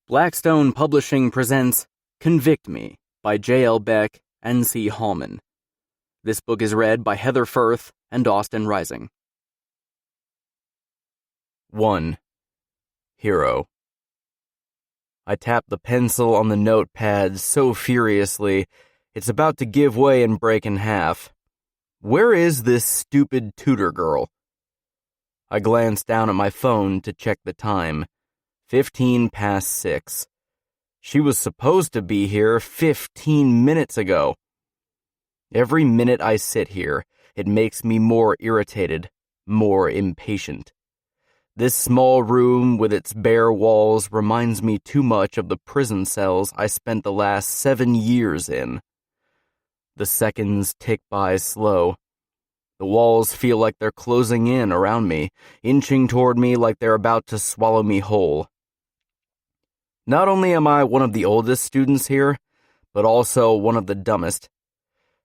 Blackstone Publishing presents Convict Me by J.L. Beck and C. Hallman. This book is read by Heather Firth and Austin Rising. 1. Hero. I tap the pencil on the notepad so furiously, it's about to give way and break in half. Where is this stupid tutor girl? I glance down at my phone to check the time. 15 past 6. She was supposed to be here 15 minutes ago. Every minute I sit here, it makes me more irritated, more impatient. This small room with its bare walls reminds me too much of the prison cells I spent the last 7 years in. The seconds tick by slow. The walls feel like they're closing in around me, inching toward me like they're about to swallow me whole. Not only am I one of the oldest students here, but also one of the dumbest.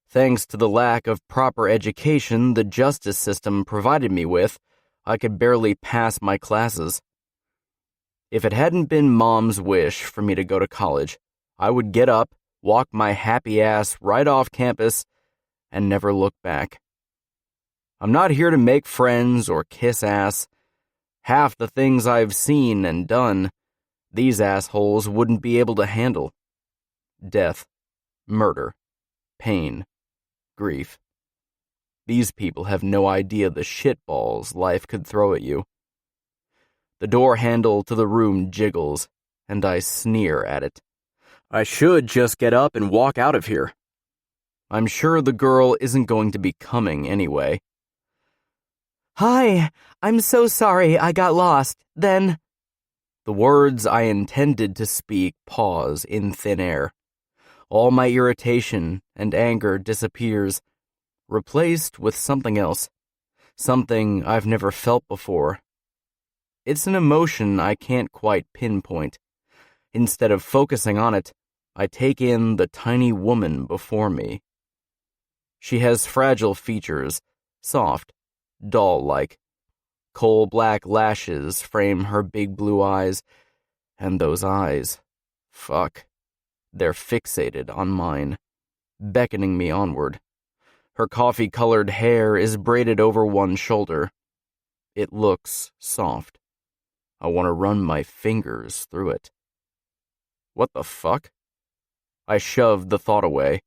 Thanks to the lack of proper education the justice system provided me with, I could barely pass my classes. If it hadn't been Mom's wish for me to go to college, I would get up, walk my happy ass right off campus, and never look back. I'm not here to make friends or kiss ass. Half the things I've seen and done, these assholes wouldn't be able to handle. Death, murder, pain, grief. These people have no idea the shitballs life could throw at you. The door handle to the room jiggles, and I sneer at it. I should just get up and walk out of here. I'm sure the girl isn't going to be coming anyway. Hi, I'm so sorry I got lost. Then... The words I intended to speak pause in thin air. All my irritation and anger disappears, replaced with something else, something I've never felt before. It's an emotion I can't quite pinpoint. Instead of focusing on it, I take in the tiny woman before me. She has fragile features, soft, doll-like. Coal-black lashes frame her big blue eyes, and those eyes, fuck, they're fixated on mine, beckoning me onward. Her coffee-colored hair is braided over one shoulder. It looks soft. I want to run my fingers through it. What the fuck? I shoved the thought away.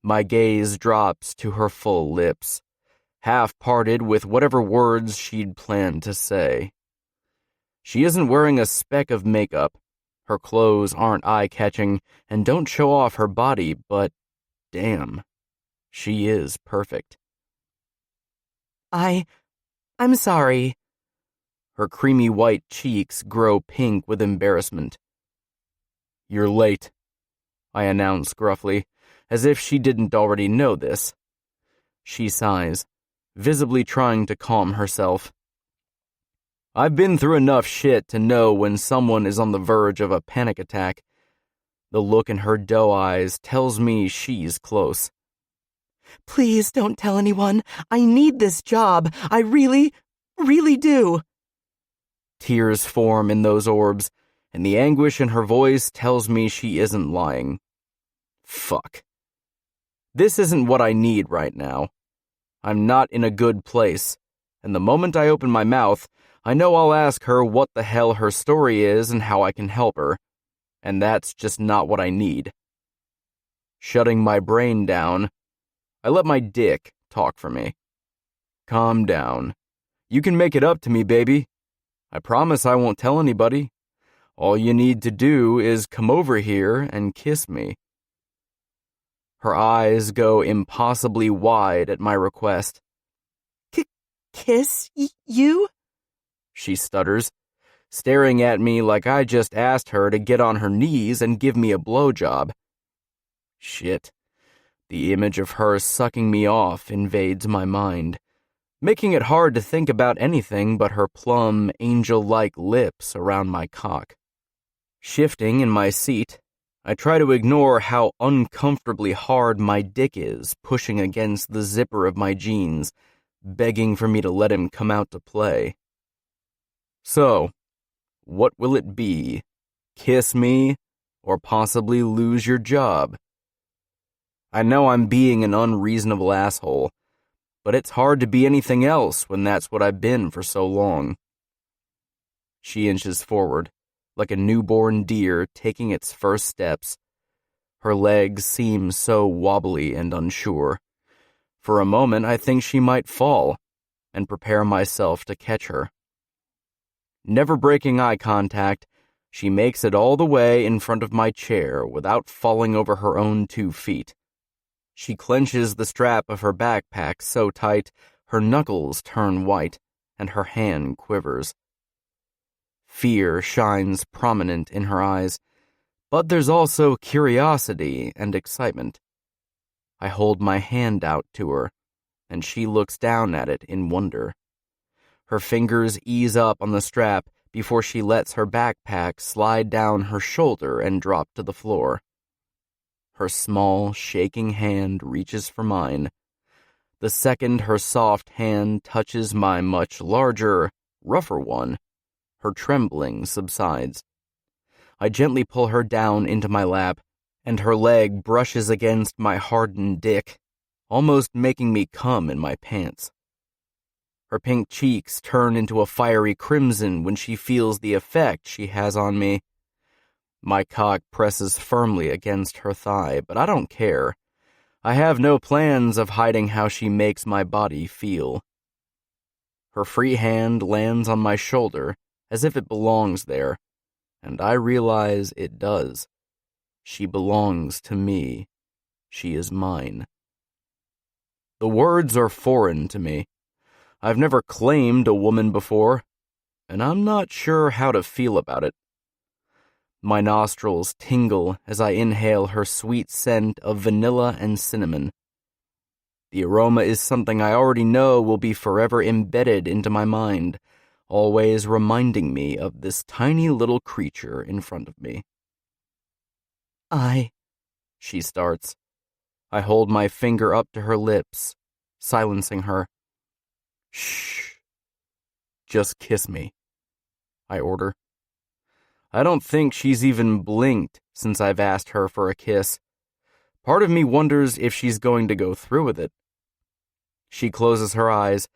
My gaze drops to her full lips, half-parted with whatever words she'd planned to say. She isn't wearing a speck of makeup. Her clothes aren't eye-catching and don't show off her body, but damn, she is perfect. I'm sorry. Her creamy white cheeks grow pink with embarrassment. You're late, I announce gruffly, as if she didn't already know this. She sighs, visibly trying to calm herself. I've been through enough shit to know when someone is on the verge of a panic attack. The look in her doe eyes tells me she's close. Please don't tell anyone. I need this job. I really, really do. Tears form in those orbs, and the anguish in her voice tells me she isn't lying. Fuck. This isn't what I need right now. I'm not in a good place, and the moment I open my mouth, I know I'll ask her what the hell her story is and how I can help her, and that's just not what I need. Shutting my brain down, I let my dick talk for me. Calm down. You can make it up to me, baby. I promise I won't tell anybody. All you need to do is come over here and kiss me. Her eyes go impossibly wide at my request. Kiss you? She stutters, staring at me like I just asked her to get on her knees and give me a blowjob. Shit. The image of her sucking me off invades my mind, making it hard to think about anything but her plumb, angel-like lips around my cock. Shifting in my seat, I try to ignore how uncomfortably hard my dick is pushing against the zipper of my jeans, begging for me to let him come out to play. So, what will it be? kiss me, or possibly lose your job. I know I'm being an unreasonable asshole, but it's hard to be anything else when that's what I've been for so long. She inches forward, like a newborn deer taking its first steps. Her legs seem so wobbly and unsure. For a moment, I think she might fall, and prepare myself to catch her. Never breaking eye contact, she makes it all the way in front of my chair without falling over her own 2 feet. She clenches the strap of her backpack so tight, her knuckles turn white, and her hand quivers. Fear shines prominent in her eyes, but there's also curiosity and excitement. I hold my hand out to her, and she looks down at it in wonder. Her fingers ease up on the strap before she lets her backpack slide down her shoulder and drop to the floor. Her small, shaking hand reaches for mine. The second her soft hand touches my much larger, rougher one, her trembling subsides. I gently pull her down into my lap, and her leg brushes against my hardened dick, almost making me cum in my pants. Her pink cheeks turn into a fiery crimson when she feels the effect she has on me. My cock presses firmly against her thigh, but I don't care. I have no plans of hiding how she makes my body feel. Her free hand lands on my shoulder as if it belongs there, and I realize it does. She belongs to me. She is mine. The words are foreign to me. I've never claimed a woman before, and I'm not sure how to feel about it. My nostrils tingle as I inhale her sweet scent of vanilla and cinnamon. The aroma is something I already know will be forever embedded into my mind, always reminding me of this tiny little creature in front of me. She starts. I hold my finger up to her lips, silencing her. Shh. Just kiss me, I order. I don't think she's even blinked since I've asked her for a kiss. Part of me wonders if she's going to go through with it. She closes her eyes,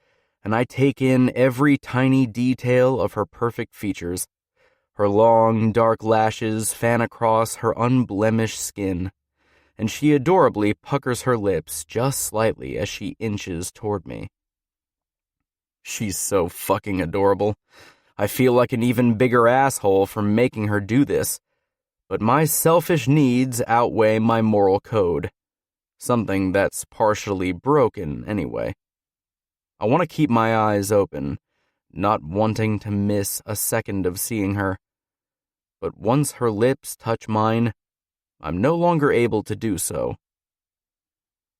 and I take in every tiny detail of her perfect features. Her long, dark lashes fan across her unblemished skin, and she adorably puckers her lips just slightly as she inches toward me. She's so fucking adorable. I feel like an even bigger asshole for making her do this, but my selfish needs outweigh my moral code, something that's partially broken anyway. I want to keep my eyes open, not wanting to miss a second of seeing her, but once her lips touch mine, I'm no longer able to do so.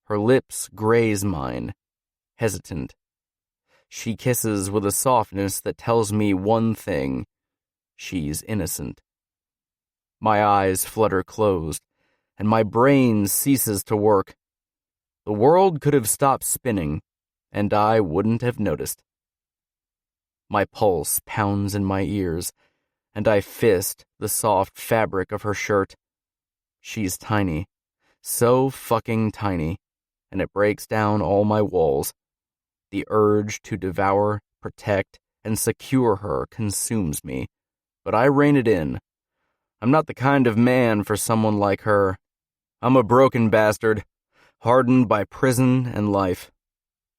Her lips graze mine, hesitant. She kisses with a softness that tells me one thing: she's innocent. My eyes flutter closed, and my brain ceases to work. The world could have stopped spinning, and I wouldn't have noticed. My pulse pounds in my ears, and I fist the soft fabric of her shirt. She's tiny, so fucking tiny, and it breaks down all my walls. The urge to devour, protect, and secure her consumes me, but I rein it in. I'm not the kind of man for someone like her. I'm a broken bastard, hardened by prison and life.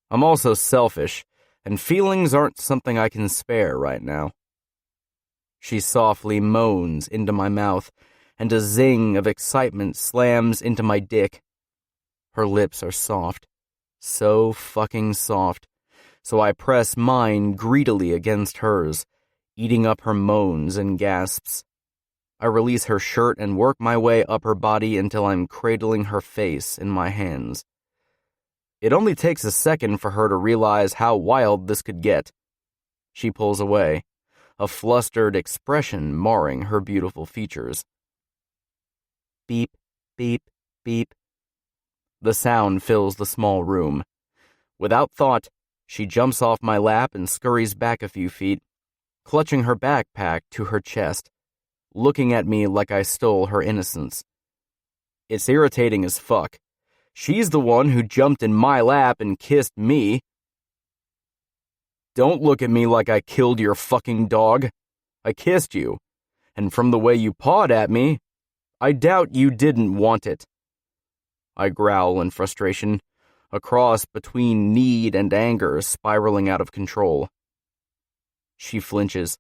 I'm also selfish, and feelings aren't something I can spare right now. She softly moans into my mouth, and a zing of excitement slams into my dick. Her lips are soft, so fucking soft, so I press mine greedily against hers, eating up her moans and gasps. I release her shirt and work my way up her body until I'm cradling her face in my hands. It only takes a second for her to realize how wild this could get. She pulls away, a flustered expression marring her beautiful features. Beep, beep, beep. The sound fills the small room. Without thought, she jumps off my lap and scurries back a few feet, clutching her backpack to her chest. looking at me like I stole her innocence. It's irritating as fuck. She's the one who jumped in my lap and kissed me. Don't look at me like I killed your fucking dog. I kissed you, and from the way you pawed at me, I doubt you didn't want it. I growl in frustration, a cross between need and anger spiraling out of control. She flinches,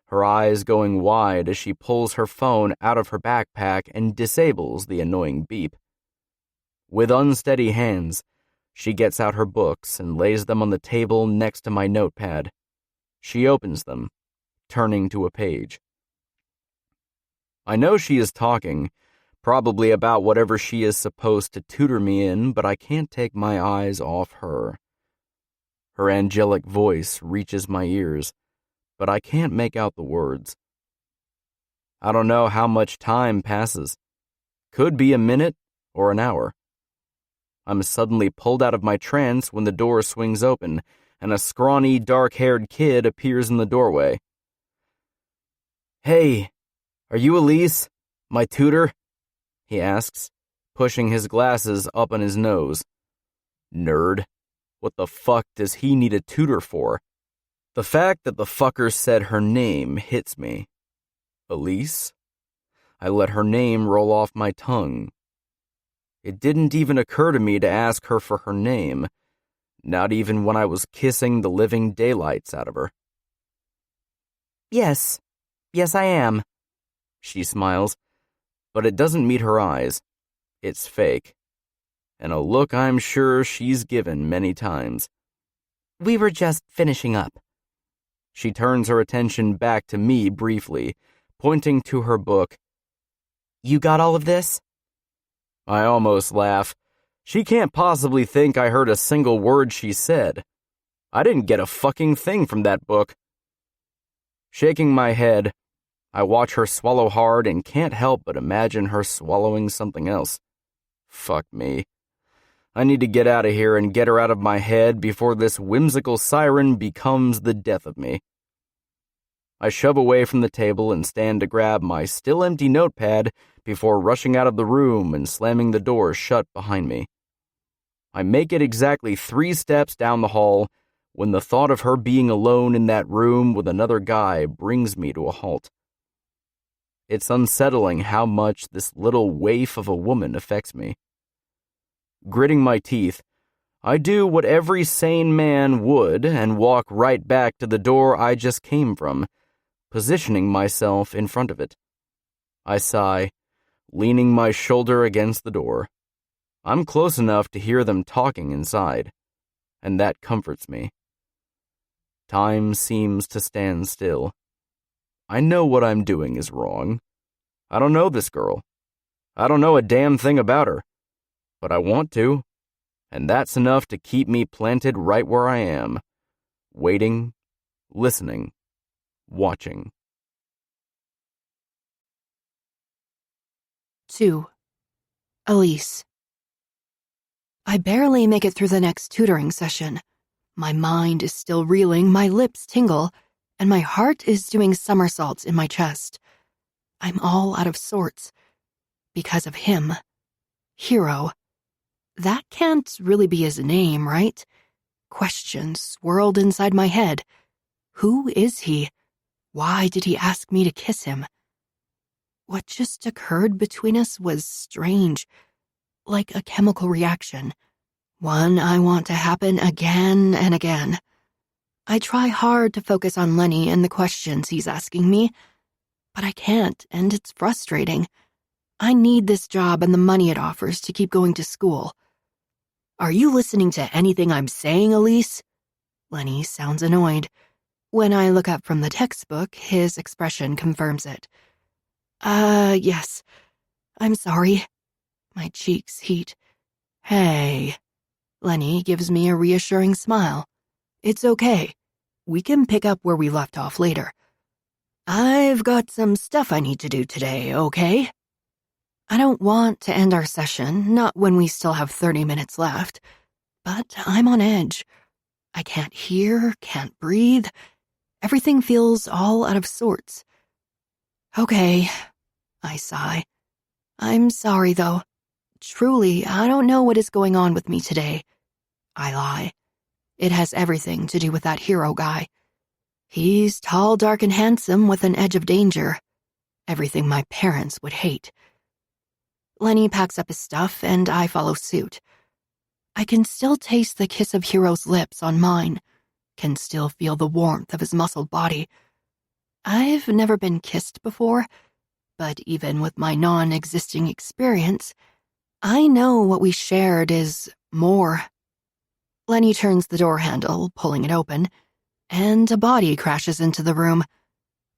her eyes going wide as she pulls her phone out of her backpack and disables the annoying beep. With unsteady hands, she gets out her books and lays them on the table next to my notepad. She opens them, turning to a page. I know she is talking, probably about whatever she is supposed to tutor me in, but I can't take my eyes off her. Her angelic voice reaches my ears, but I can't make out the words. I don't know how much time passes. Could be a minute or an hour. I'm suddenly pulled out of my trance when the door swings open, and a scrawny, dark-haired kid appears in the doorway. "Hey, are you Elise, my tutor?" he asks, pushing his glasses up on his nose. Nerd. What the fuck does he need a tutor for? The fact that the fucker said her name hits me. Elise? I let her name roll off my tongue. It didn't even occur to me to ask her for her name, not even when I was kissing the living daylights out of her. Yes, I am. She smiles, but it doesn't meet her eyes. It's fake, and a look I'm sure she's given many times. We were just finishing up. She turns her attention back to me briefly, pointing to her book. You got all of this? I almost laugh. She can't possibly think I heard a single word she said. I didn't get a fucking thing from that book. Shaking my head, I watch her swallow hard and can't help but imagine her swallowing something else. Fuck me. I need to get out of here and get her out of my head before this whimsical siren becomes the death of me. I shove away from the table and stand to grab my still empty notepad before rushing out of the room and slamming the door shut behind me. I make it exactly 3 steps down the hall when the thought of her being alone in that room with another guy brings me to a halt. It's unsettling how much this little waif of a woman affects me. Gritting my teeth, I do what every sane man would and walk right back to the door I just came from, positioning myself in front of it. I sigh, leaning my shoulder against the door. I'm close enough to hear them talking inside, and that comforts me. Time seems to stand still. I know what I'm doing is wrong. I don't know this girl. I don't know a damn thing about her. But I want to, and that's enough to keep me planted right where I am, waiting, listening, watching. 2. Elise. I barely make it through the next tutoring session. My mind is still reeling, my lips tingle, and my heart is doing somersaults in my chest. I'm all out of sorts. Because of him. Hero. That can't really be his name, right? Questions swirled inside my head. Who is he? Why did he ask me to kiss him? What just occurred between us was strange, like a chemical reaction, one I want to happen again and again. I try hard to focus on Lenny and the questions he's asking me, but I can't, and it's frustrating. I need this job and the money it offers to keep going to school. Are you listening to anything I'm saying, Elise? Lenny sounds annoyed. When I look up from the textbook, his expression confirms it. Yes. I'm sorry. My cheeks heat. Hey. Lenny gives me a reassuring smile. It's okay. We can pick up where we left off later. I've got some stuff I need to do today, okay? I don't want to end our session, not when we still have 30 minutes left, but I'm on edge. I can't hear, can't breathe. Everything feels all out of sorts. Okay, I sigh. I'm sorry, though. Truly, I don't know what is going on with me today. I lie. It has everything to do with that hero guy. He's tall, dark, and handsome with an edge of danger. Everything my parents would hate. Lenny packs up his stuff, and I follow suit. I can still taste the kiss of Hero's lips on mine, can still feel the warmth of his muscled body. I've never been kissed before, but even with my non-existing experience, I know what we shared is more. Lenny turns the door handle, pulling it open, and a body crashes into the room.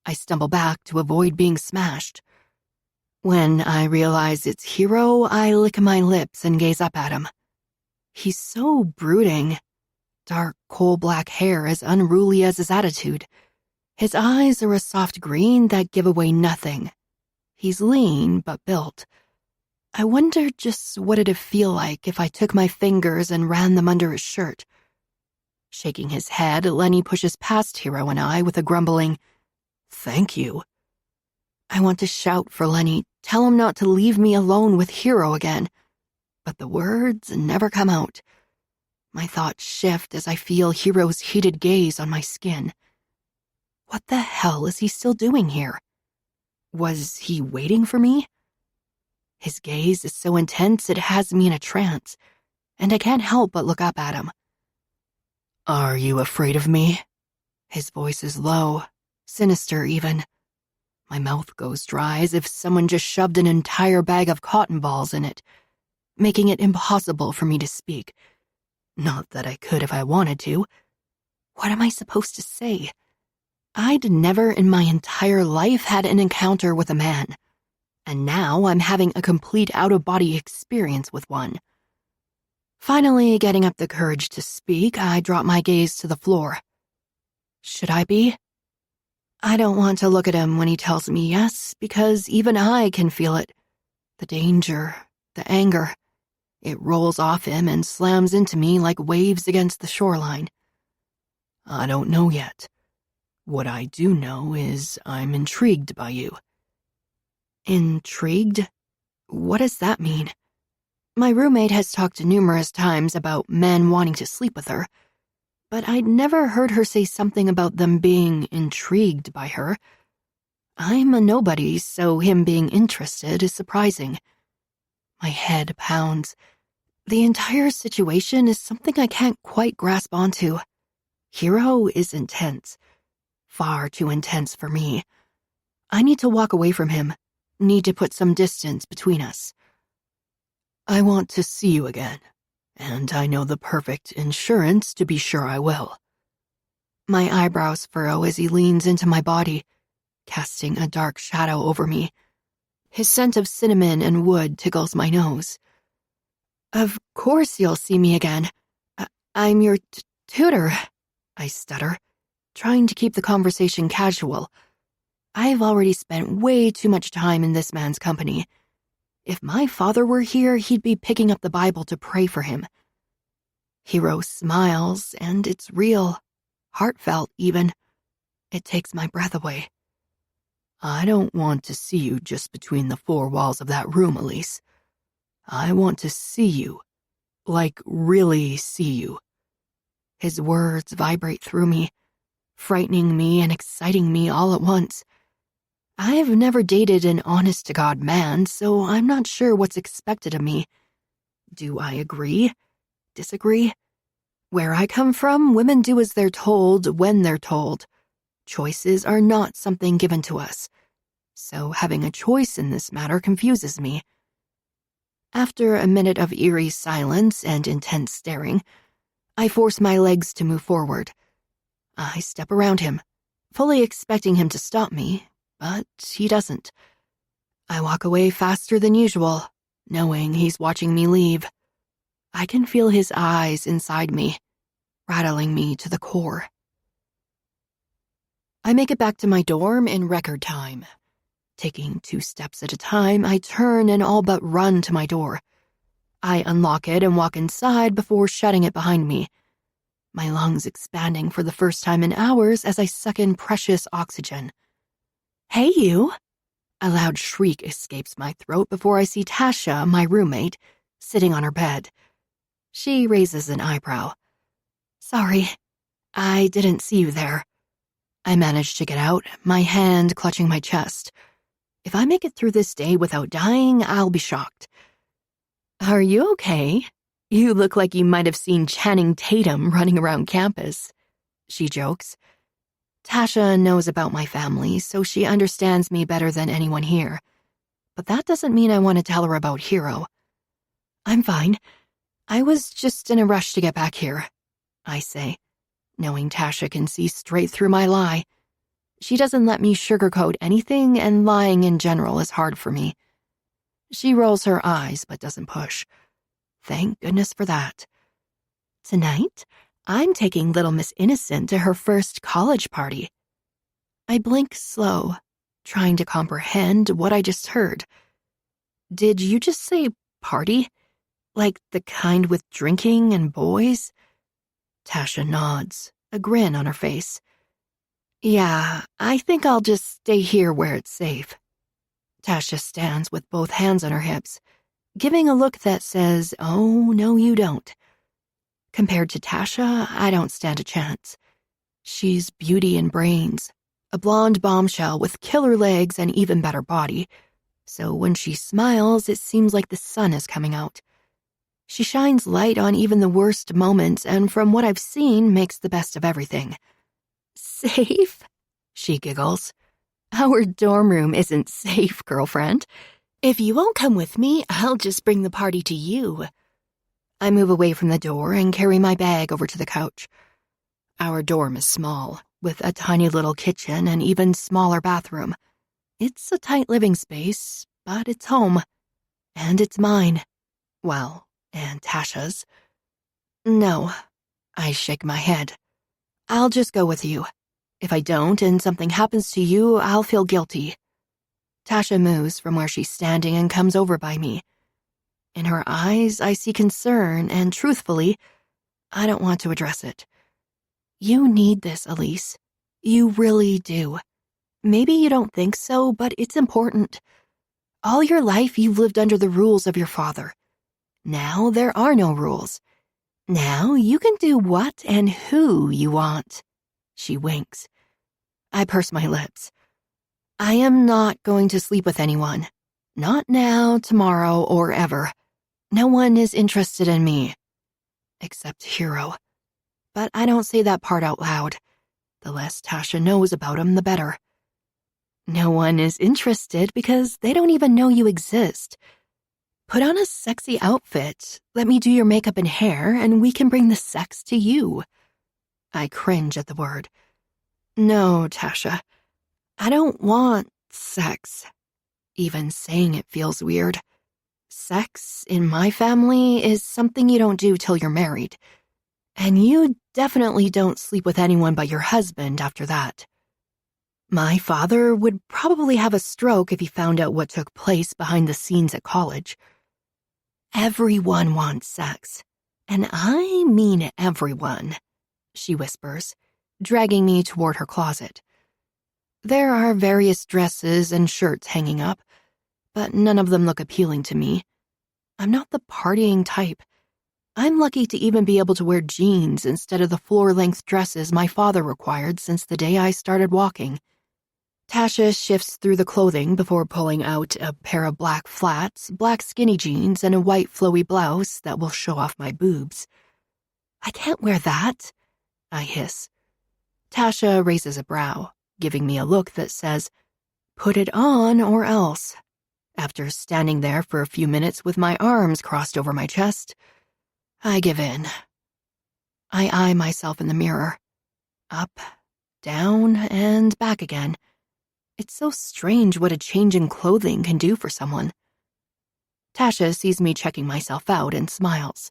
I stumble back to avoid being smashed. When I realize it's Hero, I lick my lips and gaze up at him. He's so brooding. Dark, coal-black hair as unruly as his attitude. His eyes are a soft green that give away nothing. He's lean but built. I wonder just what it'd feel like if I took my fingers and ran them under his shirt. Shaking his head, Lenny pushes past Hero and I with a grumbling, "Thank you." I want to shout for Lenny, tell him not to leave me alone with Hero again, but the words never come out. My thoughts shift as I feel Hero's heated gaze on my skin. What the hell is he still doing here? Was he waiting for me? His gaze is so intense it has me in a trance, and I can't help but look up at him. "Are you afraid of me?" His voice is low, sinister even. My mouth goes dry as if someone just shoved an entire bag of cotton balls in it, making it impossible for me to speak. Not that I could if I wanted to. What am I supposed to say? I'd never in my entire life had an encounter with a man, and now I'm having a complete out-of-body experience with one. Finally, getting up the courage to speak, I drop my gaze to the floor. Should I be? I don't want to look at him when he tells me yes, because even I can feel it. The danger, the anger. It rolls off him and slams into me like waves against the shoreline. I don't know yet. What I do know is I'm intrigued by you. Intrigued? What does that mean? My roommate has talked numerous times about men wanting to sleep with her, but I'd never heard her say something about them being intrigued by her. I'm a nobody, so him being interested is surprising. My head pounds. The entire situation is something I can't quite grasp onto. Hero is intense. Far too intense for me. I need to walk away from him. Need to put some distance between us. I want to see you again, and I know the perfect insurance to be sure I will. My eyebrows furrow as he leans into my body, casting a dark shadow over me. His scent of cinnamon and wood tickles my nose. Of course you'll see me again. I'm your tutor, I stutter, trying to keep the conversation casual. I've already spent way too much time in this man's company. If my father were here, he'd be picking up the Bible to pray for him. Hero smiles, and it's real, heartfelt even. It takes my breath away. I don't want to see you just between the four walls of that room, Elise. I want to see you, like really see you. His words vibrate through me, frightening me and exciting me all at once. I've never dated an honest-to-God man, so I'm not sure what's expected of me. Do I agree? Disagree? Where I come from, women do as they're told when they're told. Choices are not something given to us, so having a choice in this matter confuses me. After a minute of eerie silence and intense staring, I force my legs to move forward. I step around him, fully expecting him to stop me, but he doesn't. I walk away faster than usual, knowing he's watching me leave. I can feel his eyes inside me, rattling me to the core. I make it back to my dorm in record time. Taking 2 steps at a time, I turn and all but run to my door. I unlock it and walk inside before shutting it behind me, my lungs expanding for the first time in hours as I suck in precious oxygen. Hey, you. A loud shriek escapes my throat before I see Tasha, my roommate, sitting on her bed. She raises an eyebrow. Sorry, I didn't see you there. I manage to get out, my hand clutching my chest. If I make it through this day without dying, I'll be shocked. Are you okay? You look like you might have seen Channing Tatum running around campus, she jokes. Tasha knows about my family, so she understands me better than anyone here. But that doesn't mean I want to tell her about Hero. I'm fine. I was just in a rush to get back here, I say, knowing Tasha can see straight through my lie. She doesn't let me sugarcoat anything, and lying in general is hard for me. She rolls her eyes but doesn't push. Thank goodness for that. Tonight, I'm taking little Miss Innocent to her first college party. I blink slow, trying to comprehend what I just heard. Did you just say party? Like the kind with drinking and boys? Tasha nods, a grin on her face. Yeah, I think I'll just stay here where it's safe. Tasha stands with both hands on her hips, giving a look that says, oh, no, you don't. Compared to Tasha, I don't stand a chance. She's beauty and brains, a blonde bombshell with killer legs and even better body. So when she smiles, it seems like the sun is coming out. She shines light on even the worst moments, and from what I've seen, makes the best of everything. Safe? She giggles. Our dorm room isn't safe, girlfriend. If you won't come with me, I'll just bring the party to you. I move away from the door and carry my bag over to the couch. Our dorm is small, with a tiny little kitchen and even smaller bathroom. It's a tight living space, but it's home. And it's mine. Well, and Tasha's. No, I shake my head. I'll just go with you. If I don't and something happens to you, I'll feel guilty. Tasha moves from where she's standing and comes over by me. In her eyes, I see concern, and truthfully, I don't want to address it. You need this, Elise. You really do. Maybe you don't think so, but it's important. All your life, you've lived under the rules of your father. Now there are no rules. Now you can do what and who you want. She winks. I purse my lips. I am not going to sleep with anyone. Not now, tomorrow, or ever. No one is interested in me. Except Hero. But I don't say that part out loud. The less Tasha knows about him, the better. No one is interested because they don't even know you exist. Put on a sexy outfit, let me do your makeup and hair, and we can bring the sex to you. I cringe at the word. No, Tasha. I don't want sex. Even saying it feels weird. Sex, in my family, is something you don't do till you're married. And you definitely don't sleep with anyone but your husband after that. My father would probably have a stroke if he found out what took place behind the scenes at college. Everyone wants sex. And I mean everyone, she whispers, dragging me toward her closet. There are various dresses and shirts hanging up, but none of them look appealing to me. I'm not the partying type. I'm lucky to even be able to wear jeans instead of the floor-length dresses my father required since the day I started walking. Tasha shifts through the clothing before pulling out a pair of black flats, black skinny jeans, and a white flowy blouse that will show off my boobs. I can't wear that, I hiss. Tasha raises a brow, giving me a look that says, put it on or else. After standing there for a few minutes with my arms crossed over my chest, I give in. I eye myself in the mirror. Up, down, and back again. It's so strange what a change in clothing can do for someone. Tasha sees me checking myself out and smiles.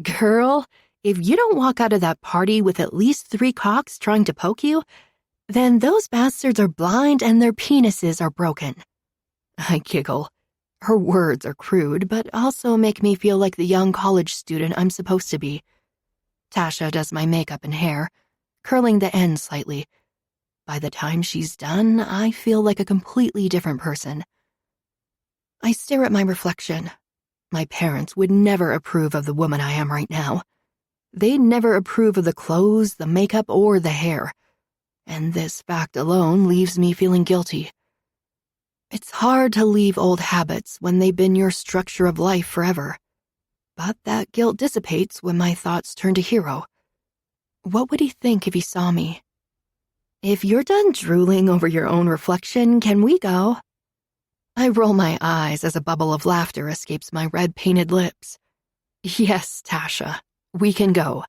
Girl, if you don't walk out of that party with at least 3 cocks trying to poke you, then those bastards are blind and their penises are broken. I giggle. Her words are crude, but also make me feel like the young college student I'm supposed to be. Tasha does my makeup and hair, curling the ends slightly. By the time she's done, I feel like a completely different person. I stare at my reflection. My parents would never approve of the woman I am right now. They'd never approve of the clothes, the makeup, or the hair. And this fact alone leaves me feeling guilty. It's hard to leave old habits when they've been your structure of life forever. But that guilt dissipates when my thoughts turn to Hero. What would he think if he saw me? If you're done drooling over your own reflection, can we go? I roll my eyes as a bubble of laughter escapes my red-painted lips. Yes, Tasha, we can go.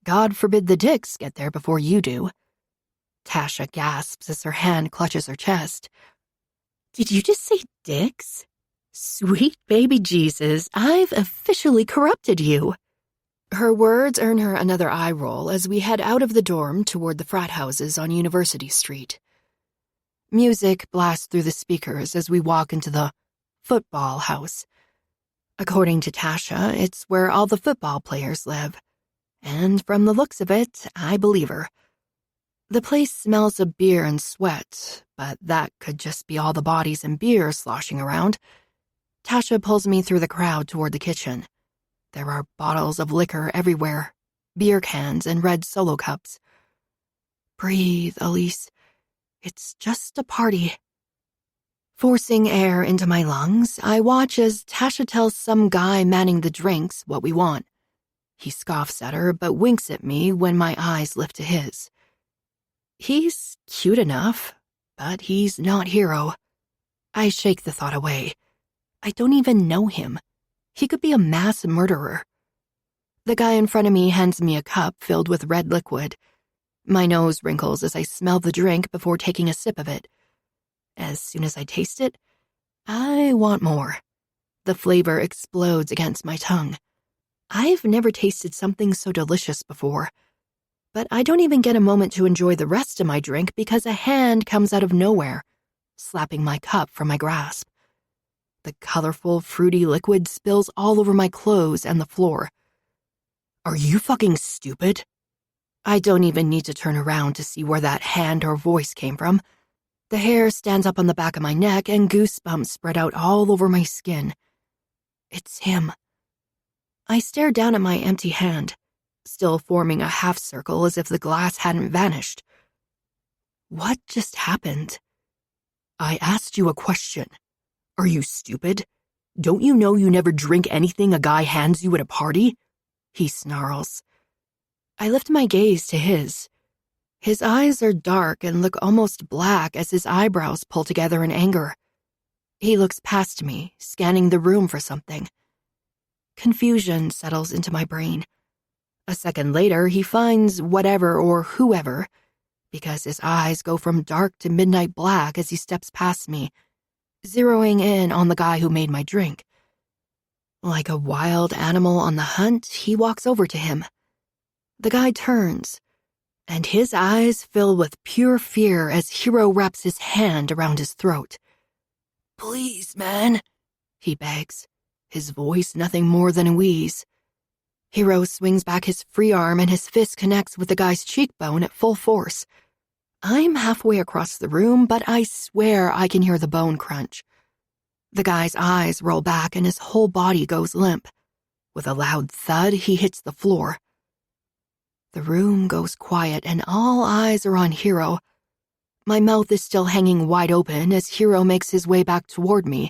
God forbid the dicks get there before you do. Tasha gasps as her hand clutches her chest. Did you just say dicks? Sweet baby Jesus, I've officially corrupted you. Her words earn her another eye roll as we head out of the dorm toward the frat houses on University Street. Music blasts through the speakers as we walk into the football house. According to Tasha, it's where all the football players live. And from the looks of it, I believe her. The place smells of beer and sweat, but that could just be all the bodies and beer sloshing around. Tasha pulls me through the crowd toward the kitchen. There are bottles of liquor everywhere, beer cans and red Solo cups. Breathe, Elise. It's just a party. Forcing air into my lungs, I watch as Tasha tells some guy manning the drinks what we want. He scoffs at her but winks at me when my eyes lift to his. He's cute enough, but he's not Hero. I shake the thought away. I don't even know him. He could be a mass murderer. The guy in front of me hands me a cup filled with red liquid. My nose wrinkles as I smell the drink before taking a sip of it. As soon as I taste it, I want more. The flavor explodes against my tongue. I've never tasted something so delicious before. But I don't even get a moment to enjoy the rest of my drink because a hand comes out of nowhere, slapping my cup from my grasp. The colorful, fruity liquid spills all over my clothes and the floor. Are you fucking stupid? I don't even need to turn around to see where that hand or voice came from. The hair stands up on the back of my neck and goosebumps spread out all over my skin. It's him. I stare down at my empty hand, still forming a half circle as if the glass hadn't vanished. What just happened? I asked you a question. Are you stupid? Don't you know you never drink anything a guy hands you at a party? He snarls. I lift my gaze to his. His eyes are dark and look almost black as his eyebrows pull together in anger. He looks past me, scanning the room for something. Confusion settles into my brain. A second later, he finds whatever or whoever, because his eyes go from dark to midnight black as he steps past me, zeroing in on the guy who made my drink. Like a wild animal on the hunt, he walks over to him. The guy turns, and his eyes fill with pure fear as Hero wraps his hand around his throat. Please, man, he begs, his voice nothing more than a wheeze. Hero swings back his free arm and his fist connects with the guy's cheekbone at full force. I'm halfway across the room, but I swear I can hear the bone crunch. The guy's eyes roll back and his whole body goes limp. With a loud thud, he hits the floor. The room goes quiet and all eyes are on Hero. My mouth is still hanging wide open as Hero makes his way back toward me.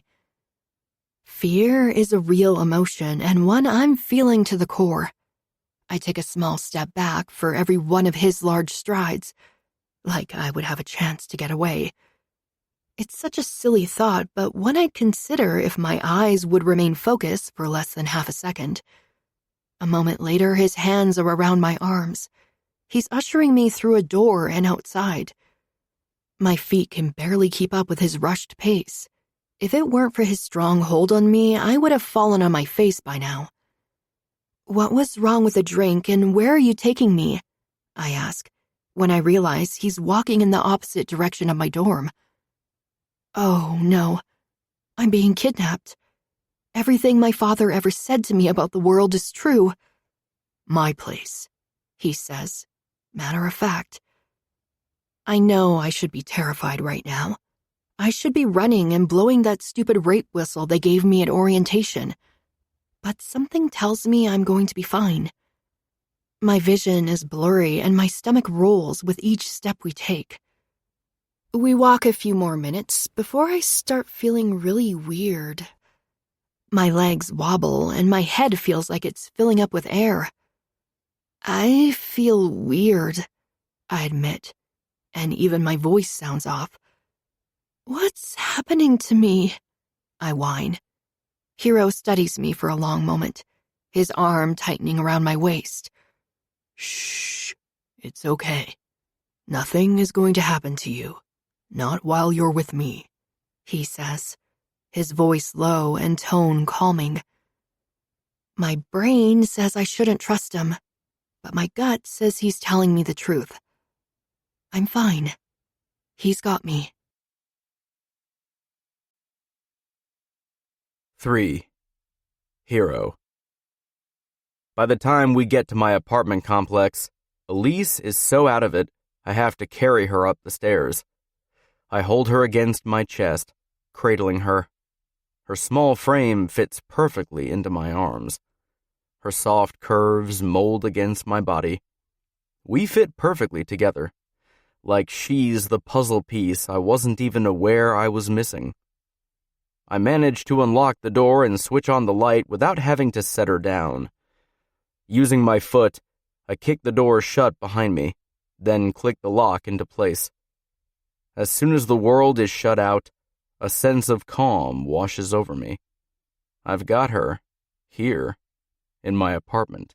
Fear is a real emotion and one I'm feeling to the core. I take a small step back for every one of his large strides, like I would have a chance to get away. It's such a silly thought, but one I'd consider if my eyes would remain focused for less than half a second. A moment later, his hands are around my arms. He's ushering me through a door and outside. My feet can barely keep up with his rushed pace. If it weren't for his strong hold on me, I would have fallen on my face by now. What was wrong with the drink and where are you taking me? I ask, when I realize he's walking in the opposite direction of my dorm. Oh, no. I'm being kidnapped. Everything my father ever said to me about the world is true. My place, he says, matter of fact. I know I should be terrified right now. I should be running and blowing that stupid rape whistle they gave me at orientation. But something tells me I'm going to be fine. My vision is blurry and my stomach rolls with each step we take. We walk a few more minutes before I start feeling really weird. My legs wobble and my head feels like it's filling up with air. I feel weird, I admit, and even my voice sounds off. What's happening to me? I whine. Hero studies me for a long moment, his arm tightening around my waist. Shh, it's okay. Nothing is going to happen to you. Not while you're with me, he says, his voice low and tone calming. My brain says I shouldn't trust him, but my gut says he's telling me the truth. I'm fine. He's got me. 3. Hero. By the time we get to my apartment complex, Elise is so out of it, I have to carry her up the stairs. I hold her against my chest, cradling her. Her small frame fits perfectly into my arms. Her soft curves mold against my body. We fit perfectly together, like she's the puzzle piece I wasn't even aware I was missing. I manage to unlock the door and switch on the light without having to set her down. Using my foot, I kick the door shut behind me, then click the lock into place. As soon as the world is shut out, a sense of calm washes over me. I've got her, here, in my apartment.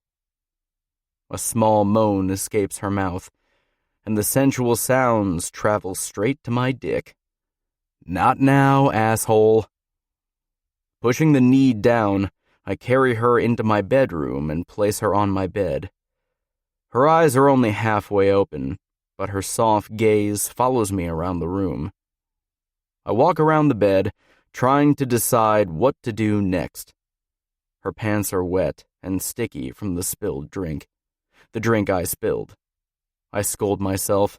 A small moan escapes her mouth, and the sensual sounds travel straight to my dick. Not now, asshole. Pushing the need down, I carry her into my bedroom and place her on my bed. Her eyes are only halfway open, but her soft gaze follows me around the room. I walk around the bed, trying to decide what to do next. Her pants are wet and sticky from the spilled drink. The drink I spilled. I scold myself.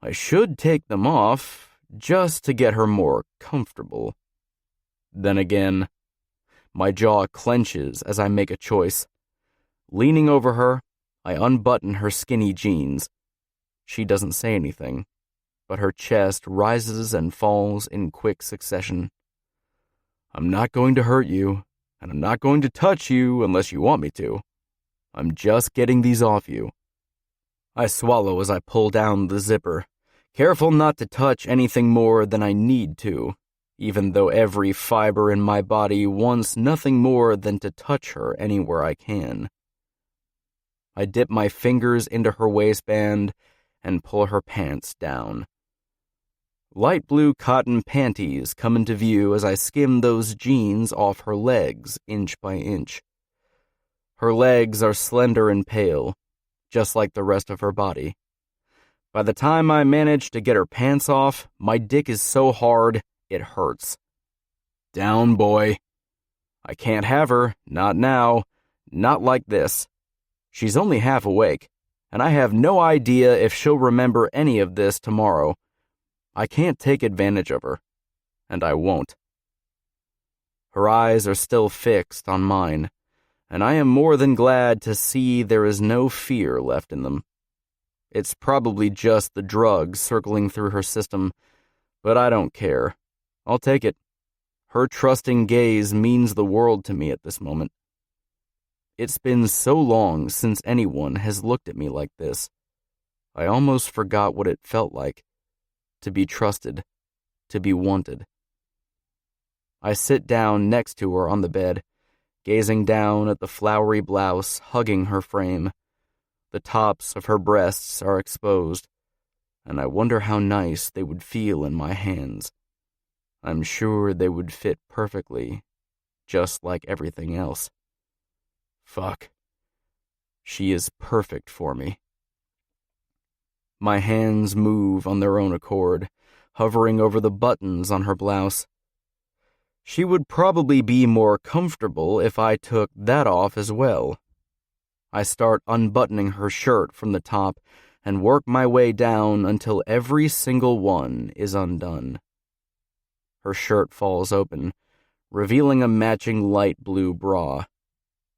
I should take them off, just to get her more comfortable. Then again, my jaw clenches as I make a choice. Leaning over her, I unbutton her skinny jeans. She doesn't say anything, but her chest rises and falls in quick succession. I'm not going to hurt you, and I'm not going to touch you unless you want me to. I'm just getting these off you. I swallow as I pull down the zipper, careful not to touch anything more than I need to, even though every fiber in my body wants nothing more than to touch her anywhere I can. I dip my fingers into her waistband and pull her pants down. Light blue cotton panties come into view as I skim those jeans off her legs inch by inch. Her legs are slender and pale, just like the rest of her body. By the time I manage to get her pants off, my dick is so hard, it hurts. Down, boy. I can't have her, not now, not like this. She's only half awake, and I have no idea if she'll remember any of this tomorrow. I can't take advantage of her, and I won't. Her eyes are still fixed on mine, and I am more than glad to see there is no fear left in them. It's probably just the drugs circling through her system, but I don't care. I'll take it. Her trusting gaze means the world to me at this moment. It's been so long since anyone has looked at me like this. I almost forgot what it felt like. To be trusted. To be wanted. I sit down next to her on the bed, gazing down at the flowery blouse hugging her frame. The tops of her breasts are exposed, and I wonder how nice they would feel in my hands. I'm sure they would fit perfectly, just like everything else. Fuck. She is perfect for me. My hands move on their own accord, hovering over the buttons on her blouse. She would probably be more comfortable if I took that off as well. I start unbuttoning her shirt from the top and work my way down until every single one is undone. Her shirt falls open, revealing a matching light blue bra.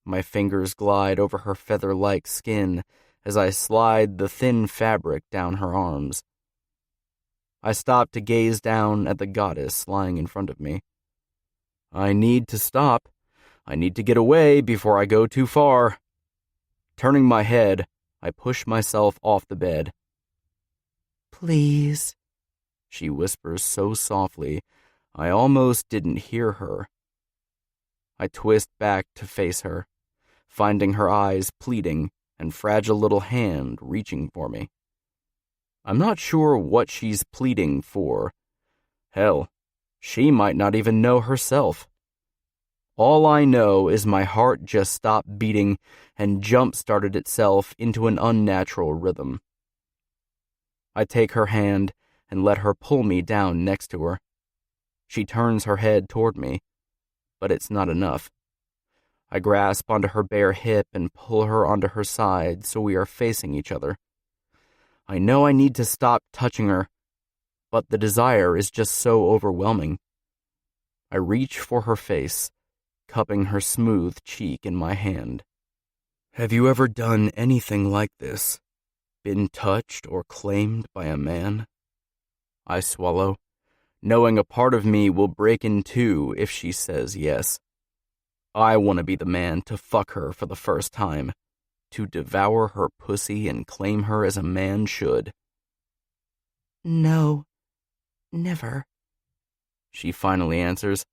My fingers glide over her feather-like skin as I slide the thin fabric down her arms. I stop to gaze down at the goddess lying in front of me. I need to stop. I need to get away before I go too far. Turning my head, I push myself off the bed. Please, she whispers so softly, I almost didn't hear her. I twist back to face her, finding her eyes pleading and fragile little hand reaching for me. I'm not sure what she's pleading for. Hell, she might not even know herself. All I know is my heart just stopped beating and jump-started itself into an unnatural rhythm. I take her hand and let her pull me down next to her. She turns her head toward me, but it's not enough. I grasp onto her bare hip and pull her onto her side so we are facing each other. I know I need to stop touching her, but the desire is just so overwhelming. I reach for her face, cupping her smooth cheek in my hand. Have you ever done anything like this? Been touched or claimed by a man? I swallow, knowing a part of me will break in two if she says yes. I want to be the man to fuck her for the first time, to devour her pussy and claim her as a man should. No, never, she finally answers,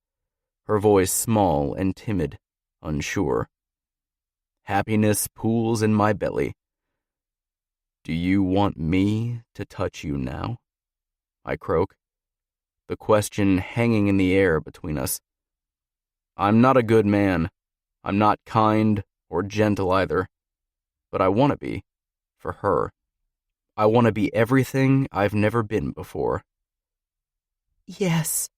her voice small and timid, unsure. Happiness pools in my belly. Do you want me to touch you now? I croak, the question hanging in the air between us. I'm not a good man. I'm not kind or gentle either, but I want to be, for her. I want to be everything I've never been before. Yes,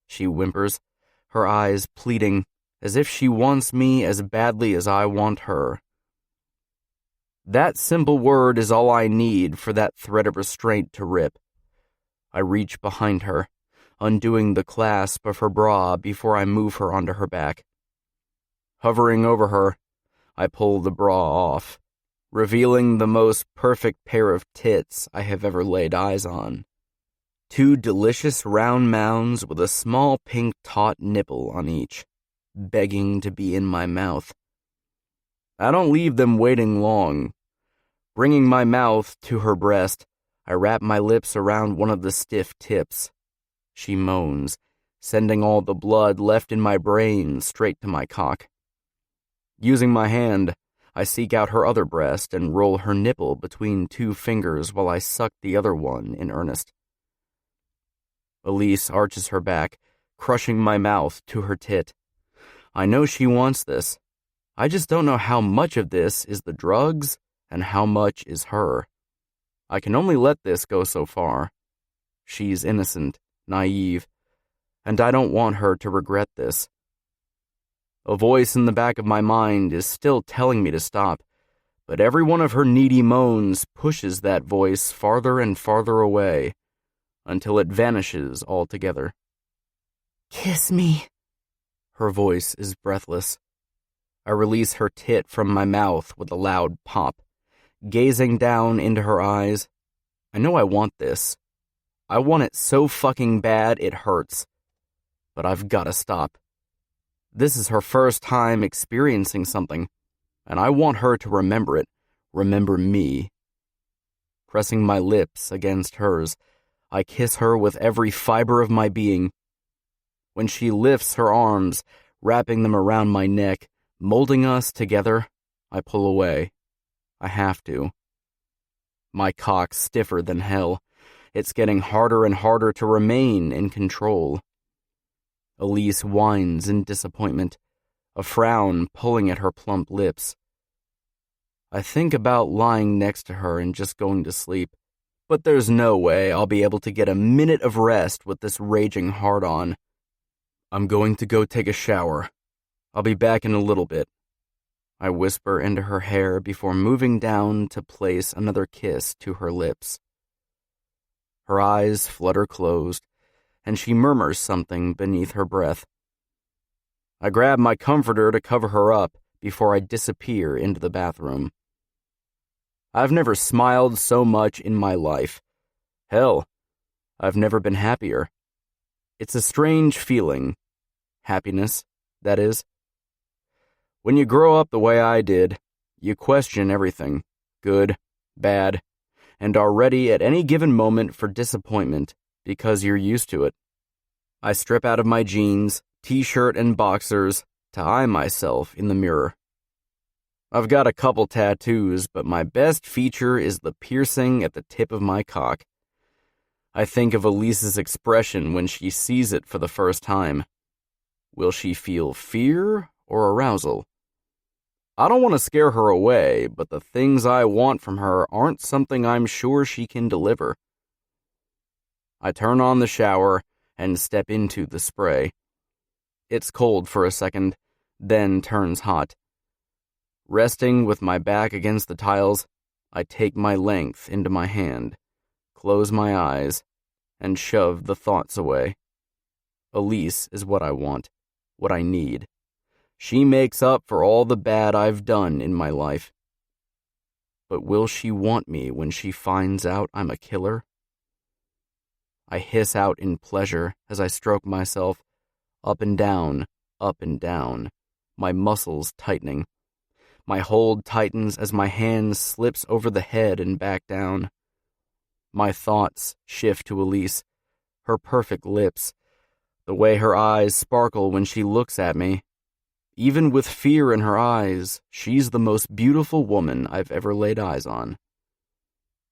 she whimpers, her eyes pleading, as if she wants me as badly as I want her. That simple word is all I need for that thread of restraint to rip. I reach behind her, undoing the clasp of her bra before I move her onto her back. Hovering over her, I pull the bra off, revealing the most perfect pair of tits I have ever laid eyes on. 2 delicious round mounds with a small pink taut nipple on each, begging to be in my mouth. I don't leave them waiting long. Bringing my mouth to her breast, I wrap my lips around one of the stiff tips. She moans, sending all the blood left in my brain straight to my cock. Using my hand, I seek out her other breast and roll her nipple between 2 fingers while I suck the other one in earnest. Elise arches her back, crushing my mouth to her tit. I know she wants this. I just don't know how much of this is the drugs and how much is her. I can only let this go so far. She's innocent, naive, and I don't want her to regret this. A voice in the back of my mind is still telling me to stop, but every one of her needy moans pushes that voice farther and farther away, until it vanishes altogether. kiss me. Her voice is breathless. I release her tit from my mouth with a loud pop, gazing down into her eyes. I know I want this. I want it so fucking bad it hurts. But I've gotta stop. This is her first time experiencing something, and I want her to remember it, remember me. Pressing my lips against hers, I kiss her with every fiber of my being. When she lifts her arms, wrapping them around my neck, molding us together, I pull away. I have to. My cock's stiffer than hell. It's getting harder and harder to remain in control. Elise whines in disappointment, a frown pulling at her plump lips. I think about lying next to her and just going to sleep, but there's no way I'll be able to get a minute of rest with this raging hard-on. I'm going to go take a shower. I'll be back in a little bit. I whisper into her hair before moving down to place another kiss to her lips. Her eyes flutter closed, and she murmurs something beneath her breath. I grab my comforter to cover her up before I disappear into the bathroom. I've never smiled so much in my life. Hell, I've never been happier. It's a strange feeling. Happiness, that is. When you grow up the way I did, you question everything, good, bad, and are ready at any given moment for disappointment because you're used to it. I strip out of my jeans, t-shirt, and boxers to eye myself in the mirror. I've got a couple tattoos, but my best feature is the piercing at the tip of my cock. I think of Elise's expression when she sees it for the first time. Will she feel fear or arousal? I don't want to scare her away, but the things I want from her aren't something I'm sure she can deliver. I turn on the shower and step into the spray. It's cold for a second, then turns hot. Resting with my back against the tiles, I take my length into my hand, close my eyes, and shove the thoughts away. Elise is what I want, what I need. She makes up for all the bad I've done in my life. But will she want me when she finds out I'm a killer? I hiss out in pleasure as I stroke myself up and down, my muscles tightening. My hold tightens as my hand slips over the head and back down. My thoughts shift to Elise, her perfect lips, the way her eyes sparkle when she looks at me. Even with fear in her eyes, she's the most beautiful woman I've ever laid eyes on.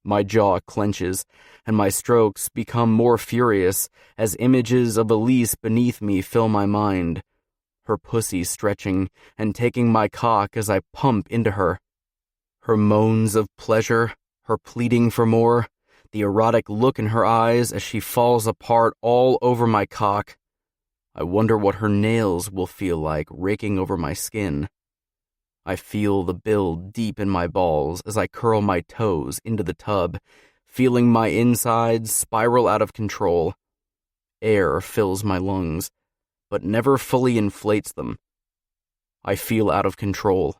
My jaw clenches, and my strokes become more furious as images of Elise beneath me fill my mind, her pussy stretching and taking my cock as I pump into her. Her moans of pleasure, her pleading for more, the erotic look in her eyes as she falls apart all over my cock. I wonder what her nails will feel like raking over my skin. I feel the build deep in my balls as I curl my toes into the tub, feeling my insides spiral out of control. Air fills my lungs, but never fully inflates them. I feel out of control.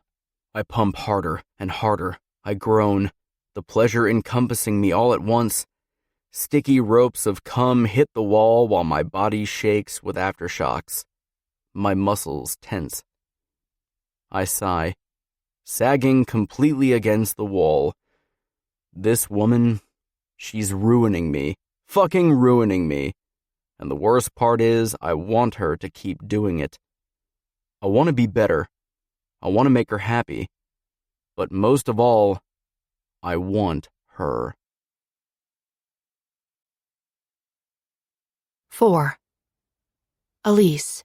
I pump harder and harder. I groan, the pleasure encompassing me all at once. Sticky ropes of cum hit the wall while my body shakes with aftershocks. My muscles tense. I sigh, sagging completely against the wall. This woman, she's ruining me, fucking ruining me. And the worst part is, I want her to keep doing it. I want to be better. I want to make her happy. But most of all, I want her. 4. Elise.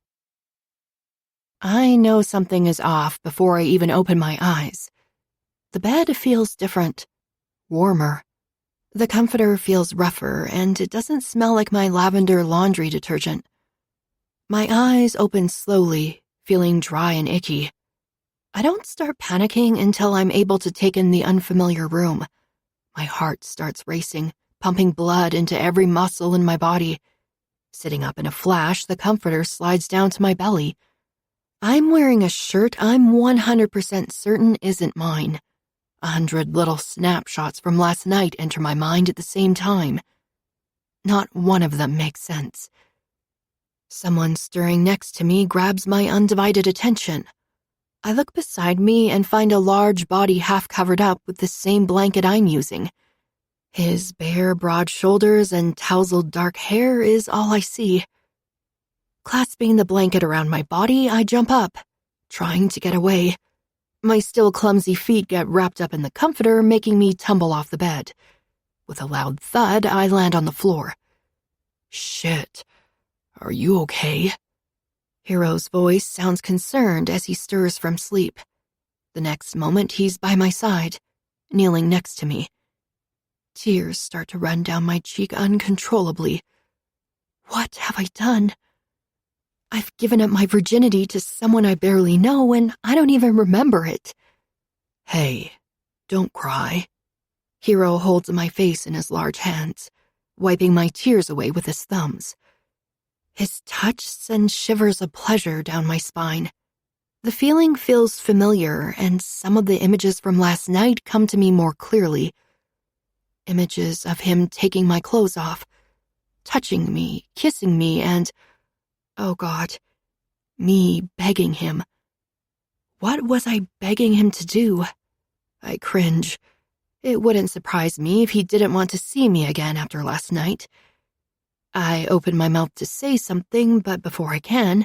I know something is off before I even open my eyes. The bed feels different, warmer. The comforter feels rougher, and it doesn't smell like my lavender laundry detergent. My eyes open slowly, feeling dry and icky. I don't start panicking until I'm able to take in the unfamiliar room. My heart starts racing, pumping blood into every muscle in my body. Sitting up in a flash, the comforter slides down to my belly. I'm wearing a shirt I'm 100% certain isn't mine. 100 little snapshots from last night enter my mind at the same time. Not one of them makes sense. Someone stirring next to me grabs my undivided attention. I look beside me and find a large body half covered up with the same blanket I'm using. His bare, broad shoulders and tousled dark hair is all I see. Clasping the blanket around my body, I jump up, trying to get away. My still clumsy feet get wrapped up in the comforter, making me tumble off the bed. With a loud thud, I land on the floor. Shit. Are you okay? Hero's voice sounds concerned as he stirs from sleep. The next moment, he's by my side, kneeling next to me. Tears start to run down my cheek uncontrollably. What have I done? I've given up my virginity to someone I barely know, and I don't even remember it. Hey, don't cry. Hero holds my face in his large hands, wiping my tears away with his thumbs. His touch sends shivers of pleasure down my spine. The feeling feels familiar, and some of the images from last night come to me more clearly. Images of him taking my clothes off, touching me, kissing me, and, oh God, me begging him. What was I begging him to do? I cringe. It wouldn't surprise me if he didn't want to see me again after last night. I open my mouth to say something, but before I can,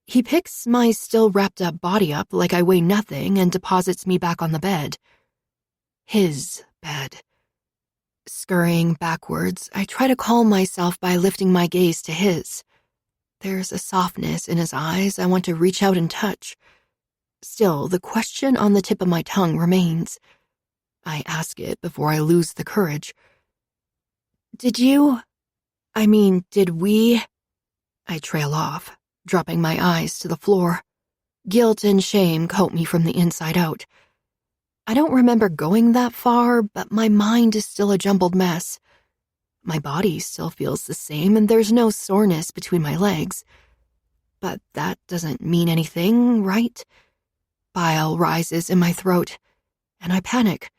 he picks my still wrapped-up body up like I weigh nothing and deposits me back on the bed. His bed. Scurrying backwards, I try to calm myself by lifting my gaze to his. There's a softness in his eyes I want to reach out and touch. Still, the question on the tip of my tongue remains. I ask it before I lose the courage. Did we? I trail off, dropping my eyes to the floor. Guilt and shame coat me from the inside out. I don't remember going that far, but my mind is still a jumbled mess. My body still feels the same, and there's no soreness between my legs. But that doesn't mean anything, right? Bile rises in my throat, and I panic.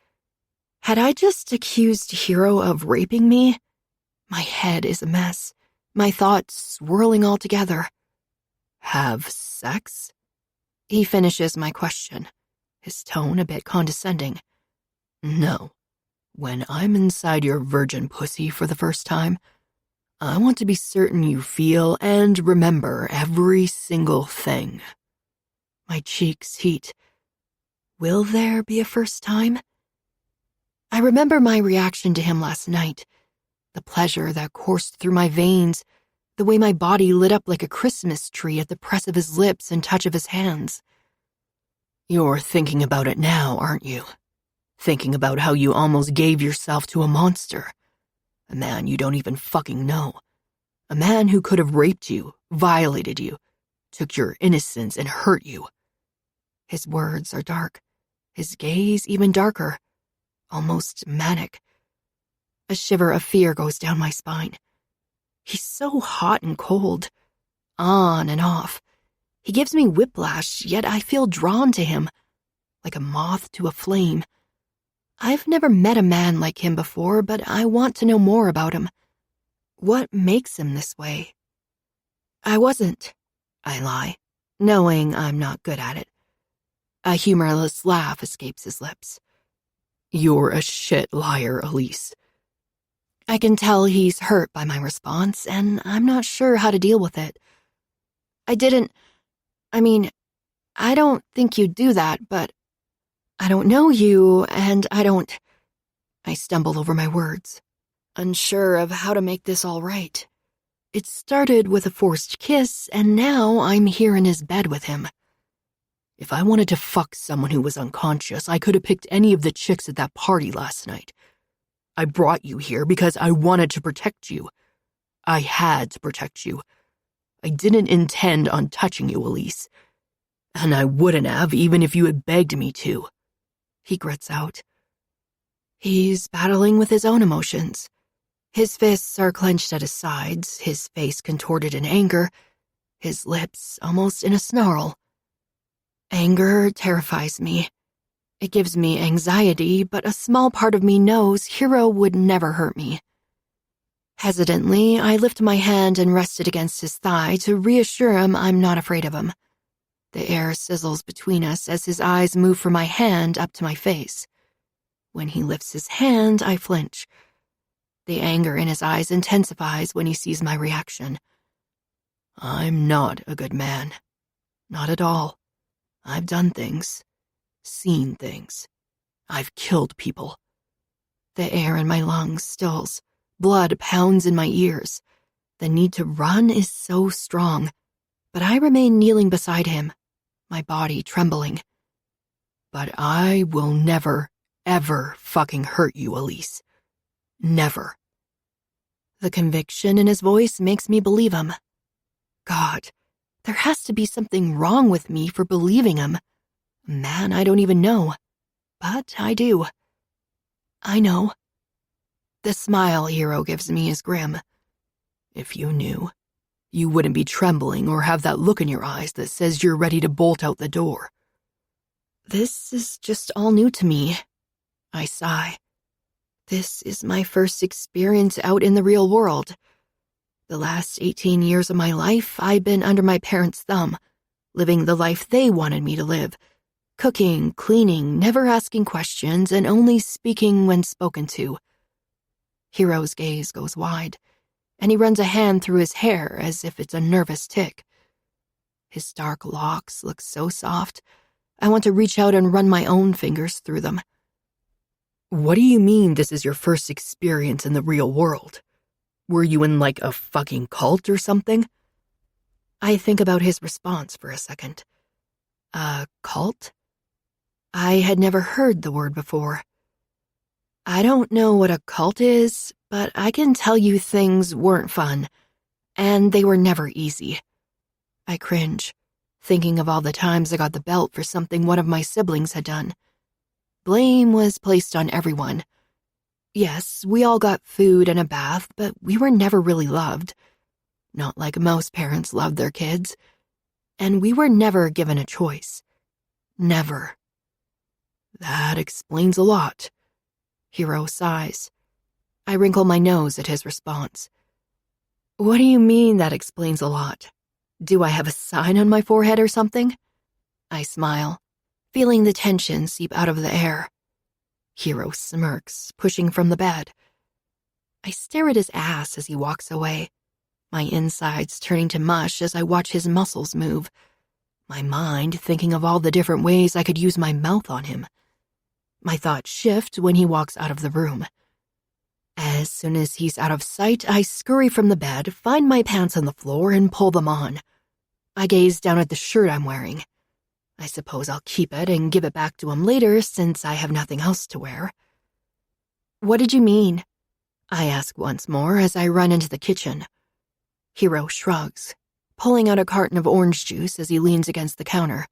Had I just accused Hero of raping me? My head is a mess, my thoughts swirling all together. Have sex? He finishes my question, his tone a bit condescending. No. When I'm inside your virgin pussy for the first time, I want to be certain you feel and remember every single thing. My cheeks heat. Will there be a first time? I remember my reaction to him last night, the pleasure that coursed through my veins, the way my body lit up like a Christmas tree at the press of his lips and touch of his hands. You're thinking about it now, aren't you? Thinking about how you almost gave yourself to a monster. A man you don't even fucking know. A man who could have raped you, violated you, took your innocence and hurt you. His words are dark, his gaze even darker, almost manic. A shiver of fear goes down my spine. He's so hot and cold, on and off. He gives me whiplash, yet I feel drawn to him, like a moth to a flame. I've never met a man like him before, but I want to know more about him. What makes him this way? I wasn't, I lie, knowing I'm not good at it. A humorless laugh escapes his lips. You're a shit liar, Elise. I can tell he's hurt by my response, and I'm not sure how to deal with it. I don't think you'd do that, but I don't know you, and I stumble over my words, unsure of how to make this all right. It started with a forced kiss, and now I'm here in his bed with him. If I wanted to fuck someone who was unconscious, I could have picked any of the chicks at that party last night. I brought you here because I wanted to protect you. I had to protect you. I didn't intend on touching you, Elise. And I wouldn't have even if you had begged me to. He grits out. He's battling with his own emotions. His fists are clenched at his sides, his face contorted in anger, his lips almost in a snarl. Anger terrifies me. It gives me anxiety, but a small part of me knows Hero would never hurt me. Hesitantly, I lift my hand and rest it against his thigh to reassure him I'm not afraid of him. The air sizzles between us as his eyes move from my hand up to my face. When he lifts his hand, I flinch. The anger in his eyes intensifies when he sees my reaction. I'm not a good man. Not at all. I've done things. Seen things. I've killed people. The air in my lungs stills. Blood pounds in my ears. The need to run is so strong, but I remain kneeling beside him, my body trembling. But I will never, ever fucking hurt you, Elise. Never. The conviction in his voice makes me believe him. God, There has to be something wrong with me for believing him. A man I don't even know. But I do. I know. The smile Hero gives me is grim. If you knew, you wouldn't be trembling or have that look in your eyes that says you're ready to bolt out the door. This is just all new to me. I sigh. This is my first experience out in the real world. The last 18 years of my life, I've been under my parents' thumb, living the life they wanted me to live. Cooking, cleaning, never asking questions, and only speaking when spoken to. Hero's gaze goes wide, and he runs a hand through his hair as if it's a nervous tick. His dark locks look so soft, I want to reach out and run my own fingers through them. What do you mean this is your first experience in the real world? Were you in like a fucking cult or something? I think about his response for a second. A cult? I had never heard the word before. I don't know what a cult is, but I can tell you things weren't fun, and they were never easy. I cringe, thinking of all the times I got the belt for something one of my siblings had done. Blame was placed on everyone. Yes, we all got food and a bath, but we were never really loved. Not like most parents love their kids. And we were never given a choice. Never. That explains a lot. Hero sighs. I wrinkle my nose at his response. What do you mean that explains a lot? Do I have a sign on my forehead or something? I smile, feeling the tension seep out of the air. Hero smirks, pushing from the bed. I stare at his ass as he walks away, my insides turning to mush as I watch his muscles move, my mind thinking of all the different ways I could use my mouth on him. My thoughts shift when he walks out of the room. As soon as he's out of sight, I scurry from the bed, find my pants on the floor, and pull them on. I gaze down at the shirt I'm wearing. I suppose I'll keep it and give it back to him later since I have nothing else to wear. What did you mean? I ask once more as I run into the kitchen. Hero shrugs, pulling out a carton of orange juice as he leans against the counter.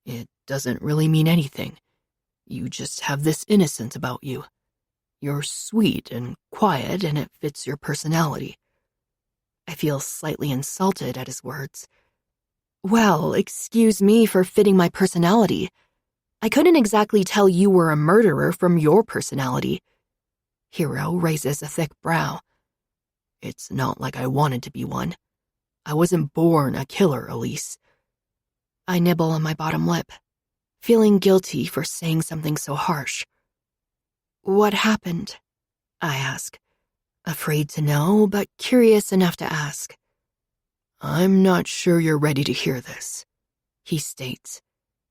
It doesn't really mean anything. You just have this innocence about you. You're sweet and quiet, and it fits your personality. I feel slightly insulted at his words. Well, excuse me for fitting my personality. I couldn't exactly tell you were a murderer from your personality. Hero raises a thick brow. It's not like I wanted to be one. I wasn't born a killer, Elise. I nibble on my bottom lip, feeling guilty for saying something so harsh. What happened? I ask, afraid to know, but curious enough to ask. I'm not sure you're ready to hear this, he states,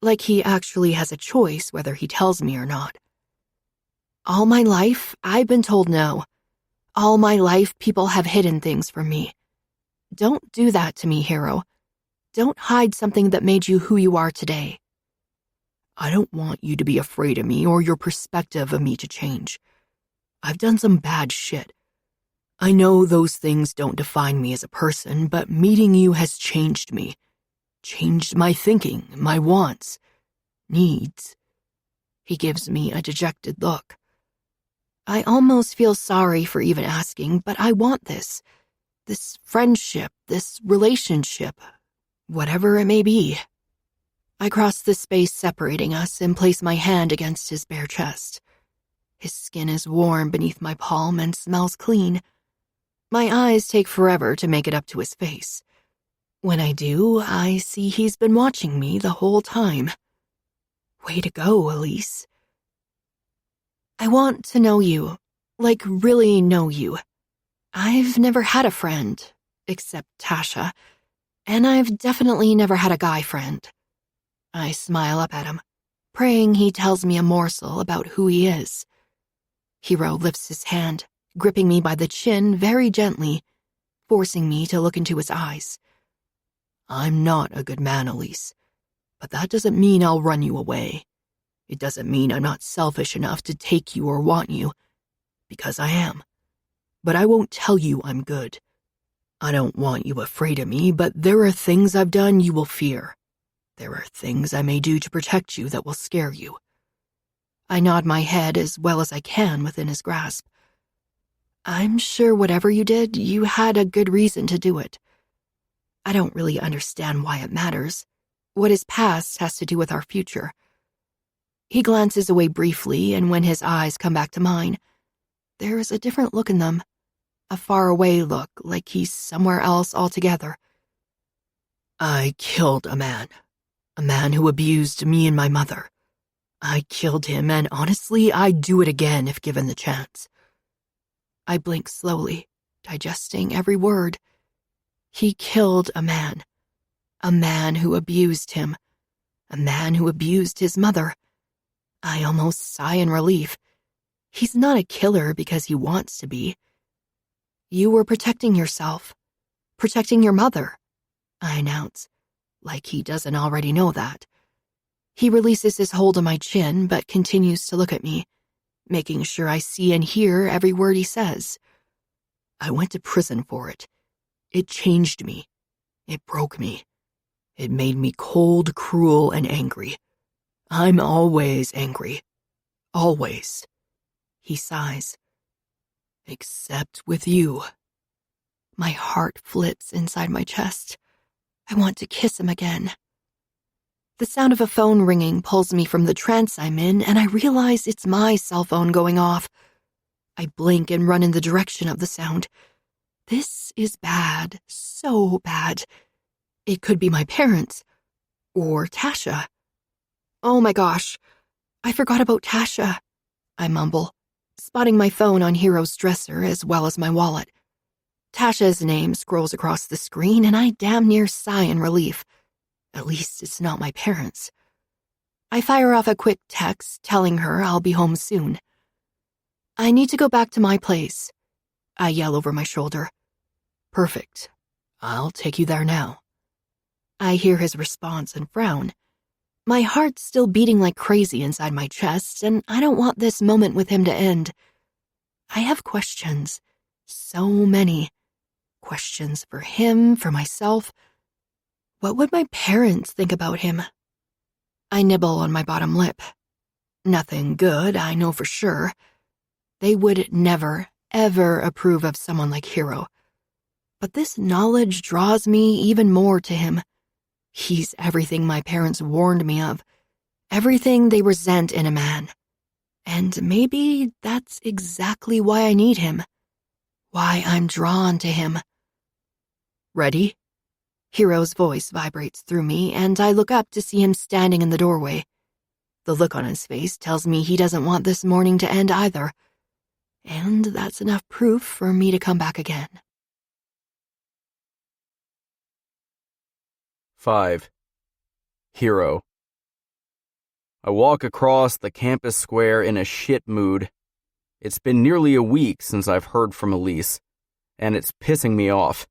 like he actually has a choice whether he tells me or not. All my life, I've been told no. All my life, people have hidden things from me. Don't do that to me, Hero. Don't hide something that made you who you are today. I don't want you to be afraid of me or your perspective of me to change. I've done some bad shit. I know those things don't define me as a person, but meeting you has changed me. Changed my thinking, my wants, needs. He gives me a dejected look. I almost feel sorry for even asking, but I want this. This friendship, this relationship, whatever it may be. I cross the space separating us and place my hand against his bare chest. His skin is warm beneath my palm and smells clean. My eyes take forever to make it up to his face. When I do, I see he's been watching me the whole time. Way to go, Elise. I want to know you, like really know you. I've never had a friend, except Tasha, and I've definitely never had a guy friend. I smile up at him, praying he tells me a morsel about who he is. Hero lifts his hand, gripping me by the chin very gently, forcing me to look into his eyes. I'm not a good man, Elise, but that doesn't mean I'll run you away. It doesn't mean I'm not selfish enough to take you or want you, because I am. But I won't tell you I'm good. I don't want you afraid of me, but there are things I've done you will fear. There are things I may do to protect you that will scare you. I nod my head as well as I can within his grasp. I'm sure whatever you did, you had a good reason to do it. I don't really understand why it matters. What is past has to do with our future. He glances away briefly, and when his eyes come back to mine, there is a different look in them. A faraway look, like he's somewhere else altogether. I killed a man who abused me and my mother. I killed him, and honestly, I'd do it again if given the chance. I blink slowly, digesting every word. He killed a man who abused him, a man who abused his mother. I almost sigh in relief. He's not a killer because he wants to be. You were protecting yourself, protecting your mother, I announce, like he doesn't already know that. He releases his hold on my chin, but continues to look at me, making sure I see and hear every word he says. I went to prison for it. It changed me. It broke me. It made me cold, cruel, and angry. I'm always angry. Always. He sighs. Except with you. My heart flips inside my chest. I want to kiss him again. The sound of a phone ringing pulls me from the trance I'm in, and I realize it's my cell phone going off. I blink and run in the direction of the sound. This is bad, so bad. It could be my parents. Or Tasha. Oh my gosh, I forgot about Tasha, I mumble, spotting my phone on Hero's dresser as well as my wallet. Tasha's name scrolls across the screen, and I damn near sigh in relief. At least it's not my parents. I fire off a quick text telling her I'll be home soon. I need to go back to my place, I yell over my shoulder. Perfect. I'll take you there now. I hear his response and frown. My heart's still beating like crazy inside my chest, and I don't want this moment with him to end. I have questions. So many. Questions for him, for myself. What would my parents think about him? I nibble on my bottom lip. Nothing good, I know for sure. They would never, ever approve of someone like Hero. But this knowledge draws me even more to him. He's everything my parents warned me of, everything they resent in a man. And maybe that's exactly why I need him, why I'm drawn to him. Ready? Hero's voice vibrates through me, and I look up to see him standing in the doorway. The look on his face tells me he doesn't want this morning to end either. And that's enough proof for me to come back again. 5. Hero. I walk across the campus square in a shit mood. It's been nearly a week since I've heard from Elise, and it's pissing me off.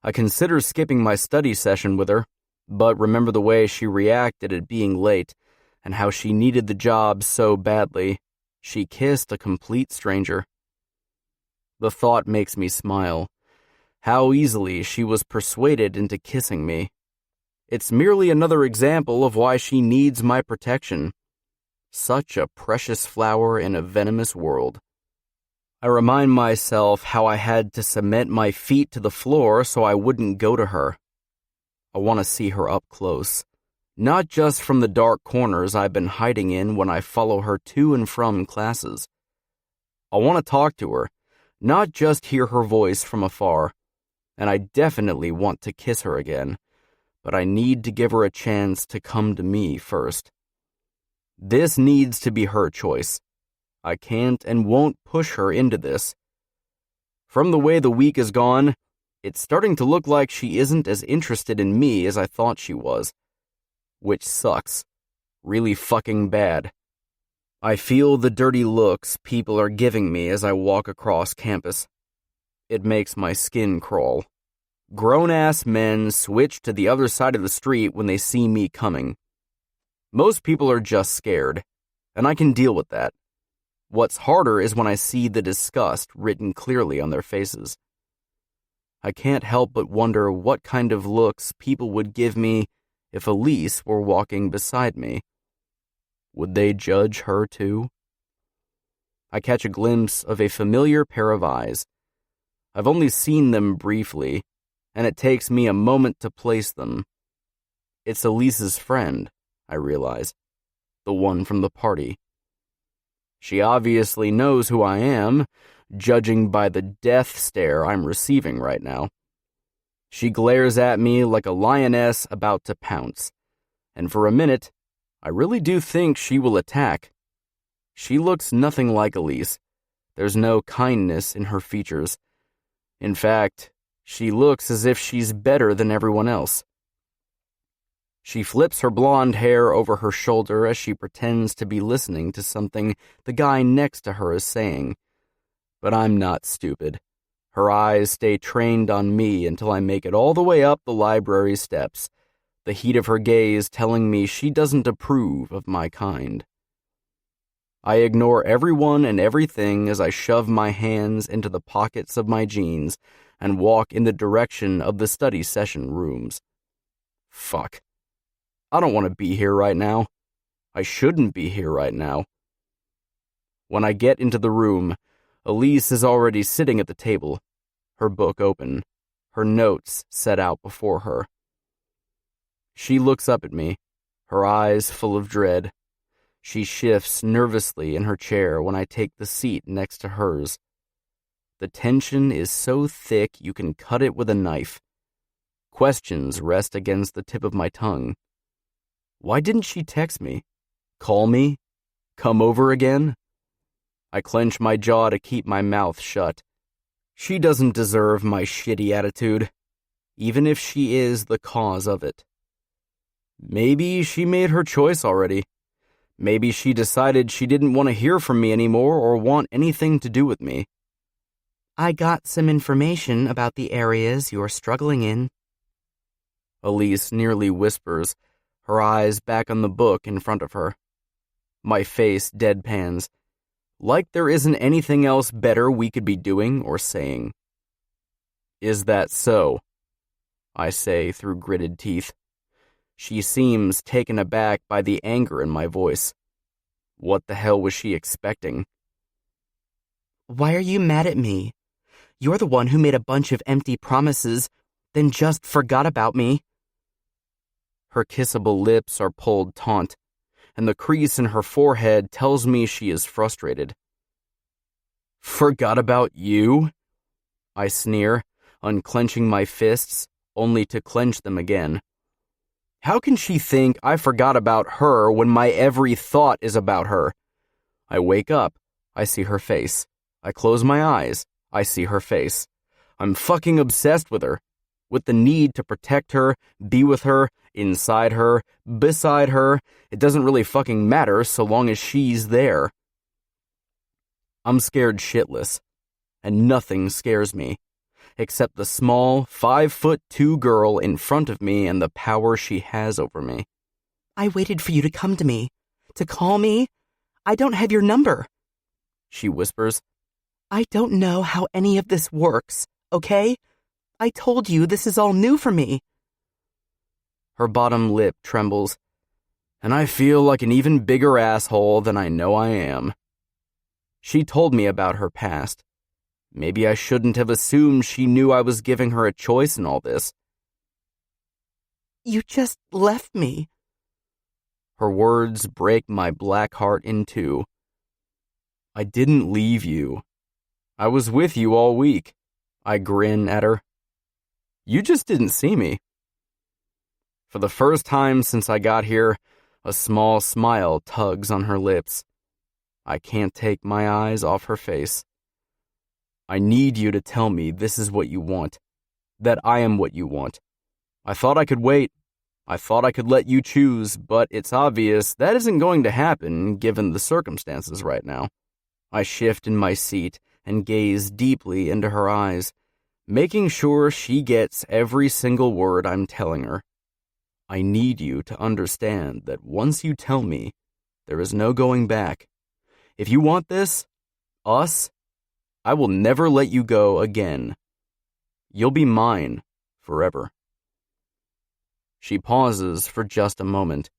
I consider skipping my study session with her, but remember the way she reacted at being late and how she needed the job so badly. She kissed a complete stranger. The thought makes me smile. How easily she was persuaded into kissing me. It's merely another example of why she needs my protection. Such a precious flower in a venomous world. I remind myself how I had to cement my feet to the floor so I wouldn't go to her. I want to see her up close, not just from the dark corners I've been hiding in when I follow her to and from classes. I want to talk to her, not just hear her voice from afar, and I definitely want to kiss her again. But I need to give her a chance to come to me first. This needs to be her choice. I can't and won't push her into this. From the way the week has gone, it's starting to look like she isn't as interested in me as I thought she was. Which sucks. Really fucking bad. I feel the dirty looks people are giving me as I walk across campus. It makes my skin crawl. Grown-ass men switch to the other side of the street when they see me coming. Most people are just scared, and I can deal with that. What's harder is when I see the disgust written clearly on their faces. I can't help but wonder what kind of looks people would give me if Elise were walking beside me. Would they judge her too? I catch a glimpse of a familiar pair of eyes. I've only seen them briefly, and it takes me a moment to place them. It's Elise's friend, I realize, the one from the party. She obviously knows who I am, judging by the death stare I'm receiving right now. She glares at me like a lioness about to pounce, and for a minute, I really do think she will attack. She looks nothing like Elise. There's no kindness in her features. In fact, she looks as if she's better than everyone else. She flips her blonde hair over her shoulder as she pretends to be listening to something the guy next to her is saying. But I'm not stupid. Her eyes stay trained on me until I make it all the way up the library steps, the heat of her gaze telling me she doesn't approve of my kind. I ignore everyone and everything as I shove my hands into the pockets of my jeans and walk in the direction of the study session rooms. Fuck. I don't want to be here right now. I shouldn't be here right now. When I get into the room, Elise is already sitting at the table, her book open, her notes set out before her. She looks up at me, her eyes full of dread. She shifts nervously in her chair when I take the seat next to hers. The tension is so thick you can cut it with a knife. Questions rest against the tip of my tongue. Why didn't she text me? Call me? Come over again? I clench my jaw to keep my mouth shut. She doesn't deserve my shitty attitude, even if she is the cause of it. Maybe she made her choice already. Maybe she decided she didn't want to hear from me anymore or want anything to do with me. I got some information about the areas you're struggling in. Elise nearly whispers, her eyes back on the book in front of her. My face deadpans, like there isn't anything else better we could be doing or saying. Is that so? I say through gritted teeth. She seems taken aback by the anger in my voice. What the hell was she expecting? Why are you mad at me? You're the one who made a bunch of empty promises, then just forgot about me. Her kissable lips are pulled taut, and the crease in her forehead tells me she is frustrated. Forgot about you? I sneer, unclenching my fists, only to clench them again. How can she think I forgot about her when my every thought is about her? I wake up, I see her face. I close my eyes, I see her face. I'm fucking obsessed with her, with the need to protect her, be with her, inside her, beside her. It doesn't really fucking matter so long as she's there. I'm scared shitless, and nothing scares me, except the small 5'2" girl in front of me and the power she has over me. I waited for you to come to me, to call me. I don't have your number, she whispers. I don't know how any of this works, okay? I told you this is all new for me. Her bottom lip trembles, and I feel like an even bigger asshole than I know I am. She told me about her past. Maybe I shouldn't have assumed she knew I was giving her a choice in all this. You just left me. Her words break my black heart in two. I didn't leave you. I was with you all week. I grin at her. You just didn't see me. For the first time since I got here, a small smile tugs on her lips. I can't take my eyes off her face. I need you to tell me this is what you want, that I am what you want. I thought I could wait. I thought I could let you choose, but it's obvious that isn't going to happen given the circumstances right now. I shift in my seat and gaze deeply into her eyes, making sure she gets every single word I'm telling her. I need you to understand that once you tell me, there is no going back. If you want this, us, I will never let you go again. You'll be mine forever. She pauses for just a moment,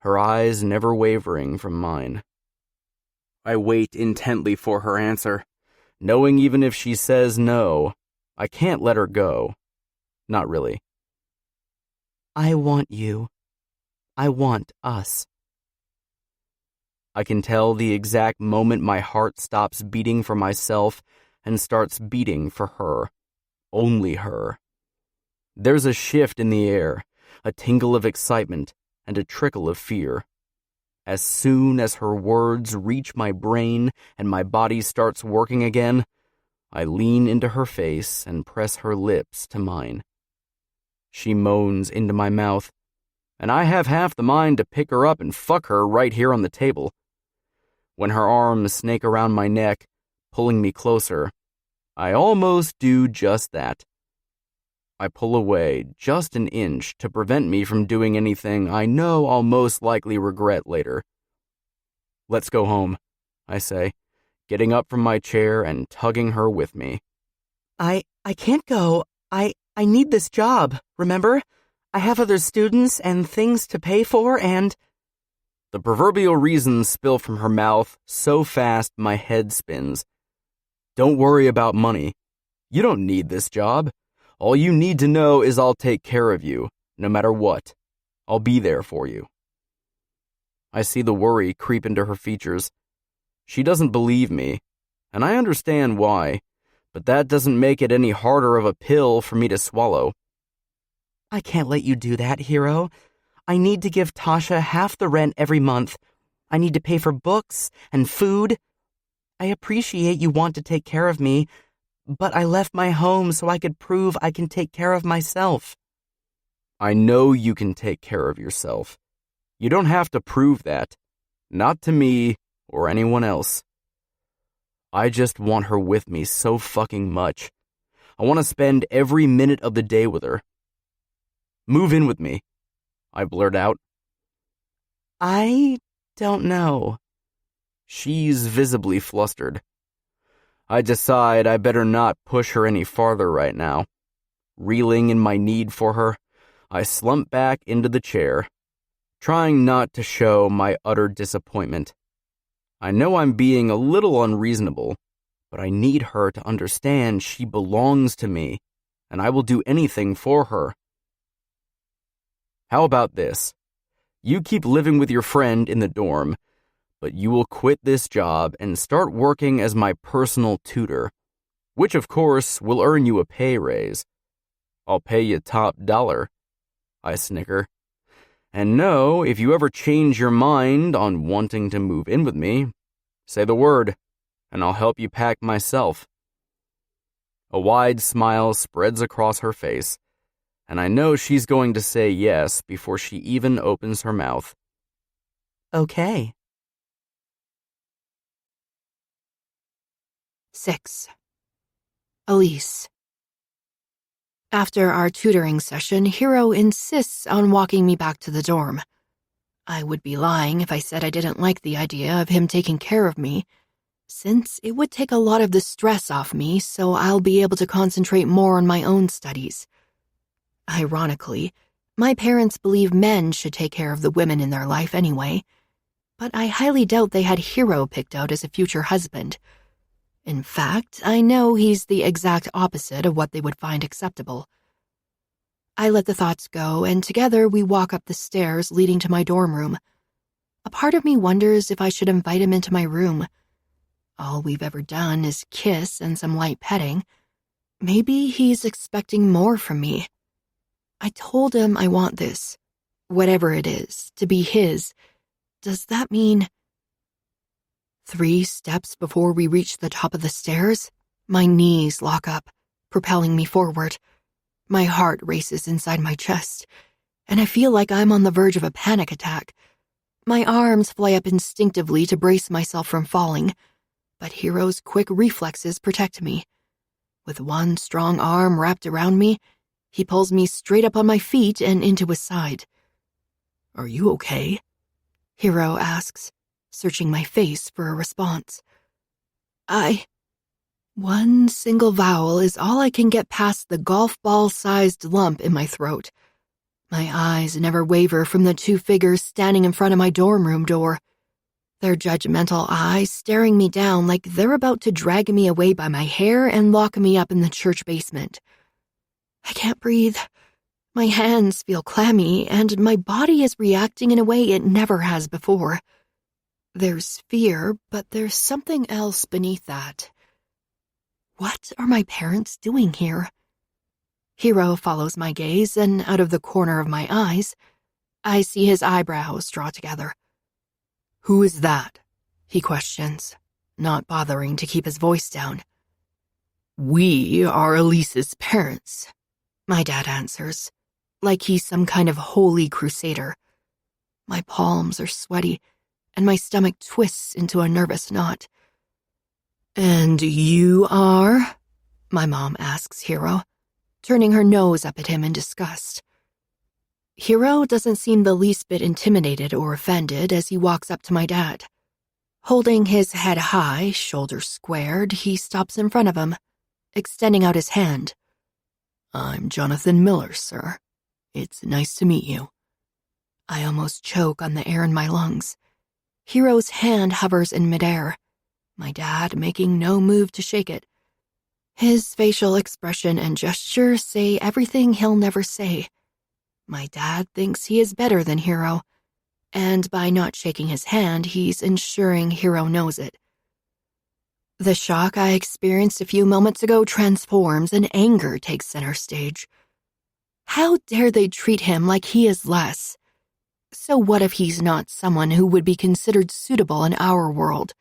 her eyes never wavering from mine. I wait intently for her answer, knowing even if she says no, I can't let her go. Not really. I want you. I want us. I can tell the exact moment my heart stops beating for myself and starts beating for her. Only her. There's a shift in the air, a tingle of excitement, and a trickle of fear. As soon as her words reach my brain and my body starts working again, I lean into her face and press her lips to mine. She moans into my mouth, and I have half the mind to pick her up and fuck her right here on the table. When her arms snake around my neck, pulling me closer, I almost do just that. I pull away just an inch to prevent me from doing anything I know I'll most likely regret later. Let's go home, I say, getting up from my chair and tugging her with me. I can't go. I need this job, remember? I have other students and things to pay for and... The proverbial reasons spill from her mouth so fast my head spins. Don't worry about money. You don't need this job. All you need to know is I'll take care of you, no matter what. I'll be there for you. I see the worry creep into her features. She doesn't believe me, and I understand why, but that doesn't make it any harder of a pill for me to swallow. I can't let you do that, Hero. I need to give Tasha half the rent every month. I need to pay for books and food. I appreciate you want to take care of me, but I left my home so I could prove I can take care of myself. I know you can take care of yourself. You don't have to prove that. Not to me or anyone else. I just want her with me so fucking much. I want to spend every minute of the day with her. Move in with me, I blurt out. I don't know. She's visibly flustered. I decide I better not push her any farther right now. Reeling in my need for her, I slump back into the chair, trying not to show my utter disappointment. I know I'm being a little unreasonable, but I need her to understand she belongs to me, and I will do anything for her. How about this? You keep living with your friend in the dorm, but you will quit this job and start working as my personal tutor, which of course will earn you a pay raise. I'll pay you top dollar, I snicker. And no, if you ever change your mind on wanting to move in with me, say the word, and I'll help you pack myself. A wide smile spreads across her face, and I know she's going to say yes before she even opens her mouth. Okay. 6. Elise. After our tutoring session, Hero insists on walking me back to the dorm. I would be lying if I said I didn't like the idea of him taking care of me, since it would take a lot of the stress off me, so I'll be able to concentrate more on my own studies. Ironically, my parents believe men should take care of the women in their life anyway, but I highly doubt they had Hero picked out as a future husband. In fact, I know he's the exact opposite of what they would find acceptable. I let the thoughts go, and together we walk up the stairs leading to my dorm room. A part of me wonders if I should invite him into my room. All we've ever done is kiss and some light petting. Maybe he's expecting more from me. I told him I want this, whatever it is, to be his. Does that mean... 3 steps before we reach the top of the stairs, my knees lock up, propelling me forward. My heart races inside my chest, and I feel like I'm on the verge of a panic attack. My arms fly up instinctively to brace myself from falling, but Hero's quick reflexes protect me. With one strong arm wrapped around me, he pulls me straight up on my feet and into his side. Are you okay? Hero asks, searching my face for a response. One single vowel is all I can get past the golf ball-sized lump in my throat. My eyes never waver from the two figures standing in front of my dorm room door, their judgmental eyes staring me down like they're about to drag me away by my hair and lock me up in the church basement. I can't breathe. My hands feel clammy, and my body is reacting in a way it never has before. There's fear, but there's something else beneath that. What are my parents doing here? Hero follows my gaze, and out of the corner of my eyes, I see his eyebrows draw together. "Who is that?" he questions, not bothering to keep his voice down. "We are Elise's parents," my dad answers, like he's some kind of holy crusader. My palms are sweaty, and my stomach twists into a nervous knot. "And you are?" my mom asks Hero, turning her nose up at him in disgust. Hero doesn't seem the least bit intimidated or offended as he walks up to my dad. Holding his head high, shoulders squared, he stops in front of him, extending out his hand. "I'm Jonathan Miller, sir. It's nice to meet you." I almost choke on the air in my lungs. Hero's hand hovers in midair, my dad making no move to shake it. His facial expression and gesture say everything he'll never say. My dad thinks he is better than Hero, and by not shaking his hand, he's ensuring Hero knows it. The shock I experienced a few moments ago transforms and anger takes center stage. How dare they treat him like he is less? So what if he's not someone who would be considered suitable in our world?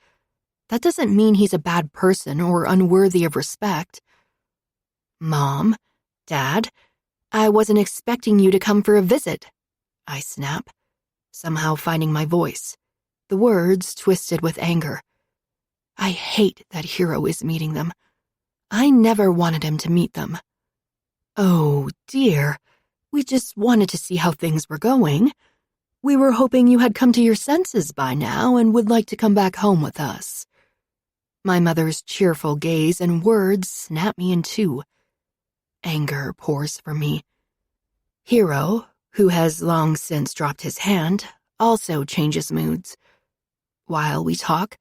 That doesn't mean he's a bad person or unworthy of respect. "Mom, Dad, I wasn't expecting you to come for a visit," I snap, somehow finding my voice, the words twisted with anger. I hate that Hero is meeting them. I never wanted him to meet them. "Oh, dear, we just wanted to see how things were going. We were hoping you had come to your senses by now and would like to come back home with us." My mother's cheerful gaze and words snap me in two. Anger pours from me. Hero, who has long since dropped his hand, also changes moods. While we talk,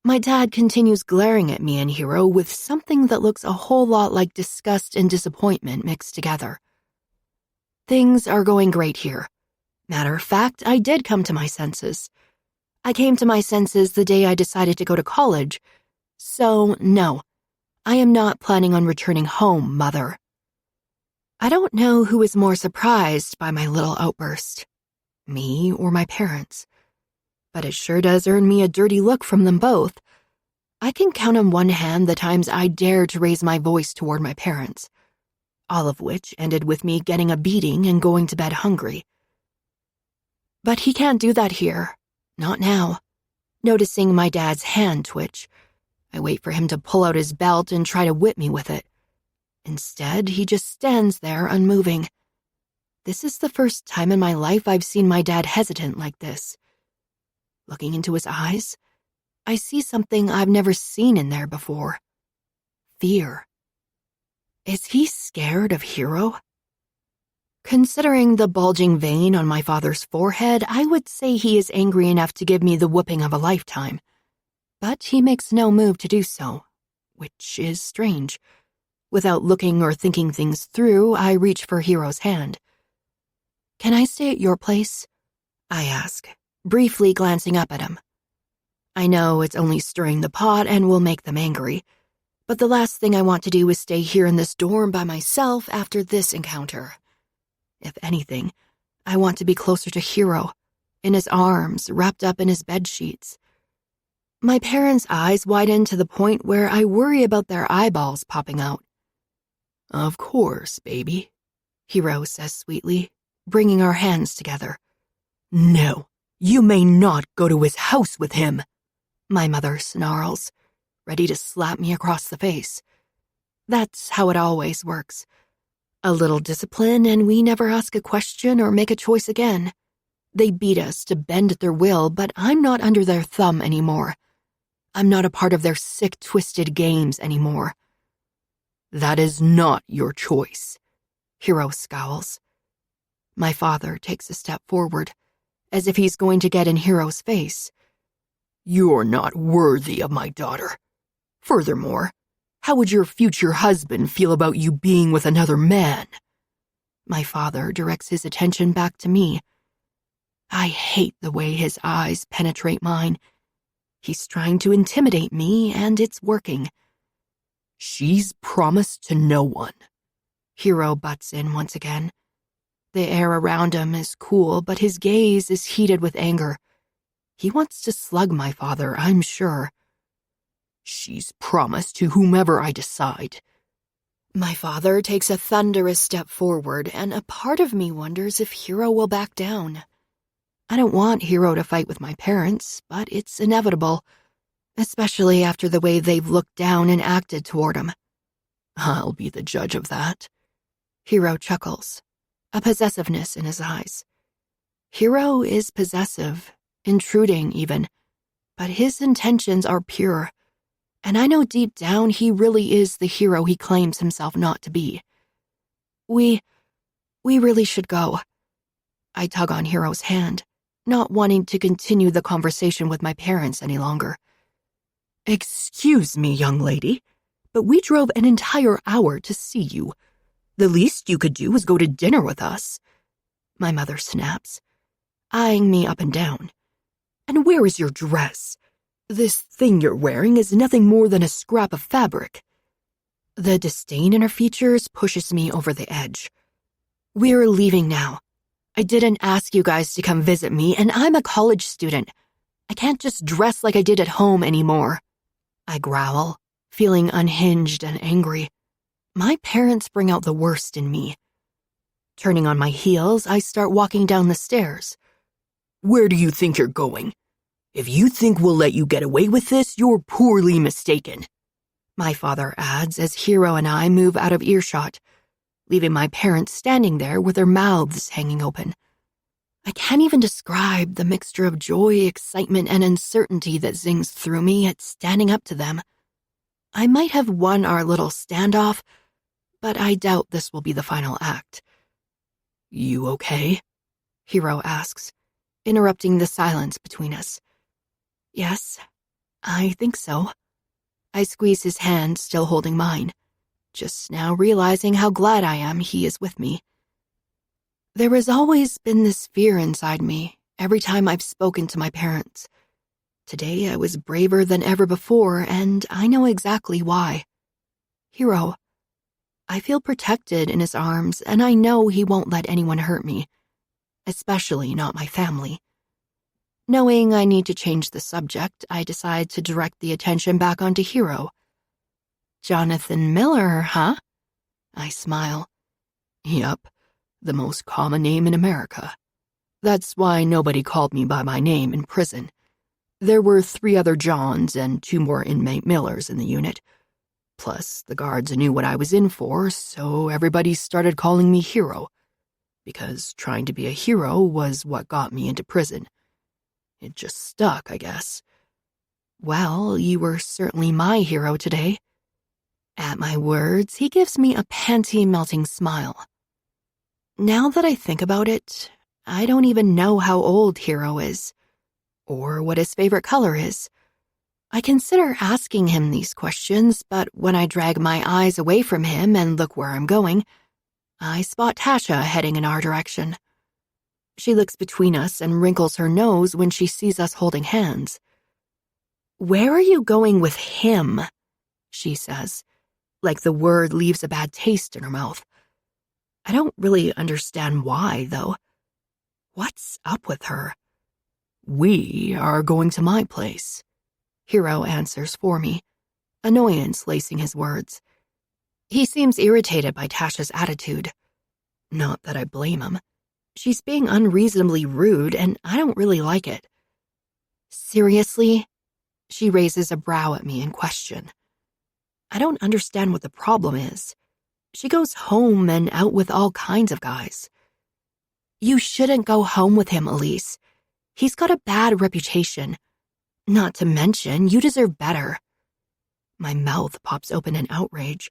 my dad continues glaring at me and Hero with something that looks a whole lot like disgust and disappointment mixed together. Things are going great here. Matter of fact, I did come to my senses. I came to my senses the day I decided to go to college. So, no, I am not planning on returning home, Mother. I don't know who is more surprised by my little outburst, me or my parents, but it sure does earn me a dirty look from them both. I can count on one hand the times I dared to raise my voice toward my parents, all of which ended with me getting a beating and going to bed hungry. But he can't do that here, not now. Noticing my dad's hand twitch, I wait for him to pull out his belt and try to whip me with it. Instead, he just stands there unmoving. This is the first time in my life I've seen my dad hesitant like this. Looking into his eyes, I see something I've never seen in there before. Fear. Is he scared of Hero? Considering the bulging vein on my father's forehead, I would say he is angry enough to give me the whooping of a lifetime. But he makes no move to do so, which is strange. Without looking or thinking things through, I reach for Hero's hand. "Can I stay at your place?" I ask, briefly glancing up at him. I know it's only stirring the pot and will make them angry, but the last thing I want to do is stay here in this dorm by myself after this encounter. If anything, I want to be closer to Hero, in his arms, wrapped up in his bedsheets. My parents' eyes widen to the point where I worry about their eyeballs popping out. "Of course, baby," Hero says sweetly, bringing our hands together. "No, you may not go to his house with him," my mother snarls, ready to slap me across the face. That's how it always works. A little discipline and we never ask a question or make a choice again. They beat us to bend at their will, but I'm not under their thumb anymore. I'm not a part of their sick, twisted games anymore. That is not your choice, Hero scowls. My father takes a step forward, as if he's going to get in Hero's face. You're not worthy of my daughter. Furthermore, how would your future husband feel about you being with another man? My father directs his attention back to me. I hate the way his eyes penetrate mine. He's trying to intimidate me, and it's working. She's promised to no one. Hero butts in once again. The air around him is cool, but his gaze is heated with anger. He wants to slug my father, I'm sure. She's promised to whomever I decide. My father takes a thunderous step forward, and a part of me wonders if Hero will back down. I don't want Hero to fight with my parents, but it's inevitable, especially after the way they've looked down and acted toward him. I'll be the judge of that. Hero chuckles, a possessiveness in his eyes. Hero is possessive, intruding even, but his intentions are pure, and I know deep down he really is the hero he claims himself not to be. We really should go. I tug on Hero's hand, not wanting to continue the conversation with my parents any longer. Excuse me, young lady, but we drove an entire hour to see you. The least you could do is go to dinner with us. My mother snaps, eyeing me up and down. And where is your dress? This thing you're wearing is nothing more than a scrap of fabric. The disdain in her features pushes me over the edge. We're leaving now. I didn't ask you guys to come visit me, and I'm a college student. I can't just dress like I did at home anymore. I growl, feeling unhinged and angry. My parents bring out the worst in me. Turning on my heels, I start walking down the stairs. Where do you think you're going? If you think we'll let you get away with this, you're poorly mistaken. My father adds as Hero and I move out of earshot, leaving my parents standing there with their mouths hanging open. I can't even describe the mixture of joy, excitement, and uncertainty that zings through me at standing up to them. I might have won our little standoff, but I doubt this will be the final act. You okay? Hero asks, interrupting the silence between us. Yes, I think so. I squeeze his hand, still holding mine, just now realizing how glad I am he is with me. There has always been this fear inside me every time I've spoken to my parents. Today I was braver than ever before, and I know exactly why. Hero, I feel protected in his arms, and I know he won't let anyone hurt me, especially not my family. Knowing I need to change the subject, I decide to direct the attention back onto Hero. Jonathan Miller, huh? I smile. Yup, the most common name in America. That's why nobody called me by my name in prison. There were 3 other Johns and 2 more inmate Millers in the unit. Plus, the guards knew what I was in for, so everybody started calling me Hero, because trying to be a hero was what got me into prison. It just stuck, I guess. Well, you were certainly my hero today. At my words, he gives me a panty-melting smile. Now that I think about it, I don't even know how old Hero is, or what his favorite color is. I consider asking him these questions, but when I drag my eyes away from him and look where I'm going, I spot Tasha heading in our direction. She looks between us and wrinkles her nose when she sees us holding hands. Where are you going with him? She says, like the word leaves a bad taste in her mouth. I don't really understand why, though. What's up with her? We are going to my place, Hero answers for me, annoyance lacing his words. He seems irritated by Tasha's attitude. Not that I blame him. She's being unreasonably rude, and I don't really like it. Seriously? She raises a brow at me in question. I don't understand what the problem is. She goes home and out with all kinds of guys. You shouldn't go home with him, Elise. He's got a bad reputation. Not to mention, you deserve better. My mouth pops open in outrage.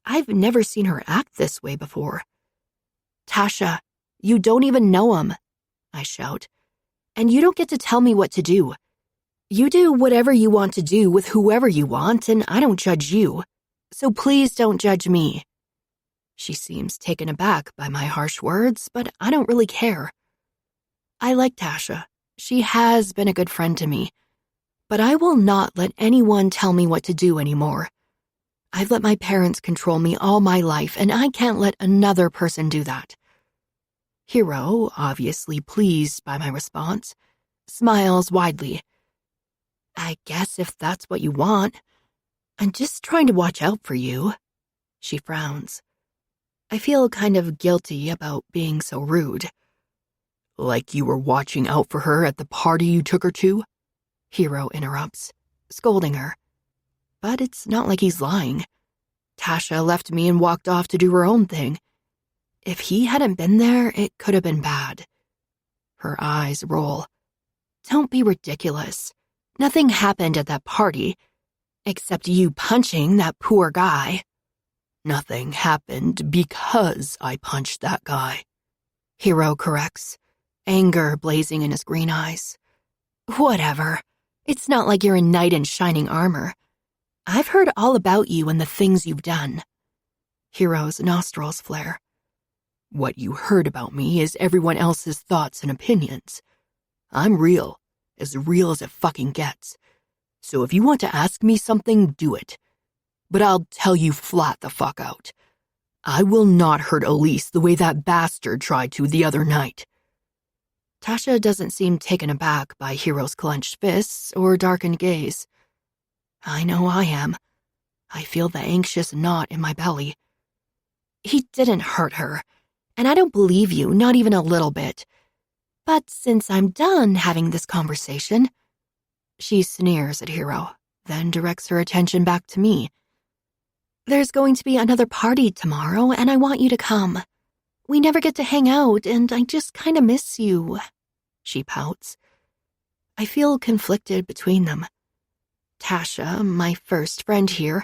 I've never seen her act this way before. Tasha, you don't even know him, I shout. And you don't get to tell me what to do. You do whatever you want to do with whoever you want, and I don't judge you. So please don't judge me. She seems taken aback by my harsh words, but I don't really care. I like Tasha. She has been a good friend to me. But I will not let anyone tell me what to do anymore. I've let my parents control me all my life, and I can't let another person do that. Hero, obviously pleased by my response, smiles widely. I guess if that's what you want. I'm just trying to watch out for you. She frowns. I feel kind of guilty about being so rude. Like you were watching out for her at the party you took her to? Hero interrupts, scolding her. But it's not like he's lying. Tasha left me and walked off to do her own thing. If he hadn't been there, it could have been bad. Her eyes roll. Don't be ridiculous. Nothing happened at that party, except you punching that poor guy. Nothing happened because I punched that guy. Hero corrects, anger blazing in his green eyes. Whatever. It's not like you're a knight in shining armor. I've heard all about you and the things you've done. Hero's nostrils flare. What you heard about me is everyone else's thoughts and opinions. I'm real as it fucking gets. So if you want to ask me something, do it. But I'll tell you flat the fuck out. I will not hurt Elise the way that bastard tried to the other night. Tasha doesn't seem taken aback by Hero's clenched fists or darkened gaze. I know I am. I feel the anxious knot in my belly. He didn't hurt her, and I don't believe you, not even a little bit. But since I'm done having this conversation... She sneers at Hero, then directs her attention back to me. There's going to be another party tomorrow, and I want you to come. We never get to hang out, and I just kind of miss you. She pouts. I feel conflicted between them. Tasha, my first friend here,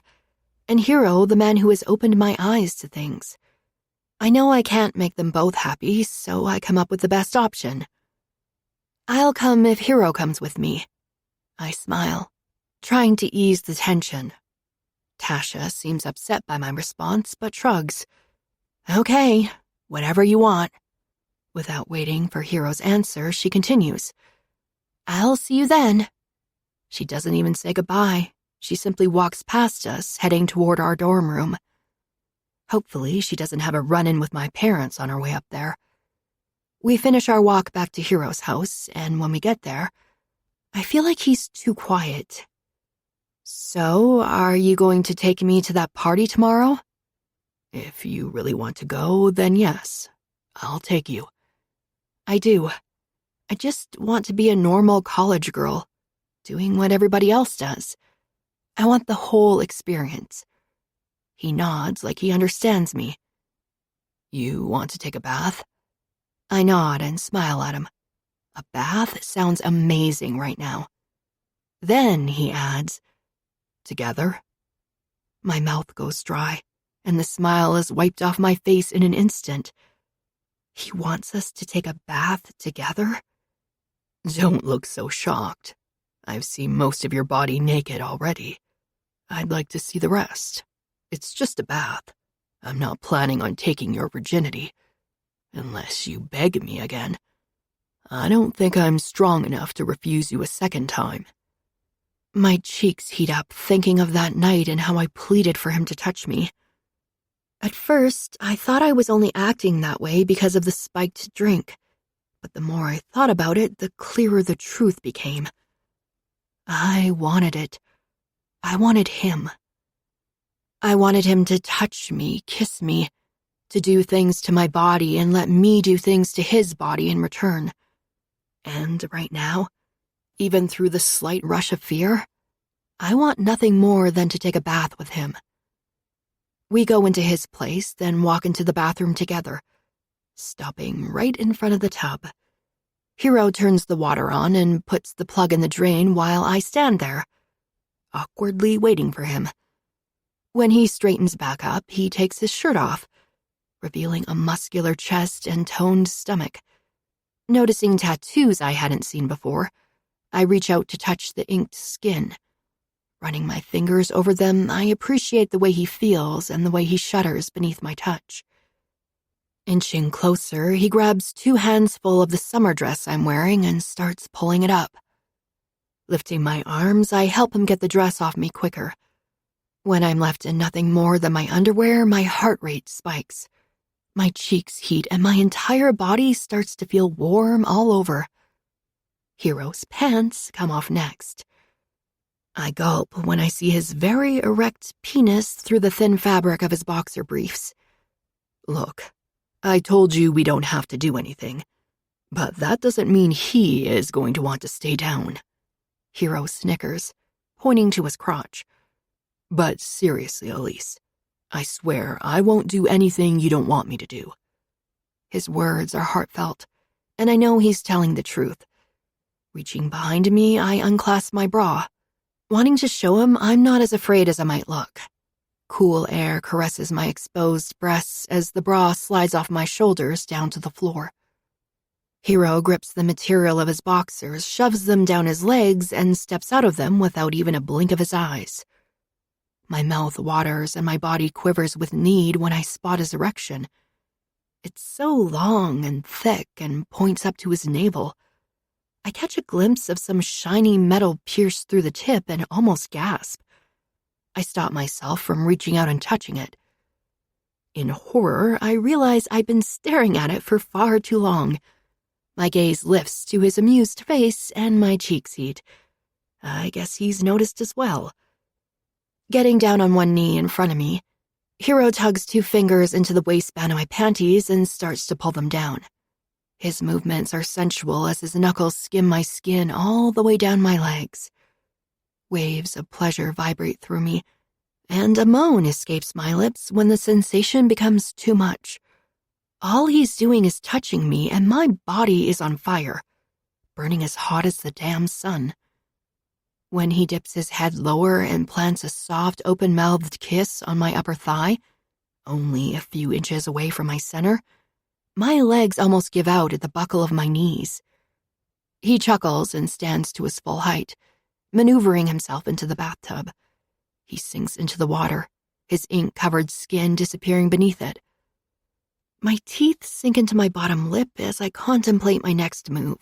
and Hero, the man who has opened my eyes to things. I know I can't make them both happy, so I come up with the best option. I'll come if Hero comes with me. I smile, trying to ease the tension. Tasha seems upset by my response, but shrugs. Okay, whatever you want. Without waiting for Hero's answer, she continues. I'll see you then. She doesn't even say goodbye. She simply walks past us, heading toward our dorm room. Hopefully, she doesn't have a run-in with my parents on her way up there. We finish our walk back to Hero's house, and when we get there, I feel like he's too quiet. So, are you going to take me to that party tomorrow? If you really want to go, then yes, I'll take you. I do. I just want to be a normal college girl, doing what everybody else does. I want the whole experience. He nods like he understands me. You want to take a bath? I nod and smile at him. A bath sounds amazing right now. Then he adds, together? My mouth goes dry, and the smile is wiped off my face in an instant. He wants us to take a bath together? Don't look so shocked. I've seen most of your body naked already. I'd like to see the rest. It's just a bath. I'm not planning on taking your virginity. Unless you beg me again. I don't think I'm strong enough to refuse you a second time. My cheeks heat up thinking of that night and how I pleaded for him to touch me. At first, I thought I was only acting that way because of the spiked drink, but the more I thought about it, the clearer the truth became. I wanted it. I wanted him. I wanted him to touch me, kiss me, to do things to my body and let me do things to his body in return. And right now, even through the slight rush of fear, I want nothing more than to take a bath with him. We go into his place, then walk into the bathroom together, stopping right in front of the tub. Hero turns the water on and puts the plug in the drain while I stand there, awkwardly waiting for him. When he straightens back up, he takes his shirt off, revealing a muscular chest and toned stomach. Noticing tattoos I hadn't seen before, I reach out to touch the inked skin. Running my fingers over them, I appreciate the way he feels and the way he shudders beneath my touch. Inching closer, he grabs 2 hands full of the summer dress I'm wearing and starts pulling it up. Lifting my arms, I help him get the dress off me quicker. When I'm left in nothing more than my underwear, my heart rate spikes. My cheeks heat and my entire body starts to feel warm all over. Hero's pants come off next. I gulp when I see his very erect penis through the thin fabric of his boxer briefs. Look, I told you we don't have to do anything, but that doesn't mean he is going to want to stay down. Hero snickers, pointing to his crotch. But seriously, Elise, I swear I won't do anything you don't want me to do. His words are heartfelt, and I know he's telling the truth. Reaching behind me, I unclasp my bra, wanting to show him I'm not as afraid as I might look. Cool air caresses my exposed breasts as the bra slides off my shoulders down to the floor. Hero grips the material of his boxers, shoves them down his legs, and steps out of them without even a blink of his eyes. My mouth waters and my body quivers with need when I spot his erection. It's so long and thick and points up to his navel. I catch a glimpse of some shiny metal pierced through the tip and almost gasp. I stop myself from reaching out and touching it. In horror, I realize I've been staring at it for far too long. My gaze lifts to his amused face and my cheeks heat. I guess he's noticed as well. Getting down on one knee in front of me, Hero tugs 2 fingers into the waistband of my panties and starts to pull them down. His movements are sensual as his knuckles skim my skin all the way down my legs. Waves of pleasure vibrate through me, and a moan escapes my lips when the sensation becomes too much. All he's doing is touching me, and my body is on fire, burning as hot as the damn sun. When he dips his head lower and plants a soft, open-mouthed kiss on my upper thigh, only a few inches away from my center, my legs almost give out at the buckle of my knees. He chuckles and stands to his full height, maneuvering himself into the bathtub. He sinks into the water, his ink-covered skin disappearing beneath it. My teeth sink into my bottom lip as I contemplate my next move.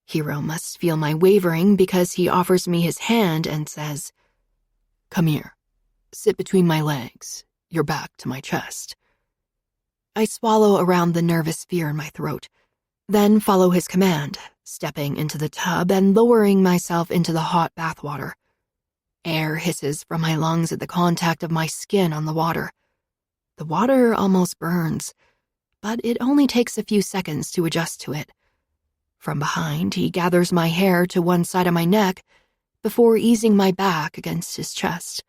Hero must feel my wavering because he offers me his hand and says, "Come here. Sit between my legs, your back to my chest." I swallow around the nervous fear in my throat, then follow his command, stepping into the tub and lowering myself into the hot bathwater. Air hisses from my lungs at the contact of my skin on the water. The water almost burns, but it only takes a few seconds to adjust to it. From behind, he gathers my hair to one side of my neck before easing my back against his chest.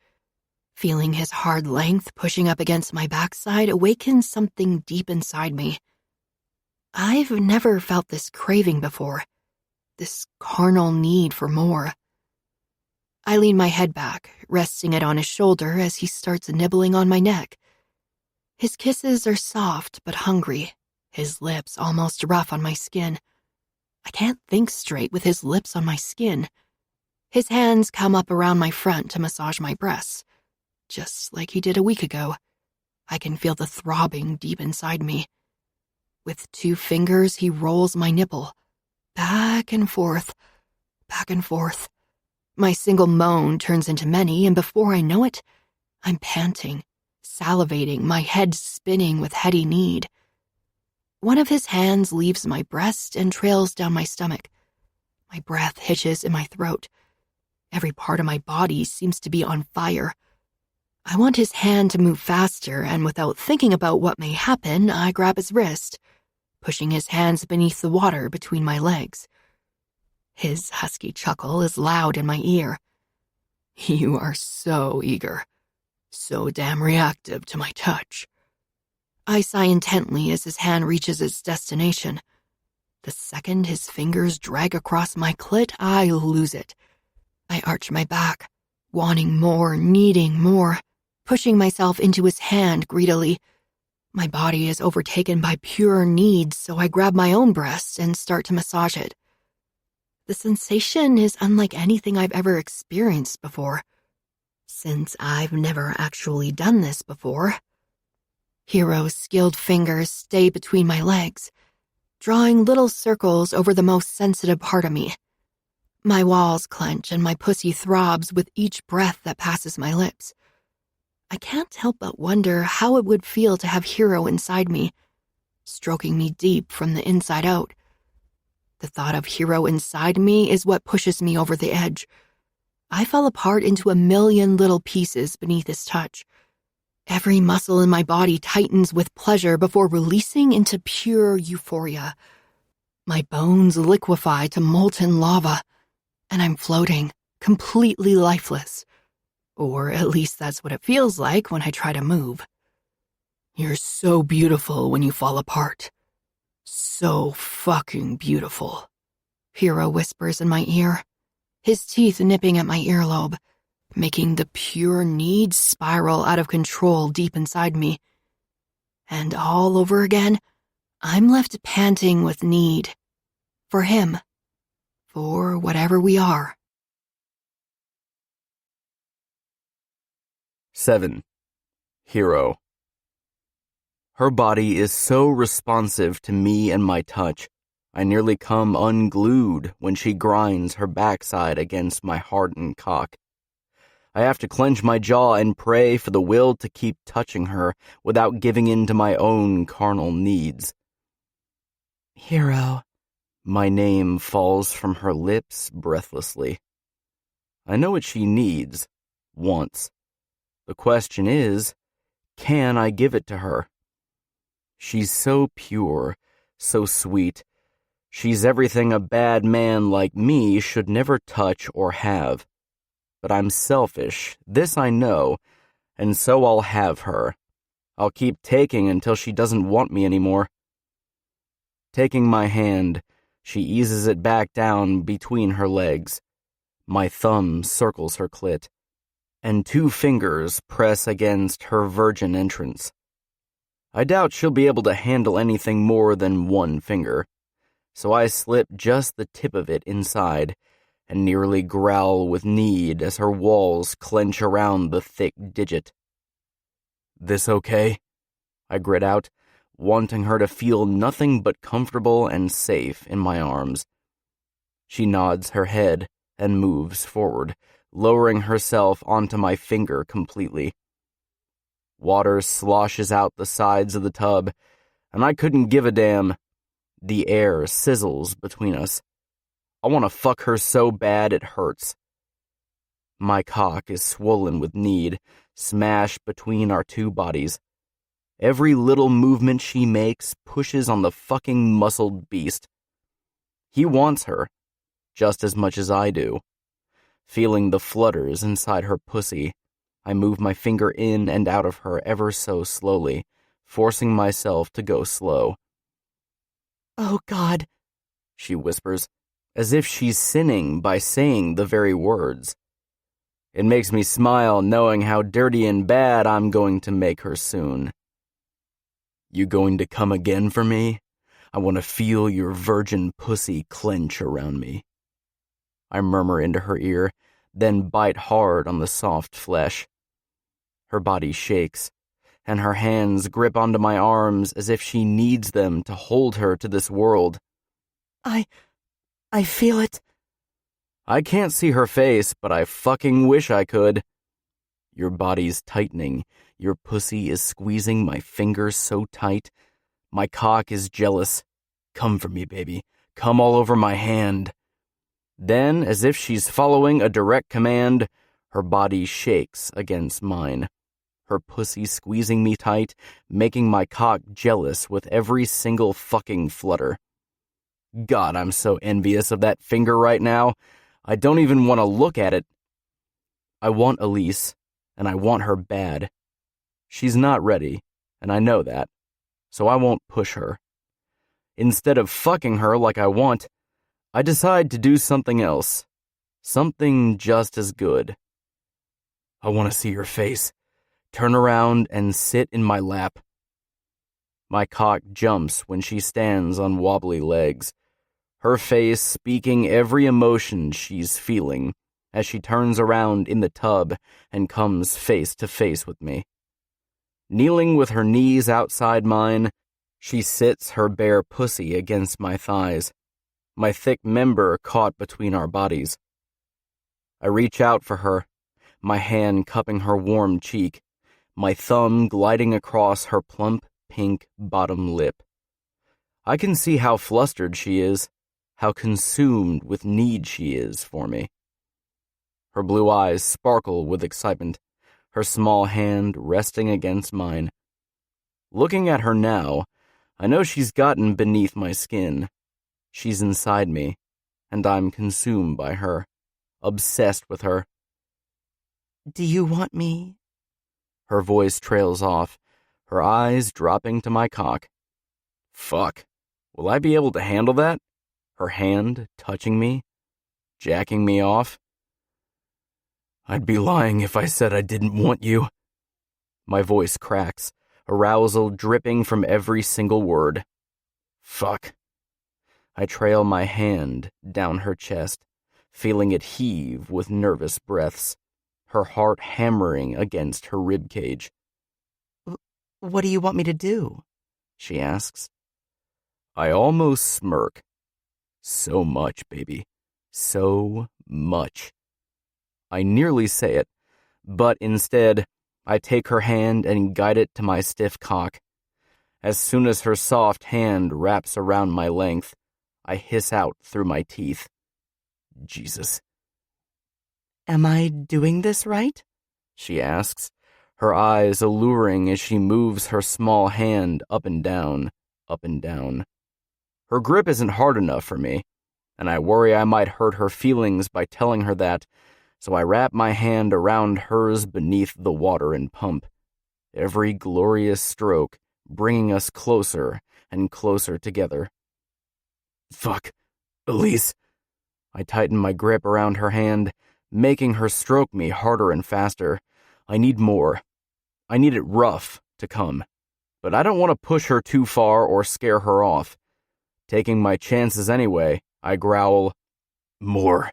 Feeling his hard length pushing up against my backside awakens something deep inside me. I've never felt this craving before, this carnal need for more. I lean my head back, resting it on his shoulder as he starts nibbling on my neck. His kisses are soft but hungry, his lips almost rough on my skin. I can't think straight with his lips on my skin. His hands come up around my front to massage my breasts, just like he did a week ago. I can feel the throbbing deep inside me. With 2 fingers, he rolls my nipple, back and forth, back and forth. My single moan turns into many, and before I know it, I'm panting, salivating, my head spinning with heady need. One of his hands leaves my breast and trails down my stomach. My breath hitches in my throat. Every part of my body seems to be on fire. I want his hand to move faster, and without thinking about what may happen, I grab his wrist, pushing his hands beneath the water between my legs. His husky chuckle is loud in my ear. "You are so eager, so damn reactive to my touch." I sigh intently as his hand reaches its destination. The second his fingers drag across my clit, I lose it. I arch my back, wanting more, needing more, pushing myself into his hand greedily. My body is overtaken by pure need, so I grab my own breast and start to massage it. The sensation is unlike anything I've ever experienced before, since I've never actually done this before. Hero's skilled fingers stay between my legs, drawing little circles over the most sensitive part of me. My walls clench and my pussy throbs with each breath that passes my lips. I can't help but wonder how it would feel to have Hero inside me, stroking me deep from the inside out. The thought of Hero inside me is what pushes me over the edge. I fell apart into a million little pieces beneath his touch. Every muscle in my body tightens with pleasure before releasing into pure euphoria. My bones liquefy to molten lava, and I'm floating, completely lifeless. Or at least that's what it feels like when I try to move. You're so beautiful when you fall apart. So fucking beautiful, Hero whispers in my ear, his teeth nipping at my earlobe, making the pure need spiral out of control deep inside me. And all over again, I'm left panting with need. For him. For whatever we are. 7. Hero. Her body is so responsive to me and my touch. I nearly come unglued when she grinds her backside against my hardened cock. I have to clench my jaw and pray for the will to keep touching her without giving in to my own carnal needs. Hero. My name falls from her lips breathlessly. I know what she needs, wants. The question is, can I give it to her? She's so pure, so sweet. She's everything a bad man like me should never touch or have. But I'm selfish, this I know, and so I'll have her. I'll keep taking until she doesn't want me anymore. Taking my hand, she eases it back down between her legs. My thumb circles her clit, and 2 fingers press against her virgin entrance. I doubt she'll be able to handle anything more than 1 finger, so I slip just the tip of it inside and nearly growl with need as her walls clench around the thick digit. This okay? I grit out, wanting her to feel nothing but comfortable and safe in my arms. She nods her head and moves forward, lowering herself onto my finger completely. Water sloshes out the sides of the tub, and I couldn't give a damn. The air sizzles between us. I want to fuck her so bad it hurts. My cock is swollen with need, smashed between our 2 bodies. Every little movement she makes pushes on the fucking muscled beast. He wants her, just as much as I do. Feeling the flutters inside her pussy, I move my finger in and out of her ever so slowly, forcing myself to go slow. Oh, God, she whispers, as if she's sinning by saying the very words. It makes me smile knowing how dirty and bad I'm going to make her soon. You going to come again for me? I want to feel your virgin pussy clench around me. I murmur into her ear, then bite hard on the soft flesh. Her body shakes, and her hands grip onto my arms as if she needs them to hold her to this world. I feel it. I can't see her face, but I fucking wish I could. Your body's tightening. Your pussy is squeezing my fingers so tight. My cock is jealous. Come for me, baby. Come all over my hand. Then, as if she's following a direct command, her body shakes against mine. Her pussy squeezing me tight, making my cock jealous with every single fucking flutter. God, I'm so envious of that finger right now. I don't even want to look at it. I want Elise, and I want her bad. She's not ready, and I know that, so I won't push her. Instead of fucking her like I want, I decide to do something else. Something just as good. I want to see your face. Turn around and sit in my lap. My cock jumps when she stands on wobbly legs, her face speaking every emotion she's feeling as she turns around in the tub and comes face to face with me. Kneeling with her knees outside mine, she sits her bare pussy against my thighs, my thick member caught between our bodies. I reach out for her, my hand cupping her warm cheek, my thumb gliding across her plump pink bottom lip. I can see how flustered she is, how consumed with need she is for me. Her blue eyes sparkle with excitement, her small hand resting against mine. Looking at her now, I know she's gotten beneath my skin. She's inside me, and I'm consumed by her, obsessed with her. Do you want me? Her voice trails off, her eyes dropping to my cock. Fuck. Will I be able to handle that? Her hand touching me? Jacking me off? I'd be lying if I said I didn't want you. My voice cracks, arousal dripping from every single word. Fuck. I trail my hand down her chest, feeling it heave with nervous breaths, her heart hammering against her ribcage. What do you want me to do? She asks. I almost smirk. So much, baby. So much. I nearly say it, but instead, I take her hand and guide it to my stiff cock. As soon as her soft hand wraps around my length, I hiss out through my teeth. Jesus. Am I doing this right? She asks, her eyes alluring as she moves her small hand up and down, up and down. Her grip isn't hard enough for me, and I worry I might hurt her feelings by telling her that, so I wrap my hand around hers beneath the water and pump, every glorious stroke bringing us closer and closer together. Fuck, Elise. I tighten my grip around her hand, making her stroke me harder and faster. I need more. I need it rough to come, but I don't want to push her too far or scare her off. Taking my chances anyway, I growl, More.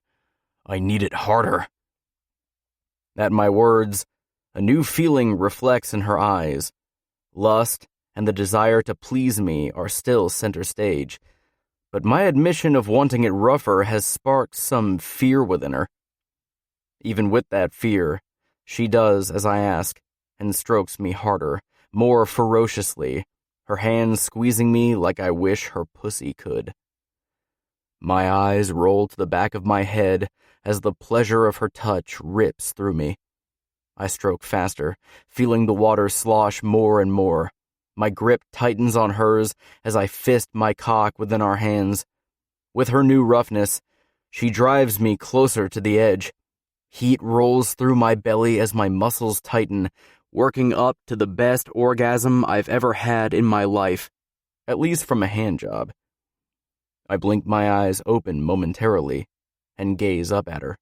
I need it harder. At my words, a new feeling reflects in her eyes. Lust and the desire to please me are still center stage, but my admission of wanting it rougher has sparked some fear within her. Even with that fear, she does as I ask, and strokes me harder, more ferociously, her hands squeezing me like I wish her pussy could. My eyes roll to the back of my head as the pleasure of her touch rips through me. I stroke faster, feeling the water slosh more and more. My grip tightens on hers as I fist my cock within our hands. With her new roughness, she drives me closer to the edge. Heat rolls through my belly as my muscles tighten, working up to the best orgasm I've ever had in my life, at least from a handjob. I blink my eyes open momentarily and gaze up at her.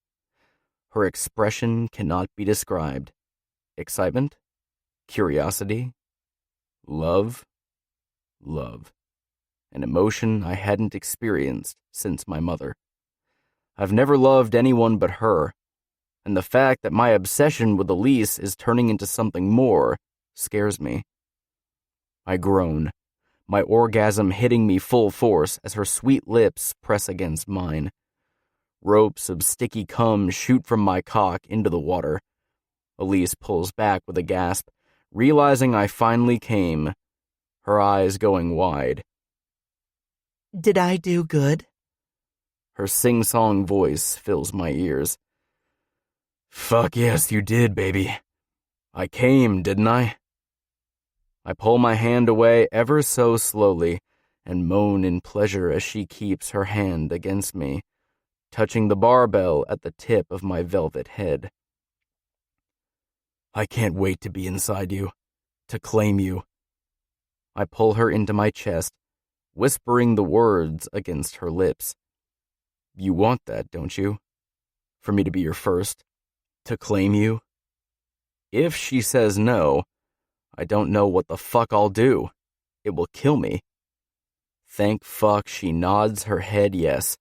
Her expression cannot be described. Excitement? Curiosity? Love? Love. An emotion I hadn't experienced since my mother. I've never loved anyone but her, and the fact that my obsession with Elise is turning into something more scares me. I groan, my orgasm hitting me full force as her sweet lips press against mine. Ropes of sticky cum shoot from my cock into the water. Elise pulls back with a gasp, realizing I finally came, her eyes going wide. Did I do good? Her sing-song voice fills my ears. Fuck yes, you did, baby. I came, didn't I? I pull my hand away ever so slowly and moan in pleasure as she keeps her hand against me, touching the barbell at the tip of my velvet head. I can't wait to be inside you, to claim you. I pull her into my chest, whispering the words against her lips. You want that, don't you? For me to be your first? To claim you? If she says no, I don't know what the fuck I'll do. It will kill me. Thank fuck she nods her head yes,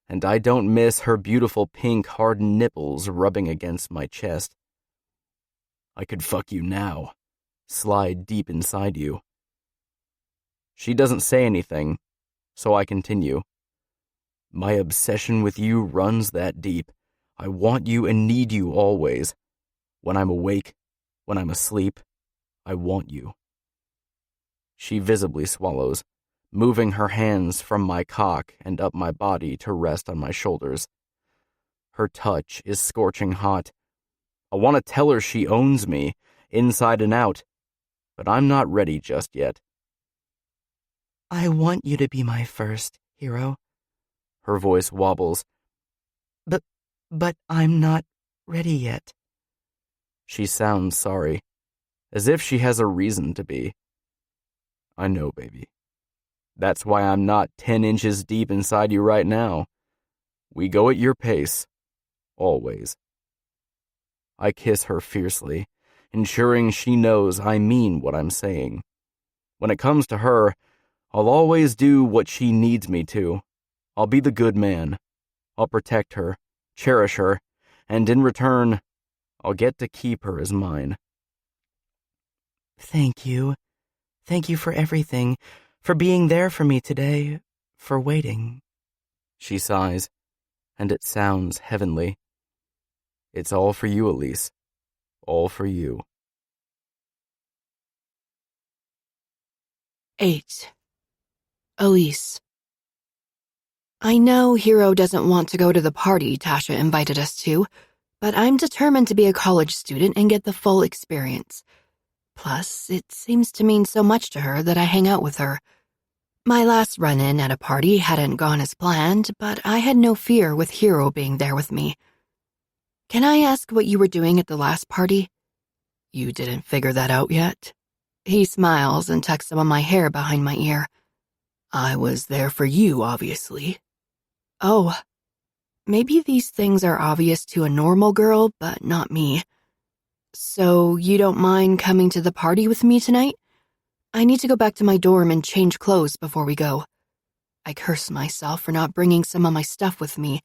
and I don't miss her beautiful pink hardened nipples rubbing against my chest. I could fuck you now, slide deep inside you. She doesn't say anything, so I continue. My obsession with you runs that deep. I want you and need you always. When I'm awake, when I'm asleep, I want you. She visibly swallows, moving her hands from my cock and up my body to rest on my shoulders. Her touch is scorching hot. I want to tell her she owns me, inside and out, but I'm not ready just yet. I want you to be my first, hero. Her voice wobbles. But I'm not ready yet. She sounds sorry, as if she has a reason to be. I know, baby. That's why I'm not 10 inches deep inside you right now. We go at your pace, always. I kiss her fiercely, ensuring she knows I mean what I'm saying. When it comes to her, I'll always do what she needs me to. I'll be the good man. I'll protect her, cherish her, and in return, I'll get to keep her as mine. Thank you. Thank you for everything, for being there for me today, for waiting. She sighs, and it sounds heavenly. It's all for you, Elise. All for you. 8. Elise. I know Hero doesn't want to go to the party Tasha invited us to, but I'm determined to be a college student and get the full experience. Plus, it seems to mean so much to her that I hang out with her. My last run-in at a party hadn't gone as planned, but I had no fear with Hero being there with me. Can I ask what you were doing at the last party? You didn't figure that out yet? He smiles and tucks some of my hair behind my ear. I was there for you, obviously. Oh, maybe these things are obvious to a normal girl, but not me. So you don't mind coming to the party with me tonight? I need to go back to my dorm and change clothes before we go. I curse myself for not bringing some of my stuff with me.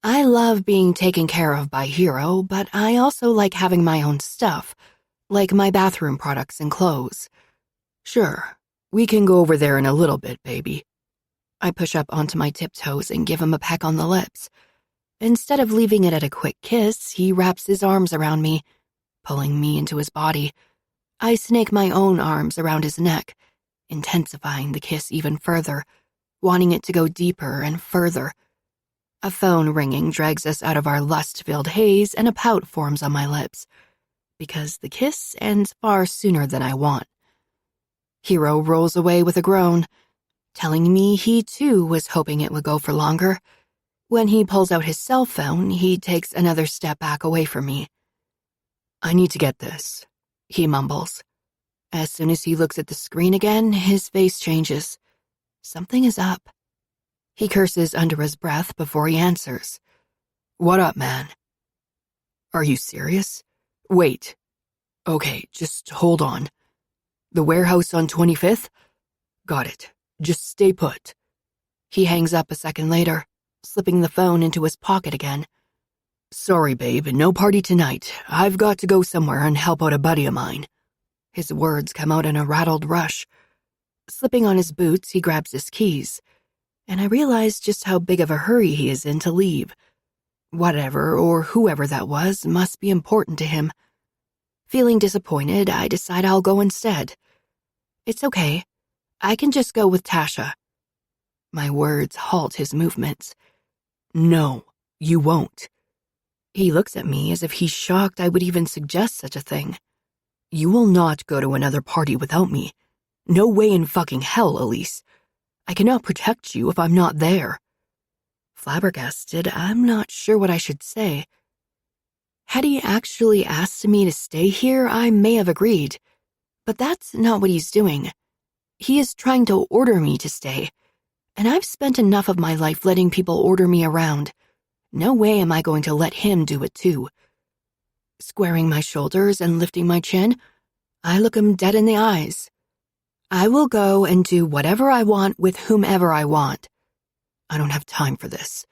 I love being taken care of by Hero, but I also like having my own stuff, like my bathroom products and clothes. Sure, we can go over there in a little bit, baby. I push up onto my tiptoes and give him a peck on the lips. Instead of leaving it at a quick kiss, he wraps his arms around me, pulling me into his body. I snake my own arms around his neck, intensifying the kiss even further, wanting it to go deeper and further. A phone ringing drags us out of our lust-filled haze, and a pout forms on my lips, because the kiss ends far sooner than I want. Hero rolls away with a groan, telling me he too was hoping it would go for longer. When he pulls out his cell phone, he takes another step back away from me. I need to get this, he mumbles. As soon as he looks at the screen again, his face changes. Something is up. He curses under his breath before he answers. What up, man? Are you serious? Wait. Okay, just hold on. The warehouse on 25th? Got it. Just stay put. He hangs up a second later, slipping the phone into his pocket again. Sorry, babe, no party tonight. I've got to go somewhere and help out a buddy of mine. His words come out in a rattled rush. Slipping on his boots, he grabs his keys, and I realize just how big of a hurry he is in to leave. Whatever or whoever that was must be important to him. Feeling disappointed, I decide I'll go instead. It's okay. I can just go with Tasha. My words halt his movements. No, you won't. He looks at me as if he's shocked I would even suggest such a thing. You will not go to another party without me. No way in fucking hell, Elise. I cannot protect you if I'm not there. Flabbergasted, I'm not sure what I should say. Had he actually asked me to stay here, I may have agreed. But that's not what he's doing. He is trying to order me to stay, and I've spent enough of my life letting people order me around. No way am I going to let him do it too. Squaring my shoulders and lifting my chin, I look him dead in the eyes. I will go and do whatever I want with whomever I want. I don't have time for this,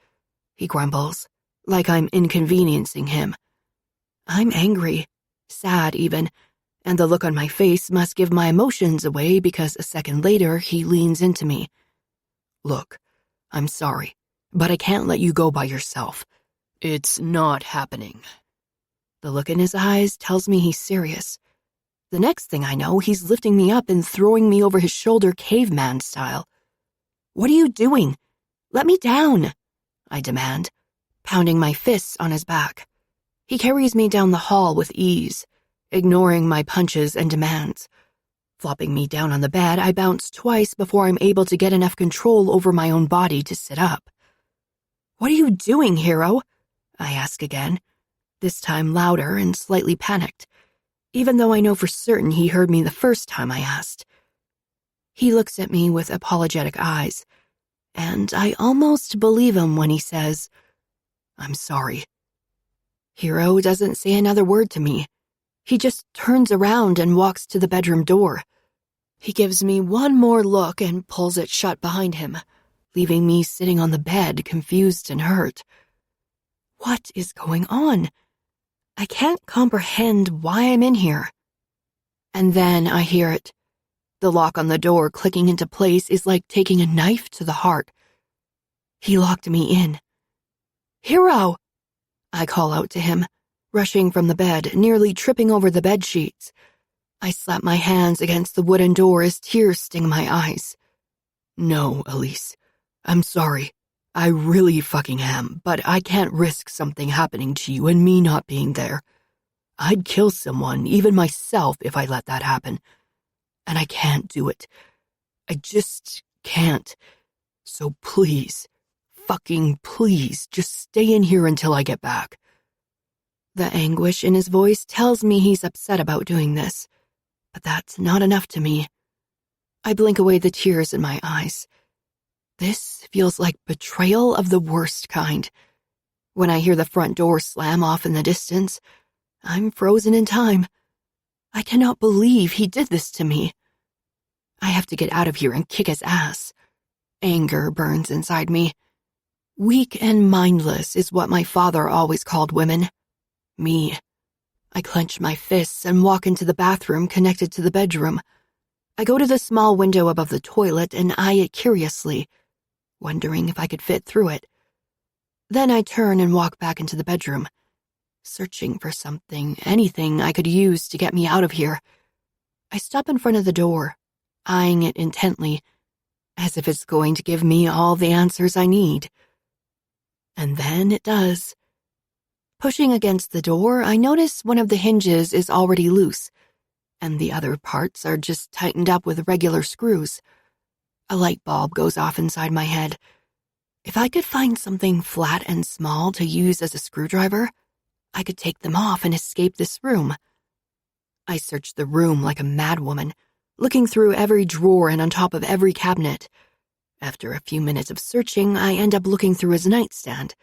he grumbles, like I'm inconveniencing him. I'm angry, sad even, and the look on my face must give my emotions away because a second later he leans into me. Look, I'm sorry, but I can't let you go by yourself. It's not happening. The look in his eyes tells me he's serious. The next thing I know, he's lifting me up and throwing me over his shoulder caveman style. What are you doing? Let me down, I demand, pounding my fists on his back. He carries me down the hall with ease, ignoring my punches and demands. Flopping me down on the bed, I bounce twice before I'm able to get enough control over my own body to sit up. What are you doing, hero? I ask again, this time louder and slightly panicked, even though I know for certain he heard me the first time I asked. He looks at me with apologetic eyes, and I almost believe him when he says, I'm sorry. Hero doesn't say another word to me. He just turns around and walks to the bedroom door. He gives me one more look and pulls it shut behind him, leaving me sitting on the bed, confused and hurt. What is going on? I can't comprehend why I'm in here. And then I hear it. The lock on the door clicking into place is like taking a knife to the heart. He locked me in. Hero! I call out to him, rushing from the bed, nearly tripping over the bed sheets. I slap my hands against the wooden door as tears sting my eyes. No, Elise. I'm sorry. I really fucking am, but I can't risk something happening to you and me not being there. I'd kill someone, even myself, if I let that happen. And I can't do it. I just can't. So please, fucking please, just stay in here until I get back. The anguish in his voice tells me he's upset about doing this, but that's not enough to me. I blink away the tears in my eyes. This feels like betrayal of the worst kind. When I hear the front door slam off in the distance, I'm frozen in time. I cannot believe he did this to me. I have to get out of here and kick his ass. Anger burns inside me. Weak and mindless is what my father always called women. Me. I clench my fists and walk into the bathroom connected to the bedroom. I go to the small window above the toilet and eye it curiously, wondering if I could fit through it. Then I turn and walk back into the bedroom, searching for something, anything I could use to get me out of here. I stop in front of the door, eyeing it intently, as if it's going to give me all the answers I need. And then it does. Pushing against the door, I notice one of the hinges is already loose, and the other parts are just tightened up with regular screws. A light bulb goes off inside my head. If I could find something flat and small to use as a screwdriver, I could take them off and escape this room. I search the room like a madwoman, looking through every drawer and on top of every cabinet. After a few minutes of searching, I end up looking through his nightstand.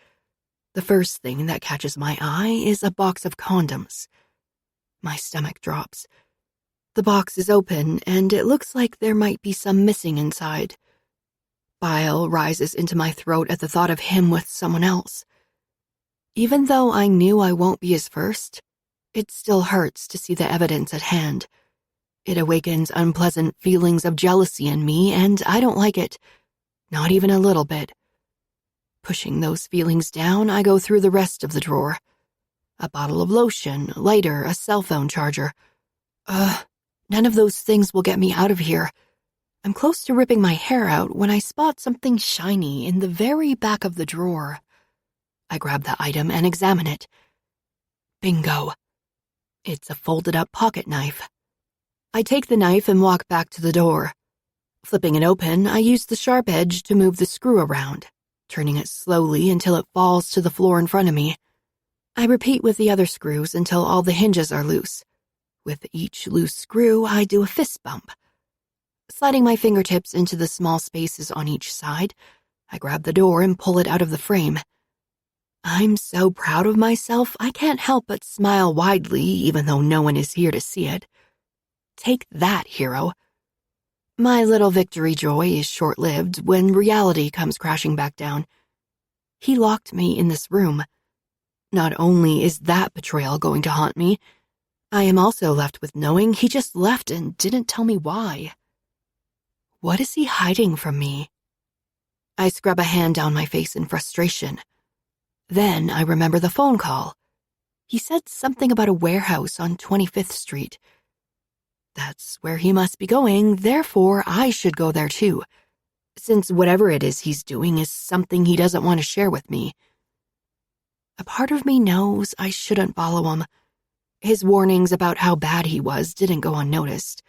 The first thing that catches my eye is a box of condoms. My stomach drops. The box is open, and it looks like there might be some missing inside. Bile rises into my throat at the thought of him with someone else. Even though I knew I won't be his first, it still hurts to see the evidence at hand. It awakens unpleasant feelings of jealousy in me, and I don't like it. Not even a little bit. Pushing those feelings down, I go through the rest of the drawer. A bottle of lotion, lighter, a cell phone charger. None of those things will get me out of here. I'm close to ripping my hair out when I spot something shiny in the very back of the drawer. I grab the item and examine it. Bingo. It's a folded-up pocket knife. I take the knife and walk back to the door. Flipping it open, I use the sharp edge to move the screw around, turning it slowly until it falls to the floor in front of me. I repeat with the other screws until all the hinges are loose. With each loose screw, I do a fist bump. Sliding my fingertips into the small spaces on each side, I grab the door and pull it out of the frame. I'm so proud of myself, I can't help but smile widely even though no one is here to see it. Take that, hero. My little victory joy is short-lived when reality comes crashing back down. He locked me in this room. Not only is that betrayal going to haunt me, I am also left with knowing he just left and didn't tell me why. What is he hiding from me? I scrub a hand down my face in frustration. Then I remember the phone call. He said something about a warehouse on 25th Street. That's where he must be going, therefore I should go there too, since whatever it is he's doing is something he doesn't want to share with me. A part of me knows I shouldn't follow him. His warnings about how bad he was didn't go unnoticed.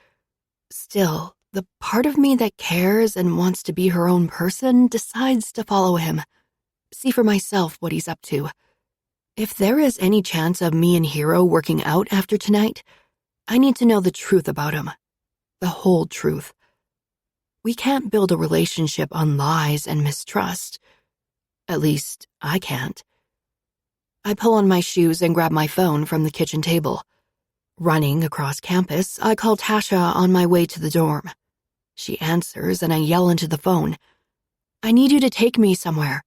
Still, the part of me that cares and wants to be her own person decides to follow him, see for myself what he's up to. If there is any chance of me and Hero working out after tonight, I need to know the truth about him. The whole truth. We can't build a relationship on lies and mistrust. At least, I can't. I pull on my shoes and grab my phone from the kitchen table. Running across campus, I call Tasha on my way to the dorm. She answers and I yell into the phone. I need you to take me somewhere.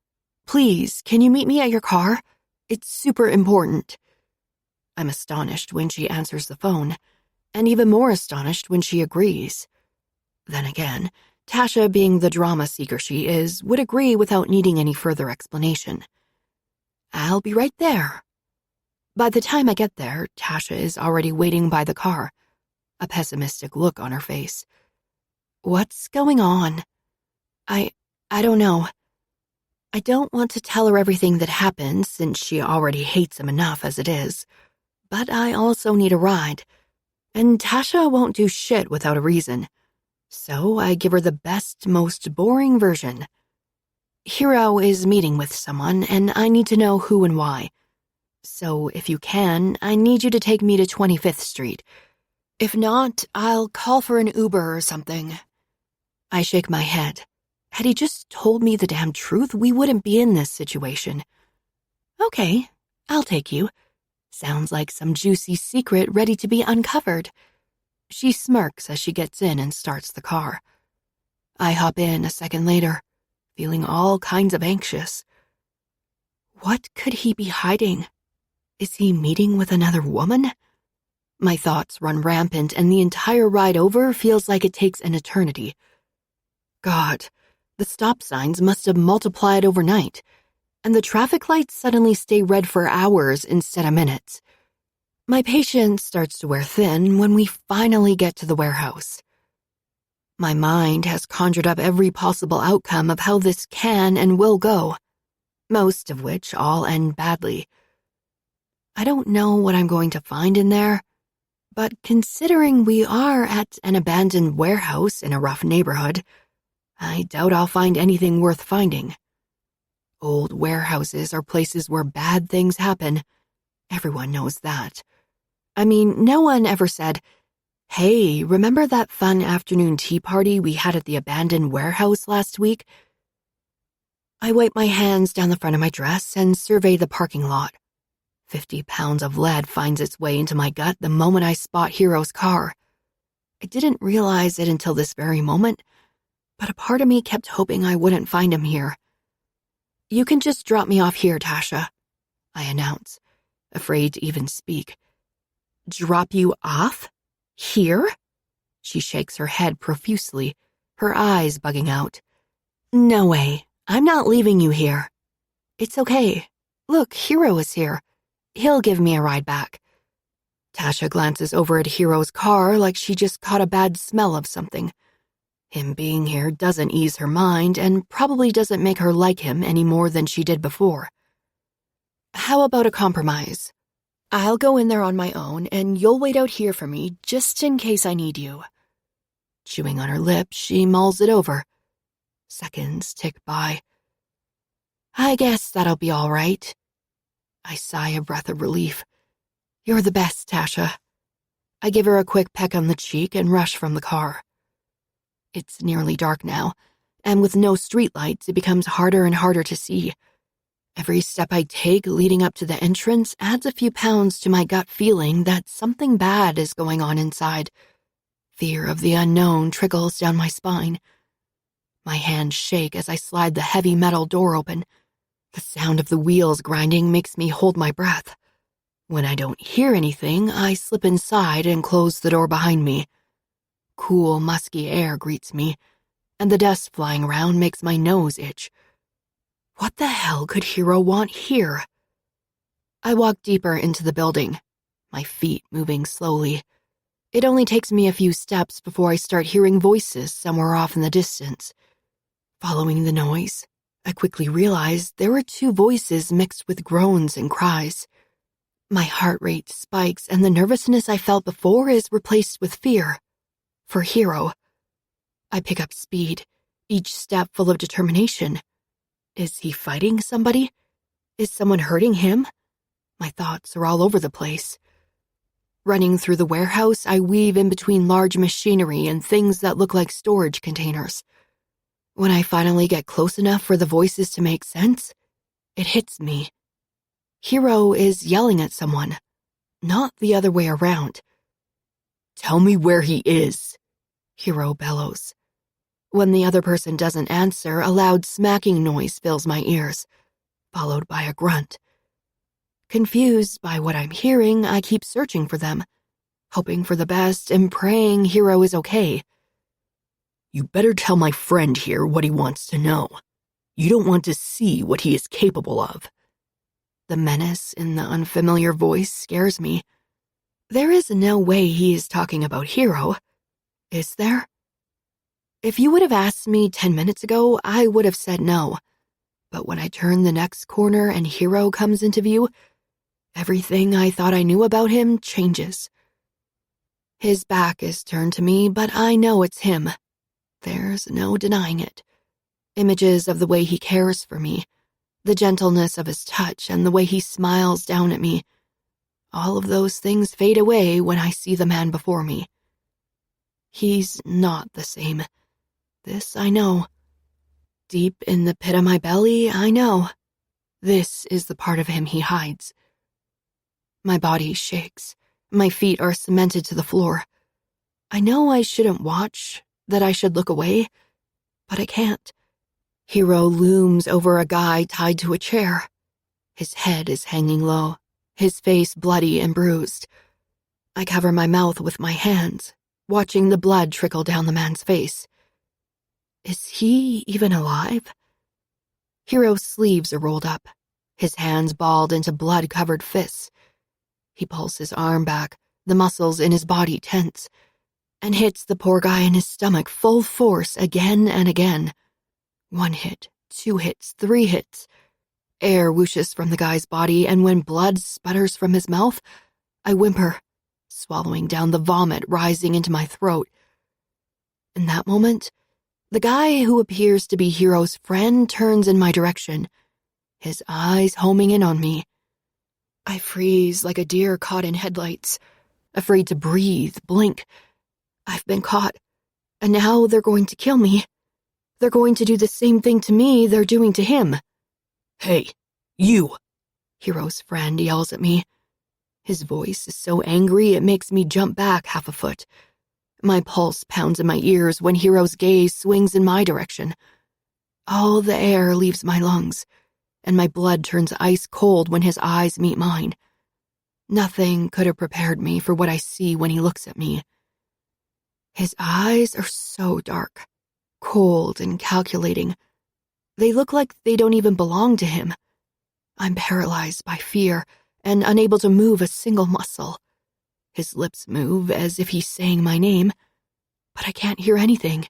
Please, can you meet me at your car? It's super important. I'm astonished when she answers the phone, and even more astonished when she agrees. Then again, Tasha, being the drama seeker she is, would agree without needing any further explanation. I'll be right there. By the time I get there, Tasha is already waiting by the car, a pessimistic look on her face. What's going on? I don't know. I don't want to tell her everything that happened since she already hates him enough as it is, but I also need a ride, and Tasha won't do shit without a reason, so I give her the best, most boring version. Hero is meeting with someone, and I need to know who and why. So if you can, I need you to take me to 25th Street. If not, I'll call for an Uber or something. I shake my head. Had he just told me the damn truth, we wouldn't be in this situation. Okay, I'll take you. Sounds like some juicy secret ready to be uncovered. She smirks as she gets in and starts the car. I hop in a second later, feeling all kinds of anxious. What could he be hiding? Is he meeting with another woman? My thoughts run rampant and the entire ride over feels like it takes an eternity. God, the stop signs must have multiplied overnight, and the traffic lights suddenly stay red for hours instead of minutes. My patience starts to wear thin when we finally get to the warehouse. My mind has conjured up every possible outcome of how this can and will go, most of which all end badly. I don't know what I'm going to find in there, but considering we are at an abandoned warehouse in a rough neighborhood, I doubt I'll find anything worth finding. Old warehouses are places where bad things happen. Everyone knows that. I mean, no one ever said, "Hey, remember that fun afternoon tea party we had at the abandoned warehouse last week?" I wipe my hands down the front of my dress and survey the parking lot. 50 pounds of lead finds its way into my gut the moment I spot Hero's car. I didn't realize it until this very moment, but a part of me kept hoping I wouldn't find him here. You can just drop me off here, Tasha, I announce, afraid to even speak. Drop you off? Here? She shakes her head profusely, her eyes bugging out. No way, I'm not leaving you here. It's okay. Look, Hero is here. He'll give me a ride back. Tasha glances over at Hero's car like she just caught a bad smell of something. Him being here doesn't ease her mind and probably doesn't make her like him any more than she did before. How about a compromise? I'll go in there on my own and you'll wait out here for me just in case I need you. Chewing on her lip, she mulls it over. Seconds tick by. I guess that'll be all right. I sigh a breath of relief. You're the best, Tasha. I give her a quick peck on the cheek and rush from the car. It's nearly dark now, and with no streetlights, it becomes harder and harder to see. Every step I take leading up to the entrance adds a few pounds to my gut feeling that something bad is going on inside. Fear of the unknown trickles down my spine. My hands shake as I slide the heavy metal door open. The sound of the wheels grinding makes me hold my breath. When I don't hear anything, I slip inside and close the door behind me. Cool, musky air greets me, and the dust flying around makes my nose itch. What the hell could Hero want here? I walk deeper into the building, my feet moving slowly. It only takes me a few steps before I start hearing voices somewhere off in the distance. Following the noise, I quickly realize there were two voices mixed with groans and cries. My heart rate spikes and the nervousness I felt before is replaced with fear. For Hero. I pick up speed, each step full of determination. Is he fighting somebody? Is someone hurting him? My thoughts are all over the place. Running through the warehouse, I weave in between large machinery and things that look like storage containers. When I finally get close enough for the voices to make sense, it hits me. Hero is yelling at someone, not the other way around. "Tell me where he is," Hero bellows. When the other person doesn't answer, a loud smacking noise fills my ears, followed by a grunt. Confused by what I'm hearing, I keep searching for them, hoping for the best and praying Hero is okay. "You better tell my friend here what he wants to know. You don't want to see what he is capable of." The menace in the unfamiliar voice scares me. There is no way he is talking about Hero, is there? If you would have asked me 10 minutes ago, I would have said no. But when I turn the next corner and Hero comes into view, everything I thought I knew about him changes. His back is turned to me, but I know it's him. There's no denying it. Images of the way he cares for me, the gentleness of his touch, and the way he smiles down at me. All of those things fade away when I see the man before me. He's not the same. This I know. Deep in the pit of my belly, I know. This is the part of him he hides. My body shakes. My feet are cemented to the floor. I know I shouldn't watch, that I should look away, but I can't. Hero looms over a guy tied to a chair. His head is hanging low, his face bloody and bruised. I cover my mouth with my hands, watching the blood trickle down the man's face. Is he even alive? Hero's sleeves are rolled up, his hands balled into blood-covered fists. He pulls his arm back, the muscles in his body tense, and hits the poor guy in his stomach full force again and again. 1 hit, 2 hits, 3 hits. Air whooshes from the guy's body, and when blood sputters from his mouth, I whimper, swallowing down the vomit rising into my throat. In that moment, the guy who appears to be Hero's friend turns in my direction, his eyes homing in on me. I freeze like a deer caught in headlights, afraid to breathe, blink. I've been caught, and now they're going to kill me. They're going to do the same thing to me they're doing to him. "Hey, you!" Hero's friend yells at me. His voice is so angry it makes me jump back half a foot. My pulse pounds in my ears when Hero's gaze swings in my direction. All the air leaves my lungs, and my blood turns ice cold when his eyes meet mine. Nothing could have prepared me for what I see when he looks at me. His eyes are so dark, cold and calculating. They look like they don't even belong to him. I'm paralyzed by fear and unable to move a single muscle. His lips move as if he's saying my name, but I can't hear anything.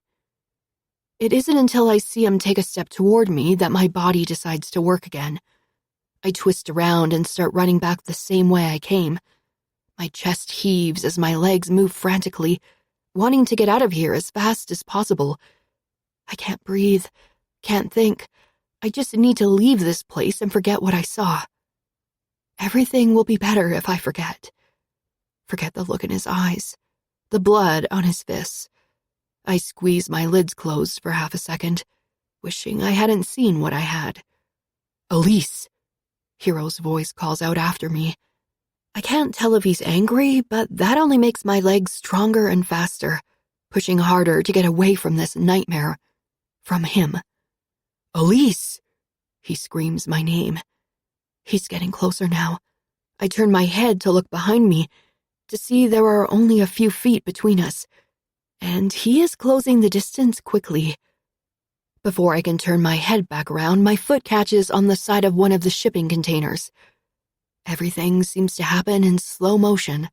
It isn't until I see him take a step toward me that my body decides to work again. I twist around and start running back the same way I came. My chest heaves as my legs move frantically, wanting to get out of here as fast as possible. I can't breathe, can't think. I just need to leave this place and forget what I saw. Everything will be better if I forget. Forget the look in his eyes, the blood on his fists. I squeeze my lids closed for half a second, wishing I hadn't seen what I had. "Elise!" Hero's voice calls out after me. I can't tell if he's angry, but that only makes my legs stronger and faster, pushing harder to get away from this nightmare. From him. "Elise!" He screams my name. He's getting closer now. I turn my head to look behind me, to see there are only a few feet between us, and he is closing the distance quickly. Before I can turn my head back around, my foot catches on the side of one of the shipping containers. Everything seems to happen in slow motion.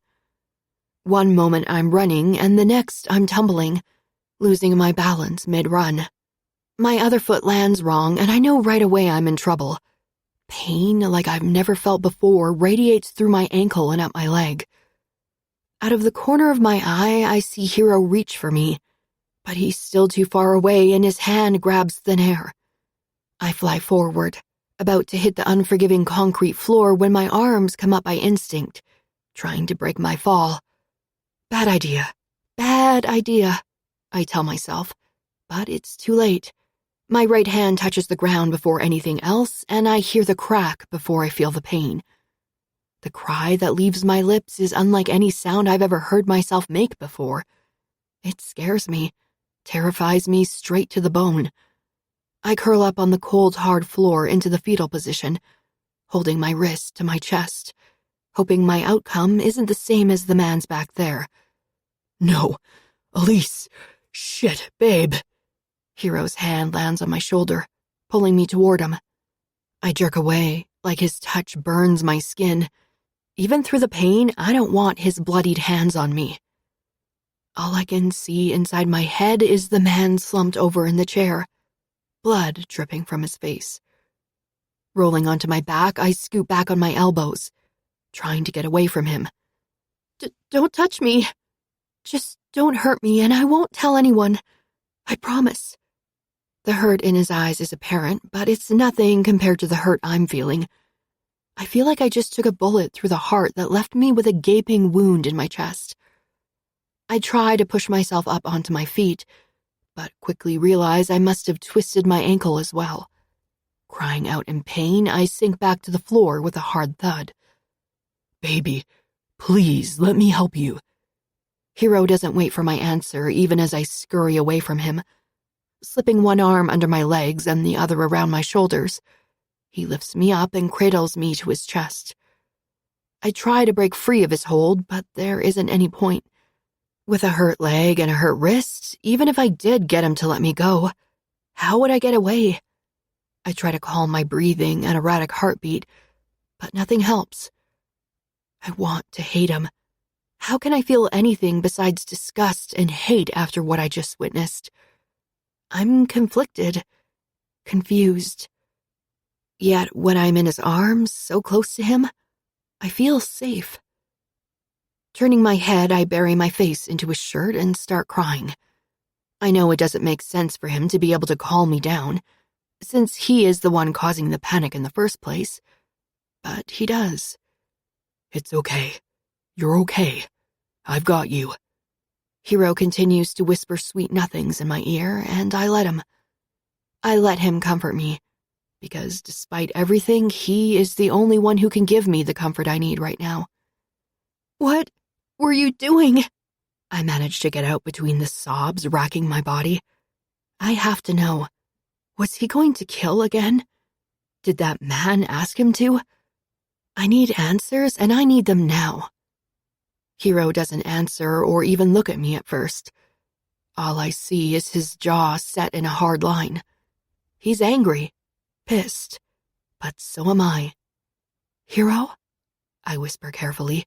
One moment I'm running, and the next I'm tumbling, losing my balance mid-run. My other foot lands wrong, and I know right away I'm in trouble. Pain, like I've never felt before, radiates through my ankle and up my leg. Out of the corner of my eye, I see Hero reach for me, but he's still too far away and his hand grabs thin air. I fly forward, about to hit the unforgiving concrete floor when my arms come up by instinct, trying to break my fall. Bad idea, I tell myself, but it's too late. My right hand touches the ground before anything else, and I hear the crack before I feel the pain. The cry that leaves my lips is unlike any sound I've ever heard myself make before. It scares me, terrifies me straight to the bone. I curl up on the cold, hard floor into the fetal position, holding my wrist to my chest, hoping my outcome isn't the same as the man's back there. "No, Elise, shit, babe." Hero's hand lands on my shoulder, pulling me toward him. I jerk away, like his touch burns my skin. Even through the pain, I don't want his bloodied hands on me. All I can see inside my head is the man slumped over in the chair, blood dripping from his face. Rolling onto my back, I scoot back on my elbows, trying to get away from him. Don't touch me. Just don't hurt me, and I won't tell anyone. I promise." The hurt in his eyes is apparent, but it's nothing compared to the hurt I'm feeling. I feel like I just took a bullet through the heart that left me with a gaping wound in my chest. I try to push myself up onto my feet, but quickly realize I must have twisted my ankle as well. Crying out in pain, I sink back to the floor with a hard thud. "Baby, please let me help you." Hero doesn't wait for my answer, even as I scurry away from him. Slipping one arm under my legs and the other around my shoulders, he lifts me up and cradles me to his chest. I try to break free of his hold, but there isn't any point. With a hurt leg and a hurt wrist, even if I did get him to let me go, how would I get away? I try to calm my breathing and erratic heartbeat, but nothing helps. I want to hate him. How can I feel anything besides disgust and hate after what I just witnessed? I'm conflicted, confused. Yet when I'm in his arms, so close to him, I feel safe. Turning my head, I bury my face into his shirt and start crying. I know it doesn't make sense for him to be able to calm me down, since he is the one causing the panic in the first place, but he does. "It's okay. You're okay. I've got you." Hero continues to whisper sweet nothings in my ear, and I let him. I let him comfort me, because despite everything, he is the only one who can give me the comfort I need right now. "What were you doing?" I managed to get out between the sobs racking my body. I have to know. Was he going to kill again? Did that man ask him to? I need answers, and I need them now. Hero doesn't answer or even look at me at first. All I see is his jaw set in a hard line. He's angry, pissed, but so am I. "Hero?" I whisper carefully.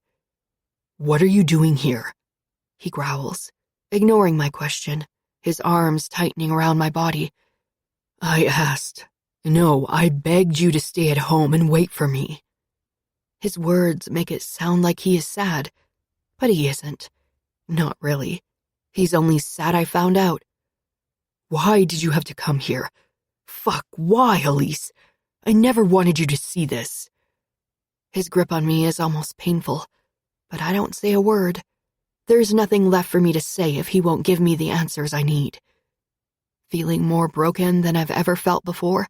"What are you doing here?" He growls, ignoring my question, his arms tightening around my body. "I asked. No, I begged you to stay at home and wait for me." His words make it sound like he is sad, but he isn't. Not really. He's only sad I found out. "Why did you have to come here? Fuck, why, Elise? I never wanted you to see this." His grip on me is almost painful, but I don't say a word. There's nothing left for me to say if he won't give me the answers I need. Feeling more broken than I've ever felt before,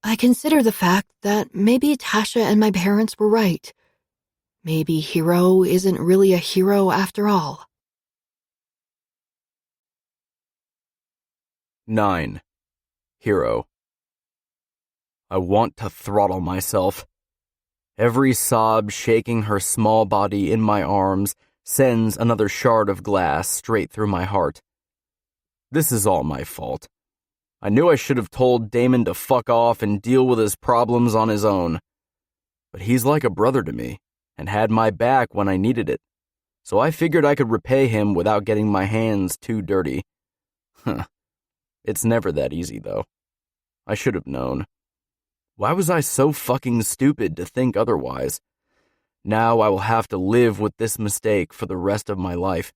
I consider the fact that maybe Tasha and my parents were right. Maybe Hero isn't really a hero after all. 9. Hero. I want to throttle myself. Every sob shaking her small body in my arms sends another shard of glass straight through my heart. This is all my fault. I knew I should have told Damon to fuck off and deal with his problems on his own. But he's like a brother to me, and had my back when I needed it, so I figured I could repay him without getting my hands too dirty. It's never that easy, though. I should have known. Why was I so fucking stupid to think otherwise? Now I will have to live with this mistake for the rest of my life,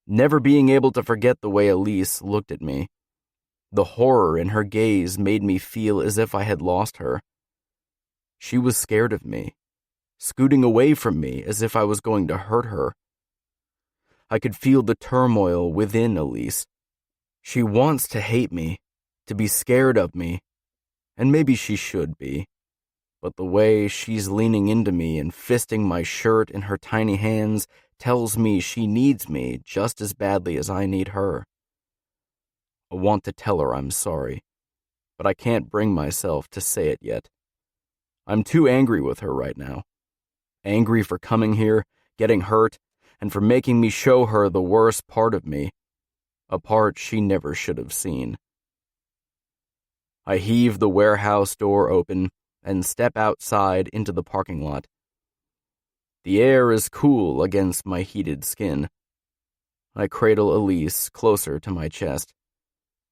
never being able to forget the way Elise looked at me. The horror in her gaze made me feel as if I had lost her. She was scared of me, scooting away from me as if I was going to hurt her. I could feel the turmoil within Elise. She wants to hate me, to be scared of me, and maybe she should be. But the way she's leaning into me and fisting my shirt in her tiny hands tells me she needs me just as badly as I need her. I want to tell her I'm sorry, but I can't bring myself to say it yet. I'm too angry with her right now. Angry for coming here, getting hurt, and for making me show her the worst part of me, a part she never should have seen. I heave the warehouse door open and step outside into the parking lot. The air is cool against my heated skin. I cradle Elise closer to my chest,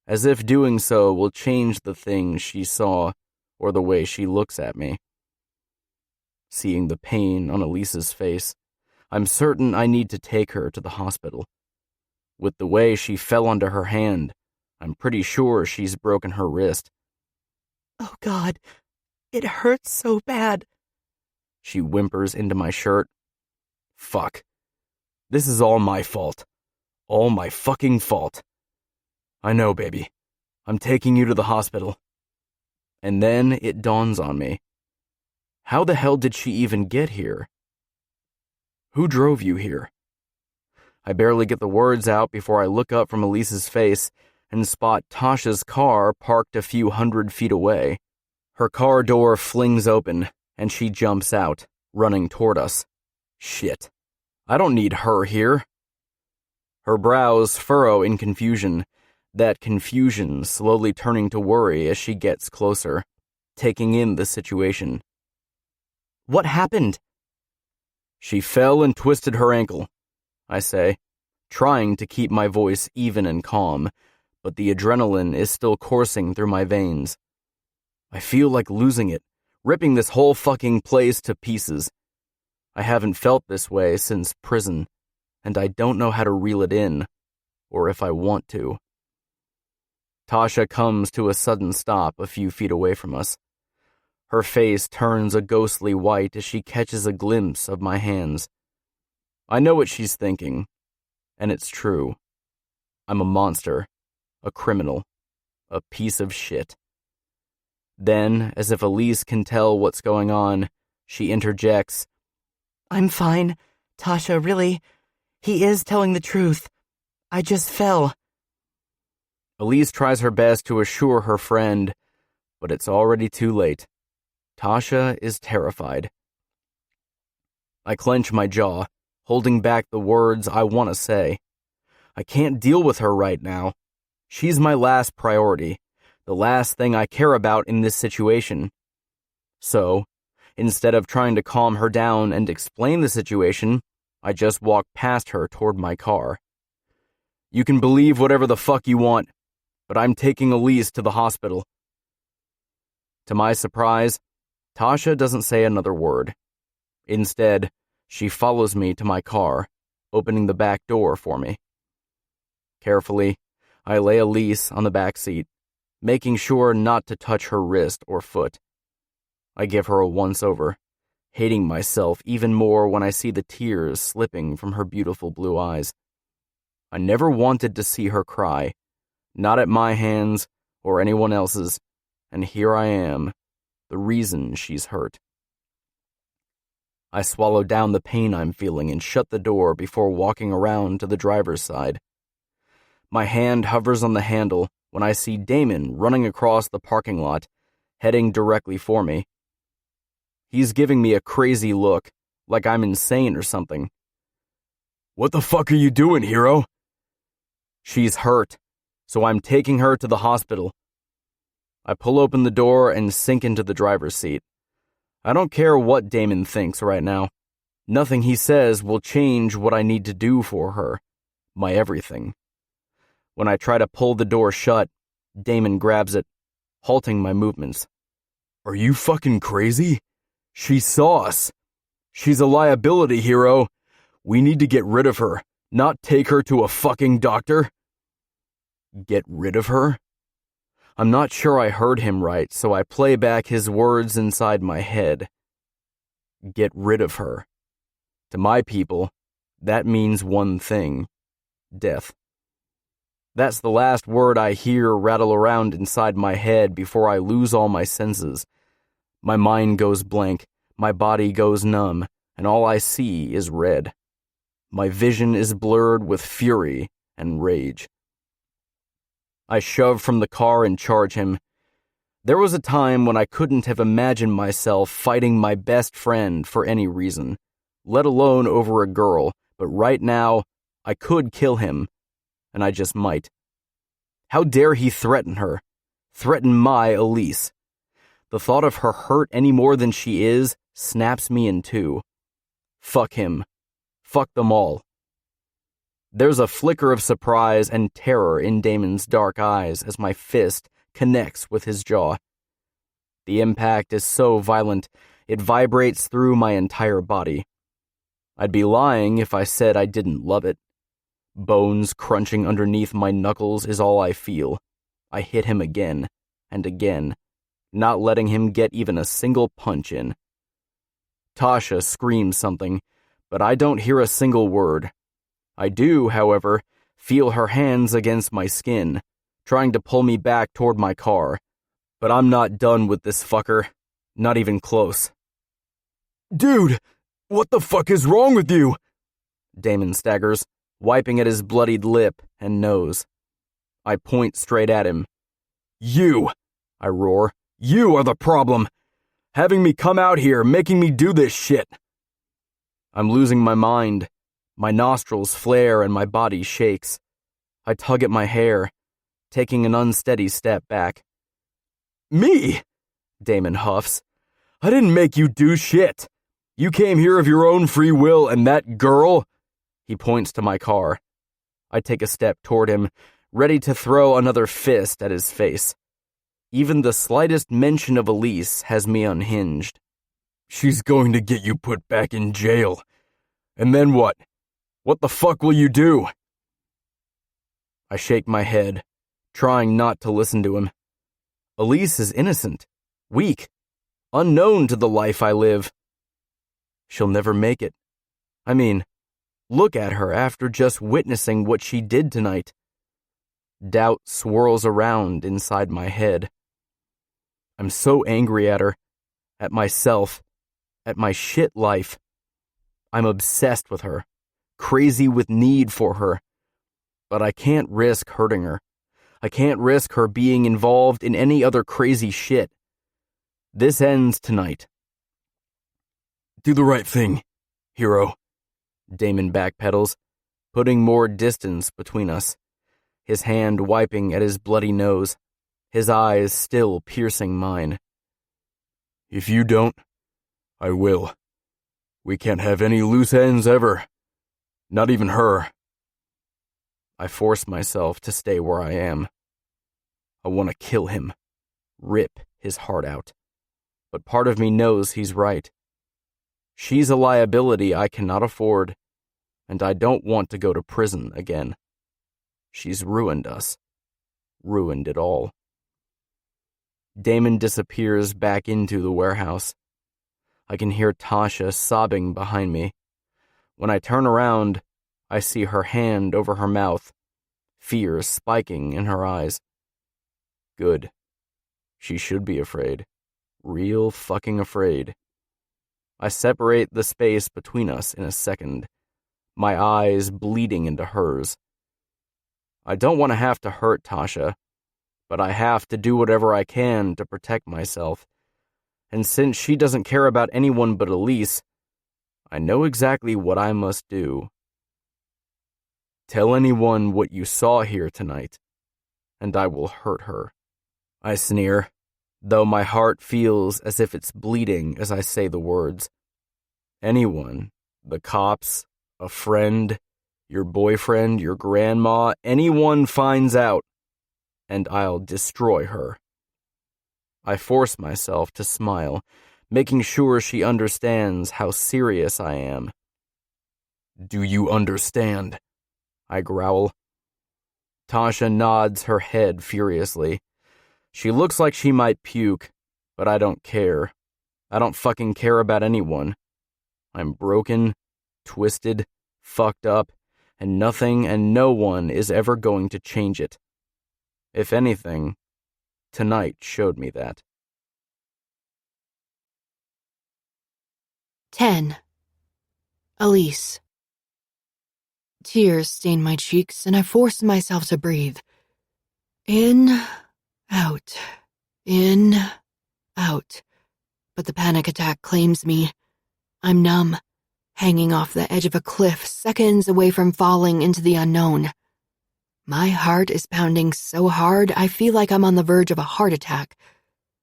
as if doing so will change the things she saw or the way she looks at me. Seeing the pain on Elise's face, I'm certain I need to take her to the hospital. With the way she fell onto her hand, I'm pretty sure she's broken her wrist. Oh God, it hurts so bad. She whimpers into my shirt. Fuck. This is all my fault. All my fucking fault. I know, baby. I'm taking you to the hospital. And then it dawns on me. How the hell did she even get here? Who drove you here? I barely get the words out before I look up from Elise's face and spot Tasha's car parked a few 100 feet away. Her car door flings open, and she jumps out, running toward us. Shit. I don't need her here. Her brows furrow in confusion, that confusion slowly turning to worry as she gets closer, taking in the situation. What happened? She fell and twisted her ankle, I say, trying to keep my voice even and calm, but the adrenaline is still coursing through my veins. I feel like losing it, ripping this whole fucking place to pieces. I haven't felt this way since prison, and I don't know how to reel it in, or if I want to. Tasha comes to a sudden stop a few feet away from us. Her face turns a ghostly white as she catches a glimpse of my hands. I know what she's thinking, and it's true. I'm a monster, a criminal, a piece of shit. Then, as if Elise can tell what's going on, she interjects, I'm fine, Tasha, really. He is telling the truth. I just fell. Elise tries her best to assure her friend, but it's already too late. Tasha is terrified. I clench my jaw, holding back the words I want to say. I can't deal with her right now. She's my last priority, the last thing I care about in this situation. So, instead of trying to calm her down and explain the situation, I just walk past her toward my car. You can believe whatever the fuck you want, but I'm taking Elise to the hospital. To my surprise, Tasha doesn't say another word. Instead, she follows me to my car, opening the back door for me. Carefully, I lay Elise on the back seat, making sure not to touch her wrist or foot. I give her a once-over, hating myself even more when I see the tears slipping from her beautiful blue eyes. I never wanted to see her cry, not at my hands or anyone else's, and here I am, the reason she's hurt. I swallow down the pain I'm feeling and shut the door before walking around to the driver's side. My hand hovers on the handle when I see Damon running across the parking lot, heading directly for me. He's giving me a crazy look, like I'm insane or something. "What the fuck are you doing, hero?" "She's hurt, so I'm taking her to the hospital." I pull open the door and sink into the driver's seat. I don't care what Damon thinks right now. Nothing he says will change what I need to do for her, my everything. When I try to pull the door shut, Damon grabs it, halting my movements. "Are you fucking crazy? She saw us. She's a liability, hero. We need to get rid of her, not take her to a fucking doctor." Get rid of her? I'm not sure I heard him right, so I play back his words inside my head. Get rid of her. To my people, that means one thing: death. That's the last word I hear rattle around inside my head before I lose all my senses. My mind goes blank, my body goes numb, and all I see is red. My vision is blurred with fury and rage. I shove from the car and charge him. There was a time when I couldn't have imagined myself fighting my best friend for any reason, let alone over a girl, but right now, I could kill him, and I just might. How dare he threaten her? Threaten my Elise? The thought of her hurt any more than she is snaps me in two. Fuck him. Fuck them all. There's a flicker of surprise and terror in Damon's dark eyes as my fist connects with his jaw. The impact is so violent, it vibrates through my entire body. I'd be lying if I said I didn't love it. Bones crunching underneath my knuckles is all I feel. I hit him again and again, not letting him get even a single punch in. Tasha screams something, but I don't hear a single word. I do, however, feel her hands against my skin, trying to pull me back toward my car. But I'm not done with this fucker. Not even close. "Dude, what the fuck is wrong with you?" Damon staggers, wiping at his bloodied lip and nose. I point straight at him. "You!" I roar. "You are the problem! Having me come out here, making me do this shit!" I'm losing my mind. My nostrils flare and my body shakes. I tug at my hair, taking an unsteady step back. "Me?" Damon huffs. "I didn't make you do shit. You came here of your own free will, and that girl..." He points to my car. I take a step toward him, ready to throw another fist at his face. Even the slightest mention of Elise has me unhinged. "She's going to get you put back in jail. And then what? What the fuck will you do?" I shake my head, trying not to listen to him. Elise is innocent, weak, unknown to the life I live. She'll never make it. I mean, look at her after just witnessing what she did tonight. Doubt swirls around inside my head. I'm so angry at her, at myself, at my shit life. I'm obsessed with her, crazy with need for her. But I can't risk hurting her. I can't risk her being involved in any other crazy shit. This ends tonight. "Do the right thing, hero." Damon backpedals, putting more distance between us, his hand wiping at his bloody nose, his eyes still piercing mine. "If you don't, I will. We can't have any loose ends ever. Not even her." I force myself to stay where I am. I want to kill him, rip his heart out. But part of me knows he's right. She's a liability I cannot afford, and I don't want to go to prison again. She's ruined us. Ruined it all. Damon disappears back into the warehouse. I can hear Tasha sobbing behind me. When I turn around, I see her hand over her mouth, fear spiking in her eyes. Good. She should be afraid. Real fucking afraid. I separate the space between us in a second, my eyes bleeding into hers. I don't want to have to hurt Tasha, but I have to do whatever I can to protect myself. And since she doesn't care about anyone but Elise, I know exactly what I must do. Tell anyone what you saw here tonight, and I will hurt her. I sneer, though my heart feels as if it's bleeding as I say the words. Anyone, the cops, a friend, your boyfriend, your grandma, anyone finds out, and I'll destroy her. I force myself to smile, making sure she understands how serious I am. Do you understand? I growl. Tasha nods her head furiously. She looks like she might puke, but I don't care. I don't fucking care about anyone. I'm broken, twisted, fucked up, and nothing and no one is ever going to change it. If anything, tonight showed me that. 10. Elise. Tears stain my cheeks, and I force myself to breathe. In, out, in, out. But the panic attack claims me. I'm numb, hanging off the edge of a cliff, seconds away from falling into the unknown. My heart is pounding so hard I feel like I'm on the verge of a heart attack.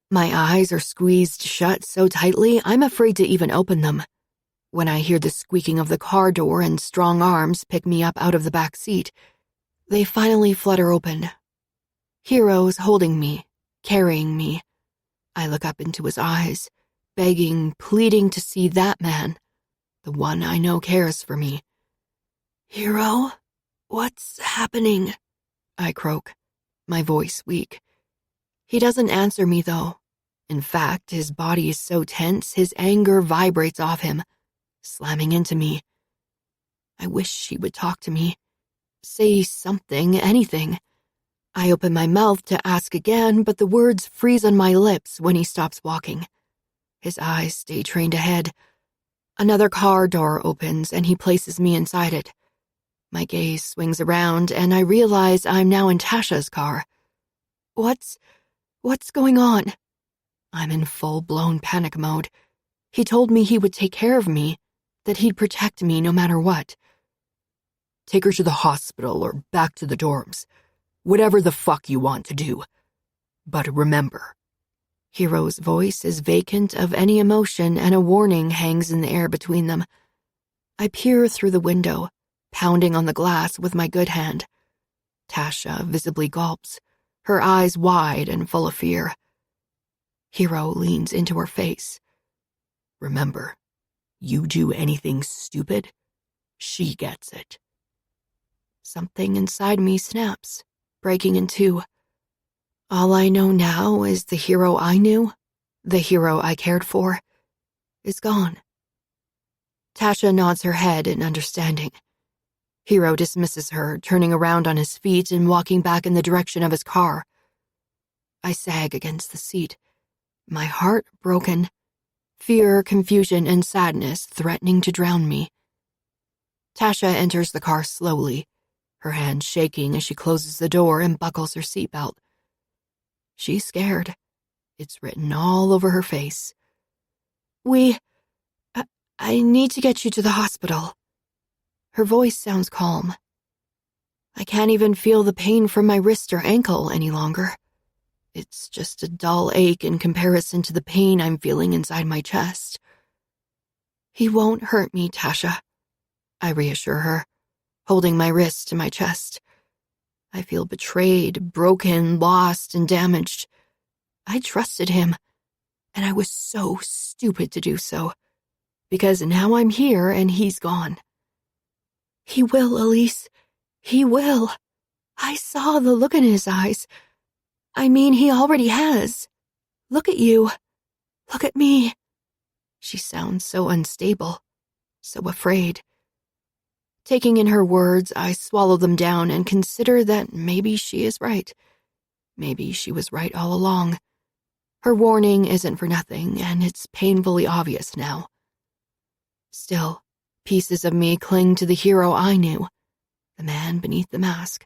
My eyes are squeezed shut so tightly I'm afraid to even open them. When I hear the squeaking of the car door and strong arms pick me up out of the back seat, they finally flutter open. Hero's holding me, carrying me. I look up into his eyes, begging, pleading to see that man, the one I know cares for me. Hero, what's happening? I croak, my voice weak. He doesn't answer me, though. In fact, his body is so tense, his anger vibrates off him, slamming into me. I wish he would talk to me. Say something, anything. I open my mouth to ask again, but the words freeze on my lips when he stops walking. His eyes stay trained ahead. Another car door opens and he places me inside it. My gaze swings around and I realize I'm now in Tasha's car. What's going on? I'm in full-blown panic mode. He told me he would take care of me, that he'd protect me no matter what. Take her to the hospital or back to the dorms. Whatever the fuck you want to do. But remember. Hero's voice is vacant of any emotion and a warning hangs in the air between them. I peer through the window, pounding on the glass with my good hand. Tasha visibly gulps, her eyes wide and full of fear. Hero leans into her face. Remember, you do anything stupid, she gets it. Something inside me snaps, breaking in two. All I know now is the hero I knew, the hero I cared for, is gone. Tasha nods her head in understanding. Hero dismisses her, turning around on his feet and walking back in the direction of his car. I sag against the seat, my heart broken, fear, confusion, and sadness threatening to drown me. Tasha enters the car slowly, her hand shaking as she closes the door and buckles her seatbelt. She's scared. It's written all over her face. I need to get you to the hospital. Her voice sounds calm. I can't even feel the pain from my wrist or ankle any longer. It's just a dull ache in comparison to the pain I'm feeling inside my chest. He won't hurt me, Tasha, I reassure her, holding my wrist to my chest. I feel betrayed, broken, lost, and damaged. I trusted him, and I was so stupid to do so, because now I'm here and he's gone. He will, Elise. He will. I saw the look in his eyes. I mean, he already has. Look at you. Look at me. She sounds so unstable, so afraid. Taking in her words, I swallow them down and consider that maybe she is right. Maybe she was right all along. Her warning isn't for nothing, and it's painfully obvious now. Still, pieces of me cling to the hero I knew, the man beneath the mask.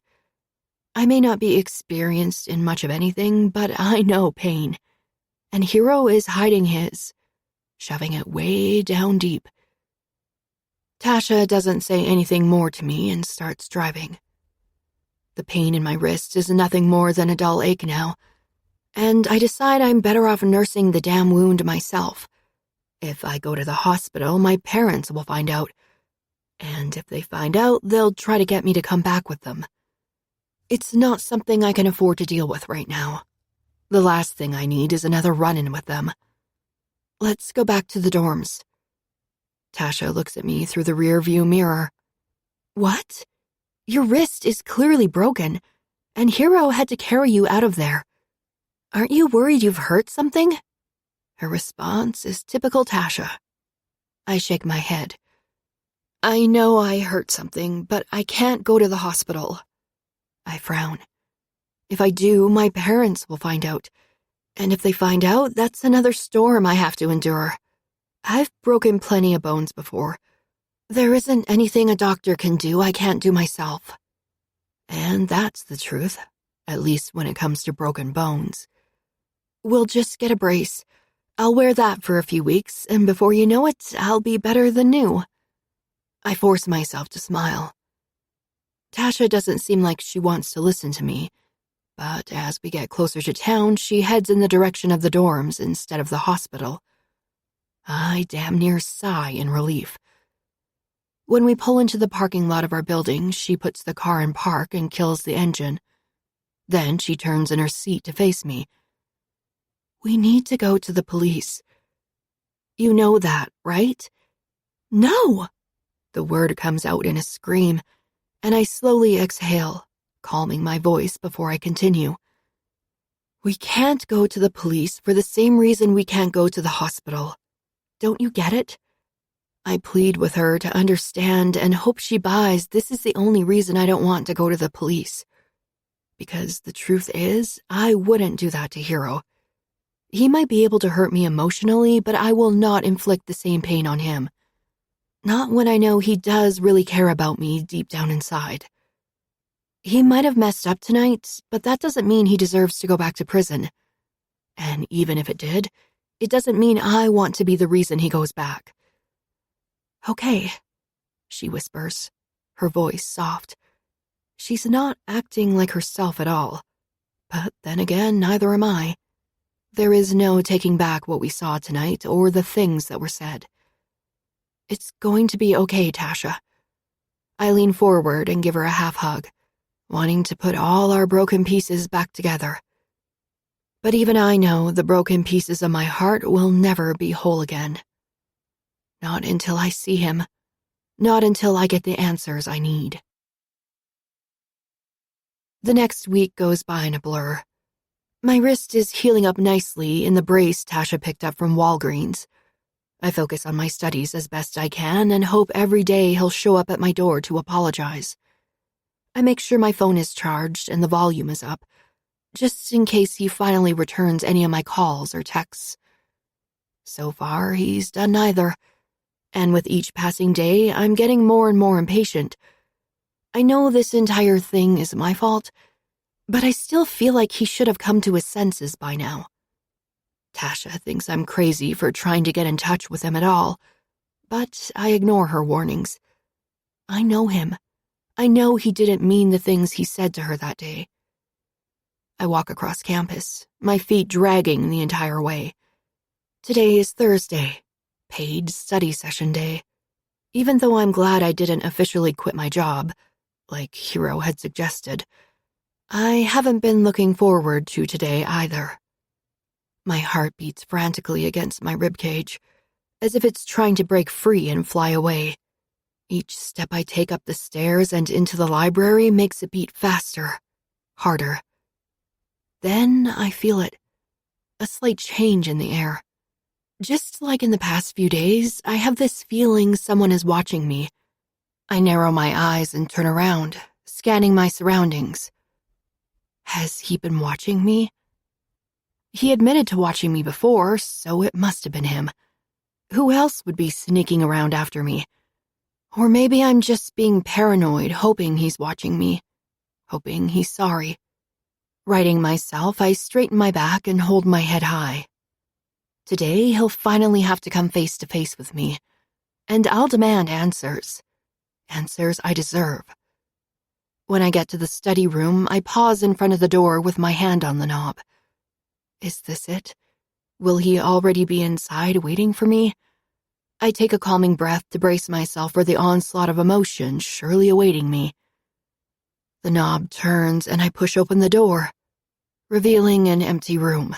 I may not be experienced in much of anything, but I know pain. And Hero is hiding his, shoving it way down deep. Tasha doesn't say anything more to me and starts driving. The pain in my wrist is nothing more than a dull ache now, and I decide I'm better off nursing the damn wound myself. If I go to the hospital, my parents will find out, and if they find out, they'll try to get me to come back with them. It's not something I can afford to deal with right now. The last thing I need is another run-in with them. Let's go back to the dorms. Tasha looks at me through the rear-view mirror. What? Your wrist is clearly broken, and Hero had to carry you out of there. Aren't you worried you've hurt something? Her response is typical Tasha. I shake my head. I know I hurt something, but I can't go to the hospital. I frown. If I do, my parents will find out. And if they find out, that's another storm I have to endure. I've broken plenty of bones before. There isn't anything a doctor can do I can't do myself. And that's the truth, at least when it comes to broken bones. We'll just get a brace. I'll wear that for a few weeks, and before you know it, I'll be better than new. I force myself to smile. Tasha doesn't seem like she wants to listen to me, but as we get closer to town, she heads in the direction of the dorms instead of the hospital. I damn near sigh in relief. When we pull into the parking lot of our building, she puts the car in park and kills the engine. Then she turns in her seat to face me. We need to go to the police. You know that, right? No! The word comes out in a scream, and I slowly exhale, calming my voice before I continue. We can't go to the police for the same reason we can't go to the hospital. Don't you get it? I plead with her to understand and hope she buys this is the only reason I don't want to go to the police. Because the truth is, I wouldn't do that to Hero. He might be able to hurt me emotionally, but I will not inflict the same pain on him. Not when I know he does really care about me deep down inside. He might have messed up tonight, but that doesn't mean he deserves to go back to prison. And even if it did, it doesn't mean I want to be the reason he goes back. Okay, she whispers, her voice soft. She's not acting like herself at all. But then again, neither am I. There is no taking back what we saw tonight or the things that were said. It's going to be okay, Tasha. I lean forward and give her a half hug, wanting to put all our broken pieces back together. But even I know the broken pieces of my heart will never be whole again. Not until I see him. Not until I get the answers I need. The next week goes by in a blur. My wrist is healing up nicely in the brace Tasha picked up from Walgreens. I focus on my studies as best I can and hope every day he'll show up at my door to apologize. I make sure my phone is charged and the volume is up, just in case he finally returns any of my calls or texts. So far, he's done neither, and with each passing day, I'm getting more and more impatient. I know this entire thing is my fault, but I still feel like he should have come to his senses by now. Tasha thinks I'm crazy for trying to get in touch with him at all, but I ignore her warnings. I know him. I know he didn't mean the things he said to her that day. I walk across campus, my feet dragging the entire way. Today is Thursday, paid study session day. Even though I'm glad I didn't officially quit my job, like Hero had suggested, I haven't been looking forward to today either. My heart beats frantically against my ribcage, as if it's trying to break free and fly away. Each step I take up the stairs and into the library makes it beat faster, harder. Then I feel it, a slight change in the air. Just like in the past few days, I have this feeling someone is watching me. I narrow my eyes and turn around, scanning my surroundings. Has he been watching me? He admitted to watching me before, so it must have been him. Who else would be sneaking around after me? Or maybe I'm just being paranoid, hoping he's watching me, hoping he's sorry. Righting myself, I straighten my back and hold my head high. Today, he'll finally have to come face to face with me, and I'll demand answers. Answers I deserve. When I get to the study room, I pause in front of the door with my hand on the knob. Is this it? Will he already be inside waiting for me? I take a calming breath to brace myself for the onslaught of emotion surely awaiting me. The knob turns and I push open the door, revealing an empty room.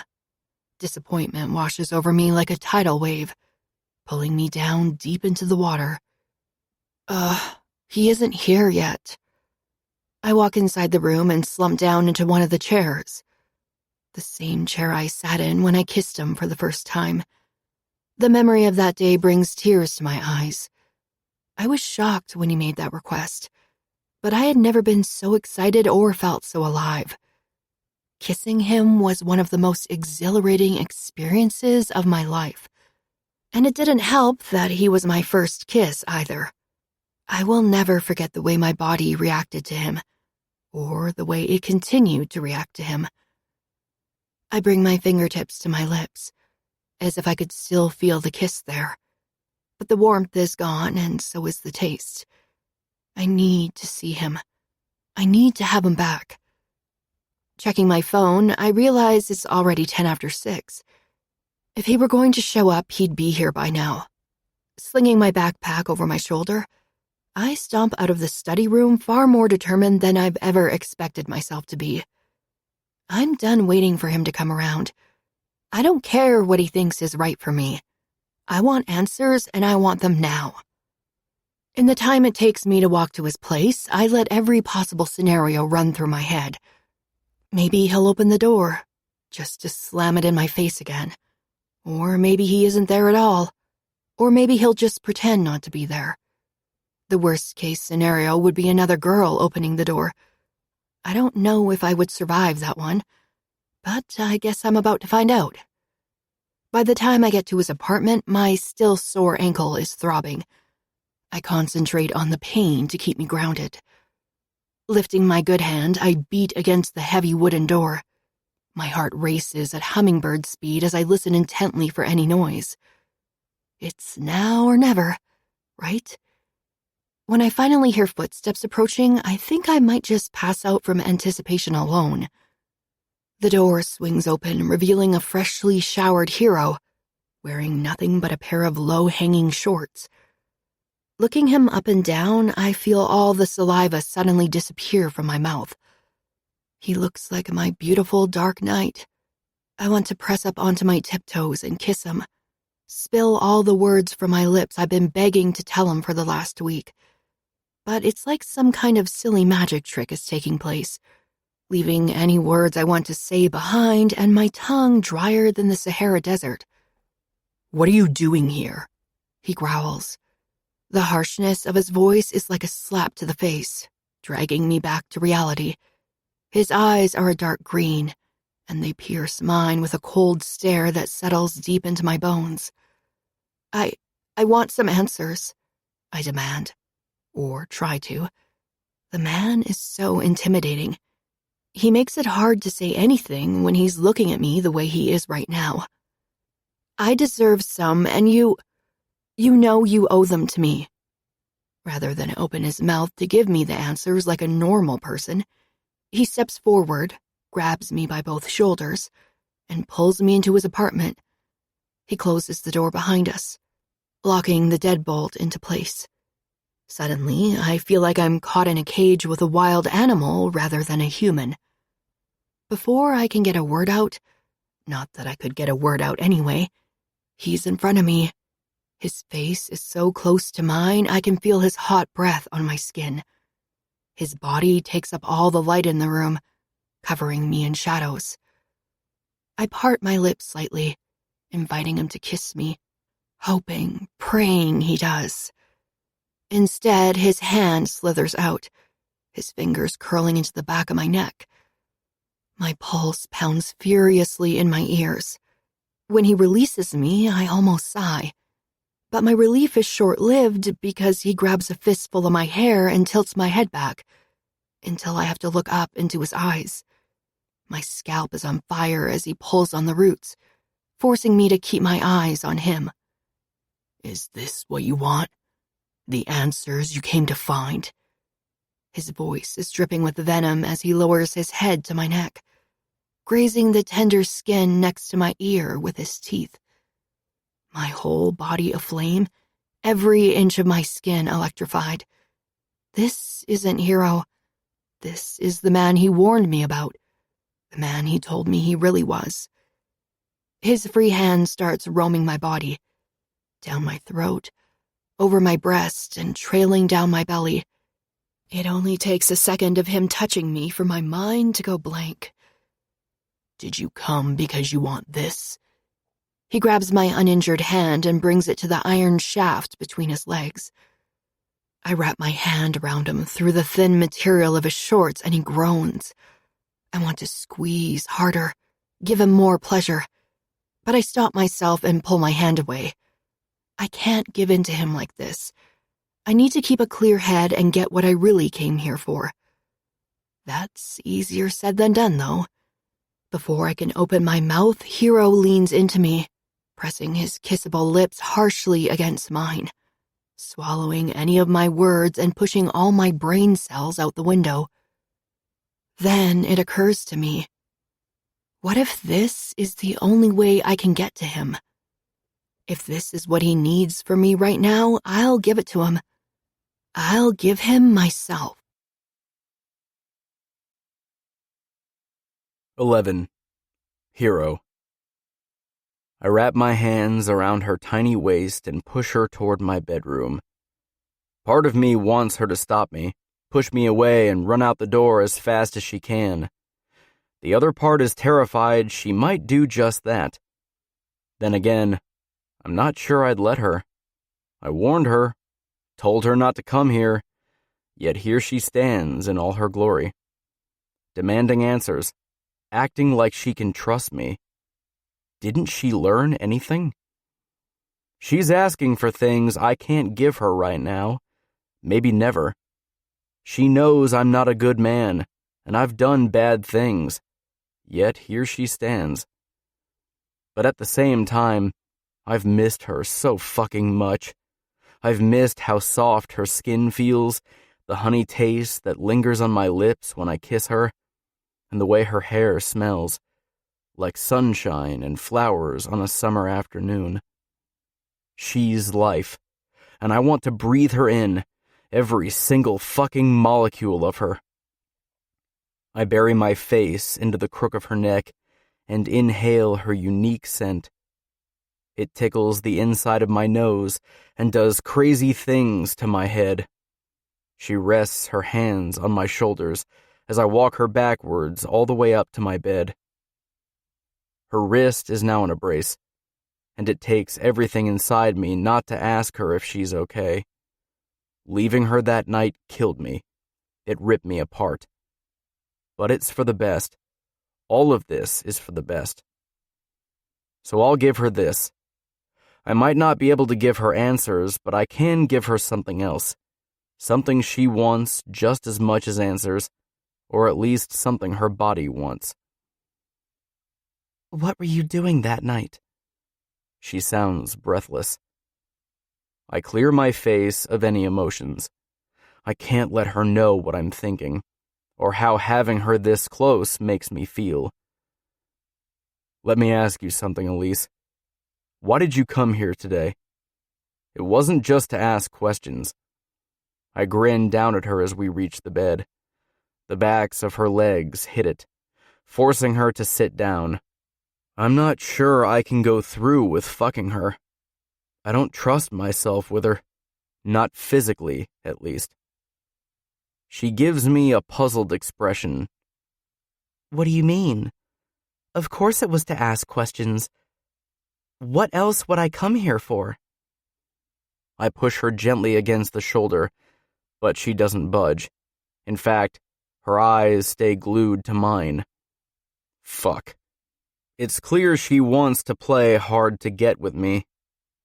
Disappointment washes over me like a tidal wave, pulling me down deep into the water. He isn't here yet. I walk inside the room and slump down into one of the chairs. The same chair I sat in when I kissed him for the first time. The memory of that day brings tears to my eyes. I was shocked when he made that request, but I had never been so excited or felt so alive. Kissing him was one of the most exhilarating experiences of my life, and it didn't help that he was my first kiss either. I will never forget the way my body reacted to him, or the way it continued to react to him. I bring my fingertips to my lips, as if I could still feel the kiss there. But the warmth is gone, and so is the taste. I need to see him. I need to have him back. Checking my phone, I realize it's already 10 after 6. If he were going to show up, he'd be here by now. Slinging my backpack over my shoulder, I stomp out of the study room far more determined than I've ever expected myself to be. I'm done waiting for him to come around. I don't care what he thinks is right for me. I want answers, and I want them now. In the time it takes me to walk to his place, I let every possible scenario run through my head. Maybe he'll open the door, just to slam it in my face again. Or maybe he isn't there at all. Or maybe he'll just pretend not to be there. The worst-case scenario would be another girl opening the door. I don't know if I would survive that one, but I guess I'm about to find out. By the time I get to his apartment, my still sore ankle is throbbing. I concentrate on the pain to keep me grounded. Lifting my good hand, I beat against the heavy wooden door. My heart races at hummingbird speed as I listen intently for any noise. It's now or never, right? When I finally hear footsteps approaching, I think I might just pass out from anticipation alone. The door swings open, revealing a freshly showered hero, wearing nothing but a pair of low-hanging shorts. Looking him up and down, I feel all the saliva suddenly disappear from my mouth. He looks like my beautiful dark night. I want to press up onto my tiptoes and kiss him, spill all the words from my lips I've been begging to tell him for the last week. But it's like some kind of silly magic trick is taking place, leaving any words I want to say behind and my tongue drier than the Sahara Desert. "What are you doing here?" he growls. The harshness of his voice is like a slap to the face, dragging me back to reality. His eyes are a dark green, and they pierce mine with a cold stare that settles deep into my bones. I want some answers," I demand. Or try to. The man is so intimidating. He makes it hard to say anything when he's looking at me the way he is right now. I deserve some, and you know you owe them to me. Rather than open his mouth to give me the answers like a normal person, he steps forward, grabs me by both shoulders, and pulls me into his apartment. He closes the door behind us, locking the deadbolt into place. Suddenly, I feel like I'm caught in a cage with a wild animal rather than a human. Before I can get a word out, not that I could get a word out anyway, he's in front of me. His face is so close to mine I can feel his hot breath on my skin. His body takes up all the light in the room, covering me in shadows. I part my lips slightly, inviting him to kiss me, hoping, praying he does. Instead, his hand slithers out, his fingers curling into the back of my neck. My pulse pounds furiously in my ears. When he releases me, I almost sigh. But my relief is short-lived because he grabs a fistful of my hair and tilts my head back until I have to look up into his eyes. My scalp is on fire as he pulls on the roots, forcing me to keep my eyes on him. Is this what you want? The answers you came to find? His voice is dripping with venom as he lowers his head to my neck, grazing the tender skin next to my ear with his teeth. My whole body aflame, every inch of my skin electrified. This isn't Hero. This is the man he warned me about, the man he told me he really was. His free hand starts roaming my body, down my throat, over my breast, and trailing down my belly. It only takes a second of him touching me for my mind to go blank. Did you come because you want this? He grabs my uninjured hand and brings it to the iron shaft between his legs. I wrap my hand around him through the thin material of his shorts, and he groans. I want to squeeze harder, give him more pleasure, but I stop myself and pull my hand away. I can't give in to him like this. I need to keep a clear head and get what I really came here for. That's easier said than done, though. Before I can open my mouth, Hero leans into me, pressing his kissable lips harshly against mine, swallowing any of my words and pushing all my brain cells out the window. Then it occurs to me, what if this is the only way I can get to him? If this is what he needs from me right now, I'll give it to him. I'll give him myself. 11. Hero. I wrap my hands around her tiny waist and push her toward my bedroom. Part of me wants her to stop me, push me away, and run out the door as fast as she can. The other part is terrified she might do just that. Then again, I'm not sure I'd let her. I warned her, told her not to come here, yet here she stands in all her glory, demanding answers, acting like she can trust me. Didn't she learn anything? She's asking for things I can't give her right now, maybe never. She knows I'm not a good man, and I've done bad things, yet here she stands. But at the same time, I've missed her so fucking much. I've missed how soft her skin feels, the honey taste that lingers on my lips when I kiss her, and the way her hair smells, like sunshine and flowers on a summer afternoon. She's life, and I want to breathe her in, every single fucking molecule of her. I bury my face into the crook of her neck and inhale her unique scent. It tickles the inside of my nose and does crazy things to my head. She rests her hands on my shoulders as I walk her backwards all the way up to my bed. Her wrist is now in a brace, and it takes everything inside me not to ask her if she's okay. Leaving her that night killed me. It ripped me apart. But it's for the best. All of this is for the best. So I'll give her this. I might not be able to give her answers, but I can give her something else. Something she wants just as much as answers, or at least something her body wants. What were you doing that night? She sounds breathless. I clear my face of any emotions. I can't let her know what I'm thinking, or how having her this close makes me feel. Let me ask you something, Elise. Why did you come here today? It wasn't just to ask questions. I grinned down at her as we reached the bed. The backs of her legs hit it, forcing her to sit down. I'm not sure I can go through with fucking her. I don't trust myself with her. Not physically, at least. She gives me a puzzled expression. What do you mean? Of course it was to ask questions. What else would I come here for? I push her gently against the shoulder, but she doesn't budge. In fact, her eyes stay glued to mine. Fuck. It's clear she wants to play hard to get with me,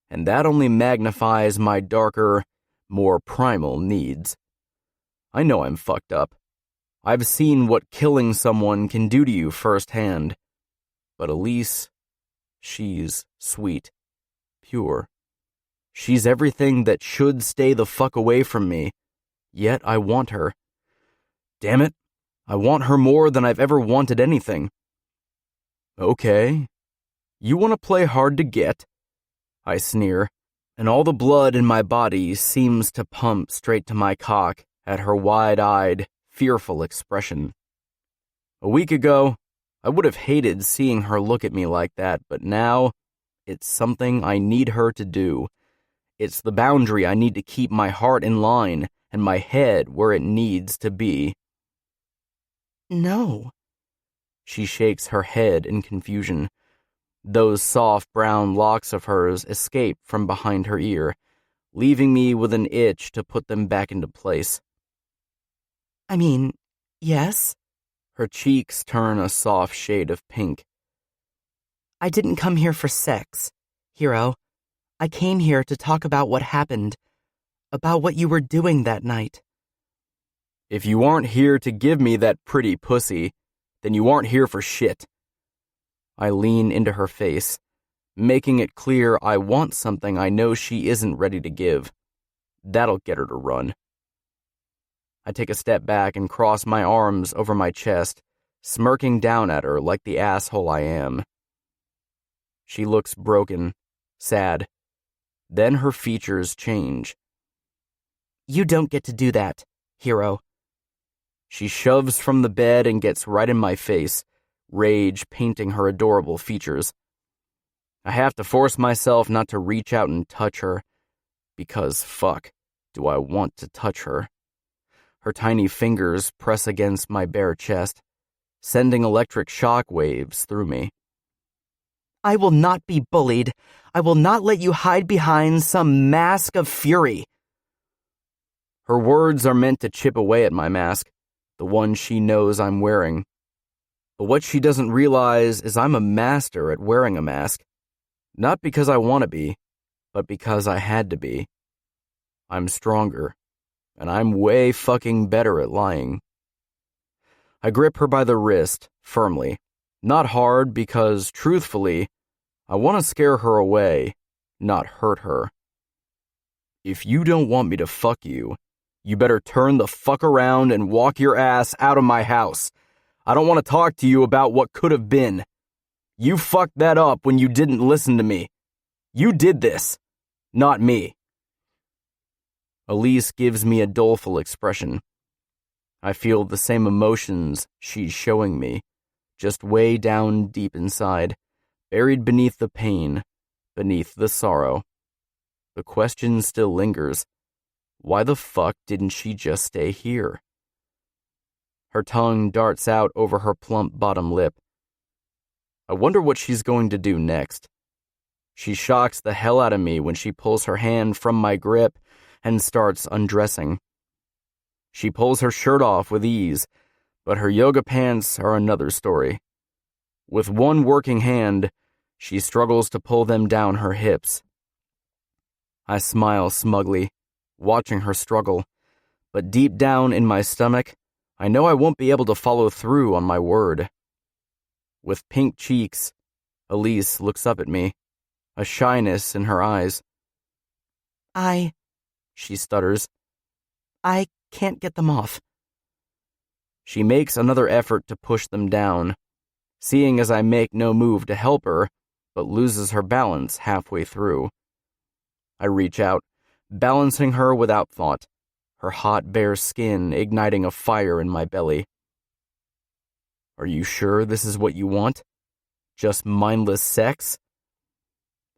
and that only magnifies my darker, more primal needs. I know I'm fucked up. I've seen what killing someone can do to you firsthand. But Elise, she's sweet, pure. She's everything that should stay the fuck away from me, yet I want her. Damn it, I want her more than I've ever wanted anything. Okay, you want to play hard to get? I sneer, and all the blood in my body seems to pump straight to my cock at her wide-eyed, fearful expression. A week ago, I would have hated seeing her look at me like that, but now, it's something I need her to do. It's the boundary I need to keep my heart in line and my head where it needs to be. No. She shakes her head in confusion. Those soft brown locks of hers escape from behind her ear, leaving me with an itch to put them back into place. I mean, yes. Her cheeks turn a soft shade of pink. I didn't come here for sex, Hero. I came here to talk about what happened, about what you were doing that night. If you aren't here to give me that pretty pussy, then you aren't here for shit. I lean into her face, making it clear I want something I know she isn't ready to give. That'll get her to run. I take a step back and cross my arms over my chest, smirking down at her like the asshole I am. She looks broken, sad. Then her features change. You don't get to do that, Hero. She shoves from the bed and gets right in my face, rage painting her adorable features. I have to force myself not to reach out and touch her, because fuck, do I want to touch her. Her tiny fingers press against my bare chest, sending electric shock waves through me. I will not be bullied. I will not let you hide behind some mask of fury. Her words are meant to chip away at my mask, the one she knows I'm wearing. But what she doesn't realize is I'm a master at wearing a mask. Not because I want to be, but because I had to be. I'm stronger, and I'm way fucking better at lying. I grip her by the wrist, firmly. Not hard because, truthfully, I want to scare her away, not hurt her. If you don't want me to fuck you, you better turn the fuck around and walk your ass out of my house. I don't want to talk to you about what could have been. You fucked that up when you didn't listen to me. You did this, not me. Elise gives me a doleful expression. I feel the same emotions she's showing me, just way down deep inside, buried beneath the pain, beneath the sorrow. The question still lingers. Why the fuck didn't she just stay here? Her tongue darts out over her plump bottom lip. I wonder what she's going to do next. She shocks the hell out of me when she pulls her hand from my grip and starts undressing. She pulls her shirt off with ease, but her yoga pants are another story. With one working hand, she struggles to pull them down her hips. I smile smugly, watching her struggle, but deep down in my stomach, I know I won't be able to follow through on my word. With pink cheeks, Elise looks up at me, a shyness in her eyes. She stutters. I can't get them off. She makes another effort to push them down, seeing as I make no move to help her, but loses her balance halfway through. I reach out, balancing her without thought, her hot bare skin igniting a fire in my belly. Are you sure this is what you want? Just mindless sex?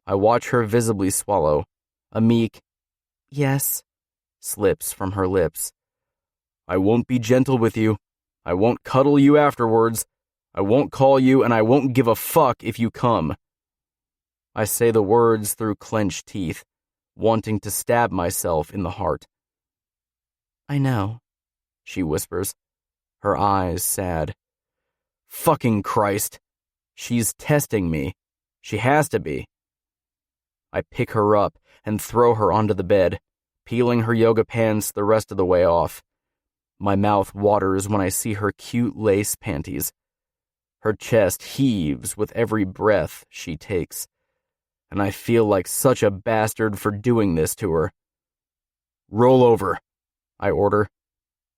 I watch her visibly swallow. A meek, yes, slips from her lips. I won't be gentle with you. I won't cuddle you afterwards. I won't call you, and I won't give a fuck if you come. I say the words through clenched teeth, wanting to stab myself in the heart. I know, she whispers, her eyes sad. Fucking Christ. She's testing me. She has to be. I pick her up and throw her onto the bed, peeling her yoga pants the rest of the way off. My mouth waters when I see her cute lace panties. Her chest heaves with every breath she takes, and I feel like such a bastard for doing this to her. Roll over, I order,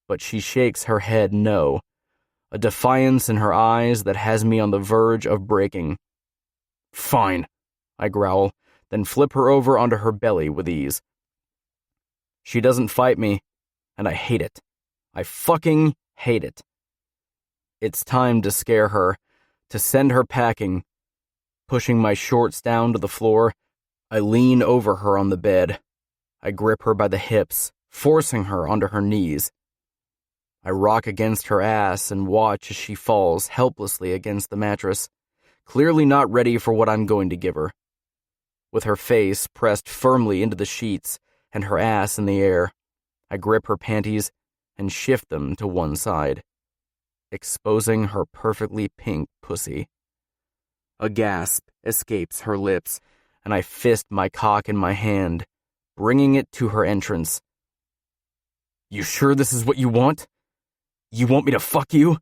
but she shakes her head no, a defiance in her eyes that has me on the verge of breaking. Fine, I growl, then flip her over onto her belly with ease. She doesn't fight me, and I hate it. I fucking hate it. It's time to scare her, to send her packing. Pushing my shorts down to the floor, I lean over her on the bed. I grip her by the hips, forcing her onto her knees. I rock against her ass and watch as she falls helplessly against the mattress, clearly not ready for what I'm going to give her. With her face pressed firmly into the sheets and her ass in the air, I grip her panties and shift them to one side, exposing her perfectly pink pussy. A gasp escapes her lips, and I fist my cock in my hand, bringing it to her entrance. You sure this is what you want? You want me to fuck you?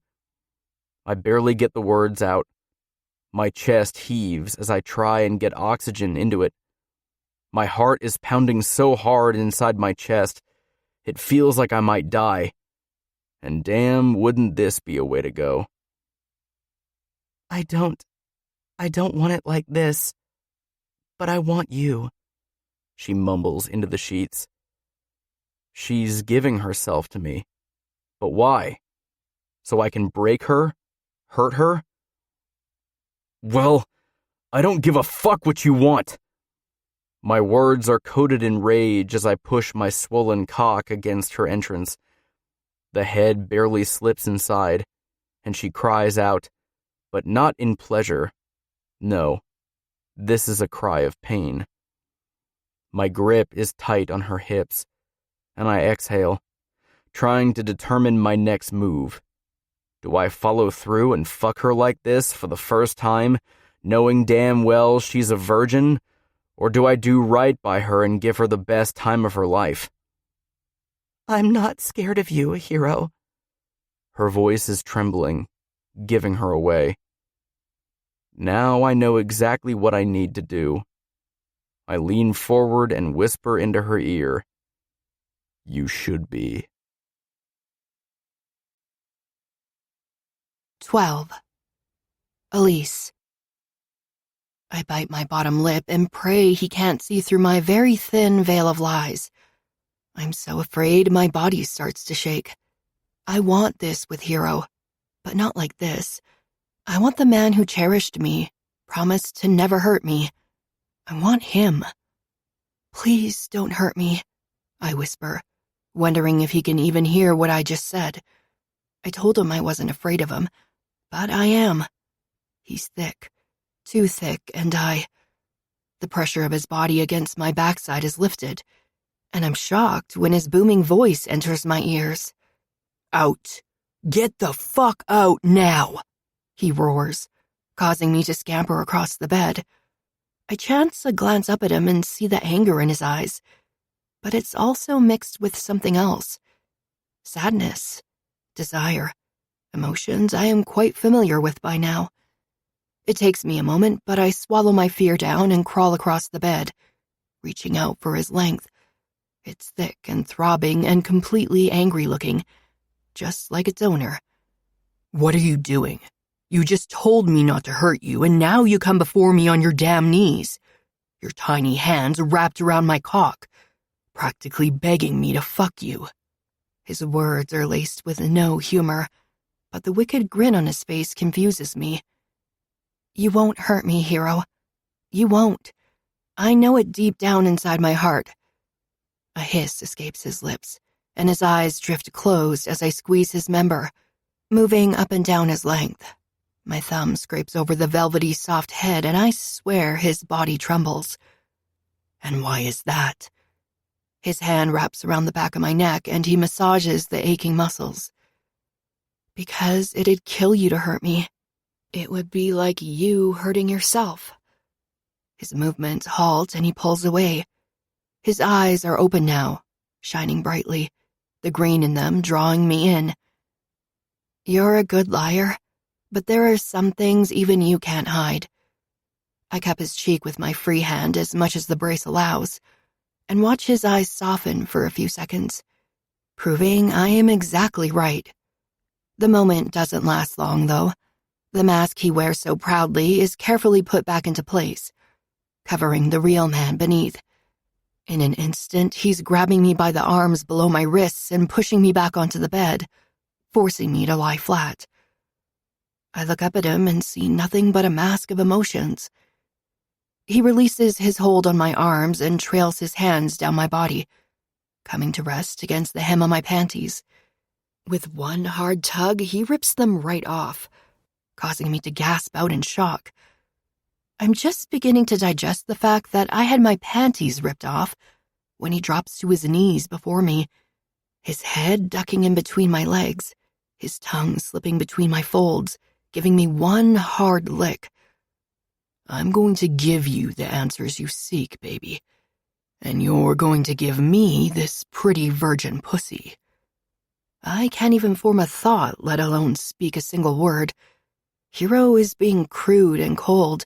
I barely get the words out. My chest heaves as I try and get oxygen into it. My heart is pounding so hard inside my chest, it feels like I might die. And damn, wouldn't this be a way to go? I don't want it like this, but I want you, she mumbles into the sheets. She's giving herself to me. But why? So I can break her? Hurt her? Well, I don't give a fuck what you want. My words are coated in rage as I push my swollen cock against her entrance. The head barely slips inside, and she cries out, but not in pleasure. No, this is a cry of pain. My grip is tight on her hips, and I exhale, trying to determine my next move. Do I follow through and fuck her like this for the first time, knowing damn well she's a virgin, or do I do right by her and give her the best time of her life? I'm not scared of you, hero. Her voice is trembling, giving her away. Now I know exactly what I need to do. I lean forward and whisper into her ear. You should be. 12. Elise. I bite my bottom lip and pray he can't see through my very thin veil of lies. I'm so afraid my body starts to shake. I want this with Hero, but not like this. I want the man who cherished me, promised to never hurt me. I want him. Please don't hurt me, I whisper, wondering if he can even hear what I just said. I told him I wasn't afraid of him, but I am. He's thick, too thick, and the pressure of his body against my backside is lifted, and I'm shocked when his booming voice enters my ears. Out. Get the fuck out now, he roars, causing me to scamper across the bed. I chance a glance up at him and see the anger in his eyes, but it's also mixed with something else. Sadness, desire, emotions I am quite familiar with by now. It takes me a moment, but I swallow my fear down and crawl across the bed, reaching out for his length. It's thick and throbbing and completely angry-looking, just like its owner. What are you doing? You just told me not to hurt you, and now you come before me on your damn knees, your tiny hands wrapped around my cock, practically begging me to fuck you. His words are laced with no humor, but the wicked grin on his face confuses me. You won't hurt me, Hero. You won't. I know it deep down inside my heart. A hiss escapes his lips, and his eyes drift closed as I squeeze his member, moving up and down his length. My thumb scrapes over the velvety soft head, and I swear his body trembles. And why is that? His hand wraps around the back of my neck, and he massages the aching muscles. Because it'd kill you to hurt me. It would be like you hurting yourself. His movements halt, and he pulls away. His eyes are open now, shining brightly, the green in them drawing me in. You're a good liar, but there are some things even you can't hide. I cup his cheek with my free hand as much as the brace allows, and watch his eyes soften for a few seconds, proving I am exactly right. The moment doesn't last long, though. The mask he wears so proudly is carefully put back into place, covering the real man beneath. In an instant, he's grabbing me by the arms below my wrists and pushing me back onto the bed, forcing me to lie flat. I look up at him and see nothing but a mask of emotions. He releases his hold on my arms and trails his hands down my body, coming to rest against the hem of my panties. With one hard tug, he rips them right off, causing me to gasp out in shock. I'm just beginning to digest the fact that I had my panties ripped off when he drops to his knees before me, his head ducking in between my legs, his tongue slipping between my folds, giving me one hard lick. I'm going to give you the answers you seek, baby, and you're going to give me this pretty virgin pussy. I can't even form a thought, let alone speak a single word. Hero is being crude and cold,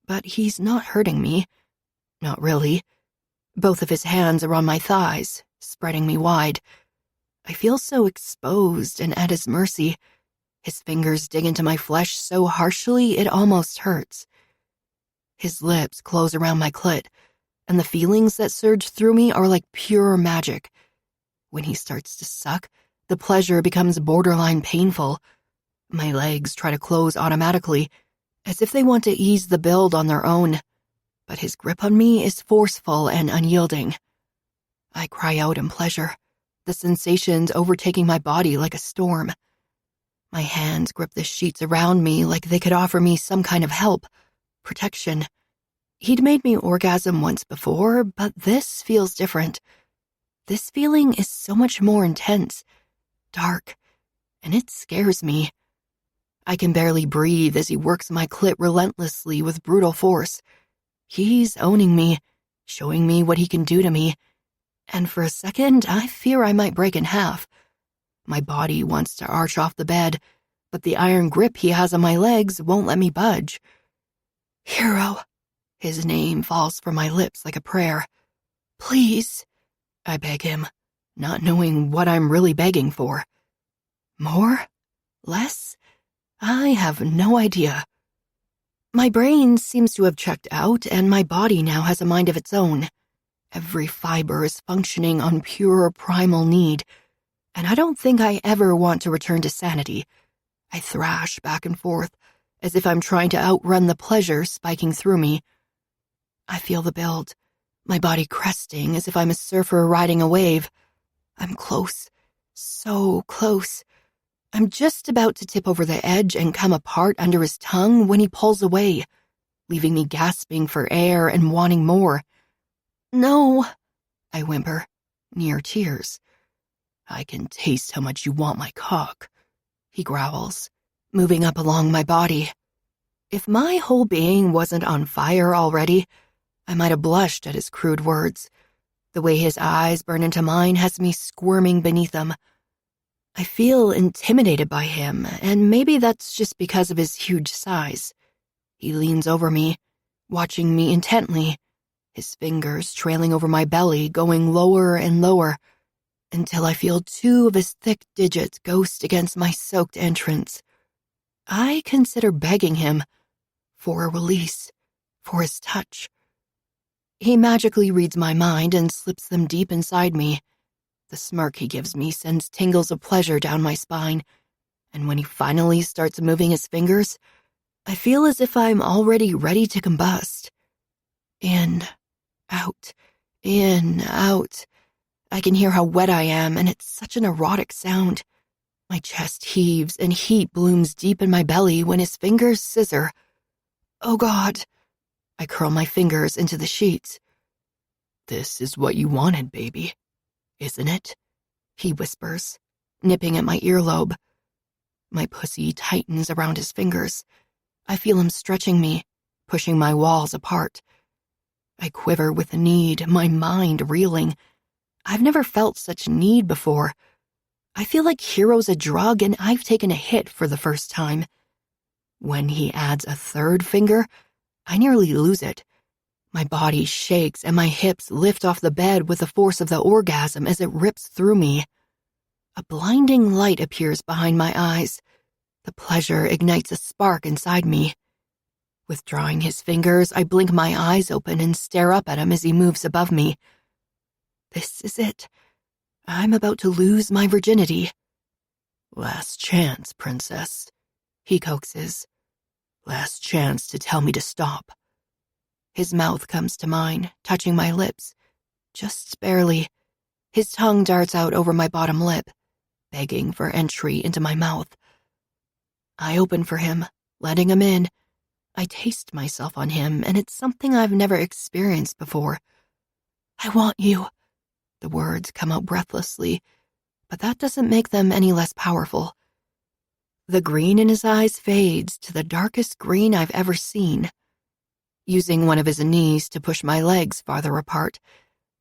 but he's not hurting me. Not really. Both of his hands are on my thighs, spreading me wide. I feel so exposed and at his mercy. His fingers dig into my flesh so harshly it almost hurts. His lips close around my clit, and the feelings that surge through me are like pure magic. When he starts to suck, the pleasure becomes borderline painful. My legs try to close automatically, as if they want to ease the build on their own, but his grip on me is forceful and unyielding. I cry out in pleasure, the sensations overtaking my body like a storm. My hands grip the sheets around me like they could offer me some kind of help, protection. He'd made me orgasm once before, but this feels different. This feeling is so much more intense, dark, and it scares me. I can barely breathe as he works my clit relentlessly with brutal force. He's owning me, showing me what he can do to me, and for a second, I fear I might break in half. My body wants to arch off the bed, but the iron grip he has on my legs won't let me budge. Hero. His name falls from my lips like a prayer. Please, I beg him, not knowing what I'm really begging for. More? Less? I have no idea. My brain seems to have checked out, and my body now has a mind of its own. Every fiber is functioning on pure primal need, and I don't think I ever want to return to sanity. I thrash back and forth, as if I'm trying to outrun the pleasure spiking through me. I feel the build, my body cresting as if I'm a surfer riding a wave. I'm close, so close. I'm just about to tip over the edge and come apart under his tongue when he pulls away, leaving me gasping for air and wanting more. No, I whimper, near tears. I can taste how much you want my cock, he growls, moving up along my body. If my whole being wasn't on fire already, I might have blushed at his crude words. The way his eyes burn into mine has me squirming beneath them. I feel intimidated by him, and maybe that's just because of his huge size. He leans over me, watching me intently, his fingers trailing over my belly, going lower and lower, until I feel two of his thick digits ghost against my soaked entrance. I consider begging him for a release, for his touch. He magically reads my mind and slips them deep inside me. The smirk he gives me sends tingles of pleasure down my spine, and when he finally starts moving his fingers, I feel as if I'm already ready to combust. In, out, in, out. I can hear how wet I am, and it's such an erotic sound. My chest heaves and heat blooms deep in my belly when his fingers scissor. Oh God. I curl my fingers into the sheets. This is what you wanted, baby, isn't it? He whispers, nipping at my earlobe. My pussy tightens around his fingers. I feel him stretching me, pushing my walls apart. I quiver with need, my mind reeling. I've never felt such need before. I feel like Hero's a drug and I've taken a hit for the first time. When he adds a third finger, I nearly lose it. My body shakes and my hips lift off the bed with the force of the orgasm as it rips through me. A blinding light appears behind my eyes. The pleasure ignites a spark inside me. Withdrawing his fingers, I blink my eyes open and stare up at him as he moves above me. This is it. I'm about to lose my virginity. Last chance, princess, he coaxes. Last chance to tell me to stop. His mouth comes to mine, touching my lips. Just barely. His tongue darts out over my bottom lip, begging for entry into my mouth. I open for him, letting him in. I taste myself on him, and it's something I've never experienced before. I want you. The words come out breathlessly, but that doesn't make them any less powerful. The green in his eyes fades to the darkest green I've ever seen. Using one of his knees to push my legs farther apart,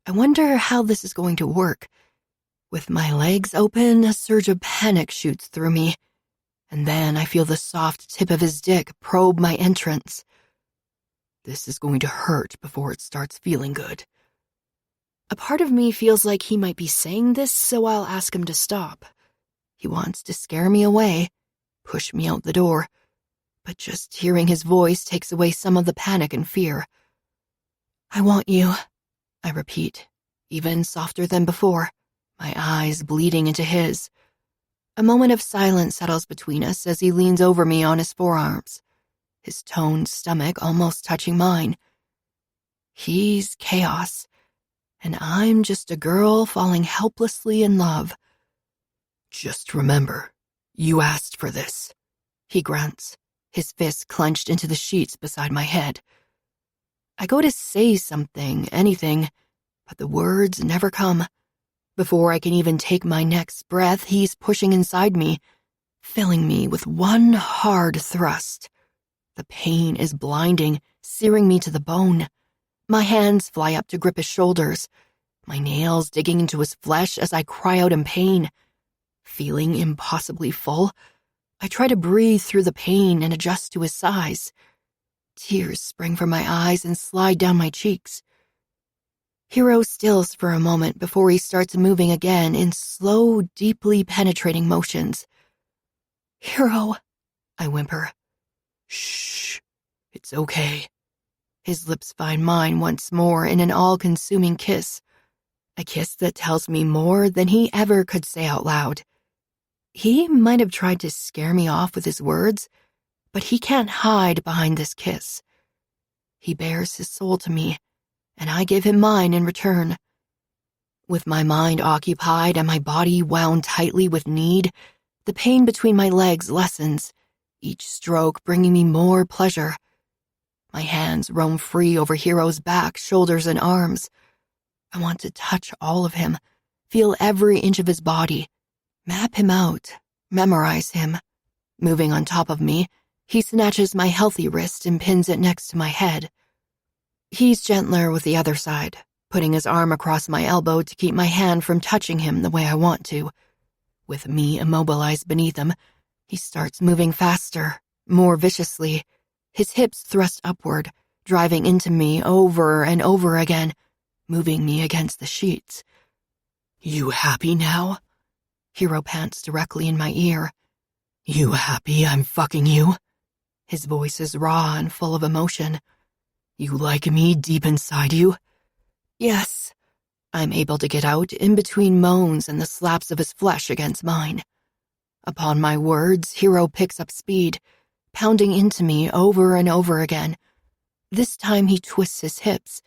I wonder how this is going to work. With my legs open, a surge of panic shoots through me, and then I feel the soft tip of his dick probe my entrance. This is going to hurt before it starts feeling good. A part of me feels like he might be saying this, so I'll ask him to stop. He wants to scare me away, push me out the door, but just hearing his voice takes away some of the panic and fear. I want you, I repeat, even softer than before, my eyes bleeding into his. A moment of silence settles between us as he leans over me on his forearms, his toned stomach almost touching mine. He's chaos, and I'm just a girl falling helplessly in love. Just remember, you asked for this, he grunts, his fist clenched into the sheets beside my head. I go to say something, anything, but the words never come. Before I can even take my next breath, he's pushing inside me, filling me with one hard thrust. The pain is blinding, searing me to the bone. My hands fly up to grip his shoulders, my nails digging into his flesh as I cry out in pain. Feeling impossibly full, I try to breathe through the pain and adjust to his size. Tears spring from my eyes and slide down my cheeks. Hero stills for a moment before he starts moving again in slow, deeply penetrating motions. Hero, I whimper. Shh, it's okay. His lips find mine once more in an all-consuming kiss. A kiss that tells me more than he ever could say out loud. He might have tried to scare me off with his words, but he can't hide behind this kiss. He bears his soul to me, and I give him mine in return. With my mind occupied and my body wound tightly with need, the pain between my legs lessens, each stroke bringing me more pleasure. My hands roam free over Hero's back, shoulders, and arms. I want to touch all of him, feel every inch of his body, map him out, memorize him. Moving on top of me, he snatches my healthy wrist and pins it next to my head. He's gentler with the other side, putting his arm across my elbow to keep my hand from touching him the way I want to. With me immobilized beneath him, he starts moving faster, more viciously, his hips thrust upward, driving into me over and over again, moving me against the sheets. You happy now? Hero pants directly in my ear. You happy I'm fucking you? His voice is raw and full of emotion. You like me deep inside you? Yes. I'm able to get out in between moans and the slaps of his flesh against mine. Upon my words, Hero picks up speed, pounding into me over and over again. This time he twists his hips,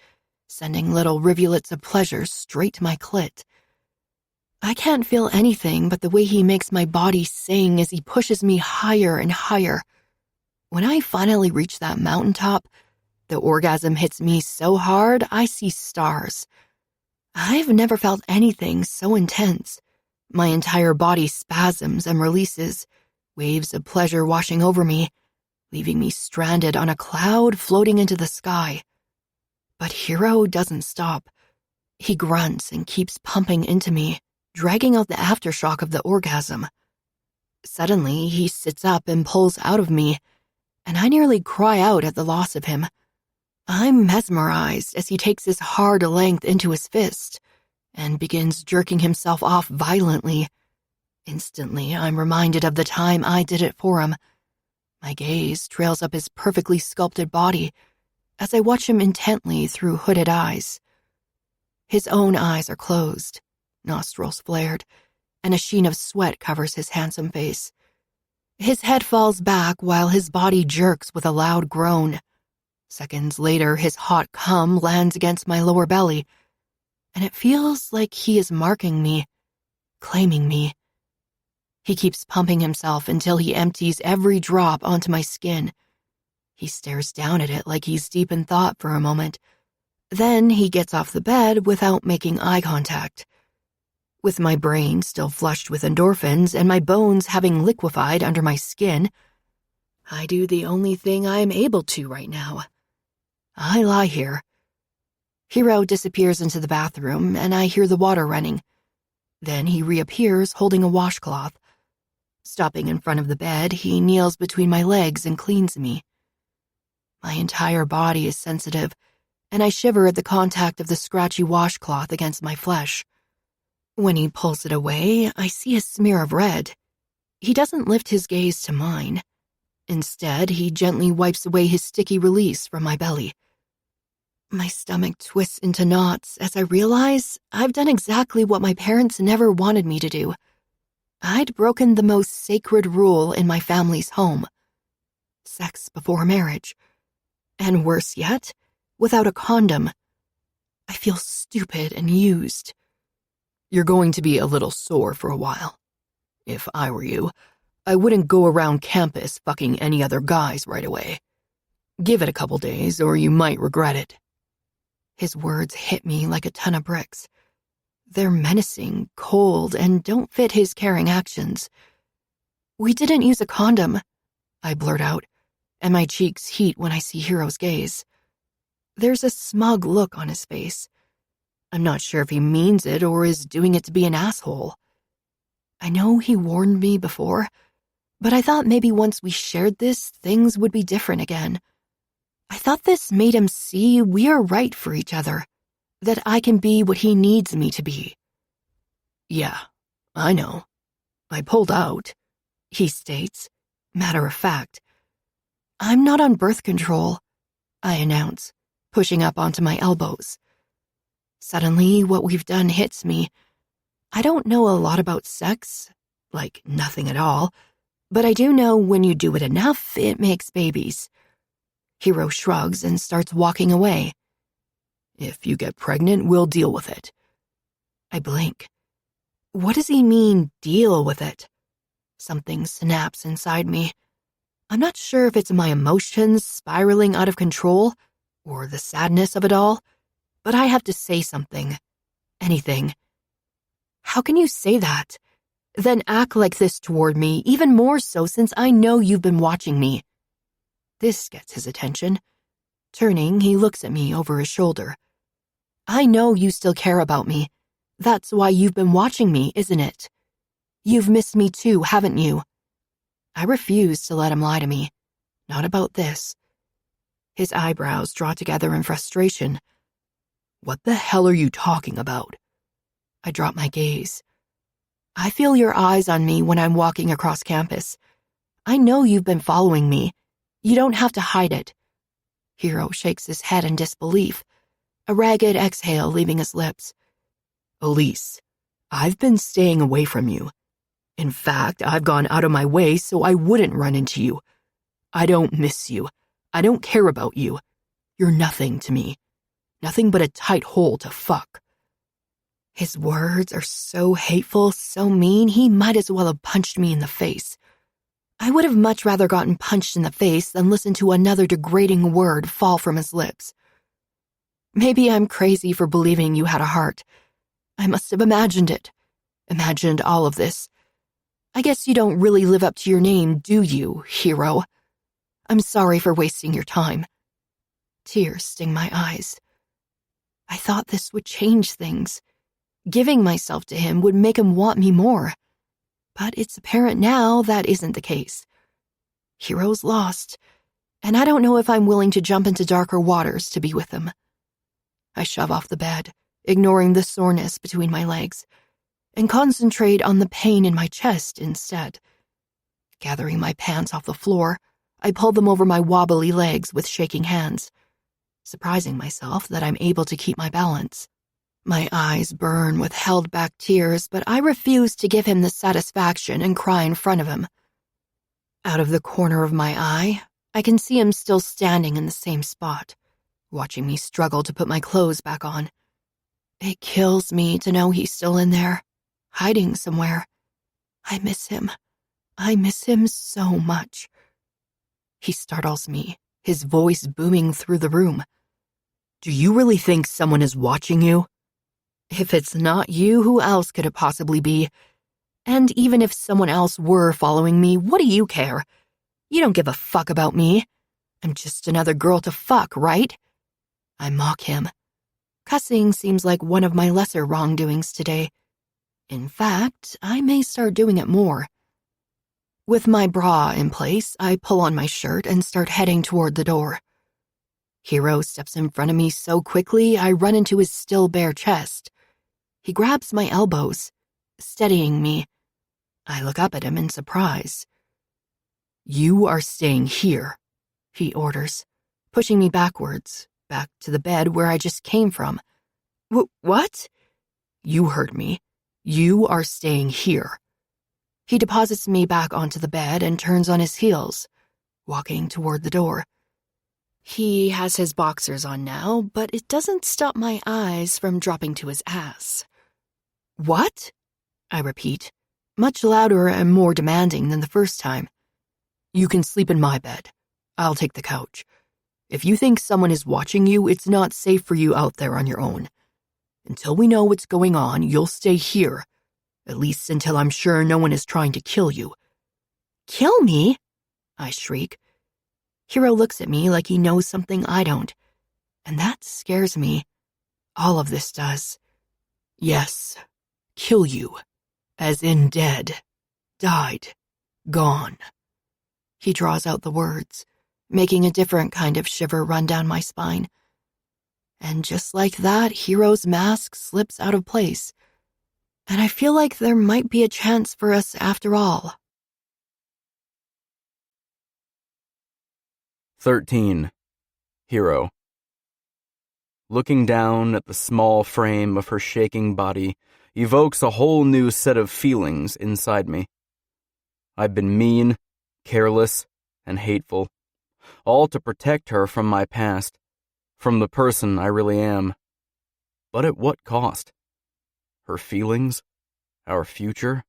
sending little rivulets of pleasure straight to my clit. I can't feel anything but the way he makes my body sing as he pushes me higher and higher. When I finally reach that mountaintop, the orgasm hits me so hard I see stars. I've never felt anything so intense. My entire body spasms and releases, waves of pleasure washing over me, leaving me stranded on a cloud floating into the sky. But Hero doesn't stop. He grunts and keeps pumping into me, dragging out the aftershock of the orgasm. Suddenly, he sits up and pulls out of me, and I nearly cry out at the loss of him. I'm mesmerized as he takes his hard length into his fist and begins jerking himself off violently. Instantly, I'm reminded of the time I did it for him. My gaze trails up his perfectly sculpted body as I watch him intently through hooded eyes. His own eyes are closed, nostrils flared, and a sheen of sweat covers his handsome face. His head falls back while his body jerks with a loud groan. Seconds later, his hot cum lands against my lower belly, and it feels like he is marking me, claiming me. He keeps pumping himself until he empties every drop onto my skin. He stares down at it like he's deep in thought for a moment. Then he gets off the bed without making eye contact. With my brain still flushed with endorphins and my bones having liquefied under my skin, I do the only thing I am able to right now. I lie here. Hero disappears into the bathroom and I hear the water running. Then he reappears holding a washcloth. Stopping in front of the bed, he kneels between my legs and cleans me. My entire body is sensitive, and I shiver at the contact of the scratchy washcloth against my flesh. When he pulls it away, I see a smear of red. He doesn't lift his gaze to mine. Instead, he gently wipes away his sticky release from my belly. My stomach twists into knots as I realize I've done exactly what my parents never wanted me to do. I'd broken the most sacred rule in my family's home: sex before marriage. And worse yet, without a condom. I feel stupid and used. You're going to be a little sore for a while. If I were you, I wouldn't go around campus fucking any other guys right away. Give it a couple days or you might regret it. His words hit me like a ton of bricks. They're menacing, cold, and don't fit his caring actions. We didn't use a condom, I blurt out, and my cheeks heat when I see Hero's gaze. There's a smug look on his face. I'm not sure if he means it or is doing it to be an asshole. I know he warned me before, but I thought maybe once we shared this, things would be different again. I thought this made him see we are right for each other, that I can be what he needs me to be. Yeah, I know. I pulled out, he states, matter of fact. I'm not on birth control, I announce, pushing up onto my elbows. Suddenly, what we've done hits me. I don't know a lot about sex, like nothing at all, but I do know when you do it enough, it makes babies. Hero shrugs and starts walking away. If you get pregnant, we'll deal with it. I blink. What does he mean, deal with it? Something snaps inside me. I'm not sure if it's my emotions spiraling out of control or the sadness of it all, but I have to say something. Anything. How can you say that? Then act like this toward me, even more so since I know you've been watching me. This gets his attention. Turning, he looks at me over his shoulder. I know you still care about me. That's why you've been watching me, isn't it? You've missed me too, haven't you? I refuse to let him lie to me. Not about this. His eyebrows draw together in frustration. What the hell are you talking about? I drop my gaze. I feel your eyes on me when I'm walking across campus. I know you've been following me. You don't have to hide it. Hero shakes his head in disbelief, a ragged exhale leaving his lips. Elise, I've been staying away from you. In fact, I've gone out of my way so I wouldn't run into you. I don't miss you. I don't care about you. You're nothing to me. Nothing but a tight hole to fuck. His words are so hateful, so mean, he might as well have punched me in the face. I would have much rather gotten punched in the face than listen to another degrading word fall from his lips. Maybe I'm crazy for believing you had a heart. I must have imagined it. Imagined all of this. I guess you don't really live up to your name, do you, hero? I'm sorry for wasting your time. Tears sting my eyes. I thought this would change things. Giving myself to him would make him want me more. But it's apparent now that isn't the case. Hero's lost, and I don't know if I'm willing to jump into darker waters to be with him. I shove off the bed, ignoring the soreness between my legs, and concentrate on the pain in my chest instead. Gathering my pants off the floor, I pull them over my wobbly legs with shaking hands, surprising myself that I'm able to keep my balance. My eyes burn with held-back tears, but I refuse to give him the satisfaction and cry in front of him. Out of the corner of my eye, I can see him still standing in the same spot, watching me struggle to put my clothes back on. It kills me to know he's still in there, hiding somewhere. I miss him. I miss him so much. He startles me, his voice booming through the room. Do you really think someone is watching you? If it's not you, who else could it possibly be? And even if someone else were following me, what do you care? You don't give a fuck about me. I'm just another girl to fuck, right? I mock him. Cussing seems like one of my lesser wrongdoings today. In fact, I may start doing it more. With my bra in place, I pull on my shirt and start heading toward the door. Hero steps in front of me so quickly, I run into his still bare chest. He grabs my elbows, steadying me. I look up at him in surprise. You are staying here, he orders, pushing me backwards, back to the bed where I just came from. What? You heard me. You are staying here. He deposits me back onto the bed and turns on his heels, walking toward the door. He has his boxers on now, but it doesn't stop my eyes from dropping to his ass. What? I repeat, much louder and more demanding than the first time. You can sleep in my bed. I'll take the couch. If you think someone is watching you, it's not safe for you out there on your own. Until we know what's going on, you'll stay here. At least until I'm sure no one is trying to kill you. Kill me? I shriek. Hero looks at me like he knows something I don't. And that scares me. All of this does. Yes. Kill you. As in dead. Died. Gone. He draws out the words, making a different kind of shiver run down my spine. And just like that, Hero's mask slips out of place. And I feel like there might be a chance for us after all. 13. Hero. Looking down at the small frame of her shaking body evokes a whole new set of feelings inside me. I've been mean, careless, and hateful, all to protect her from my past, from the person I really am. But at what cost? Her feelings? Our future?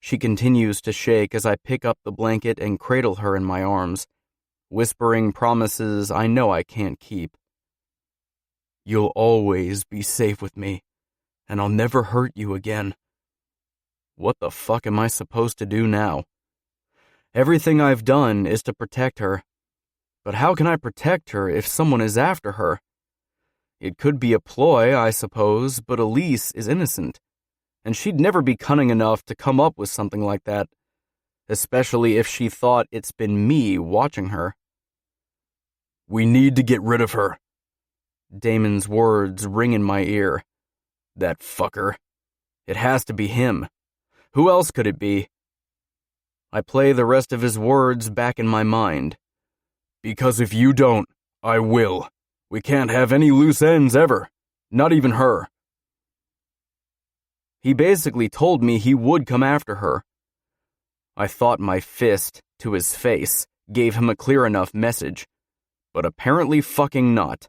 She continues to shake as I pick up the blanket and cradle her in my arms, whispering promises I know I can't keep. You'll always be safe with me, and I'll never hurt you again. What the fuck am I supposed to do now? Everything I've done is to protect her, but how can I protect her if someone is after her? It could be a ploy, I suppose, but Elise is innocent, and she'd never be cunning enough to come up with something like that, especially if she thought it's been me watching her. We need to get rid of her. Damon's words ring in my ear. That fucker. It has to be him. Who else could it be? I play the rest of his words back in my mind. Because if you don't, I will. We can't have any loose ends ever. Not even her. He basically told me he would come after her. I thought my fist to his face gave him a clear enough message, but apparently fucking not.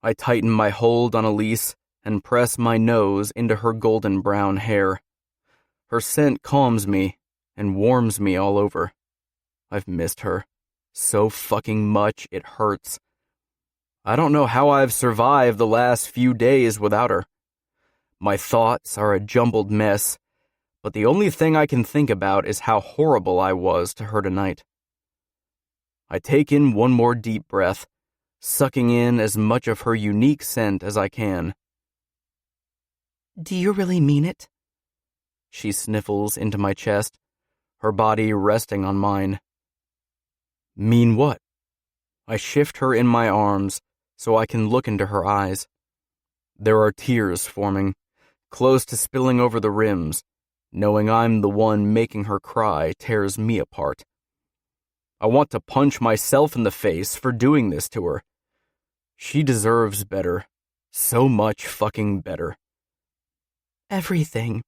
I tighten my hold on Elise, and press my nose into her golden brown hair. Her scent calms me and warms me all over. I've missed her so fucking much it hurts. I don't know how I've survived the last few days without her. My thoughts are a jumbled mess, but the only thing I can think about is how horrible I was to her tonight. I take in one more deep breath, sucking in as much of her unique scent as I can. Do you really mean it? She sniffles into my chest, her body resting on mine. Mean what? I shift her in my arms so I can look into her eyes. There are tears forming, close to spilling over the rims. Knowing I'm the one making her cry tears me apart. I want to punch myself in the face for doing this to her. She deserves better. So much fucking better. Everything.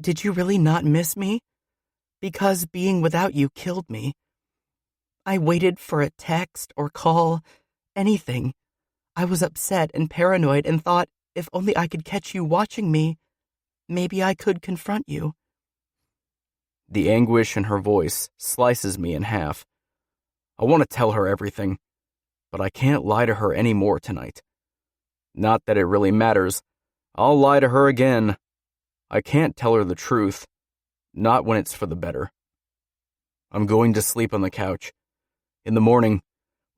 Did you really not miss me? Because being without you killed me. I waited for a text or call, anything. I was upset and paranoid and thought if only I could catch you watching me, maybe I could confront you. The anguish in her voice slices me in half. I want to tell her everything, but I can't lie to her anymore tonight. Not that it really matters. I'll lie to her again. I can't tell her the truth, not when it's for the better. I'm going to sleep on the couch. In the morning,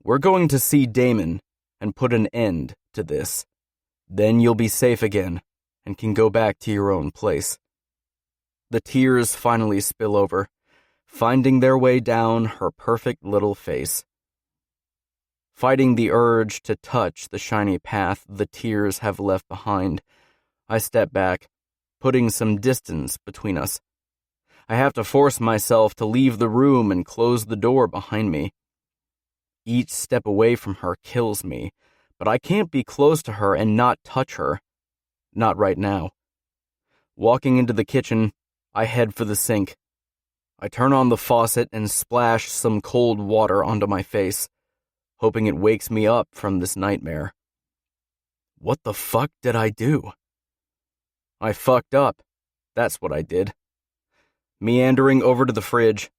we're going to see Damon and put an end to this. Then you'll be safe again and can go back to your own place. The tears finally spill over, finding their way down her perfect little face. Fighting the urge to touch the shiny path the tears have left behind, I step back, putting some distance between us. I have to force myself to leave the room and close the door behind me. Each step away from her kills me, but I can't be close to her and not touch her. Not right now. Walking into the kitchen, I head for the sink. I turn on the faucet and splash some cold water onto my face, hoping it wakes me up from this nightmare. What the fuck did I do? I fucked up. That's what I did. Meandering over to the fridge,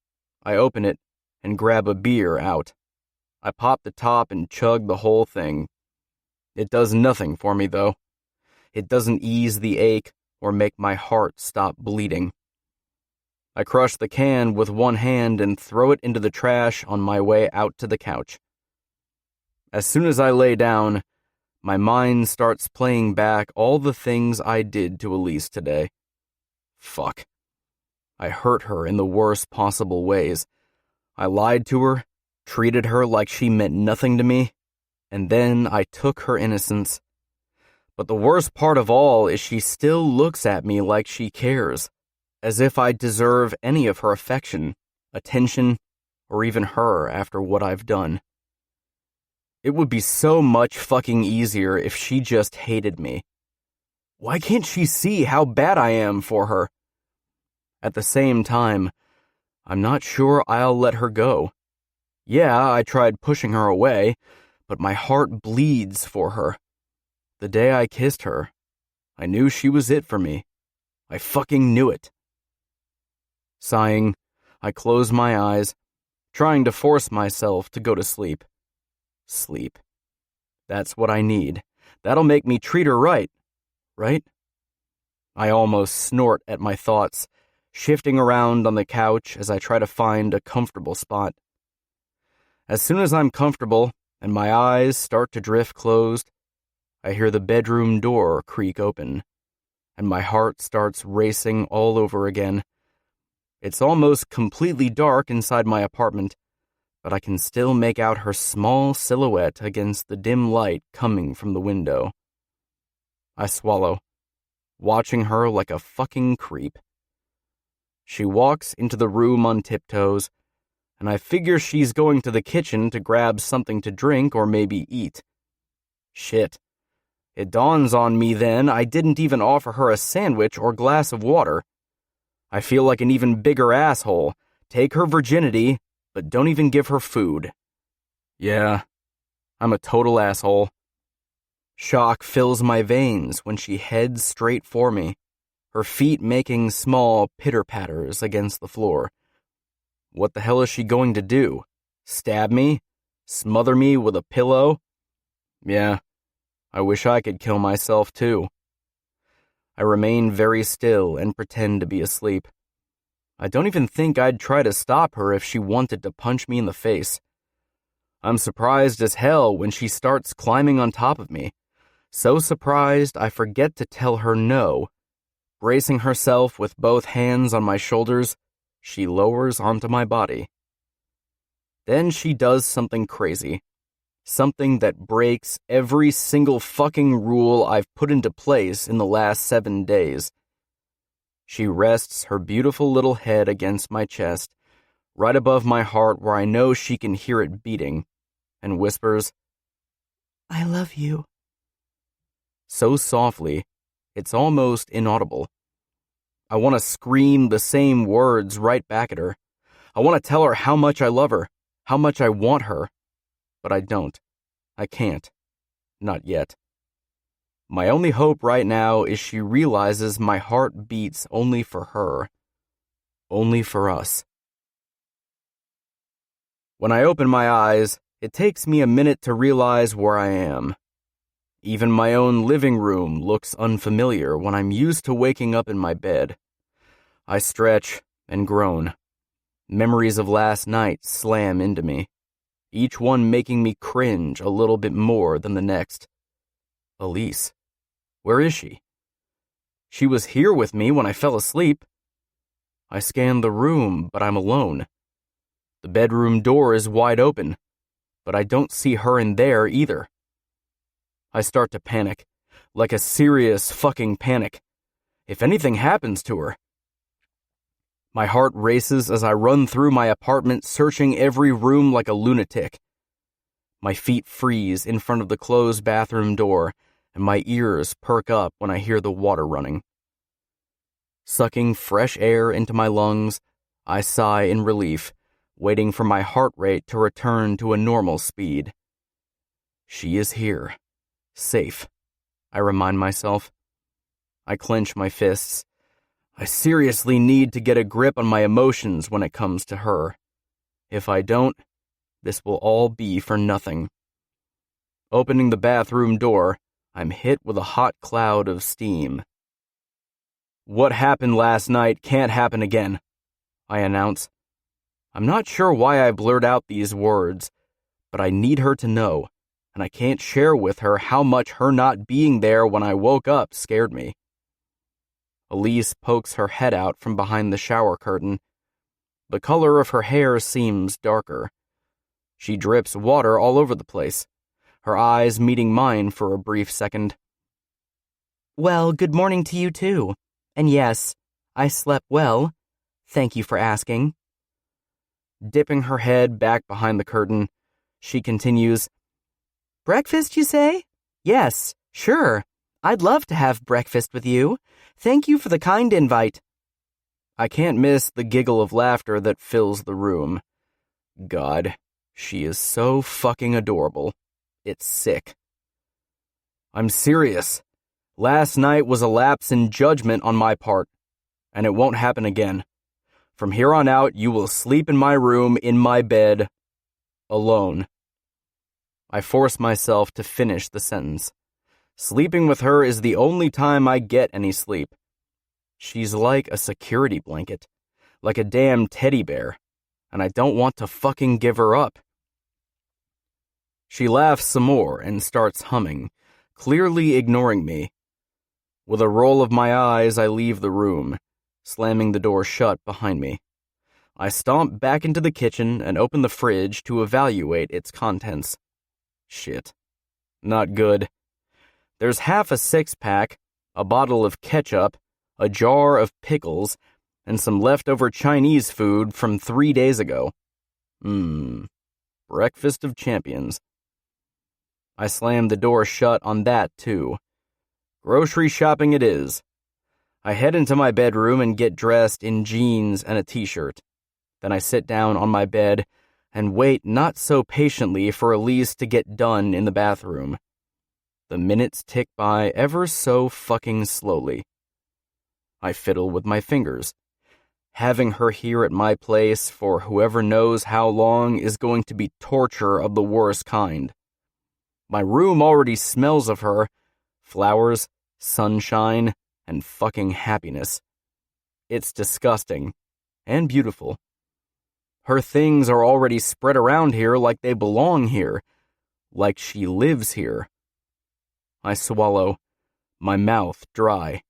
I open it and grab a beer out. I pop the top and chug the whole thing. It does nothing for me, though. It doesn't ease the ache or make my heart stop bleeding. I crush the can with one hand and throw it into the trash on my way out to the couch. As soon as I lay down, my mind starts playing back all the things I did to Elise today. Fuck. I hurt her in the worst possible ways. I lied to her, treated her like she meant nothing to me, and then I took her innocence. But the worst part of all is she still looks at me like she cares, as if I deserve any of her affection, attention, or even her after what I've done. It would be so much fucking easier if she just hated me. Why can't she see how bad I am for her? At the same time, I'm not sure I'll let her go. Yeah, I tried pushing her away, but my heart bleeds for her. The day I kissed her, I knew she was it for me. I fucking knew it. Sighing, I close my eyes, trying to force myself to go to sleep. Sleep. That's what I need. That'll make me treat her right. Right? I almost snort at my thoughts, shifting around on the couch as I try to find a comfortable spot. As soon as I'm comfortable and my eyes start to drift closed, I hear the bedroom door creak open, and my heart starts racing all over again. It's almost completely dark inside my apartment, but I can still make out her small silhouette against the dim light coming from the window. I swallow, watching her like a fucking creep. She walks into the room on tiptoes, and I figure she's going to the kitchen to grab something to drink or maybe eat. Shit. It dawns on me then I didn't even offer her a sandwich or glass of water. I feel like an even bigger asshole. Take her virginity, but don't even give her food. Yeah, I'm a total asshole. Shock fills my veins when she heads straight for me, her feet making small pitter-patters against the floor. What the hell is she going to do? Stab me? Smother me with a pillow? Yeah, I wish I could kill myself too. I remain very still and pretend to be asleep. I don't even think I'd try to stop her if she wanted to punch me in the face. I'm surprised as hell when she starts climbing on top of me. So surprised I forget to tell her no. Bracing herself with both hands on my shoulders, she lowers onto my body. Then she does something crazy. Something that breaks every single fucking rule I've put into place in the last 7 days. She rests her beautiful little head against my chest, right above my heart where I know she can hear it beating, and whispers, "I love you." So softly, it's almost inaudible. I want to scream the same words right back at her. I want to tell her how much I love her, how much I want her, but I don't. I can't. Not yet. My only hope right now is she realizes my heart beats only for her. Only for us. When I open my eyes, it takes me a minute to realize where I am. Even my own living room looks unfamiliar when I'm used to waking up in my bed. I stretch and groan. Memories of last night slam into me, each one making me cringe a little bit more than the next. Elise. Where is she? She was here with me when I fell asleep. I scan the room, but I'm alone. The bedroom door is wide open, but I don't see her in there either. I start to panic, like a serious fucking panic. If anything happens to her. My heart races as I run through my apartment, searching every room like a lunatic. My feet freeze in front of the closed bathroom door, and my ears perk up when I hear the water running. Sucking fresh air into my lungs, I sigh in relief, waiting for my heart rate to return to a normal speed. She is here. Safe, I remind myself. I clench my fists. I seriously need to get a grip on my emotions when it comes to her. If I don't, this will all be for nothing. Opening the bathroom door, I'm hit with a hot cloud of steam. What happened last night can't happen again, I announce. I'm not sure why I blurt out these words, but I need her to know, and I can't share with her how much her not being there when I woke up scared me. Elise pokes her head out from behind the shower curtain. The color of her hair seems darker. She drips water all over the place, her eyes meeting mine for a brief second. Well, good morning to you too. And yes, I slept well. Thank you for asking. Dipping her head back behind the curtain, she continues, Breakfast, you say? Yes, sure. I'd love to have breakfast with you. Thank you for the kind invite. I can't miss the giggle of laughter that fills the room. God, she is so fucking adorable. It's sick. I'm serious. Last night was a lapse in judgment on my part, and it won't happen again. From here on out, you will sleep in my room, in my bed, alone. I force myself to finish the sentence. Sleeping with her is the only time I get any sleep. She's like a security blanket, like a damn teddy bear, and I don't want to fucking give her up. She laughs some more and starts humming, clearly ignoring me. With a roll of my eyes, I leave the room, slamming the door shut behind me. I stomp back into the kitchen and open the fridge to evaluate its contents. Shit. Not good. There's half a six-pack, a bottle of ketchup, a jar of pickles, and some leftover Chinese food from 3 days ago. Breakfast of champions. I slammed the door shut on that, too. Grocery shopping it is. I head into my bedroom and get dressed in jeans and a t-shirt. Then I sit down on my bed and wait not so patiently for Elise to get done in the bathroom. The minutes tick by ever so fucking slowly. I fiddle with my fingers. Having her here at my place for whoever knows how long is going to be torture of the worst kind. My room already smells of her. Flowers, sunshine, and fucking happiness. It's disgusting. And beautiful. Her things are already spread around here like they belong here. Like she lives here. I swallow, my mouth dry.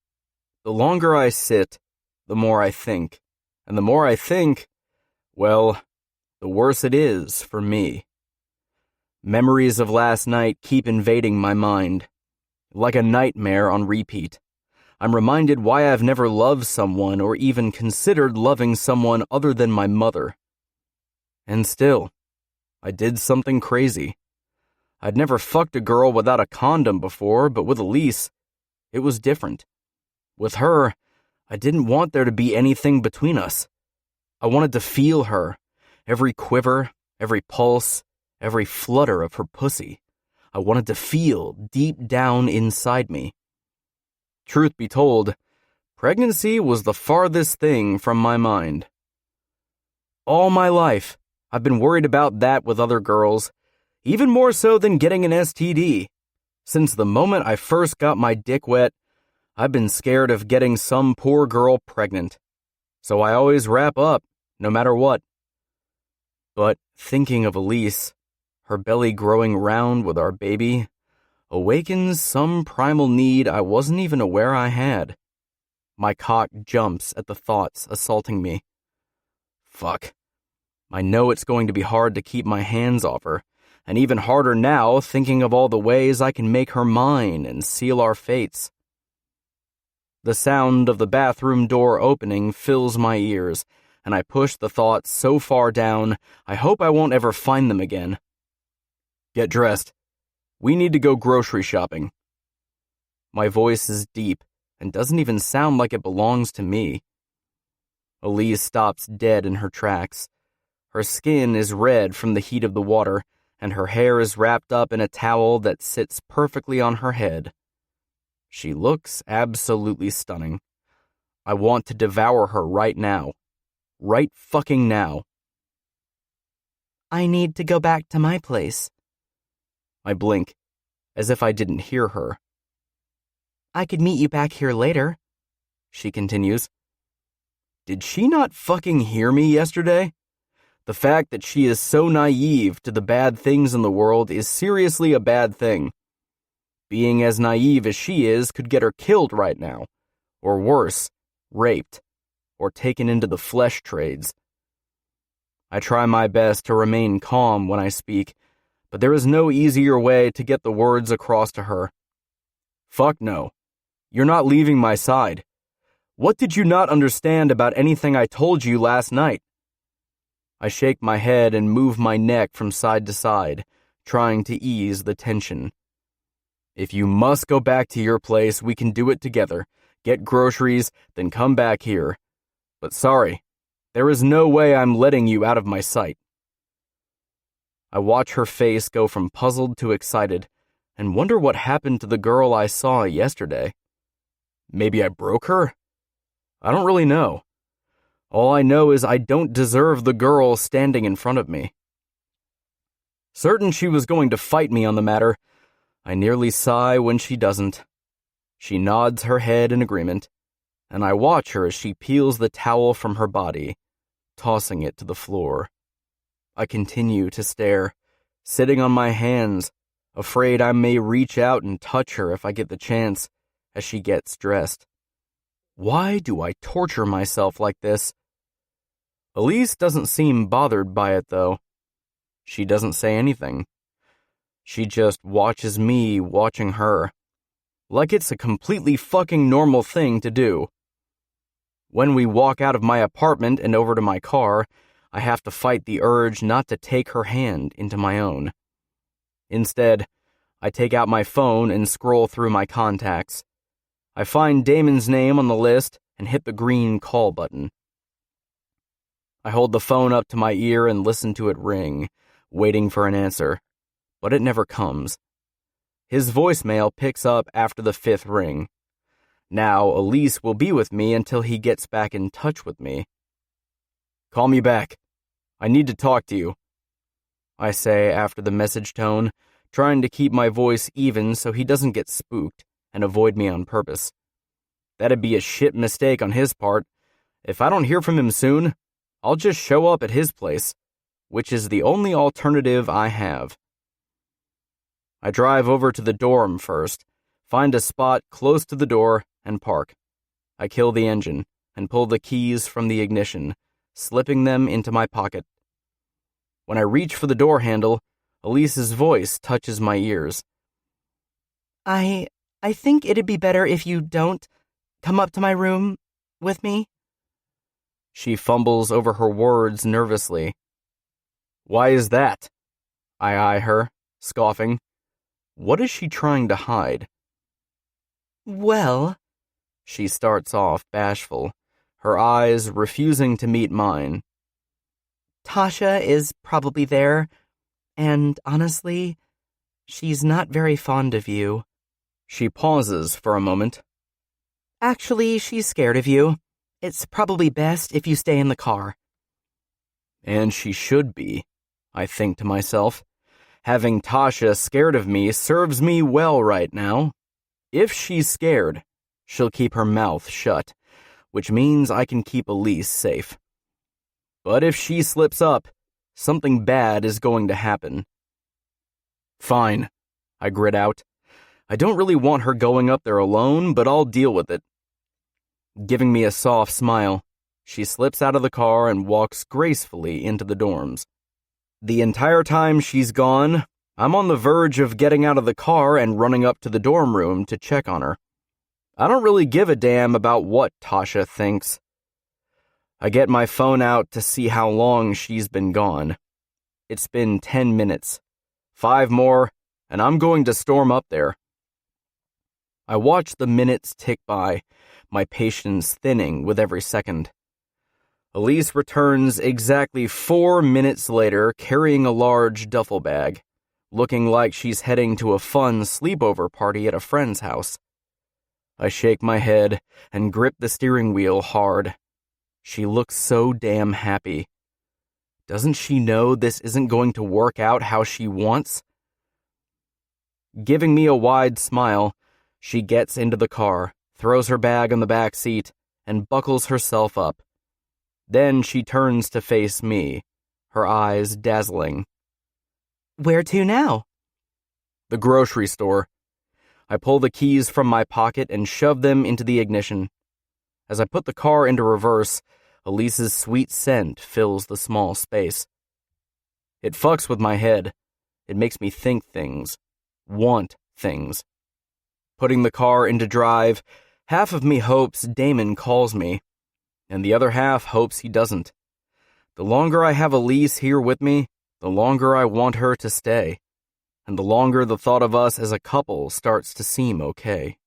The longer I sit, the more I think. And the more I think, well, the worse it is for me. Memories of last night keep invading my mind. Like a nightmare on repeat. I'm reminded why I've never loved someone or even considered loving someone other than my mother. And still, I did something crazy. I'd never fucked a girl without a condom before, but with Elise, it was different. With her, I didn't want there to be anything between us. I wanted to feel her, every quiver, every pulse, every flutter of her pussy. I wanted to feel deep down inside me. Truth be told, pregnancy was the farthest thing from my mind. All my life, I've been worried about that with other girls, even more so than getting an STD. Since the moment I first got my dick wet, I've been scared of getting some poor girl pregnant. So I always wrap up, no matter what. But thinking of Elise, her belly growing round with our baby, awakens some primal need I wasn't even aware I had. My cock jumps at the thoughts assaulting me. Fuck. I know it's going to be hard to keep my hands off her, and even harder now thinking of all the ways I can make her mine and seal our fates. The sound of the bathroom door opening fills my ears, and I push the thoughts so far down, I hope I won't ever find them again. Get dressed. We need to go grocery shopping. My voice is deep and doesn't even sound like it belongs to me. Elise stops dead in her tracks. Her skin is red from the heat of the water, and her hair is wrapped up in a towel that sits perfectly on her head. She looks absolutely stunning. I want to devour her right now. Right fucking now. I need to go back to my place. I blink, as if I didn't hear her. I could meet you back here later, she continues. Did she not fucking hear me yesterday? The fact that she is so naive to the bad things in the world is seriously a bad thing. Being as naive as she is could get her killed right now. Or worse, raped. Or taken into the flesh trades. I try my best to remain calm when I speak, but there is no easier way to get the words across to her. Fuck no. You're not leaving my side. What did you not understand about anything I told you last night? I shake my head and move my neck from side to side, trying to ease the tension. If you must go back to your place, we can do it together. Get groceries, then come back here. But sorry, there is no way I'm letting you out of my sight. I watch her face go from puzzled to excited, and wonder what happened to the girl I saw yesterday. Maybe I broke her? I don't really know. All I know is I don't deserve the girl standing in front of me. Certain she was going to fight me on the matter, I nearly sigh when she doesn't. She nods her head in agreement, and I watch her as she peels the towel from her body, tossing it to the floor. I continue to stare, sitting on my hands, afraid I may reach out and touch her if I get the chance, as she gets dressed. Why do I torture myself like this? Elise doesn't seem bothered by it, though. She doesn't say anything. She just watches me watching her, like it's a completely fucking normal thing to do. When we walk out of my apartment and over to my car, I have to fight the urge not to take her hand into my own. Instead, I take out my phone and scroll through my contacts. I find Damon's name on the list and hit the green call button. I hold the phone up to my ear and listen to it ring, waiting for an answer, but it never comes. His voicemail picks up after the 5th ring. Now, Elise will be with me until he gets back in touch with me. "Call me back. I need to talk to you," I say after the message tone, trying to keep my voice even so he doesn't get spooked and avoid me on purpose. That'd be a shit mistake on his part. If I don't hear from him soon, I'll just show up at his place, which is the only alternative I have. I drive over to the dorm first, find a spot close to the door, and park. I kill the engine and pull the keys from the ignition, slipping them into my pocket. When I reach for the door handle, Elise's voice touches my ears. I think it'd be better if you don't come up to my room with me." She fumbles over her words nervously. "Why is that?" I eye her, scoffing. What is she trying to hide? "Well," she starts off bashful, her eyes refusing to meet mine. "Tasha is probably there, and honestly, she's not very fond of you." She pauses for a moment. "Actually, she's scared of you. It's probably best if you stay in the car." And she should be, I think to myself. Having Tasha scared of me serves me well right now. If she's scared, she'll keep her mouth shut, which means I can keep Elise safe. But if she slips up, something bad is going to happen. "Fine," I grit out. I don't really want her going up there alone, but I'll deal with it. Giving me a soft smile, she slips out of the car and walks gracefully into the dorms. The entire time she's gone, I'm on the verge of getting out of the car and running up to the dorm room to check on her. I don't really give a damn about what Tasha thinks. I get my phone out to see how long she's been gone. It's been 10 minutes. 5 more, and I'm going to storm up there. I watch the minutes tick by, my patience thinning with every second. Elise returns exactly 4 minutes later carrying a large duffel bag, looking like she's heading to a fun sleepover party at a friend's house. I shake my head and grip the steering wheel hard. She looks so damn happy. Doesn't she know this isn't going to work out how she wants? Giving me a wide smile, she gets into the car, throws her bag on the back seat, and buckles herself up. Then she turns to face me, her eyes dazzling. "Where to now?" "The grocery store." I pull the keys from my pocket and shove them into the ignition. As I put the car into reverse, Elise's sweet scent fills the small space. It fucks with my head. It makes me think things, want things. Putting the car into drive, half of me hopes Damon calls me, and the other half hopes he doesn't. The longer I have Elise here with me, the longer I want her to stay, and the longer the thought of us as a couple starts to seem okay.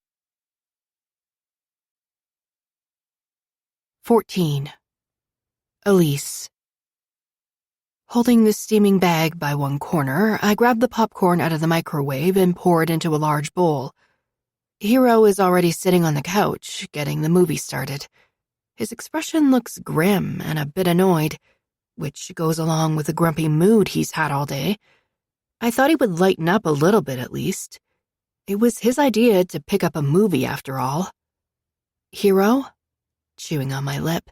14. Elise. Holding the steaming bag by one corner, I grab the popcorn out of the microwave and pour it into a large bowl. Hero is already sitting on the couch, getting the movie started. His expression looks grim and a bit annoyed, which goes along with the grumpy mood he's had all day. I thought he would lighten up a little bit at least. It was his idea to pick up a movie after all. "Hero?" Chewing on my lip.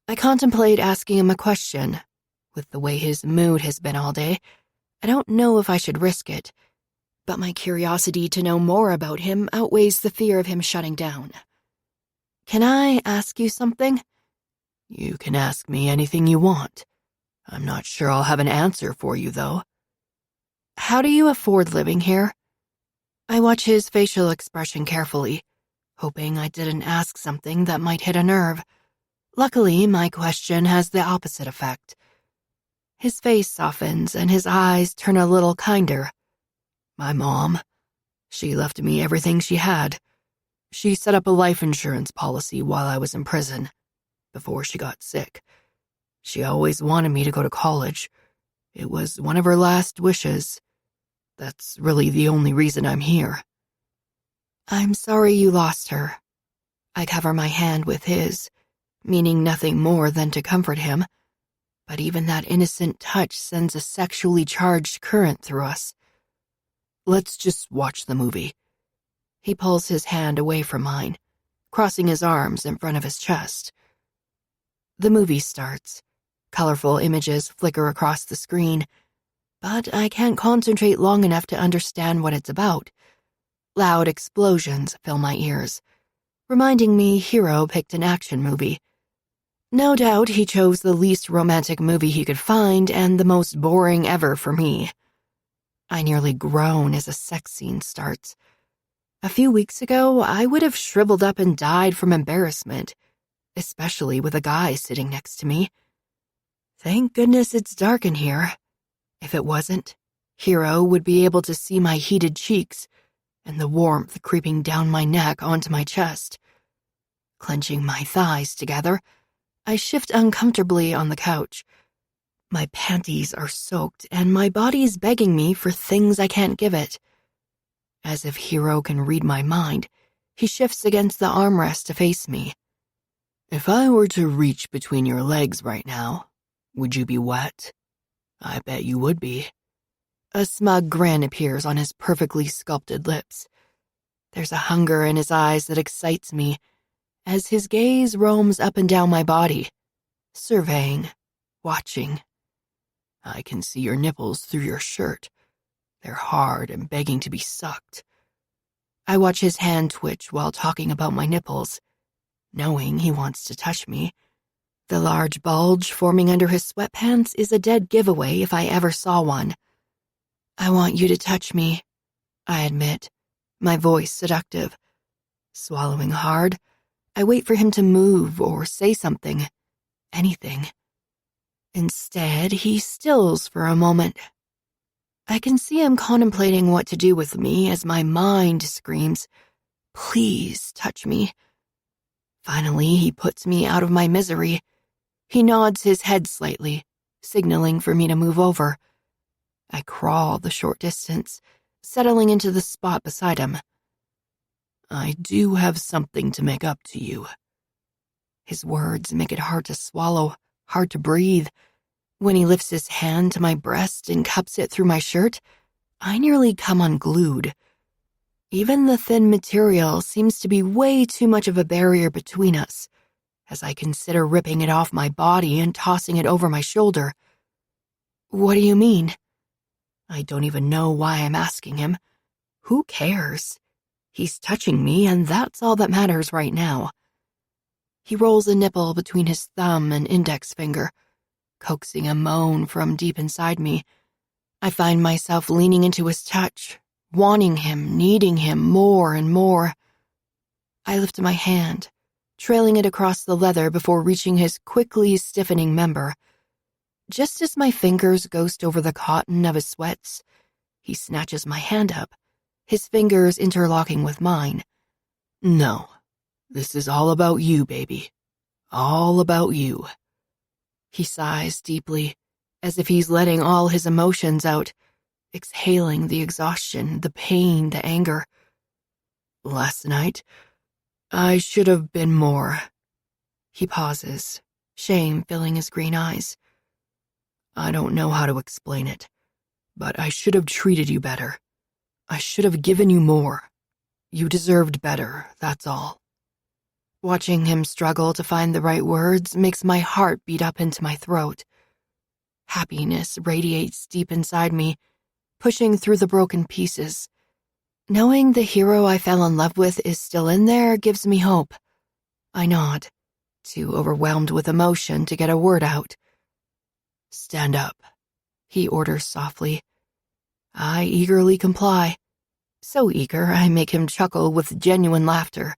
I contemplate asking him a question. With the way his mood has been all day, I don't know if I should risk it, but my curiosity to know more about him outweighs the fear of him shutting down. "Can I ask you something?" "You can ask me anything you want. I'm not sure I'll have an answer for you, though." "How do you afford living here?" I watch his facial expression carefully, hoping I didn't ask something that might hit a nerve. Luckily, my question has the opposite effect. His face softens and his eyes turn a little kinder. "My mom. She left me everything she had. She set up a life insurance policy while I was in prison, before she got sick. She always wanted me to go to college. It was one of her last wishes. That's really the only reason I'm here. I'm sorry you lost her. I cover my hand with his, meaning nothing more than to comfort him, but even that innocent touch sends a sexually charged current through us. Let's just watch the movie. He pulls his hand away from mine, crossing his arms in front of his chest. The movie starts. Colorful images flicker across the screen, but I can't concentrate long enough to understand what it's about. Loud explosions fill my ears, reminding me Hero picked an action movie. No doubt he chose the least romantic movie he could find and the most boring ever for me. I nearly groan as a sex scene starts. A few weeks ago, I would have shriveled up and died from embarrassment, especially with a guy sitting next to me. Thank goodness it's dark in here. If it wasn't, Hero would be able to see my heated cheeks and the warmth creeping down my neck onto my chest. Clenching my thighs together, I shift uncomfortably on the couch. My panties are soaked and my body's begging me for things I can't give it. As if Hero can read my mind, he shifts against the armrest to face me. If I were to reach between your legs right now, would you be wet? I bet you would be. A smug grin appears on his perfectly sculpted lips. There's a hunger in his eyes that excites me as his gaze roams up and down my body, surveying, watching. I can see your nipples through your shirt. They're hard and begging to be sucked. I watch his hand twitch while talking about my nipples, knowing he wants to touch me. The large bulge forming under his sweatpants is a dead giveaway if I ever saw one. I want you to touch me, I admit, my voice seductive. Swallowing hard, I wait for him to move or say something, anything. Instead, he stills for a moment. I can see him contemplating what to do with me as my mind screams, "Please touch me." Finally, he puts me out of my misery. He nods his head slightly, signaling for me to move over. I crawl the short distance, settling into the spot beside him. I do have something to make up to you. His words make it hard to swallow, hard to breathe. When he lifts his hand to my breast and cups it through my shirt, I nearly come unglued. Even the thin material seems to be way too much of a barrier between us, as I consider ripping it off my body and tossing it over my shoulder. What do you mean? I don't even know why I'm asking him. Who cares? He's touching me, and that's all that matters right now. He rolls a nipple between his thumb and index finger, coaxing a moan from deep inside me. I find myself leaning into his touch, wanting him, needing him more and more. I lift my hand, trailing it across the leather before reaching his quickly stiffening member. Just as my fingers ghost over the cotton of his sweats, he snatches my hand up, his fingers interlocking with mine. No, this is all about you, baby. All about you. He sighs deeply, as if he's letting all his emotions out, exhaling the exhaustion, the pain, the anger. Last night, I should have been more. He pauses, shame filling his green eyes. I don't know how to explain it, but I should have treated you better. I should have given you more. You deserved better, that's all. Watching him struggle to find the right words makes my heart beat up into my throat. Happiness radiates deep inside me, pushing through the broken pieces. Knowing the hero I fell in love with is still in there gives me hope. I nod, too overwhelmed with emotion to get a word out. Stand up, he orders softly. I eagerly comply. So eager, I make him chuckle with genuine laughter.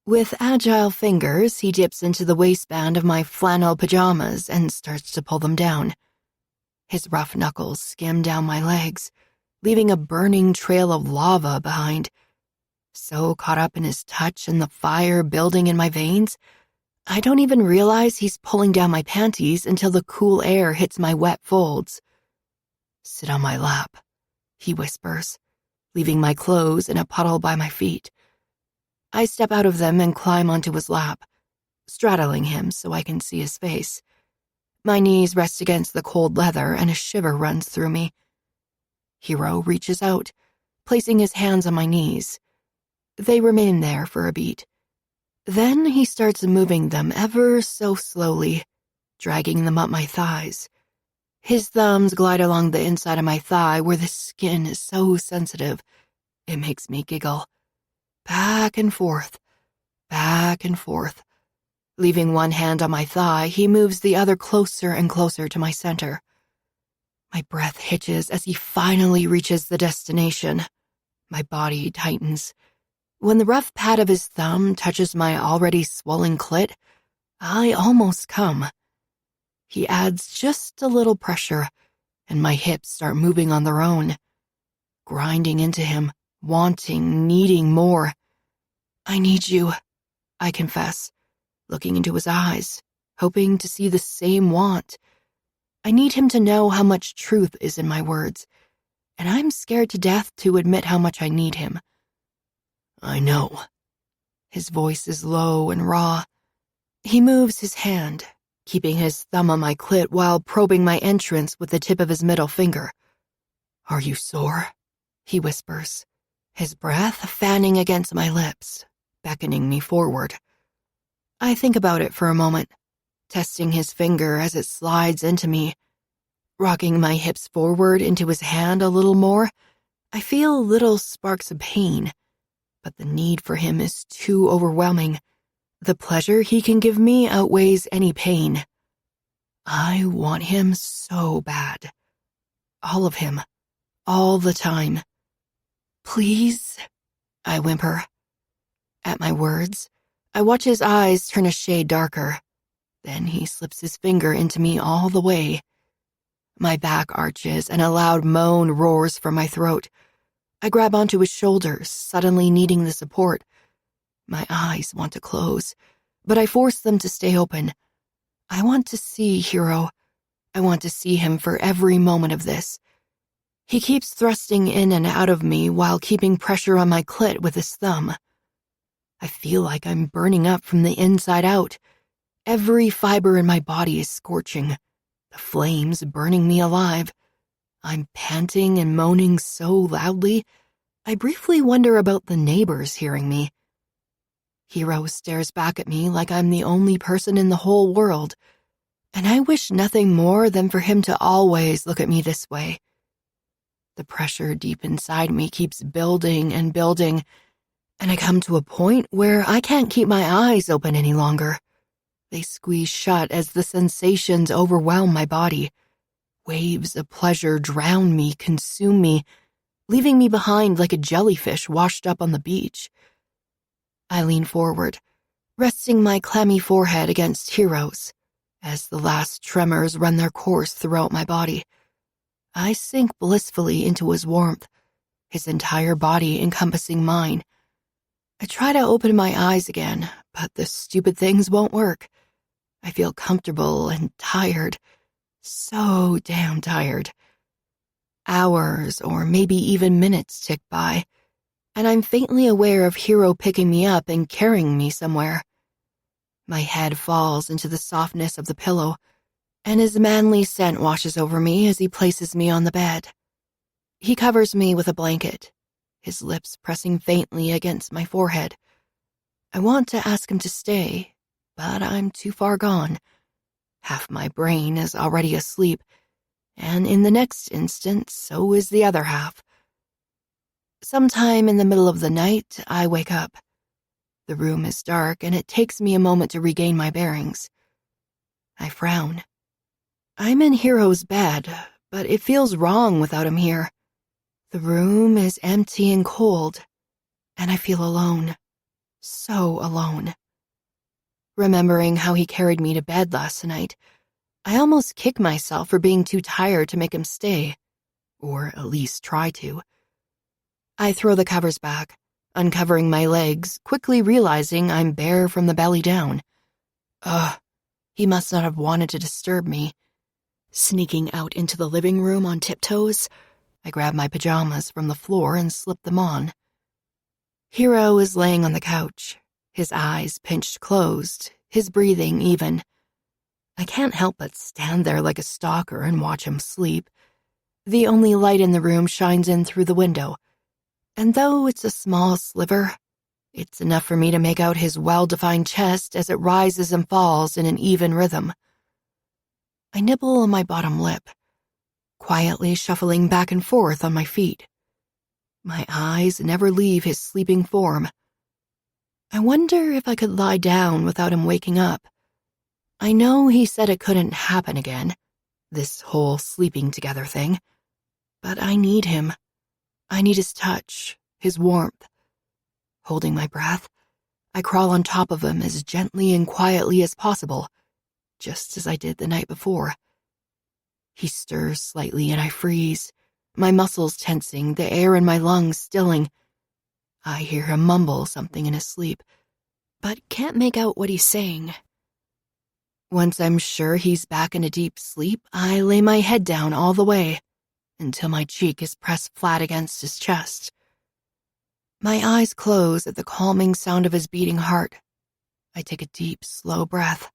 With agile fingers, he dips into the waistband of my flannel pajamas and starts to pull them down. His rough knuckles skim down my legs, leaving a burning trail of lava behind. So caught up in his touch and the fire building in my veins, I don't even realize he's pulling down my panties until the cool air hits my wet folds. Sit on my lap, he whispers, leaving my clothes in a puddle by my feet. I step out of them and climb onto his lap, straddling him so I can see his face. My knees rest against the cold leather and a shiver runs through me. Hero reaches out, placing his hands on my knees. They remain there for a beat. Then he starts moving them ever so slowly, dragging them up my thighs. His thumbs glide along the inside of my thigh where the skin is so sensitive. It makes me giggle. Back and forth, back and forth. Leaving one hand on my thigh, he moves the other closer and closer to my center. My breath hitches as he finally reaches the destination. My body tightens. When the rough pad of his thumb touches my already swollen clit, I almost come. He adds just a little pressure, and my hips start moving on their own. Grinding into him, wanting, needing more. I need you, I confess, looking into his eyes, hoping to see the same want. I need him to know how much truth is in my words, and I'm scared to death to admit how much I need him. I know. His voice is low and raw. He moves his hand, keeping his thumb on my clit while probing my entrance with the tip of his middle finger. Are you sore? He whispers, his breath fanning against my lips, beckoning me forward. I think about it for a moment, testing his finger as it slides into me. Rocking my hips forward into his hand a little more, I feel little sparks of pain, but the need for him is too overwhelming. The pleasure he can give me outweighs any pain. I want him so bad. All of him. All the time. Please, I whimper. At my words, I watch his eyes turn a shade darker. Then he slips his finger into me all the way. My back arches and a loud moan roars from my throat. I grab onto his shoulders, suddenly needing the support. My eyes want to close, but I force them to stay open. I want to see Hero. I want to see him for every moment of this. He keeps thrusting in and out of me while keeping pressure on my clit with his thumb. I feel like I'm burning up from the inside out. Every fiber in my body is scorching, the flames burning me alive. I'm panting and moaning so loudly, I briefly wonder about the neighbors hearing me. Hero stares back at me like I'm the only person in the whole world, and I wish nothing more than for him to always look at me this way. The pressure deep inside me keeps building and building, and I come to a point where I can't keep my eyes open any longer. They squeeze shut as the sensations overwhelm my body. Waves of pleasure drown me, consume me, leaving me behind like a jellyfish washed up on the beach. I lean forward, resting my clammy forehead against Hero's, as the last tremors run their course throughout my body. I sink blissfully into his warmth, his entire body encompassing mine. I try to open my eyes again, but the stupid things won't work. I feel comfortable and tired. So damn tired. Hours or maybe even minutes tick by, and I'm faintly aware of Hero picking me up and carrying me somewhere. My head falls into the softness of the pillow, and his manly scent washes over me as he places me on the bed. He covers me with a blanket, his lips pressing faintly against my forehead. I want to ask him to stay, but I'm too far gone. Half my brain is already asleep, and in the next instant, so is the other half. Sometime in the middle of the night, I wake up. The room is dark, and it takes me a moment to regain my bearings. I frown. I'm in Hero's bed, but it feels wrong without him here. The room is empty and cold, and I feel alone. So alone. Remembering how he carried me to bed last night, I almost kick myself for being too tired to make him stay, or at least try to. I throw the covers back, uncovering my legs, quickly realizing I'm bare from the belly down. He must not have wanted to disturb me. Sneaking out into the living room on tiptoes, I grab my pajamas from the floor and slip them on. Hero is laying on the couch, his eyes pinched closed, his breathing even. I can't help but stand there like a stalker and watch him sleep. The only light in the room shines in through the window, and though it's a small sliver, it's enough for me to make out his well-defined chest as it rises and falls in an even rhythm. I nibble on my bottom lip, quietly shuffling back and forth on my feet. My eyes never leave his sleeping form. I wonder if I could lie down without him waking up. I know he said it couldn't happen again, this whole sleeping together thing, but I need him. I need his touch, his warmth. Holding my breath, I crawl on top of him as gently and quietly as possible, just as I did the night before. He stirs slightly and I freeze, my muscles tensing, the air in my lungs stilling. I hear him mumble something in his sleep, but can't make out what he's saying. Once I'm sure he's back in a deep sleep, I lay my head down all the way, until my cheek is pressed flat against his chest. My eyes close at the calming sound of his beating heart. I take a deep, slow breath.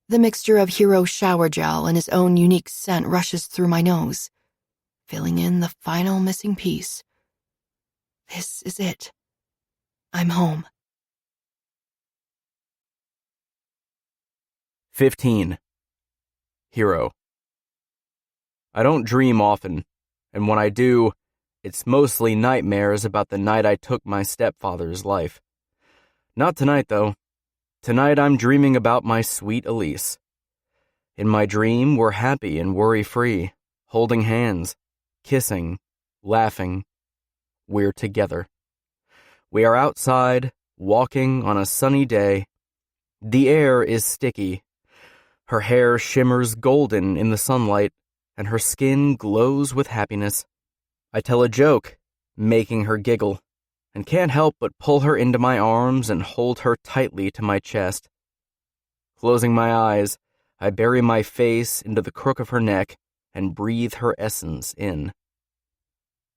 The mixture of Hero's shower gel and his own unique scent rushes through my nose, filling in the final missing piece. This is it. I'm home. 15. Hero. I don't dream often, and when I do, it's mostly nightmares about the night I took my stepfather's life. Not tonight, though. Tonight I'm dreaming about my sweet Elise. In my dream, we're happy and worry-free, holding hands, kissing, laughing. We're together. We are outside, walking on a sunny day. The air is sticky. Her hair shimmers golden in the sunlight, and her skin glows with happiness. I tell a joke, making her giggle, and can't help but pull her into my arms and hold her tightly to my chest. Closing my eyes, I bury my face into the crook of her neck and breathe her essence in.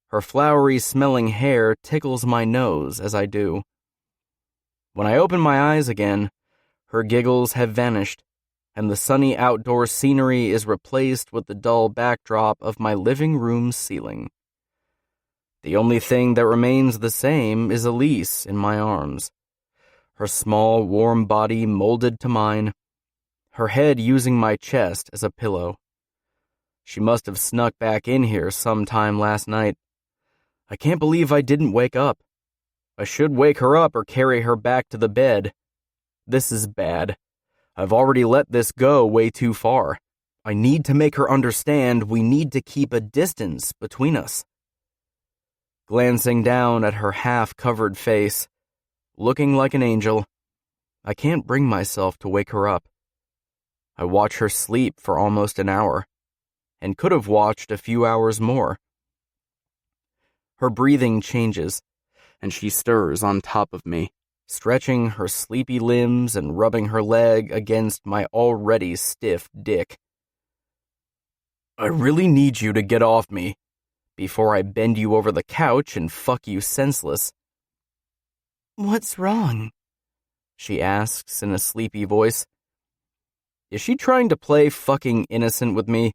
Her flowery-smelling hair tickles my nose as I do. When I open my eyes again, her giggles have vanished, and the sunny outdoor scenery is replaced with the dull backdrop of my living room ceiling. The only thing that remains the same is Elise in my arms, her small, warm body molded to mine, her head using my chest as a pillow. She must have snuck back in here sometime last night. I can't believe I didn't wake up. I should wake her up or carry her back to the bed. This is bad. I've already let this go way too far. I need to make her understand we need to keep a distance between us. Glancing down at her half-covered face, looking like an angel, I can't bring myself to wake her up. I watch her sleep for almost an hour, and could have watched a few hours more. Her breathing changes, and she stirs on top of me, stretching her sleepy limbs and rubbing her leg against my already stiff dick. I really need you to get off me before I bend you over the couch and fuck you senseless. What's wrong? She asks in a sleepy voice. Is she trying to play fucking innocent with me,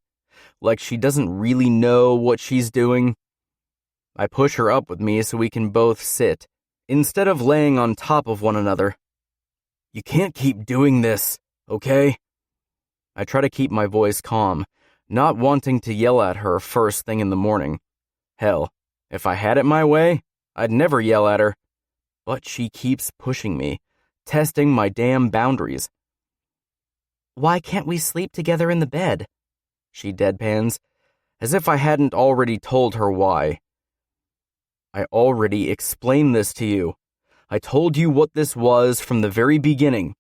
like she doesn't really know what she's doing? I push her up with me so we can both sit, instead of laying on top of one another. You can't keep doing this, okay? I try to keep my voice calm, not wanting to yell at her first thing in the morning. Hell, if I had it my way, I'd never yell at her. But she keeps pushing me, testing my damn boundaries. Why can't we sleep together in the bed? She deadpans, as if I hadn't already told her why. I already explained this to you. I told you what this was from the very beginning.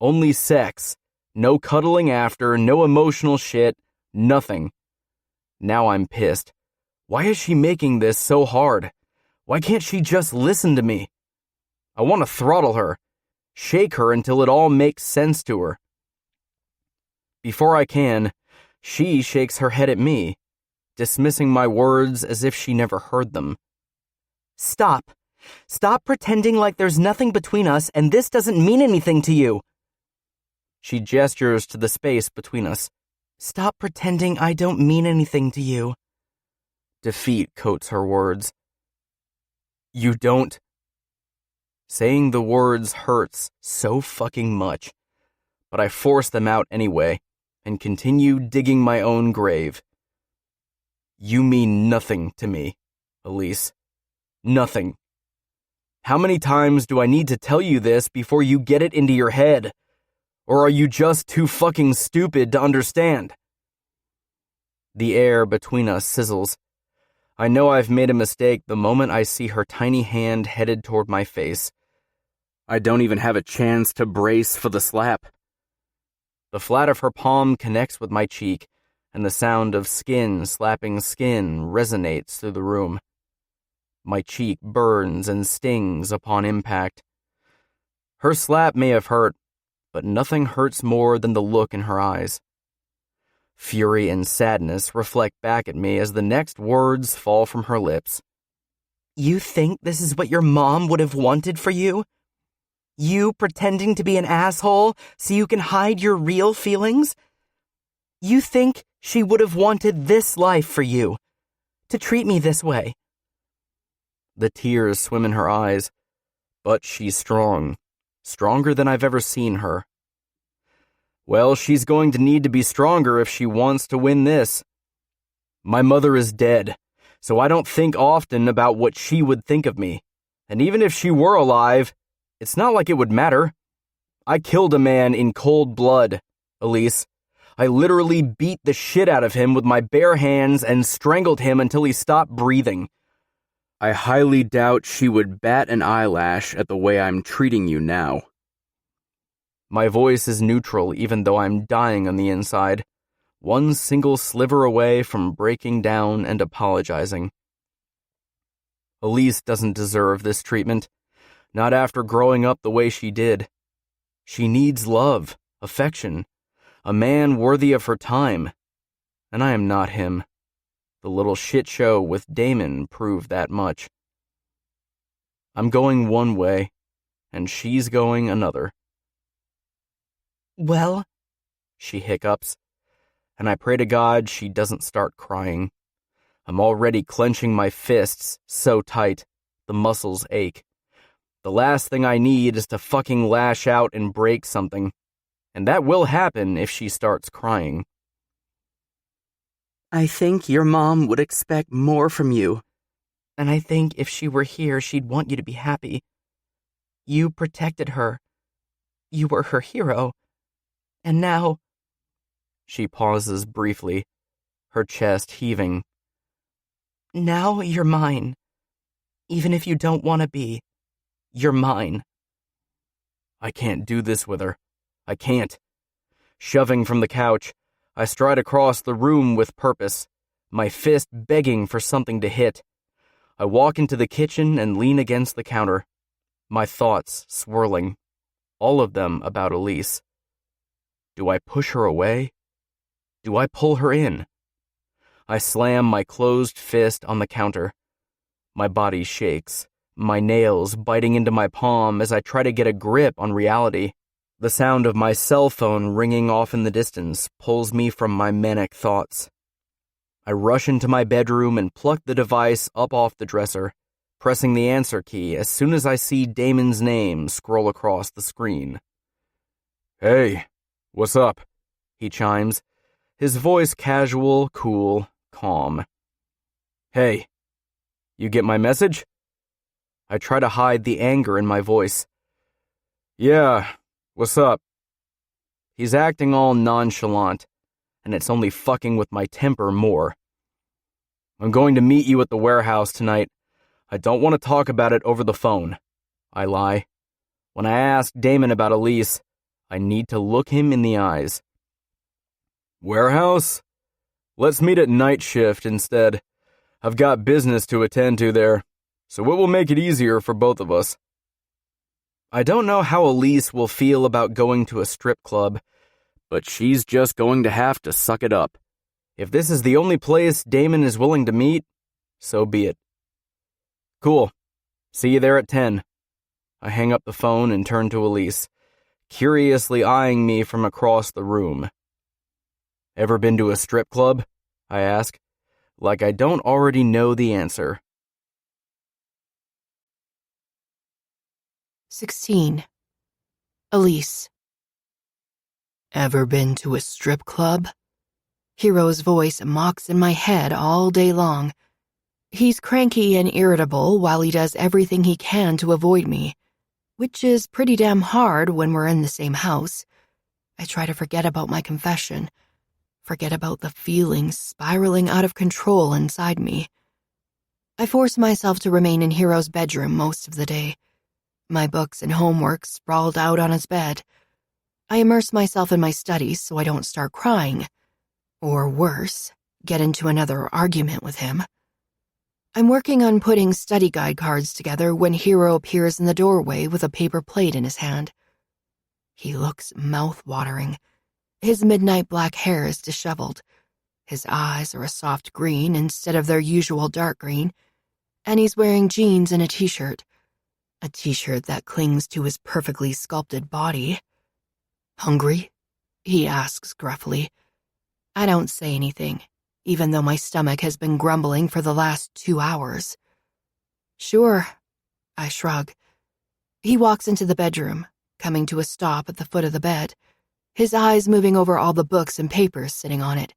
Only sex. No cuddling after, no emotional shit, nothing. Now I'm pissed. Why is she making this so hard? Why can't she just listen to me? I want to throttle her, shake her until it all makes sense to her. Before I can, she shakes her head at me, dismissing my words as if she never heard them. Stop. Stop pretending like there's nothing between us and this doesn't mean anything to you. She gestures to the space between us. Stop pretending I don't mean anything to you. Defeat coats her words. You don't? Saying the words hurts so fucking much, but I force them out anyway and continue digging my own grave. You mean nothing to me, Elise. Nothing. How many times do I need to tell you this before you get it into your head? Or are you just too fucking stupid to understand? The air between us sizzles. I know I've made a mistake the moment I see her tiny hand headed toward my face. I don't even have a chance to brace for the slap. The flat of her palm connects with my cheek, and the sound of skin slapping skin resonates through the room. My cheek burns and stings upon impact. Her slap may have hurt, but nothing hurts more than the look in her eyes. Fury and sadness reflect back at me as the next words fall from her lips. You think this is what your mom would have wanted for you? You pretending to be an asshole so you can hide your real feelings? You think she would have wanted this life for you? To treat me this way? The tears swim in her eyes, but she's strong. Stronger than I've ever seen her. Well, she's going to need to be stronger if she wants to win this. My mother is dead, so I don't think often about what she would think of me. And even if she were alive, it's not like it would matter. I killed a man in cold blood, Elise. I literally beat the shit out of him with my bare hands and strangled him until he stopped breathing. I highly doubt she would bat an eyelash at the way I'm treating you now. My voice is neutral even though I'm dying on the inside, one single sliver away from breaking down and apologizing. Elise doesn't deserve this treatment, not after growing up the way she did. She needs love, affection, a man worthy of her time, and I am not him. The little shit show with Damon proved that much. I'm going one way, and she's going another. Well, she hiccups, and I pray to God she doesn't start crying. I'm already clenching my fists so tight, the muscles ache. The last thing I need is to fucking lash out and break something, and that will happen if she starts crying. I think your mom would expect more from you, and I think if she were here, she'd want you to be happy. You protected her. You were her hero. And now... She pauses briefly, her chest heaving. Now you're mine. Even if you don't want to be, you're mine. I can't do this with her. I can't. Shoving from the couch, I stride across the room with purpose, my fist begging for something to hit. I walk into the kitchen and lean against the counter, my thoughts swirling, all of them about Elise. Do I push her away? Do I pull her in? I slam my closed fist on the counter. My body shakes, my nails biting into my palm as I try to get a grip on reality. The sound of my cell phone ringing off in the distance pulls me from my manic thoughts. I rush into my bedroom and pluck the device up off the dresser, pressing the answer key as soon as I see Damon's name scroll across the screen. Hey, what's up? He chimes, his voice casual, cool, calm. Hey, you get my message? I try to hide the anger in my voice. Yeah, what's up? He's acting all nonchalant, and it's only fucking with my temper more. I'm going to meet you at the warehouse tonight. I don't want to talk about it over the phone. I lie. When I ask Damon about Elise, I need to look him in the eyes. Warehouse? Let's meet at night shift instead. I've got business to attend to there, so it will make it easier for both of us. I don't know how Elise will feel about going to a strip club, but she's just going to have to suck it up. If this is the only place Damon is willing to meet, so be it. Cool. See you there at 10. I hang up the phone and turn to Elise, curiously eyeing me from across the room. Ever been to a strip club? I ask, like I don't already know the answer. 16. Elise. Ever been to a strip club? Hero's voice mocks in my head all day long. He's cranky and irritable while he does everything he can to avoid me, which is pretty damn hard when we're in the same house. I try to forget about my confession, forget about the feelings spiraling out of control inside me. I force myself to remain in Hero's bedroom most of the day, my books and homework sprawled out on his bed. I immerse myself in my studies so I don't start crying, or worse, get into another argument with him. I'm working on putting study guide cards together when Hero appears in the doorway with a paper plate in his hand. He looks mouth-watering. His midnight black hair is disheveled. His eyes are a soft green instead of their usual dark green, and he's wearing jeans and a t-shirt that clings to his perfectly sculpted body. "Hungry?" he asks gruffly. I don't say anything, even though my stomach has been grumbling for the last 2 hours. "Sure," I shrug. He walks into the bedroom, coming to a stop at the foot of the bed, his eyes moving over all the books and papers sitting on it.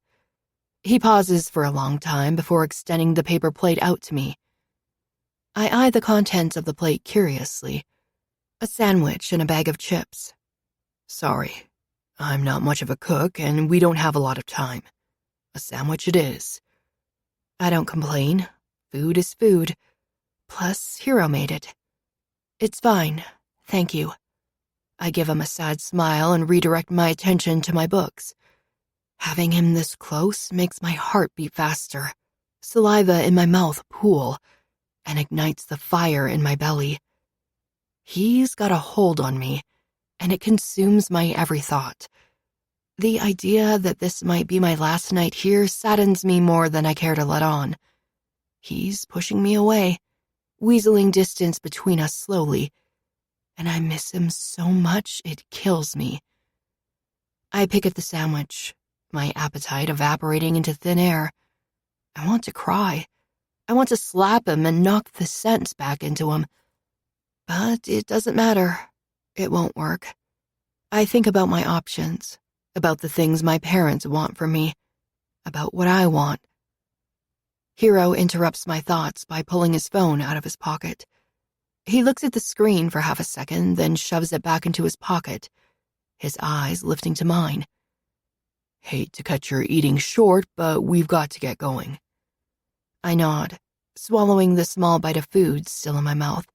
He pauses for a long time before extending the paper plate out to me. I eye the contents of the plate curiously. A sandwich and a bag of chips. "Sorry, I'm not much of a cook and we don't have a lot of time. A sandwich it is." I don't complain. Food is food. Plus, Hero made it. "It's fine, thank you." I give him a sad smile and redirect my attention to my books. Having him this close makes my heart beat faster, saliva in my mouth pool, and ignites the fire in my belly. He's got a hold on me, and it consumes my every thought. The idea that this might be my last night here saddens me more than I care to let on. He's pushing me away, weaseling distance between us slowly, and I miss him so much it kills me. I pick at the sandwich, my appetite evaporating into thin air. I want to cry. I want to slap him and knock the sense back into him. But it doesn't matter. It won't work. I think about my options, about the things my parents want from me, about what I want. Hero interrupts my thoughts by pulling his phone out of his pocket. He looks at the screen for half a second, then shoves it back into his pocket, his eyes lifting to mine. "Hate to cut your eating short, but we've got to get going." I nod, swallowing the small bite of food still in my mouth.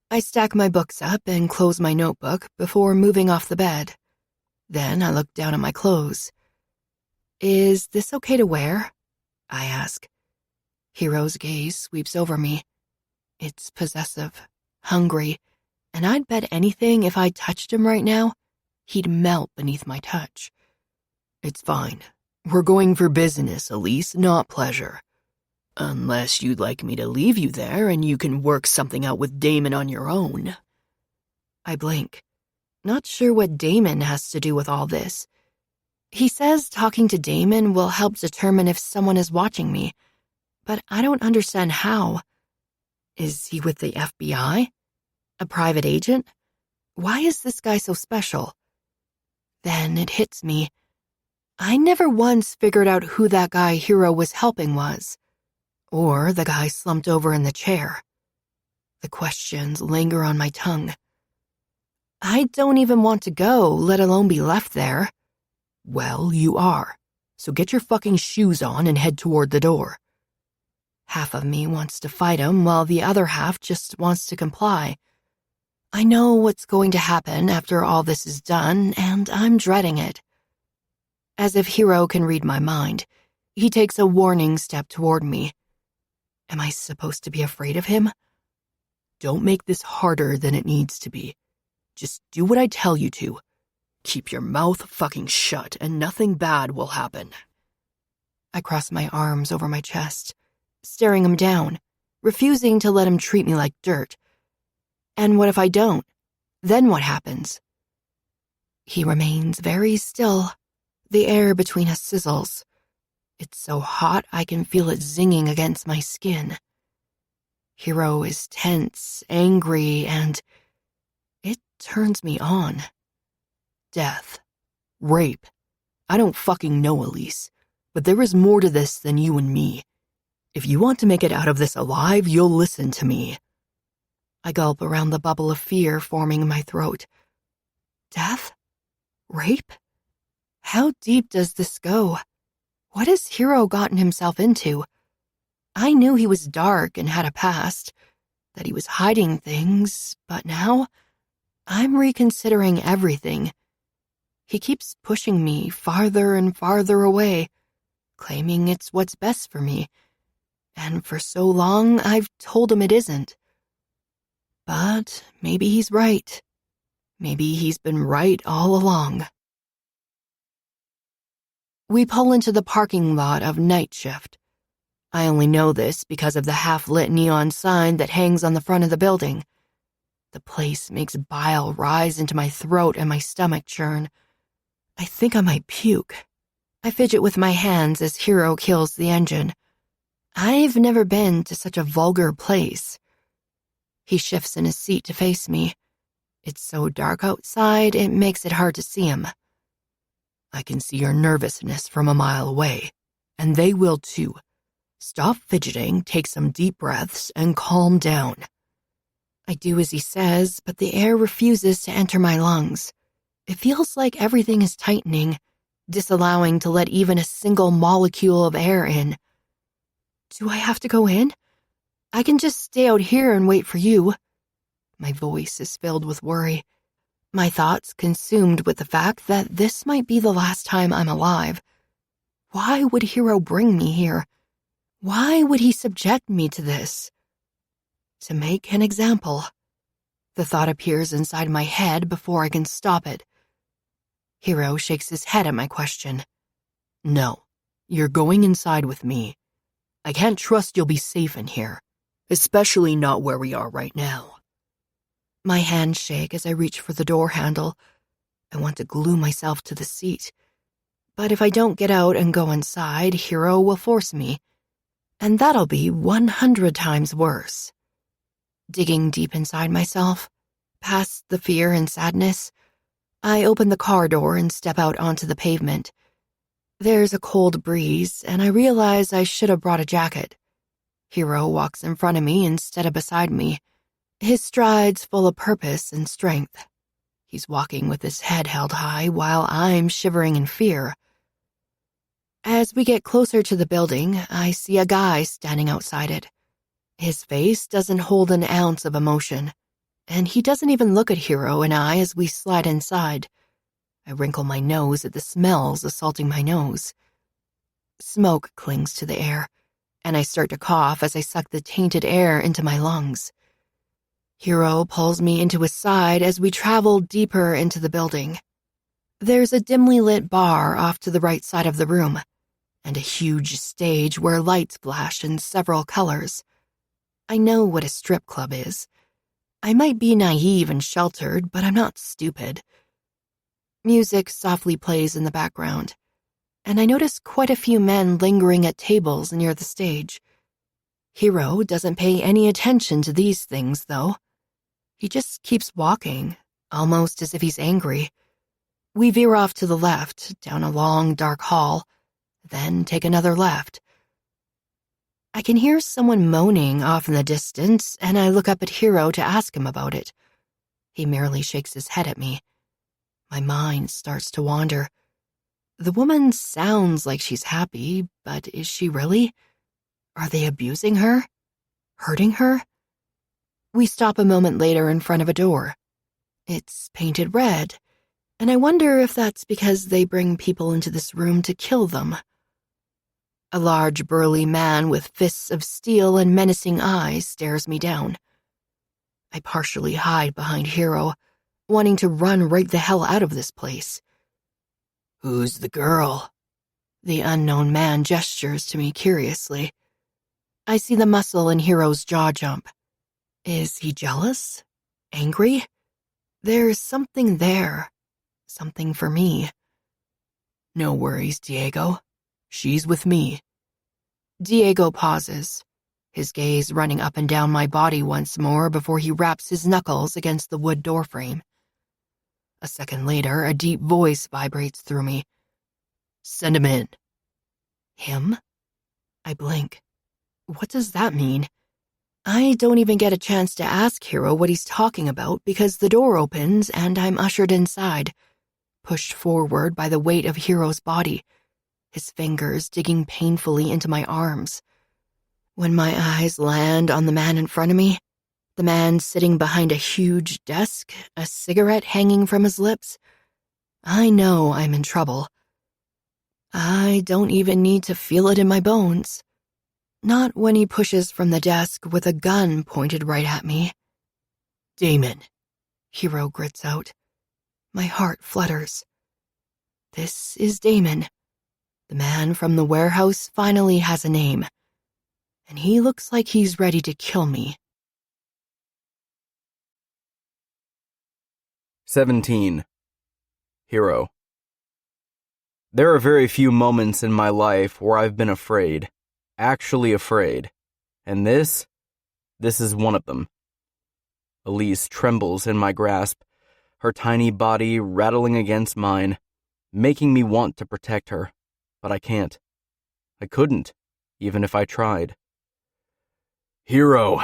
I stack my books up and close my notebook before moving off the bed. Then I look down at my clothes. "Is this okay to wear?" I ask. Hero's gaze sweeps over me. It's possessive, hungry, and I'd bet anything if I touched him right now, he'd melt beneath my touch. "It's fine. We're going for business, Elise, not pleasure. Unless you'd like me to leave you there and you can work something out with Damon on your own." I blink, not sure what Damon has to do with all this. He says talking to Damon will help determine if someone is watching me, but I don't understand how. Is he with the FBI? A private agent? Why is this guy so special? Then it hits me. I never once figured out who that guy Hero was helping was. Or the guy slumped over in the chair. The questions linger on my tongue. I don't even want to go, let alone be left there. "Well, you are. So get your fucking shoes on and head toward the door." Half of me wants to fight him while the other half just wants to comply. I know what's going to happen after all this is done, and I'm dreading it. As if Hero can read my mind, he takes a warning step toward me. Am I supposed to be afraid of him? "Don't make this harder than it needs to be. Just do what I tell you to. Keep your mouth fucking shut and nothing bad will happen." I cross my arms over my chest, staring him down, refusing to let him treat me like dirt. And what if I don't? Then what happens? He remains very still. The air between us sizzles. It's so hot I can feel it zinging against my skin. Hero is tense, angry, and it turns me on. Death. Rape. I don't fucking know, Elise, but there is more to this than you and me. If you want to make it out of this alive, you'll listen to me. I gulp around the bubble of fear forming in my throat. Death? Rape? How deep does this go? What has Hero gotten himself into? I knew he was dark and had a past, that he was hiding things, but now I'm reconsidering everything. He keeps pushing me farther and farther away, claiming it's what's best for me, and for so long I've told him it isn't. But maybe he's right. Maybe he's been right all along. We pull into the parking lot of Night Shift. I only know this because of the half-lit neon sign that hangs on the front of the building. The place makes bile rise into my throat and my stomach churn. I think I might puke. I fidget with my hands as Hero kills the engine. I've never been to such a vulgar place. He shifts in his seat to face me. It's so dark outside, it makes it hard to see him. I can see your nervousness from a mile away, and they will too. Stop fidgeting, take some deep breaths, and calm down. I do as he says, but the air refuses to enter my lungs. It feels like everything is tightening, disallowing to let even a single molecule of air in. Do I have to go in? I can just stay out here and wait for you. My voice is filled with worry. My thoughts consumed with the fact that this might be the last time I'm alive. Why would Hero bring me here? Why would he subject me to this? To make an example. The thought appears inside my head before I can stop it. Hero shakes his head at my question. No, you're going inside with me. I can't trust you'll be safe in here, especially not where we are right now. My hands shake as I reach for the door handle. I want to glue myself to the seat. But if I don't get out and go inside, Hero will force me. And that'll be 100 times worse. Digging deep inside myself, past the fear and sadness, I open the car door and step out onto the pavement. There's a cold breeze, and I realize I should have brought a jacket. Hero walks in front of me instead of beside me, his strides full of purpose and strength. He's walking with his head held high while I'm shivering in fear. As we get closer to the building, I see a guy standing outside it. His face doesn't hold an ounce of emotion, and he doesn't even look at Hero and I as we slide inside. I wrinkle my nose at the smells assaulting my nose. Smoke clings to the air, and I start to cough as I suck the tainted air into my lungs. Hero pulls me into his side as we travel deeper into the building. There's a dimly lit bar off to the right side of the room, and a huge stage where lights flash in several colors. I know what a strip club is. I might be naive and sheltered, but I'm not stupid. Music softly plays in the background, and I notice quite a few men lingering at tables near the stage. Hero doesn't pay any attention to these things, though. He just keeps walking, almost as if he's angry. We veer off to the left, down a long, dark hall, then take another left. I can hear someone moaning off in the distance, and I look up at Hero to ask him about it. He merely shakes his head at me. My mind starts to wander. The woman sounds like she's happy, but is she really? Are they abusing her? Hurting her? We stop a moment later in front of a door. It's painted red, and I wonder if that's because they bring people into this room to kill them. A large, burly man with fists of steel and menacing eyes stares me down. I partially hide behind Hero, wanting to run right the hell out of this place. Who's the girl? The unknown man gestures to me curiously. I see the muscle in Hero's jaw jump. Is he jealous? Angry? There's something there. Something for me. No worries, Diego. She's with me. Diego pauses, his gaze running up and down my body once more before he raps his knuckles against the wood doorframe. A second later, a deep voice vibrates through me. Send him in. Him? I blink. What does that mean? I don't even get a chance to ask Hero what he's talking about because the door opens and I'm ushered inside, pushed forward by the weight of Hero's body, his fingers digging painfully into my arms. When my eyes land on the man in front of me, the man sitting behind a huge desk, a cigarette hanging from his lips, I know I'm in trouble. I don't even need to feel it in my bones. Not when he pushes from the desk with a gun pointed right at me. Damon, Hero grits out. My heart flutters. This is Damon. The man from the warehouse finally has a name. And he looks like he's ready to kill me. 17. Hero. There are very few moments in my life where I've been afraid. Actually afraid. And this is one of them. Elise trembles in my grasp, her tiny body rattling against mine, making me want to protect her, but I can't. I couldn't, even if I tried. Hero!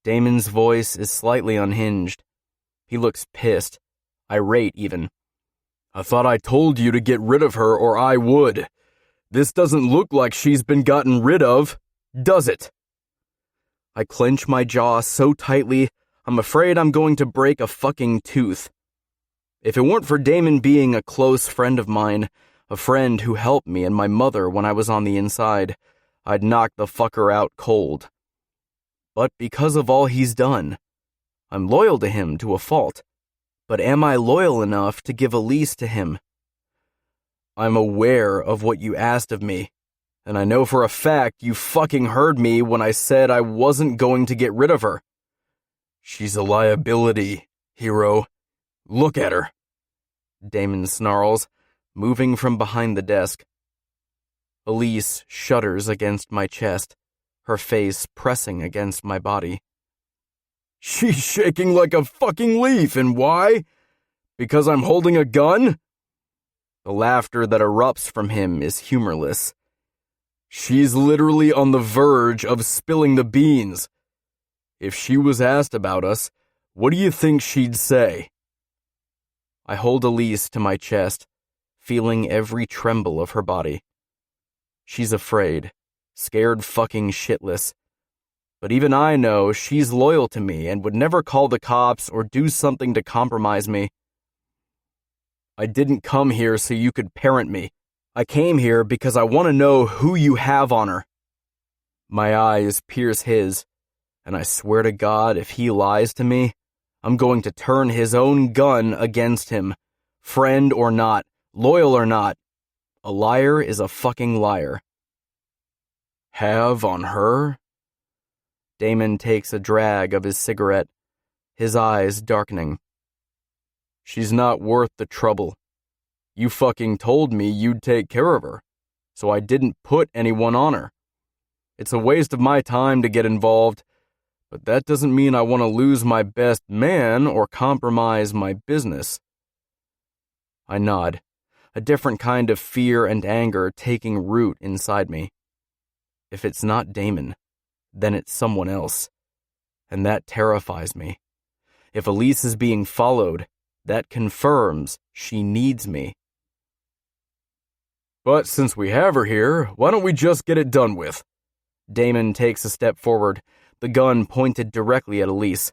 Damon's voice is slightly unhinged. He looks pissed, irate even. I thought I told you to get rid of her or I would. This doesn't look like she's been gotten rid of, does it? I clench my jaw so tightly, I'm afraid I'm going to break a fucking tooth. If it weren't for Damon being a close friend of mine, a friend who helped me and my mother when I was on the inside, I'd knock the fucker out cold. But because of all he's done, I'm loyal to him to a fault. But am I loyal enough to give Elise to him? I'm aware of what you asked of me, and I know for a fact you fucking heard me when I said I wasn't going to get rid of her. She's a liability, Hero. Look at her. Damon snarls, moving from behind the desk. Elise shudders against my chest, her face pressing against my body. She's shaking like a fucking leaf, and why? Because I'm holding a gun? The laughter that erupts from him is humorless. She's literally on the verge of spilling the beans. If she was asked about us, what do you think she'd say? I hold Elise to my chest, feeling every tremble of her body. She's afraid, scared fucking shitless. But even I know she's loyal to me and would never call the cops or do something to compromise me. I didn't come here so you could parent me. I came here because I want to know who you have on her. My eyes pierce his, and I swear to God, if he lies to me, I'm going to turn his own gun against him. Friend or not, loyal or not, a liar is a fucking liar. Have on her? Damon takes a drag of his cigarette, his eyes darkening. She's not worth the trouble. You fucking told me you'd take care of her, so I didn't put anyone on her. It's a waste of my time to get involved, but that doesn't mean I want to lose my best man or compromise my business. I nod, a different kind of fear and anger taking root inside me. If it's not Damon, then it's someone else, and that terrifies me. If Elise is being followed, that confirms she needs me. But since we have her here, why don't we just get it done with? Damon takes a step forward, the gun pointed directly at Elise.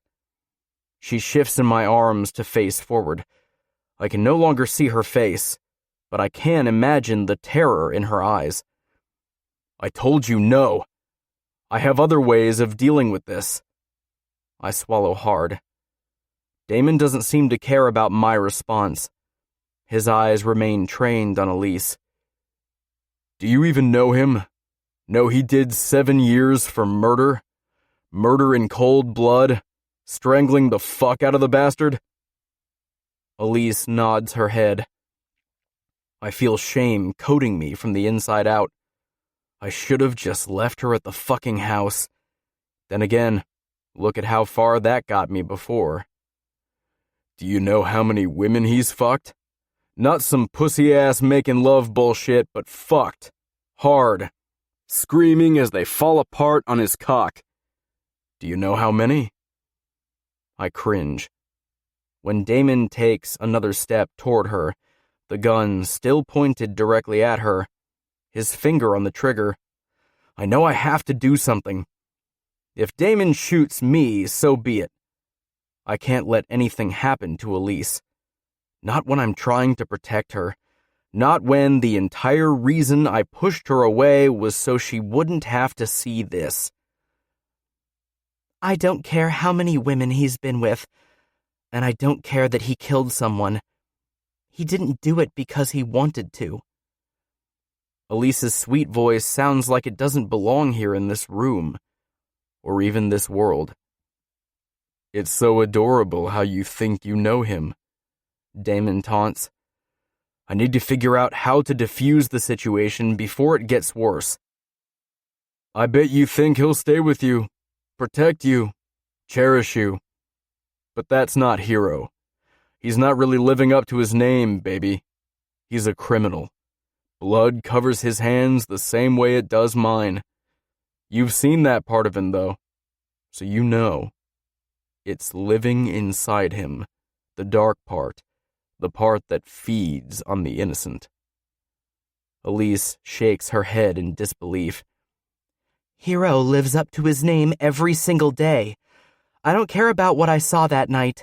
She shifts in my arms to face forward. I can no longer see her face, but I can imagine the terror in her eyes. I told you no. I have other ways of dealing with this. I swallow hard. Damon doesn't seem to care about my response. His eyes remain trained on Elise. Do you even know him? Know he did 7 years for murder? Murder in cold blood? Strangling the fuck out of the bastard? Elise nods her head. I feel shame coating me from the inside out. I should have just left her at the fucking house. Then again, look at how far that got me before. Do you know how many women he's fucked? Not some pussy-ass making love bullshit, but fucked. Hard. Screaming as they fall apart on his cock. Do you know how many? I cringe. When Damon takes another step toward her, the gun still pointed directly at her, his finger on the trigger, I know I have to do something. If Damon shoots me, so be it. I can't let anything happen to Elise. Not when I'm trying to protect her. Not when the entire reason I pushed her away was so she wouldn't have to see this. I don't care how many women he's been with, and I don't care that he killed someone. He didn't do it because he wanted to. Elise's sweet voice sounds like it doesn't belong here in this room, or even this world. It's so adorable how you think you know him, Damon taunts. I need to figure out how to defuse the situation before it gets worse. I bet you think he'll stay with you, protect you, cherish you. But that's not Hero. He's not really living up to his name, baby. He's a criminal. Blood covers his hands the same way it does mine. You've seen that part of him, though, so you know. It's living inside him, the dark part, the part that feeds on the innocent. Elise shakes her head in disbelief. Hero lives up to his name every single day. I don't care about what I saw that night.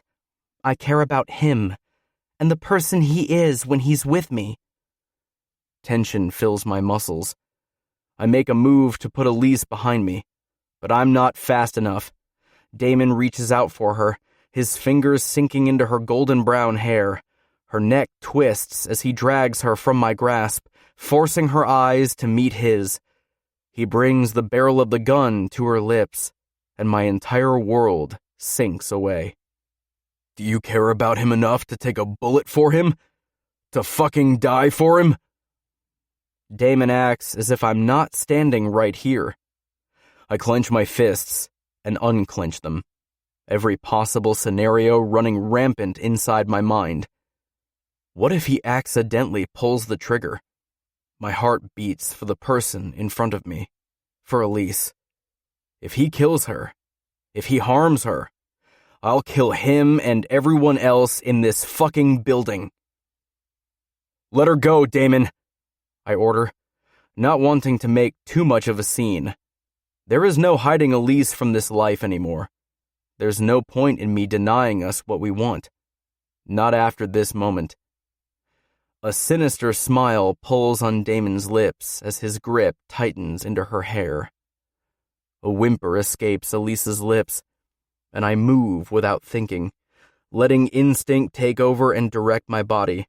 I care about him, and the person he is when he's with me. Tension fills my muscles. I make a move to put Elise behind me, but I'm not fast enough. Damon reaches out for her, his fingers sinking into her golden brown hair. Her neck twists as he drags her from my grasp, forcing her eyes to meet his. He brings the barrel of the gun to her lips, and my entire world sinks away. Do you care about him enough to take a bullet for him? To fucking die for him? Damon acts as if I'm not standing right here. I clench my fists and unclench them, every possible scenario running rampant inside my mind. What if he accidentally pulls the trigger? My heart beats for the person in front of me, for Elise. If he kills her, if he harms her, I'll kill him and everyone else in this fucking building. Let her go, Damon, I order, not wanting to make too much of a scene. There is no hiding Elise from this life anymore. There's no point in me denying us what we want. Not after this moment. A sinister smile pulls on Damon's lips as his grip tightens into her hair. A whimper escapes Elise's lips, and I move without thinking, letting instinct take over and direct my body.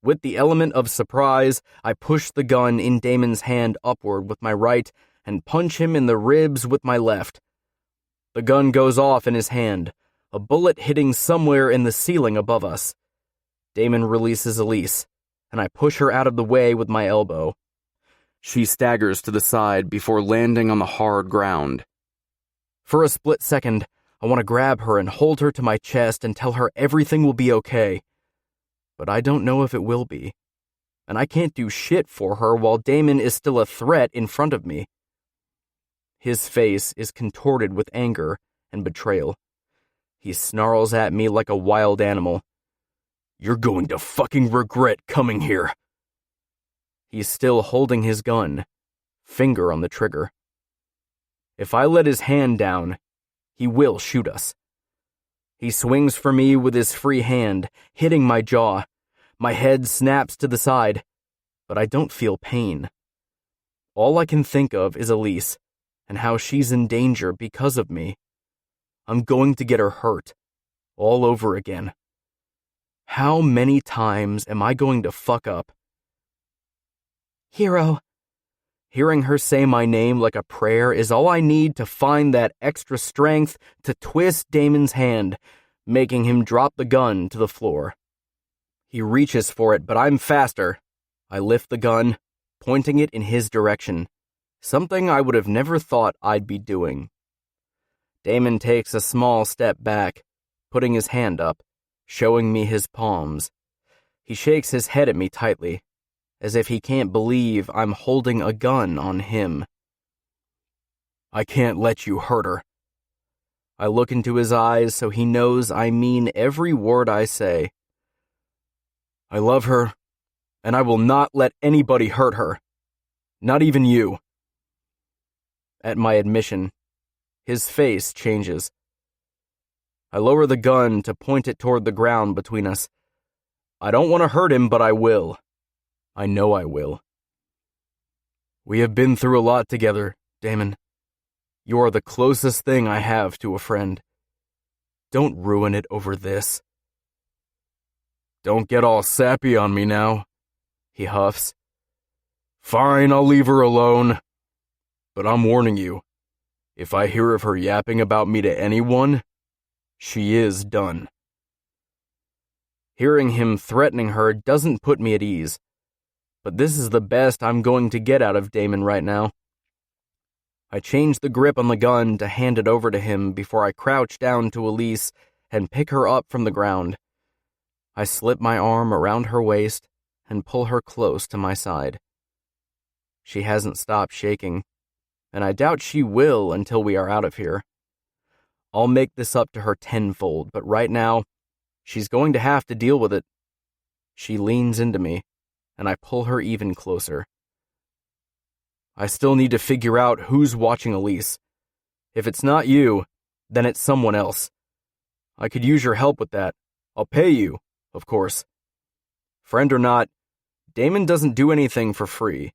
With the element of surprise, I push the gun in Damon's hand upward with my right and punch him in the ribs with my left. The gun goes off in his hand, a bullet hitting somewhere in the ceiling above us. Damon releases Elise, and I push her out of the way with my elbow. She staggers to the side before landing on the hard ground. For a split second, I want to grab her and hold her to my chest and tell her everything will be okay. But I don't know if it will be. And I can't do shit for her while Damon is still a threat in front of me. His face is contorted with anger and betrayal. He snarls at me like a wild animal. You're going to fucking regret coming here. He's still holding his gun, finger on the trigger. If I let his hand down, he will shoot us. He swings for me with his free hand, hitting my jaw. My head snaps to the side, but I don't feel pain. All I can think of is Elise, and how she's in danger because of me. I'm going to get her hurt, all over again. How many times am I going to fuck up? Hero. Hearing her say my name like a prayer is all I need to find that extra strength to twist Damon's hand, making him drop the gun to the floor. He reaches for it, but I'm faster. I lift the gun, pointing it in his direction, something I would have never thought I'd be doing. Damon takes a small step back, putting his hand up, showing me his palms. He shakes his head at me tightly, as if he can't believe I'm holding a gun on him. I can't let you hurt her. I look into his eyes so he knows I mean every word I say. I love her, and I will not let anybody hurt her. Not even you. At my admission, his face changes. I lower the gun to point it toward the ground between us. I don't want to hurt him, but I will. I know I will. We have been through a lot together, Damon. You are the closest thing I have to a friend. Don't ruin it over this. Don't get all sappy on me now, he huffs. Fine, I'll leave her alone. But I'm warning you, if I hear of her yapping about me to anyone, she is done. Hearing him threatening her doesn't put me at ease, but this is the best I'm going to get out of Damon right now. I change the grip on the gun to hand it over to him before I crouch down to Elise and pick her up from the ground. I slip my arm around her waist and pull her close to my side. She hasn't stopped shaking, and I doubt she will until we are out of here. I'll make this up to her tenfold, but right now, she's going to have to deal with it. She leans into me, and I pull her even closer. I still need to figure out who's watching Elise. If it's not you, then it's someone else. I could use your help with that. I'll pay you, of course. Friend or not, Damon doesn't do anything for free.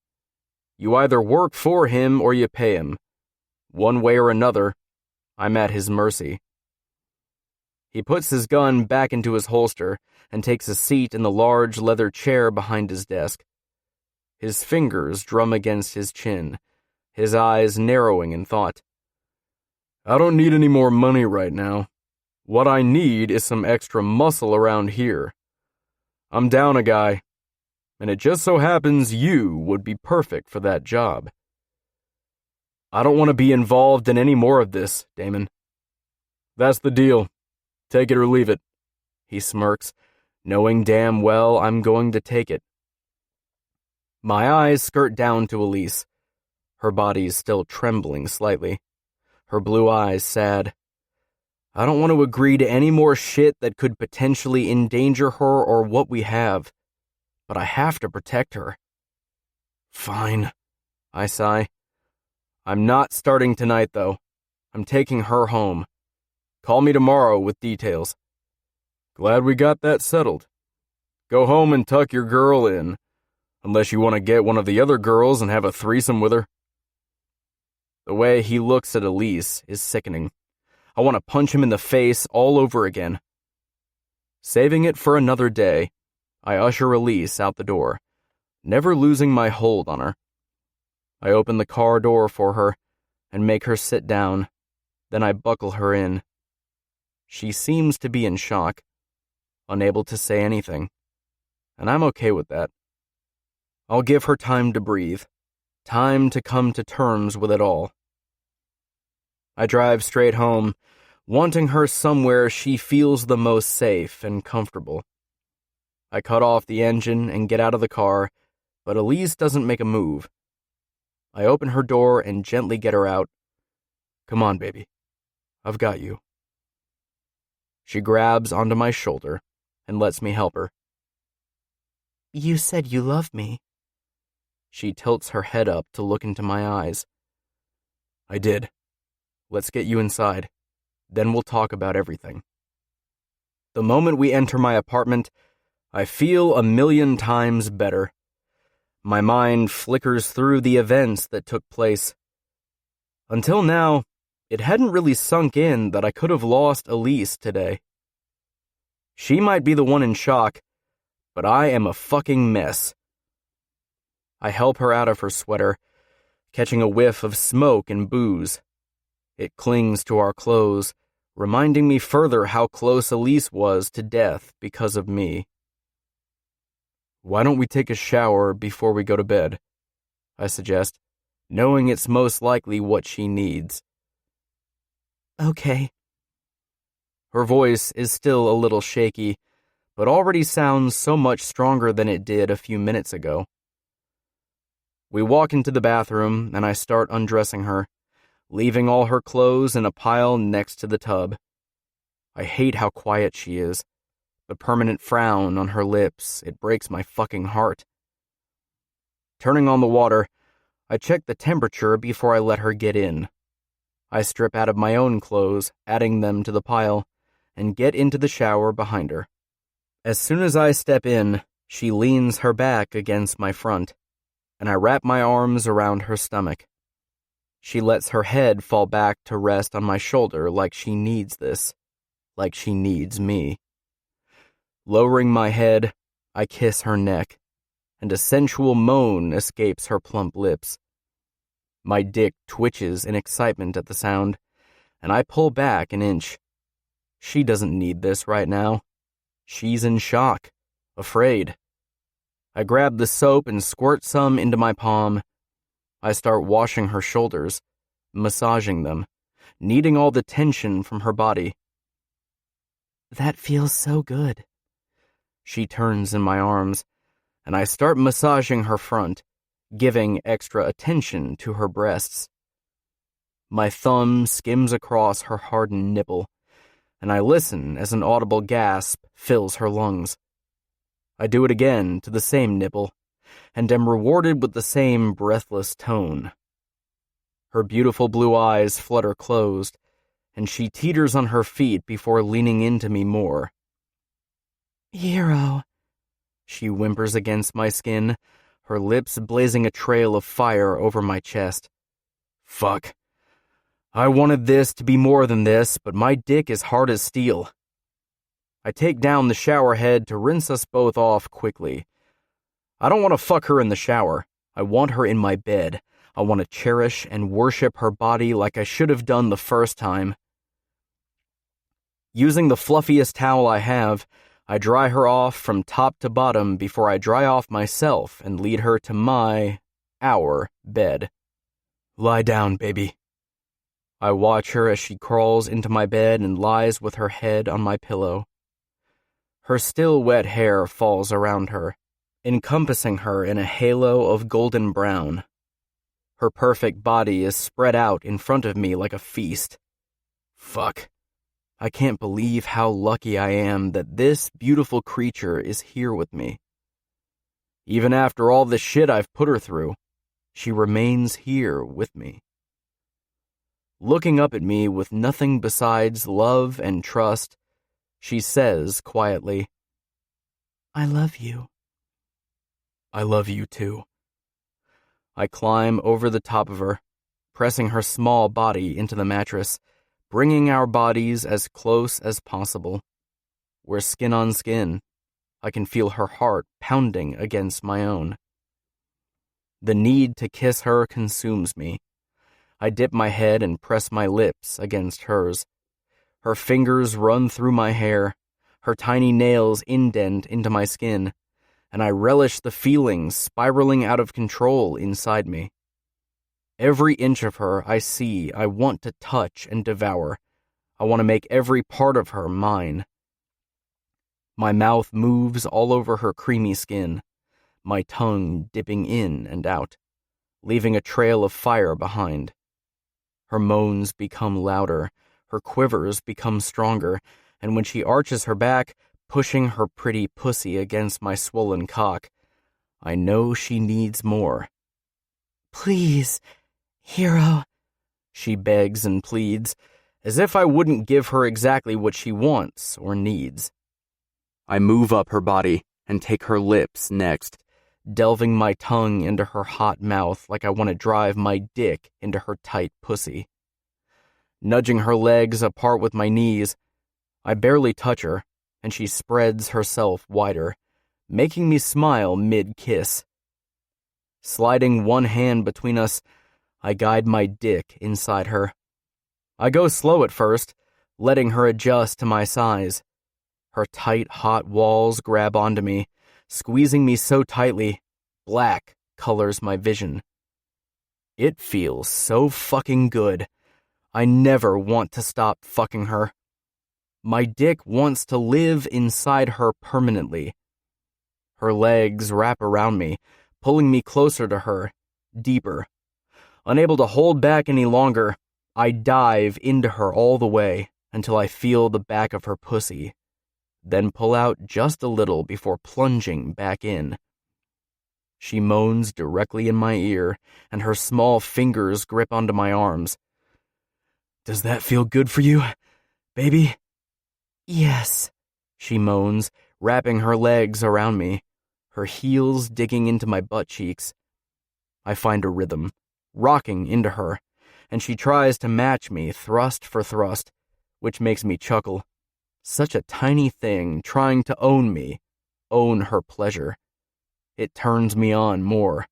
You either work for him or you pay him. One way or another, I'm at his mercy. He puts his gun back into his holster and takes a seat in the large leather chair behind his desk. His fingers drum against his chin, his eyes narrowing in thought. I don't need any more money right now. What I need is some extra muscle around here. I'm down a guy, and it just so happens you would be perfect for that job. I don't want to be involved in any more of this, Damon. That's the deal. Take it or leave it. He smirks, knowing damn well I'm going to take it. My eyes skirt down to Elise. Her body is still trembling slightly. Her blue eyes sad. I don't want to agree to any more shit that could potentially endanger her or what we have, but I have to protect her. Fine, I sigh. I'm not starting tonight, though. I'm taking her home. Call me tomorrow with details. Glad we got that settled. Go home and tuck your girl in, unless you want to get one of the other girls and have a threesome with her. The way he looks at Elise is sickening. I want to punch him in the face all over again. Saving it for another day, I usher Elise out the door, never losing my hold on her. I open the car door for her and make her sit down, then I buckle her in. She seems to be in shock, unable to say anything, and I'm okay with that. I'll give her time to breathe, time to come to terms with it all. I drive straight home, wanting her somewhere she feels the most safe and comfortable. I cut off the engine and get out of the car, but Elise doesn't make a move. I open her door and gently get her out. Come on, baby. I've got you. She grabs onto my shoulder and lets me help her. You said you love me. She tilts her head up to look into my eyes. I did. Let's get you inside. Then we'll talk about everything. The moment we enter my apartment, I feel 1,000,000 times better. My mind flickers through the events that took place. Until now, it hadn't really sunk in that I could have lost Elise today. She might be the one in shock, but I am a fucking mess. I help her out of her sweater, catching a whiff of smoke and booze. It clings to our clothes, reminding me further how close Elise was to death because of me. "Why don't we take a shower before we go to bed?" I suggest, knowing it's most likely what she needs. Okay. Her voice is still a little shaky, but already sounds so much stronger than it did a few minutes ago. We walk into the bathroom, and I start undressing her, leaving all her clothes in a pile next to the tub. I hate how quiet she is. The permanent frown on her lips, it breaks my fucking heart. Turning on the water, I check the temperature before I let her get in. I strip out of my own clothes, adding them to the pile, and get into the shower behind her. As soon as I step in, she leans her back against my front, and I wrap my arms around her stomach. She lets her head fall back to rest on my shoulder like she needs this, like she needs me. Lowering my head, I kiss her neck, and a sensual moan escapes her plump lips. My dick twitches in excitement at the sound, and I pull back an inch. She doesn't need this right now. She's in shock, afraid. I grab the soap and squirt some into my palm. I start washing her shoulders, massaging them, kneading all the tension from her body. That feels so good. She turns in my arms, and I start massaging her front, giving extra attention to her breasts. My thumb skims across her hardened nipple, and I listen as an audible gasp fills her lungs. I do it again to the same nipple, and am rewarded with the same breathless tone. Her beautiful blue eyes flutter closed, and she teeters on her feet before leaning into me more. Hero. She whimpers against my skin, her lips blazing a trail of fire over my chest. Fuck. I wanted this to be more than this, but my dick is hard as steel. I take down the shower head to rinse us both off quickly. I don't want to fuck her in the shower. I want her in my bed. I want to cherish and worship her body like I should have done the first time. Using the fluffiest towel I have, I dry her off from top to bottom before I dry off myself and lead her to our bed. Lie down, baby. I watch her as she crawls into my bed and lies with her head on my pillow. Her still wet hair falls around her, encompassing her in a halo of golden brown. Her perfect body is spread out in front of me like a feast. Fuck. I can't believe how lucky I am that this beautiful creature is here with me. Even after all the shit I've put her through, she remains here with me. Looking up at me with nothing besides love and trust, she says quietly, I love you. I love you too. I climb over the top of her, pressing her small body into the mattress, bringing our bodies as close as possible. We're skin on skin. I can feel her heart pounding against my own. The need to kiss her consumes me. I dip my head and press my lips against hers. Her fingers run through my hair, her tiny nails indent into my skin, and I relish the feelings spiraling out of control inside me. Every inch of her I see, I want to touch and devour. I want to make every part of her mine. My mouth moves all over her creamy skin, my tongue dipping in and out, leaving a trail of fire behind. Her moans become louder, her quivers become stronger, and when she arches her back, pushing her pretty pussy against my swollen cock, I know she needs more. Please, Hero, she begs and pleads, as if I wouldn't give her exactly what she wants or needs. I move up her body and take her lips next, delving my tongue into her hot mouth like I want to drive my dick into her tight pussy. Nudging her legs apart with my knees, I barely touch her, and she spreads herself wider, making me smile mid-kiss. Sliding one hand between us, I guide my dick inside her. I go slow at first, letting her adjust to my size. Her tight, hot walls grab onto me, squeezing me so tightly, black colors my vision. It feels so fucking good. I never want to stop fucking her. My dick wants to live inside her permanently. Her legs wrap around me, pulling me closer to her, deeper. Unable to hold back any longer, I dive into her all the way until I feel the back of her pussy, then pull out just a little before plunging back in. She moans directly in my ear, and her small fingers grip onto my arms. "Does that feel good for you, baby?" "Yes," she moans, wrapping her legs around me, her heels digging into my butt cheeks. I find a rhythm, rocking into her, and she tries to match me thrust for thrust, which makes me chuckle. Such a tiny thing trying to own me, own her pleasure. It turns me on more.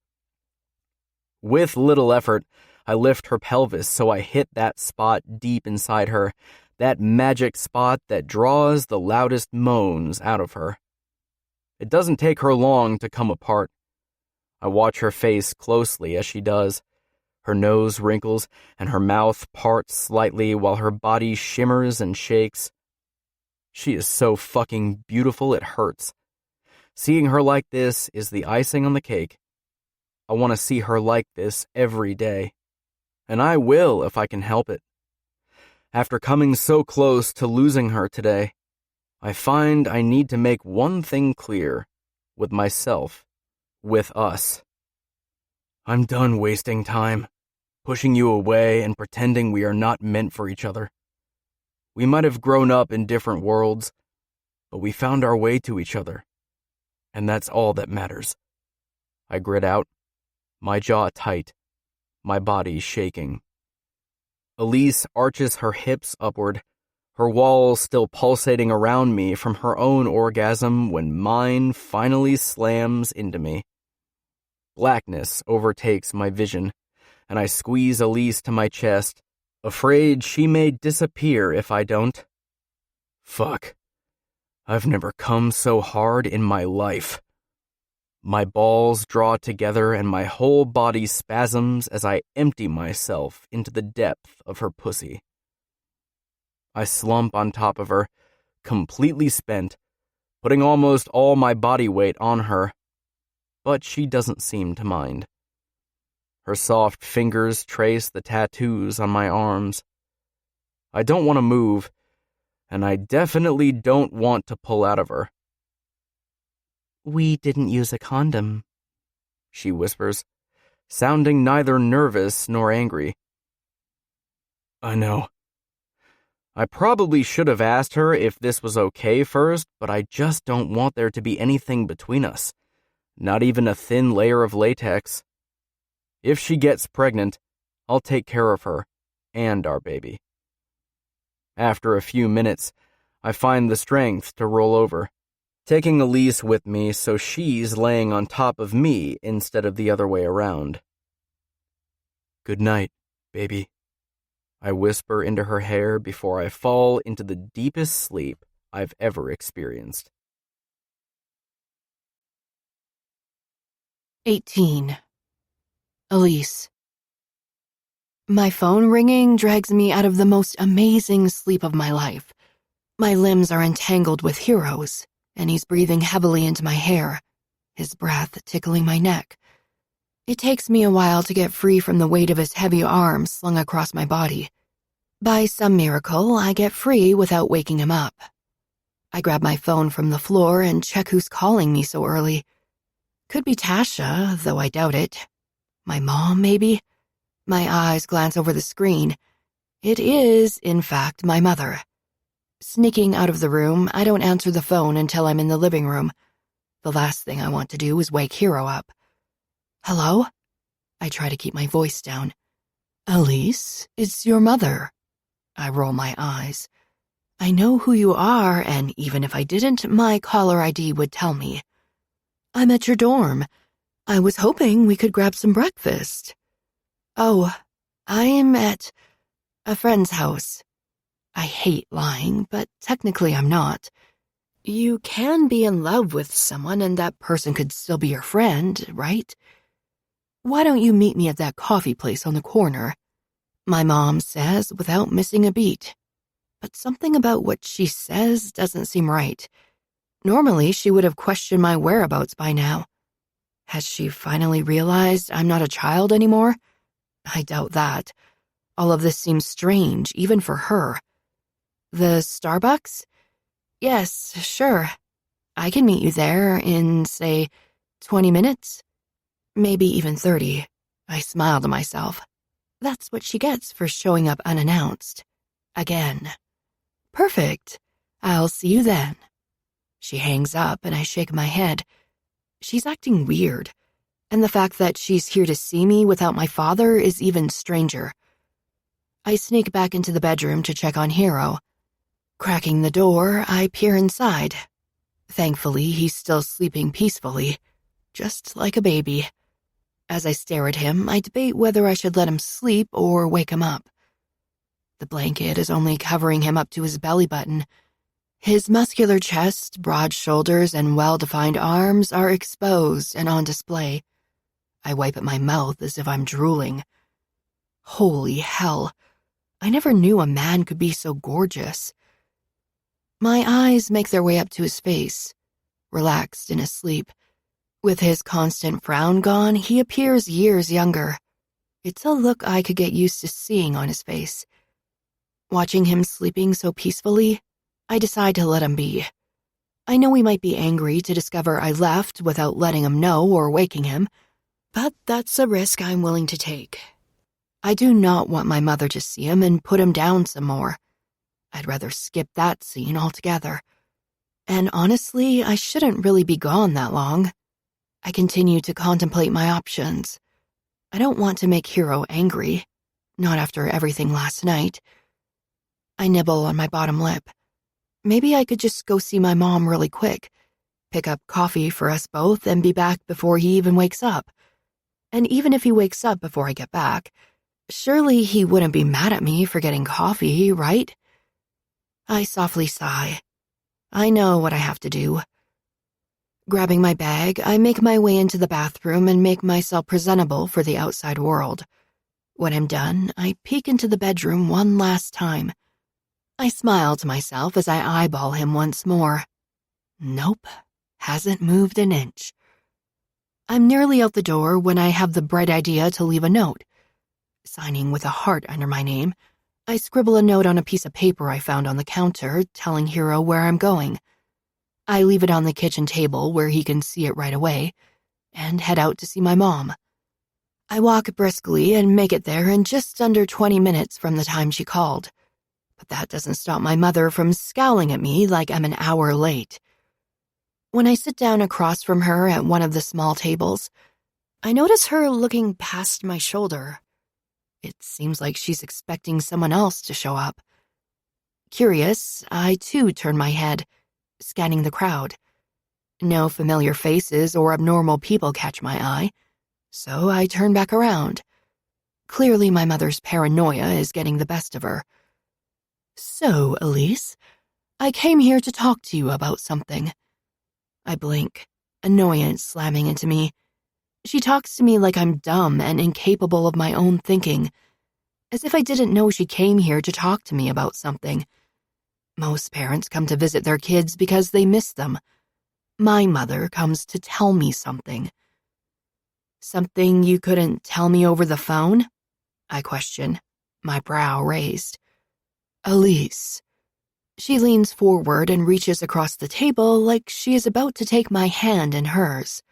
With little effort, I lift her pelvis so I hit that spot deep inside her, that magic spot that draws the loudest moans out of her. It doesn't take her long to come apart. I watch her face closely as she does. Her nose wrinkles and her mouth parts slightly while her body shimmers and shakes. She is so fucking beautiful it hurts. Seeing her like this is the icing on the cake. I want to see her like this every day. And I will if I can help it. After coming so close to losing her today, I find I need to make one thing clear, with myself, with us. I'm done wasting time, pushing you away and pretending we are not meant for each other. We might have grown up in different worlds, but we found our way to each other, and that's all that matters. I grit out, my jaw tight, my body shaking. Elise arches her hips upward, her walls still pulsating around me from her own orgasm when mine finally slams into me. Blackness overtakes my vision, and I squeeze Elise to my chest, afraid she may disappear if I don't. Fuck. I've never come so hard in my life. My balls draw together and my whole body spasms as I empty myself into the depth of her pussy. I slump on top of her, completely spent, putting almost all my body weight on her, but she doesn't seem to mind. Her soft fingers trace the tattoos on my arms. I don't want to move, and I definitely don't want to pull out of her. "We didn't use a condom," she whispers, sounding neither nervous nor angry. I know. I probably should have asked her if this was okay first, but I just don't want there to be anything between us, not even a thin layer of latex. If she gets pregnant, I'll take care of her and our baby. After a few minutes, I find the strength to roll over, taking Elise with me so she's laying on top of me instead of the other way around. "Good night, baby," I whisper into her hair before I fall into the deepest sleep I've ever experienced. 18. Elise. My phone ringing drags me out of the most amazing sleep of my life. My limbs are entangled with heroes, and he's breathing heavily into my hair, his breath tickling my neck. It takes me a while to get free from the weight of his heavy arms slung across my body. By some miracle, I get free without waking him up. I grab my phone from the floor and check who's calling me so early. Could be Tasha, though I doubt it. My mom, maybe? My eyes glance over the screen. It is, in fact, my mother. Sneaking out of the room, I don't answer the phone until I'm in the living room. The last thing I want to do is wake Hero up. "Hello?" I try to keep my voice down. "Elise, it's your mother." I roll my eyes. I know who you are, and even if I didn't, my caller ID would tell me. "I'm at your dorm. I was hoping we could grab some breakfast. Oh, I'm at a friend's house. I hate lying, but technically I'm not. You can be in love with someone and that person could still be your friend, right? Why don't you meet me at that coffee place on the corner? My mom says without missing a beat. But something about what she says doesn't seem right. Normally, she would have questioned my whereabouts by now. Has she finally realized I'm not a child anymore? I doubt that. All of this seems strange, even for her. The Starbucks? Yes, sure. I can meet you there in, say, 20 minutes? Maybe even 30. I smiled to myself. That's what she gets for showing up unannounced. Again. Perfect. I'll see you then. She hangs up and I shake my head. She's acting weird, and the fact that she's here to see me without my father is even stranger. I sneak back into the bedroom to check on Hero. Cracking the door, I peer inside. Thankfully, he's still sleeping peacefully, just like a baby. As I stare at him, I debate whether I should let him sleep or wake him up. The blanket is only covering him up to his belly button. His muscular chest, broad shoulders, and well-defined arms are exposed and on display. I wipe at my mouth as if I'm drooling. Holy hell. I never knew a man could be so gorgeous. My eyes make their way up to his face, relaxed in his sleep. With his constant frown gone, he appears years younger. It's a look I could get used to seeing on his face. Watching him sleeping so peacefully, I decide to let him be. I know he might be angry to discover I left without letting him know or waking him, but that's a risk I'm willing to take. I do not want my mother to see him and put him down some more. I'd rather skip that scene altogether. And honestly, I shouldn't really be gone that long. I continue to contemplate my options. I don't want to make Hero angry, not after everything last night. I nibble on my bottom lip. Maybe I could just go see my mom really quick, pick up coffee for us both, and be back before he even wakes up. And even if he wakes up before I get back, surely he wouldn't be mad at me for getting coffee, right? I softly sigh. I know what I have to do. Grabbing my bag, I make my way into the bathroom and make myself presentable for the outside world. When I'm done, I peek into the bedroom one last time. I smile to myself as I eyeball him once more. Nope, hasn't moved an inch. I'm nearly out the door when I have the bright idea to leave a note. Signing with a heart under my name, I scribble a note on a piece of paper I found on the counter telling Hero where I'm going. I leave it on the kitchen table where he can see it right away, and head out to see my mom. I walk briskly and make it there in just under 20 minutes from the time she called. But that doesn't stop my mother from scowling at me like I'm an hour late. When I sit down across from her at one of the small tables, I notice her looking past my shoulder. It seems like she's expecting someone else to show up. Curious, I too turn my head, scanning the crowd. No familiar faces or abnormal people catch my eye, so I turn back around. Clearly my mother's paranoia is getting the best of her. So, Elise, I came here to talk to you about something. I blink, annoyance slamming into me. She talks to me like I'm dumb and incapable of my own thinking, as if I didn't know she came here to talk to me about something. Most parents come to visit their kids because they miss them. My mother comes to tell me something. Something you couldn't tell me over the phone? I question, my brow raised. Elise. She leans forward and reaches across the table like she is about to take my hand in hers.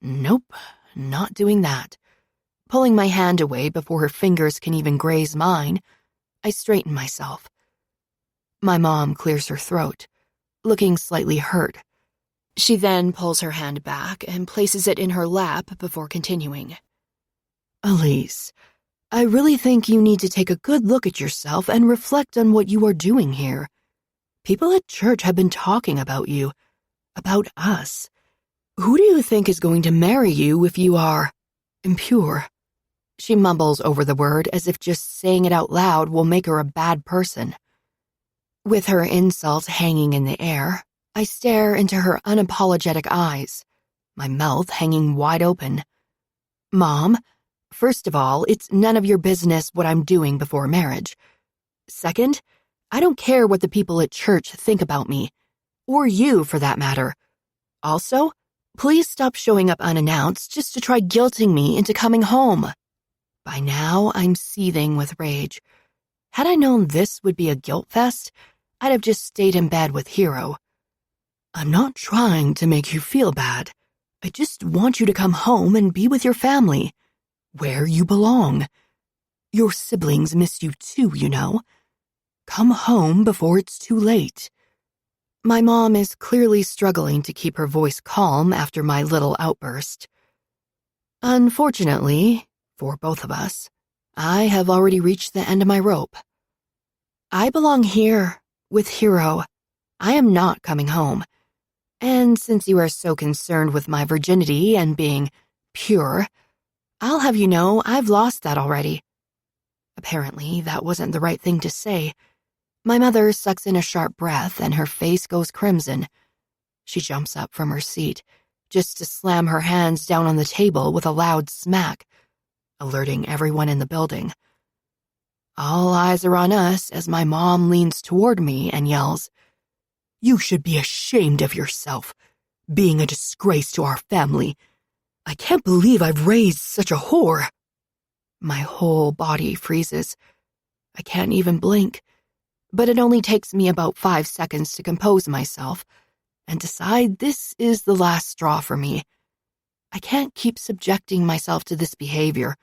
Nope, not doing that. Pulling my hand away before her fingers can even graze mine, I straighten myself. My mom clears her throat, looking slightly hurt. She then pulls her hand back and places it in her lap before continuing. Elise, I really think you need to take a good look at yourself and reflect on what you are doing here. People at church have been talking about you, about us. Who do you think is going to marry you if you are impure? She mumbles over the word as if just saying it out loud will make her a bad person. With her insult hanging in the air, I stare into her unapologetic eyes, my mouth hanging wide open. Mom, first of all, it's none of your business what I'm doing before marriage. Second, I don't care what the people at church think about me, or you for that matter. Also, please stop showing up unannounced just to try guilting me into coming home. By now, I'm seething with rage. Had I known this would be a guilt fest, I'd have just stayed in bed with Hero. I'm not trying to make you feel bad. I just want you to come home and be with your family, where you belong. Your siblings miss you too, you know. Come home before it's too late. My mom is clearly struggling to keep her voice calm after my little outburst. Unfortunately, for both of us, I have already reached the end of my rope. I belong here, with Hero. I am not coming home. And since you are so concerned with my virginity and being pure, I'll have you know I've lost that already. Apparently, that wasn't the right thing to say. My mother sucks in a sharp breath and her face goes crimson. She jumps up from her seat, just to slam her hands down on the table with a loud smack, alerting everyone in the building. All eyes are on us as my mom leans toward me and yells, "You should be ashamed of yourself, being a disgrace to our family. I can't believe I've raised such a whore." My whole body freezes. I can't even blink, but it only takes me about 5 seconds to compose myself and decide this is the last straw for me. I can't keep subjecting myself to this behavior.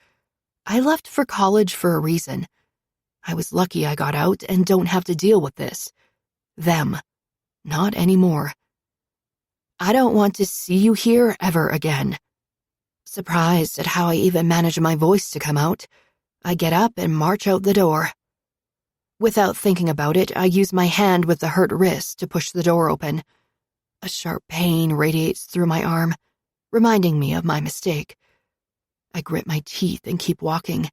I left for college for a reason. I was lucky I got out and don't have to deal with this. Them. Not anymore. I don't want to see you here ever again. Surprised at how I even managed my voice to come out, I get up and march out the door. Without thinking about it, I use my hand with the hurt wrist to push the door open. A sharp pain radiates through my arm, reminding me of my mistake. I grit my teeth and keep walking.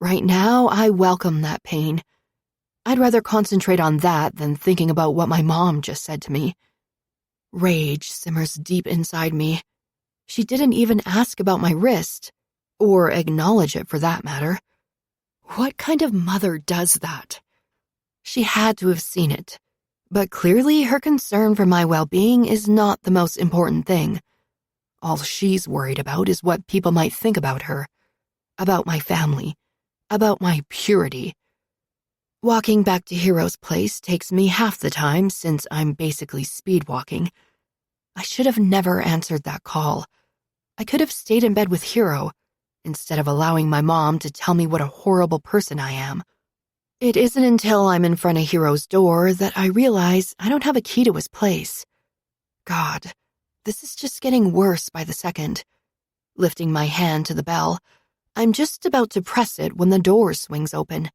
Right now, I welcome that pain. I'd rather concentrate on that than thinking about what my mom just said to me. Rage simmers deep inside me. She didn't even ask about my wrist, or acknowledge it for that matter. What kind of mother does that? She had to have seen it, but clearly her concern for my well-being is not the most important thing. All she's worried about is what people might think about her, about my family, about my purity. Walking back to Hero's place takes me half the time since I'm basically speed-walking. I should have never answered that call. I could have stayed in bed with Hero, instead of allowing my mom to tell me what a horrible person I am. It isn't until I'm in front of Hero's door that I realize I don't have a key to his place. God, this is just getting worse by the second. Lifting my hand to the bell, I'm just about to press it when the door swings open.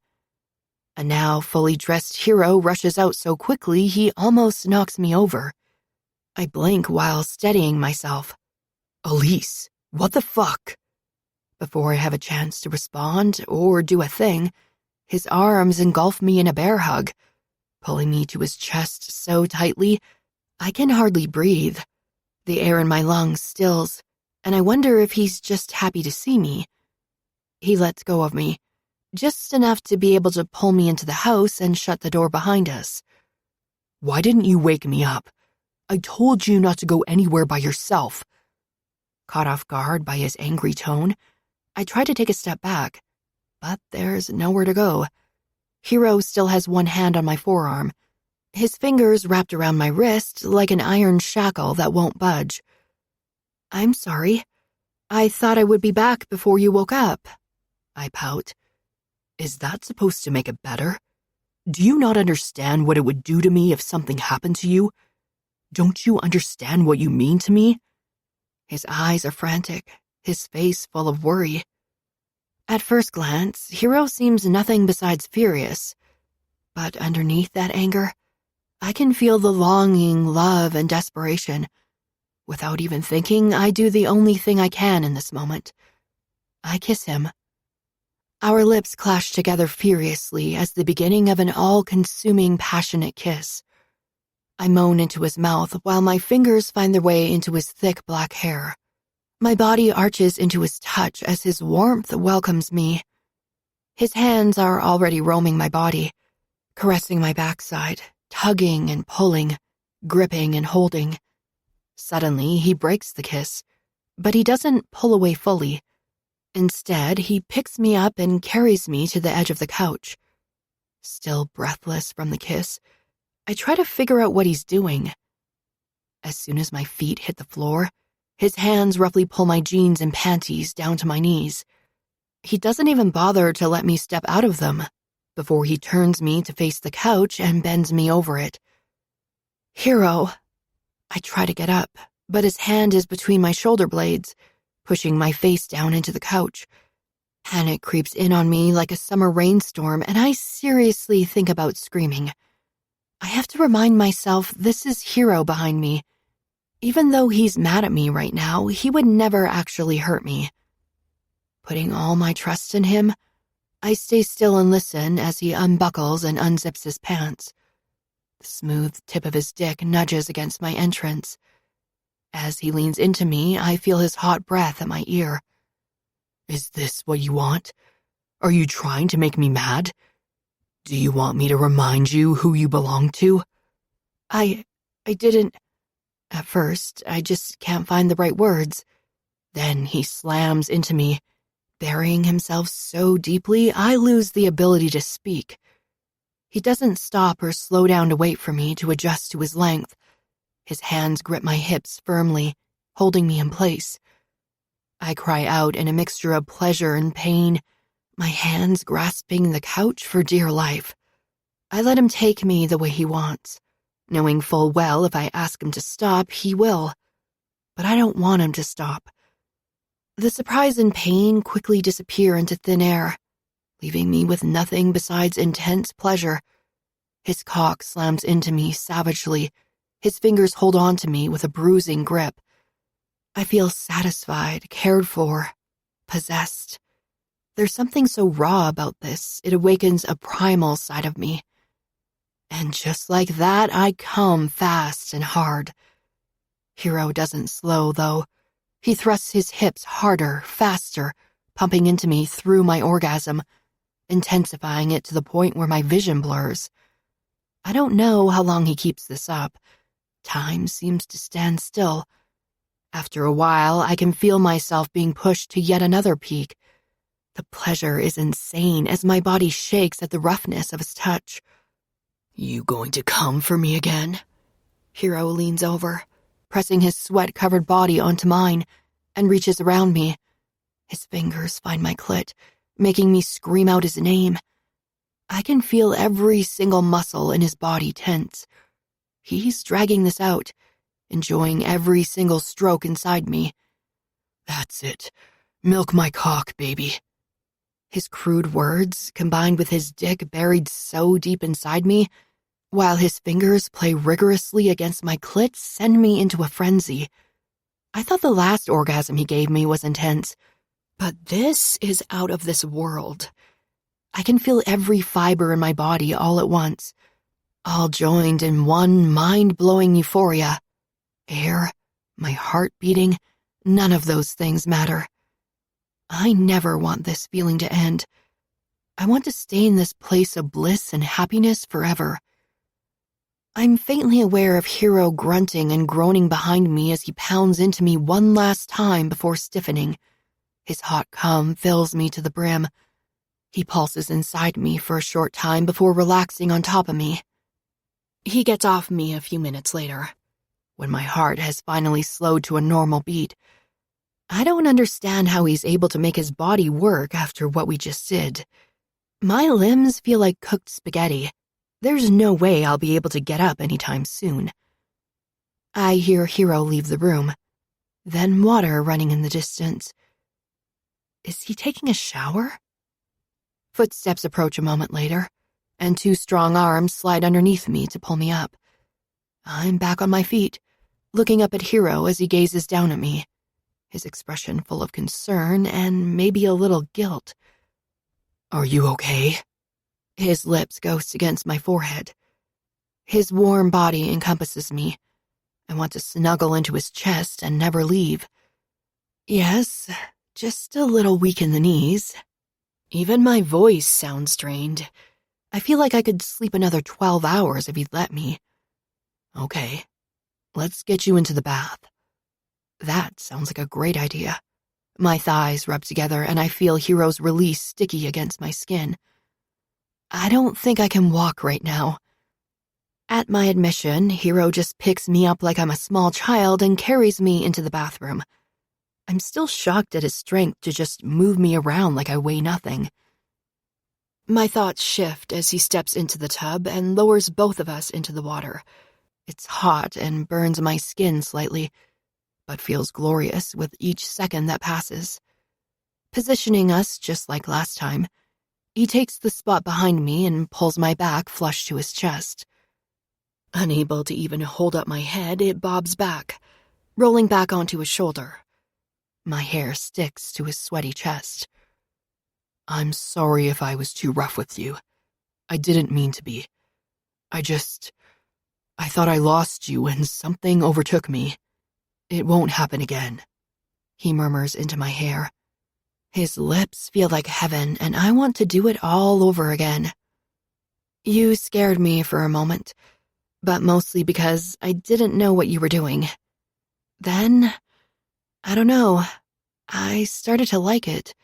A now fully dressed Hero rushes out so quickly he almost knocks me over. I blink while steadying myself. Elise, what the fuck? Before I have a chance to respond or do a thing, his arms engulf me in a bear hug, pulling me to his chest so tightly I can hardly breathe. The air in my lungs stills, and I wonder if he's just happy to see me. He lets go of me, just enough to be able to pull me into the house and shut the door behind us. Why didn't you wake me up? I told you not to go anywhere by yourself. Caught off guard by his angry tone, I try to take a step back, but there's nowhere to go. Hero still has one hand on my forearm, his fingers wrapped around my wrist like an iron shackle that won't budge. I'm sorry. I thought I would be back before you woke up. I pout. Is that supposed to make it better? Do you not understand what it would do to me if something happened to you? Don't you understand what you mean to me? His eyes are frantic, his face full of worry. At first glance, Hero seems nothing besides furious, but underneath that anger, I can feel the longing, love, and desperation. Without even thinking, I do the only thing I can in this moment. I kiss him. Our lips clash together furiously as the beginning of an all-consuming, passionate kiss. I moan into his mouth while my fingers find their way into his thick black hair. My body arches into his touch as his warmth welcomes me. His hands are already roaming my body, caressing my backside, tugging and pulling, gripping and holding. Suddenly, he breaks the kiss, but he doesn't pull away fully. Instead, he picks me up and carries me to the edge of the couch. Still breathless from the kiss, I try to figure out what he's doing. As soon as my feet hit the floor, his hands roughly pull my jeans and panties down to my knees. He doesn't even bother to let me step out of them before he turns me to face the couch and bends me over it. Hero. I try to get up, but his hand is between my shoulder blades, pushing my face down into the couch. Panic creeps in on me like a summer rainstorm, and I seriously think about screaming. I have to remind myself this is Hero behind me. Even though he's mad at me right now, he would never actually hurt me. Putting all my trust in him, I stay still and listen as he unbuckles and unzips his pants. The smooth tip of his dick nudges against my entrance. As he leans into me, I feel his hot breath at my ear. Is this what you want? Are you trying to make me mad? Do you want me to remind you who you belong to? I didn't. At first, I just can't find the right words. Then he slams into me, burying himself so deeply I lose the ability to speak. He doesn't stop or slow down to wait for me to adjust to his length. His hands grip my hips firmly, holding me in place. I cry out in a mixture of pleasure and pain, my hands grasping the couch for dear life. I let him take me the way he wants, knowing full well if I ask him to stop, he will. But I don't want him to stop. The surprise and pain quickly disappear into thin air, leaving me with nothing besides intense pleasure. His cock slams into me savagely. His fingers hold on to me with a bruising grip. I feel satisfied, cared for, possessed. There's something so raw about this, it awakens a primal side of me. And just like that, I come fast and hard. Hero doesn't slow, though. He thrusts his hips harder, faster, pumping into me through my orgasm, intensifying it to the point where my vision blurs. I don't know how long he keeps this up. Time seems to stand still. After a while, I can feel myself being pushed to yet another peak. The pleasure is insane as my body shakes at the roughness of his touch. You going to come for me again? Hero leans over, pressing his sweat-covered body onto mine, and reaches around me. His fingers find my clit, making me scream out his name. I can feel every single muscle in his body tense. He's dragging this out, enjoying every single stroke inside me. That's it. Milk my cock, baby. His crude words, combined with his dick buried so deep inside me, while his fingers play rigorously against my clit, send me into a frenzy. I thought the last orgasm he gave me was intense, but this is out of this world. I can feel every fiber in my body all at once, all joined in one mind-blowing euphoria. Air, my heart beating, none of those things matter. I never want this feeling to end. I want to stay in this place of bliss and happiness forever. I'm faintly aware of Hero grunting and groaning behind me as he pounds into me one last time before stiffening. His hot cum fills me to the brim. He pulses inside me for a short time before relaxing on top of me. He gets off me a few minutes later, when my heart has finally slowed to a normal beat. I don't understand how he's able to make his body work after what we just did. My limbs feel like cooked spaghetti. There's no way I'll be able to get up anytime soon. I hear Hero leave the room, then water running in the distance. Is he taking a shower? Footsteps approach a moment later, and two strong arms slide underneath me to pull me up. I'm back on my feet, looking up at Hero as he gazes down at me, his expression full of concern and maybe a little guilt. "Are you okay?" His lips ghost against my forehead. His warm body encompasses me. I want to snuggle into his chest and never leave. Yes, just a little weak in the knees. Even my voice sounds strained. I feel like I could sleep another 12 hours if he'd let me. "Okay, let's get you into the bath." That sounds like a great idea. My thighs rub together and I feel Hero's release sticky against my skin. I don't think I can walk right now. At my admission, Hero just picks me up like I'm a small child and carries me into the bathroom. I'm still shocked at his strength to just move me around like I weigh nothing. My thoughts shift as he steps into the tub and lowers both of us into the water. It's hot and burns my skin slightly, but feels glorious with each second that passes. Positioning us just like last time, he takes the spot behind me and pulls my back flush to his chest. Unable to even hold up my head, it bobs back, rolling back onto his shoulder. My hair sticks to his sweaty chest. "I'm sorry if I was too rough with you. I didn't mean to be. I thought I lost you and something overtook me. It won't happen again," he murmurs into my hair. His lips feel like heaven, and I want to do it all over again. "You scared me for a moment, but mostly because I didn't know what you were doing. Then, I don't know, I started to like it,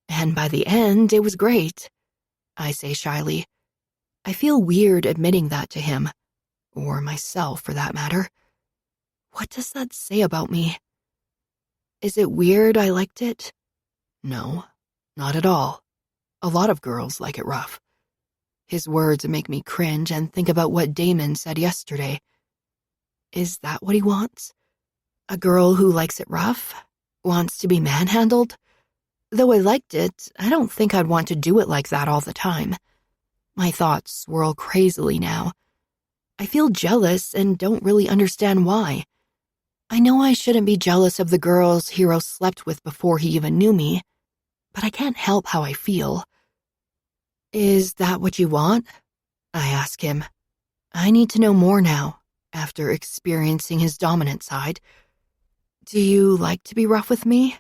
and by the end, it was great," I say shyly. I feel weird admitting that to him, or myself for that matter. What does that say about me? Is it weird I liked it? No, not at all. A lot of girls like it rough. His words make me cringe and think about what Damon said yesterday. Is that what he wants? A girl who likes it rough? Wants to be manhandled? Though I liked it, I don't think I'd want to do it like that all the time. My thoughts swirl crazily now. I feel jealous and don't really understand why. I know I shouldn't be jealous of the girls Hero slept with before he even knew me, but I can't help how I feel. "Is that what you want?" I ask him. I need to know more now, after experiencing his dominant side. "Do you like to be rough with me?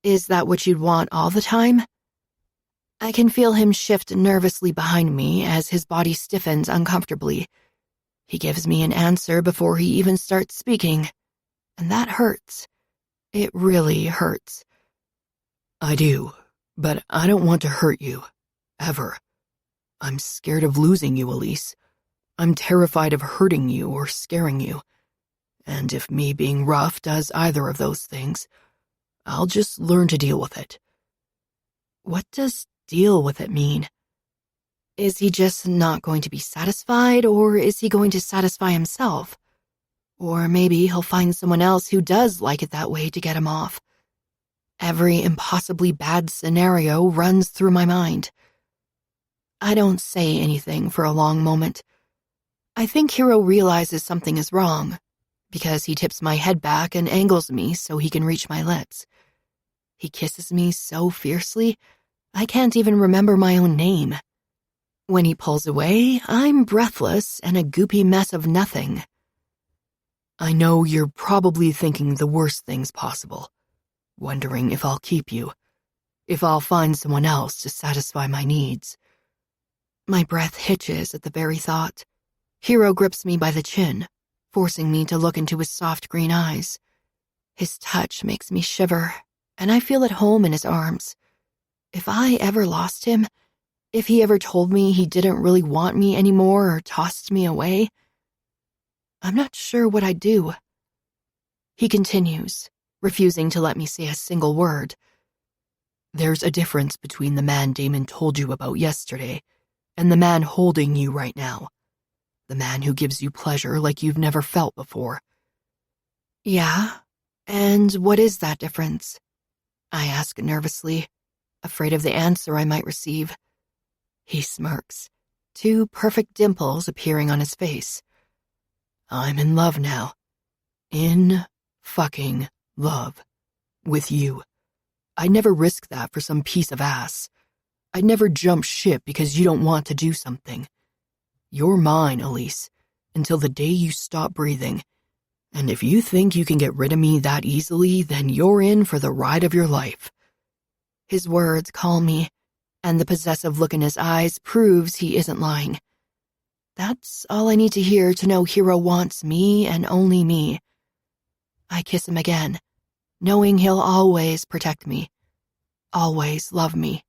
Is that what you'd want all the time?" I can feel him shift nervously behind me as his body stiffens uncomfortably. He gives me an answer before he even starts speaking, and that hurts. It really hurts. "I do, but I don't want to hurt you. Ever. I'm scared of losing you, Elise. I'm terrified of hurting you or scaring you. And if me being rough does either of those things, I'll just learn to deal with it." What does deal with it mean? Is he just not going to be satisfied, or is he going to satisfy himself? Or maybe he'll find someone else who does like it that way to get him off. Every impossibly bad scenario runs through my mind. I don't say anything for a long moment. I think Hero realizes something is wrong, because he tips my head back and angles me so he can reach my lips. He kisses me so fiercely, I can't even remember my own name. When he pulls away, I'm breathless and a goopy mess of nothing. "I know you're probably thinking the worst things possible, wondering if I'll keep you, if I'll find someone else to satisfy my needs." My breath hitches at the very thought. Hero grips me by the chin, forcing me to look into his soft green eyes. His touch makes me shiver, and I feel at home in his arms. If I ever lost him, if he ever told me he didn't really want me anymore or tossed me away, I'm not sure what I'd do. He continues, refusing to let me say a single word. "There's a difference between the man Damon told you about yesterday and the man holding you right now. The man who gives you pleasure like you've never felt before." "Yeah? And what is that difference?" I ask nervously, afraid of the answer I might receive. He smirks, 2 perfect dimples appearing on his face. "I'm in love now. in fucking love with you. I'd never risk that for some piece of ass. I'd never jump ship because you don't want to do something. You're mine, Elise, until the day you stop breathing. And if you think you can get rid of me that easily, then you're in for the ride of your life. His words calm me, and the possessive look in his eyes proves he isn't lying. That's all I need to hear to know Hero wants me and only me. I kiss him again, knowing he'll always protect me, always love me.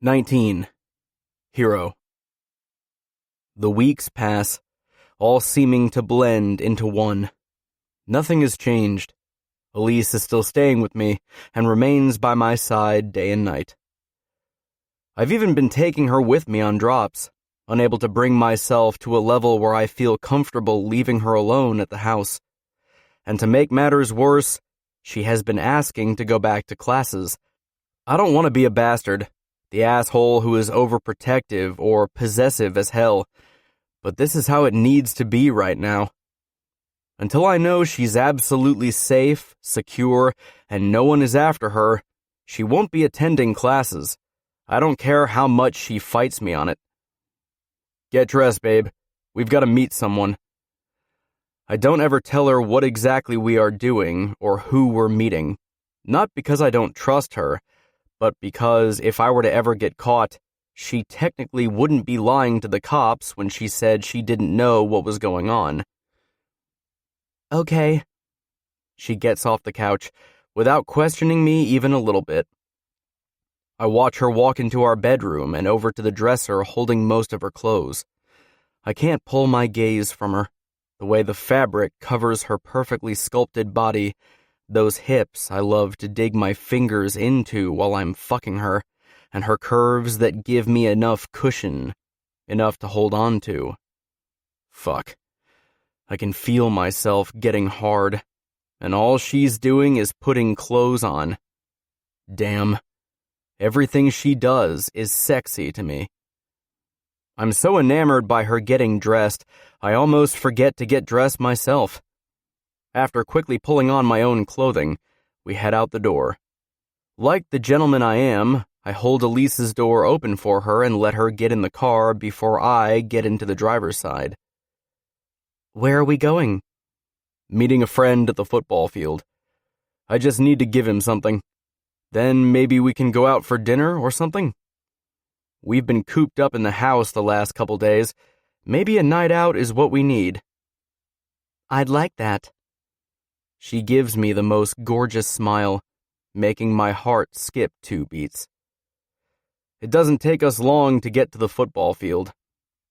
19. Hero. The weeks pass, all seeming to blend into one. Nothing has changed. Elise is still staying with me and remains by my side day and night. I've even been taking her with me on drops, unable to bring myself to a level where I feel comfortable leaving her alone at the house. And to make matters worse, she has been asking to go back to classes. I don't want to be a bastard, the asshole who is overprotective or possessive as hell, but this is how it needs to be right now. Until I know she's absolutely safe, secure, and no one is after her, she won't be attending classes. I don't care how much she fights me on it. Get dressed, babe. We've got to meet someone. I don't ever tell her what exactly we are doing or who we're meeting. Not because I don't trust her, but because if I were to ever get caught, she technically wouldn't be lying to the cops when she said she didn't know what was going on. Okay. She gets off the couch, without questioning me even a little bit. I watch her walk into our bedroom and over to the dresser holding most of her clothes. I can't pull my gaze from her. The way the fabric covers her perfectly sculpted body, those hips I love to dig my fingers into while I'm fucking her, and her curves that give me enough cushion, enough to hold on to. Fuck. I can feel myself getting hard, and all she's doing is putting clothes on. Damn. Everything she does is sexy to me. I'm so enamored by her getting dressed, I almost forget to get dressed myself. After quickly pulling on my own clothing, we head out the door. Like the gentleman I am, I hold Elise's door open for her and let her get in the car before I get into the driver's side. Where are we going? Meeting a friend at the football field. I just need to give him something. Then maybe we can go out for dinner or something? We've been cooped up in the house the last couple days. Maybe a night out is what we need. I'd like that. She gives me the most gorgeous smile, making my heart skip 2 beats. It doesn't take us long to get to the football field.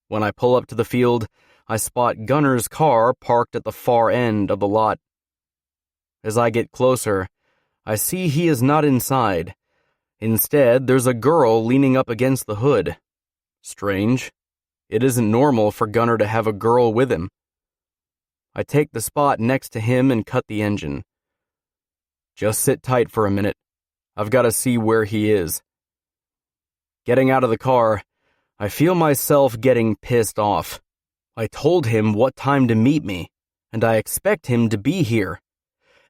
When I pull up to the field, I spot Gunner's car parked at the far end of the lot. As I get closer, I see he is not inside. Instead, there's a girl leaning up against the hood. Strange. It isn't normal for Gunner to have a girl with him. I take the spot next to him and cut the engine. Just sit tight for a minute. I've got to see where he is. Getting out of the car, I feel myself getting pissed off. I told him what time to meet me, and I expect him to be here.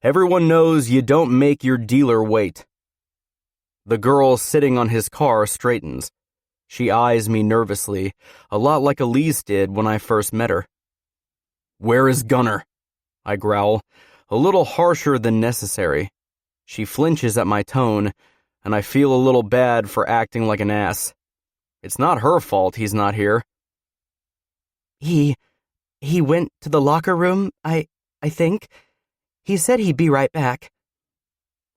Everyone knows you don't make your dealer wait. The girl sitting on his car straightens. She eyes me nervously, a lot like Elise did when I first met her. Where is Gunner? I growl, a little harsher than necessary. She flinches at my tone, and I feel a little bad for acting like an ass. It's not her fault he's not here. He went to the locker room, I think. He said he'd be right back.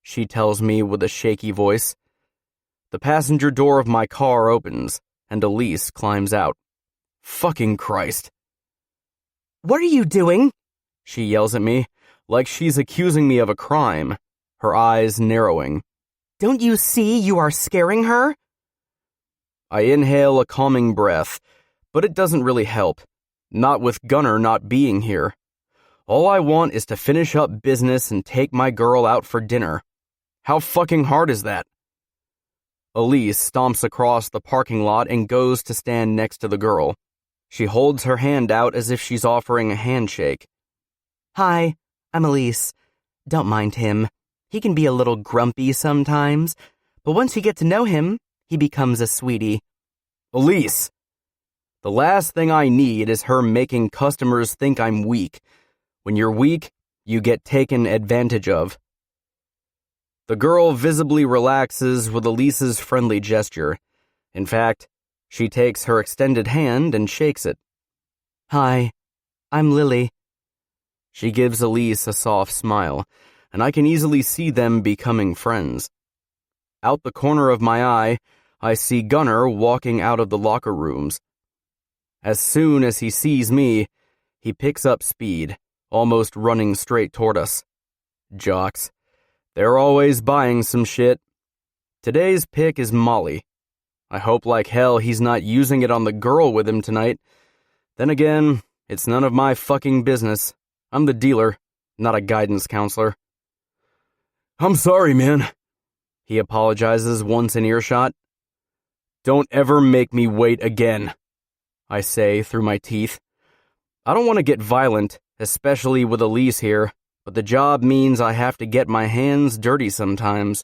She tells me with a shaky voice. The passenger door of my car opens, and Elise climbs out. Fucking Christ. What are you doing? She yells at me, like she's accusing me of a crime, her eyes narrowing. Don't you see you are scaring her? I inhale a calming breath, but it doesn't really help. Not with Gunner not being here. All I want is to finish up business and take my girl out for dinner. How fucking hard is that? Elise stomps across the parking lot and goes to stand next to the girl. She holds her hand out as if she's offering a handshake. Hi, I'm Elise. Don't mind him. He can be a little grumpy sometimes, but once you get to know him, he becomes a sweetie. Elise! The last thing I need is her making customers think I'm weak. When you're weak, you get taken advantage of. The girl visibly relaxes with Elise's friendly gesture. In fact, she takes her extended hand and shakes it. Hi, I'm Lily. She gives Elise a soft smile, and I can easily see them becoming friends. Out the corner of my eye, I see Gunnar walking out of the locker rooms. As soon as he sees me, he picks up speed, almost running straight toward us. Jocks. They're always buying some shit. Today's pick is Molly. I hope like hell he's not using it on the girl with him tonight. Then again, it's none of my fucking business. I'm the dealer, not a guidance counselor. I'm sorry, man. He apologizes once in earshot. Don't ever make me wait again, I say through my teeth. I don't want to get violent, especially with Elise here, but the job means I have to get my hands dirty sometimes,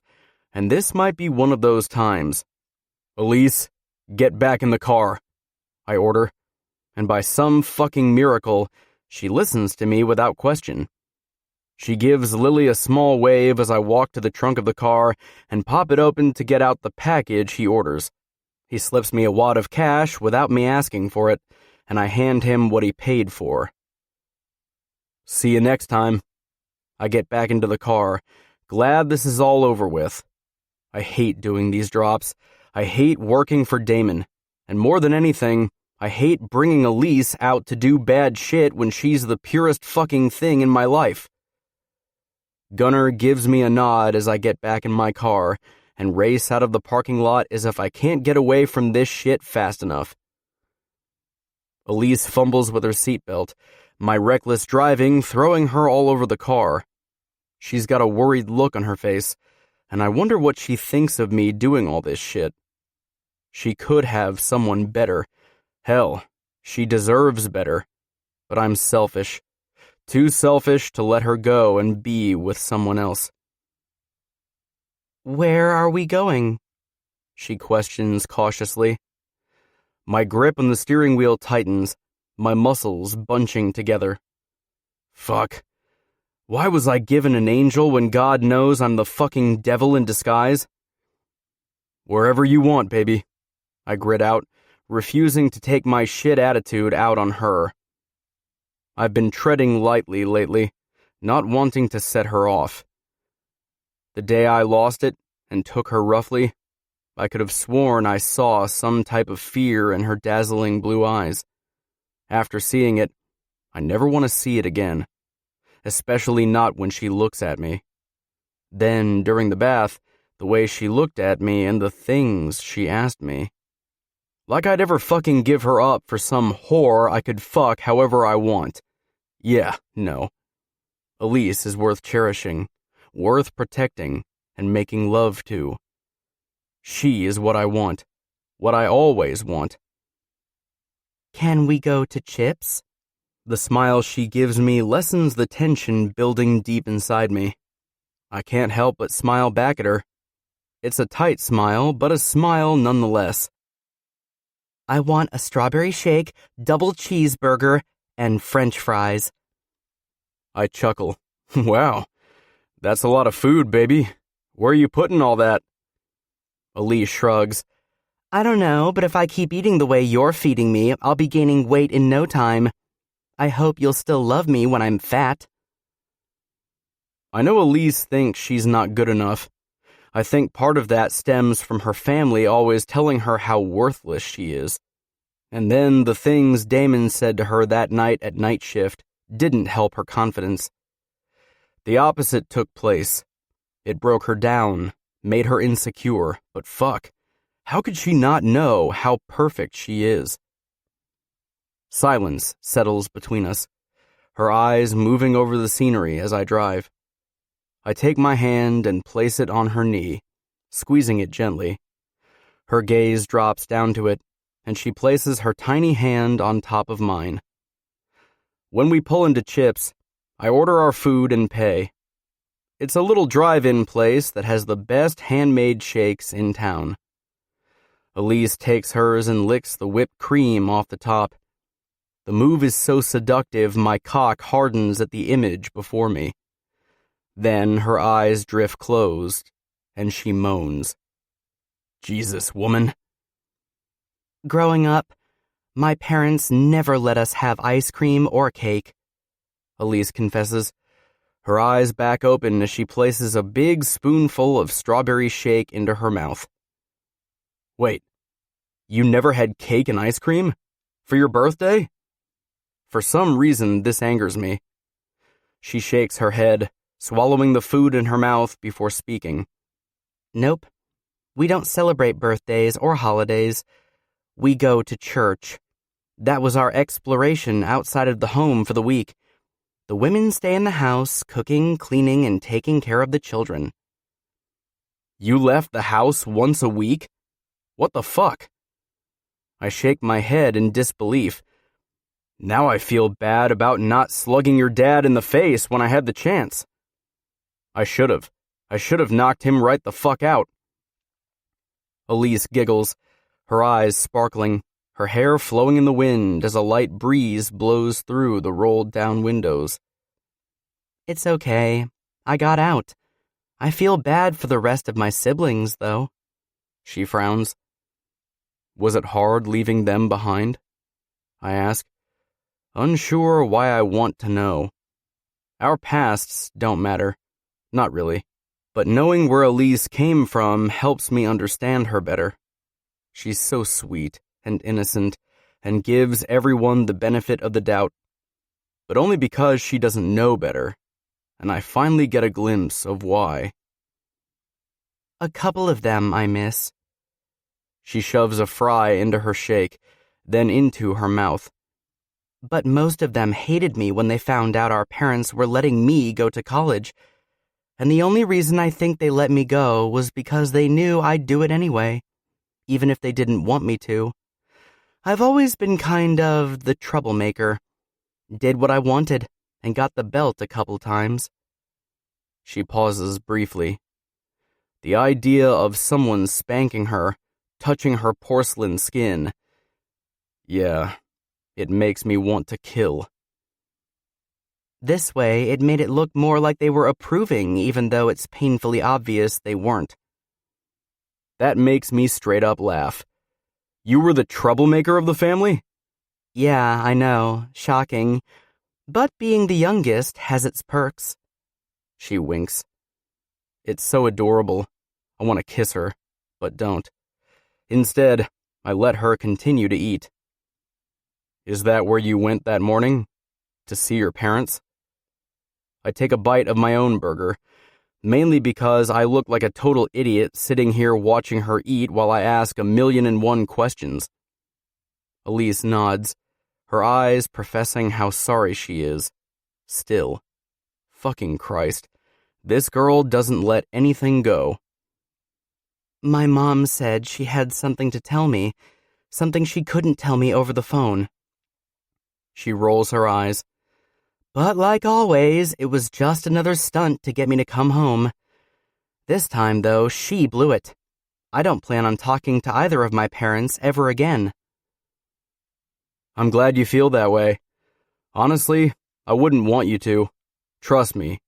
and this might be one of those times. Elise, get back in the car, I order, and by some fucking miracle, she listens to me without question. She gives Lily a small wave as I walk to the trunk of the car and pop it open to get out the package he orders. He slips me a wad of cash without me asking for it, and I hand him what he paid for. See you next time. I get back into the car, glad this is all over with. I hate doing these drops. I hate working for Damon. And more than anything, I hate bringing Elise out to do bad shit when she's the purest fucking thing in my life. Gunnar gives me a nod as I get back in my car and race out of the parking lot as if I can't get away from this shit fast enough. Elise fumbles with her seatbelt, my reckless driving throwing her all over the car. She's got a worried look on her face, and I wonder what she thinks of me doing all this shit. She could have someone better. Hell, she deserves better. But I'm selfish. Too selfish to let her go and be with someone else. Where are we going? She questions cautiously. My grip on the steering wheel tightens, my muscles bunching together. Fuck. Why was I given an angel when God knows I'm the fucking devil in disguise? Wherever you want, baby, I grit out, refusing to take my shit attitude out on her. I've been treading lightly lately, not wanting to set her off. The day I lost it and took her roughly, I could have sworn I saw some type of fear in her dazzling blue eyes. After seeing it, I never want to see it again, especially not when she looks at me. Then, during the bath, the way she looked at me and the things she asked me. Like I'd ever fucking give her up for some whore I could fuck however I want. Yeah, no. Elise is worth cherishing, worth protecting, and making love to. She is what I want, what I always want. Can we go to Chips? The smile she gives me lessens the tension building deep inside me. I can't help but smile back at her. It's a tight smile, but a smile nonetheless. I want a strawberry shake, double cheeseburger, and French fries. I chuckle. Wow, that's a lot of food, baby. Where are you putting all that? Elise shrugs. I don't know, but if I keep eating the way you're feeding me, I'll be gaining weight in no time. I hope you'll still love me when I'm fat. I know Elise thinks she's not good enough. I think part of that stems from her family always telling her how worthless she is. And then the things Damon said to her that night at night shift didn't help her confidence. The opposite took place. It broke her down, made her insecure, but fuck, how could she not know how perfect she is? Silence settles between us, her eyes moving over the scenery as I drive. I take my hand and place it on her knee, squeezing it gently. Her gaze drops down to it, and she places her tiny hand on top of mine. When we pull into Chips, I order our food and pay. It's a little drive-in place that has the best handmade shakes in town. Elise takes hers and licks the whipped cream off the top. The move is so seductive my cock hardens at the image before me. Then her eyes drift closed, and she moans. Jesus, woman. Growing up, my parents never let us have ice cream or cake, Elise confesses, her eyes back open as she places a big spoonful of strawberry shake into her mouth. Wait, you never had cake and ice cream? For your birthday? For some reason, this angers me. She shakes her head, swallowing the food in her mouth before speaking. Nope. We don't celebrate birthdays or holidays. We go to church. That was our exploration outside of the home for the week. The women stay in the house, cooking, cleaning, and taking care of the children. You left the house once a week? What the fuck? I shake my head in disbelief. Now I feel bad about not slugging your dad in the face when I had the chance. I should have knocked him right the fuck out. Elise giggles, her eyes sparkling, her hair flowing in the wind as a light breeze blows through the rolled-down windows. It's okay. I got out. I feel bad for the rest of my siblings, though. She frowns. Was it hard leaving them behind? I ask, unsure why I want to know. Our pasts don't matter. Not really. But knowing where Elise came from helps me understand her better. She's so sweet and innocent and gives everyone the benefit of the doubt. But only because she doesn't know better. And I finally get a glimpse of why. A couple of them I miss. She shoves a fry into her shake, then into her mouth. But most of them hated me when they found out our parents were letting me go to college. And the only reason I think they let me go was because they knew I'd do it anyway, even if they didn't want me to. I've always been kind of the troublemaker. Did what I wanted and got the belt a couple times. She pauses briefly. The idea of someone spanking her, touching her porcelain skin. Yeah, it makes me want to kill. This way, it made it look more like they were approving, even though it's painfully obvious they weren't. That makes me straight up laugh. You were the troublemaker of the family? Yeah, I know. Shocking. But being the youngest has its perks. She winks. It's so adorable. I want to kiss her, but don't. Instead, I let her continue to eat. Is that where you went that morning? To see your parents? I take a bite of my own burger, mainly because I look like a total idiot sitting here watching her eat while I ask 1,000,001 questions. Elise nods, her eyes professing how sorry she is. Still. Fucking Christ. This girl doesn't let anything go. My mom said she had something to tell me, something she couldn't tell me over the phone. She rolls her eyes. But like always, it was just another stunt to get me to come home. This time, though, she blew it. I don't plan on talking to either of my parents ever again. I'm glad you feel that way. Honestly, I wouldn't want you to. Trust me.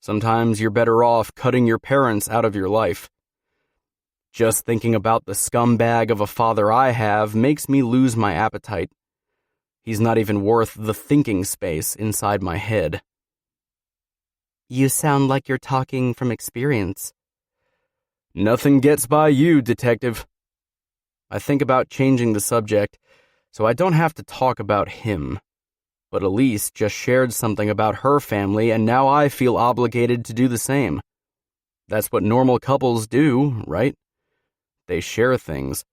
Sometimes you're better off cutting your parents out of your life. Just thinking about the scumbag of a father I have makes me lose my appetite. He's not even worth the thinking space inside my head. You sound like you're talking from experience. Nothing gets by you, detective. I think about changing the subject, so I don't have to talk about him. But Elise just shared something about her family, and now I feel obligated to do the same. That's what normal couples do, right? They share things.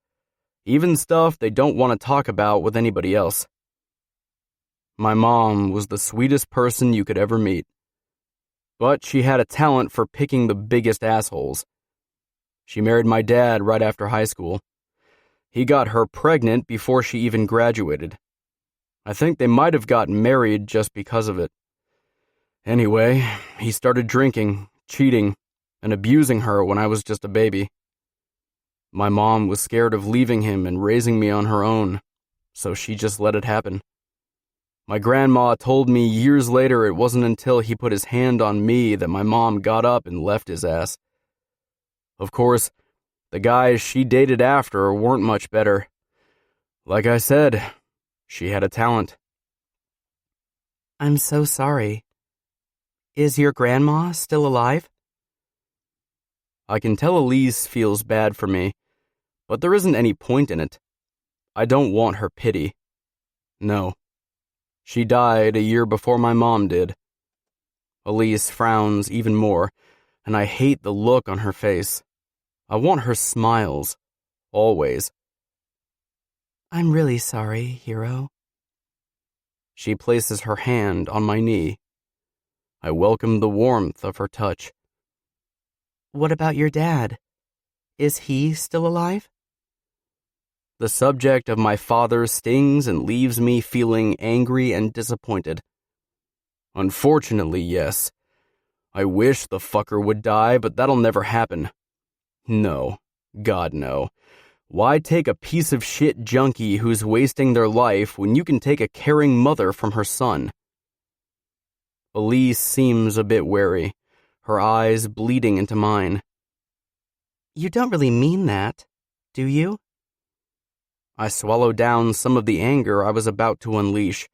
Even stuff they don't want to talk about with anybody else. My mom was the sweetest person you could ever meet. But she had a talent for picking the biggest assholes. She married my dad right after high school. He got her pregnant before she even graduated. I think they might have gotten married just because of it. Anyway, he started drinking, cheating, and abusing her when I was just a baby. My mom was scared of leaving him and raising me on her own, so she just let it happen. My grandma told me years later it wasn't until he put his hand on me that my mom got up and left his ass. Of course, the guys she dated after weren't much better. Like I said, she had a talent. I'm so sorry. Is your grandma still alive? I can tell Elise feels bad for me, but there isn't any point in it. I don't want her pity. No. She died a year before my mom did. Elise frowns even more, and I hate the look on her face. I want her smiles, always. I'm really sorry, Hero. She places her hand on my knee. I welcome the warmth of her touch. What about your dad? Is he still alive? The subject of my father stings and leaves me feeling angry and disappointed. Unfortunately, yes. I wish the fucker would die, but that'll never happen. No. God, no. Why take a piece of shit junkie who's wasting their life when you can take a caring mother from her son? Elise seems a bit wary, her eyes bleeding into mine. You don't really mean that, do you? I swallow down some of the anger I was about to unleash.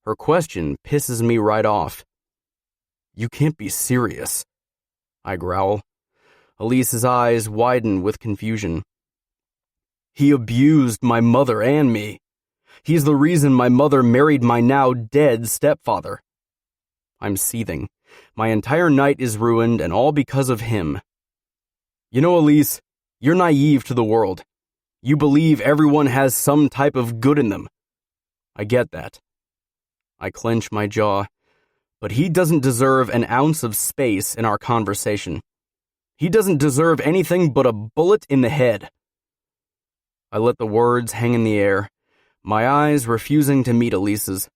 Her question pisses me right off. You can't be serious, I growl. Elise's eyes widen with confusion. He abused my mother and me. He's the reason my mother married my now dead stepfather. I'm seething. My entire night is ruined, and all because of him. You know, Elise, you're naive to the world. You believe everyone has some type of good in them. I get that. I clench my jaw. But he doesn't deserve an ounce of space in our conversation. He doesn't deserve anything but a bullet in the head. I let the words hang in the air, my eyes refusing to meet Elise's.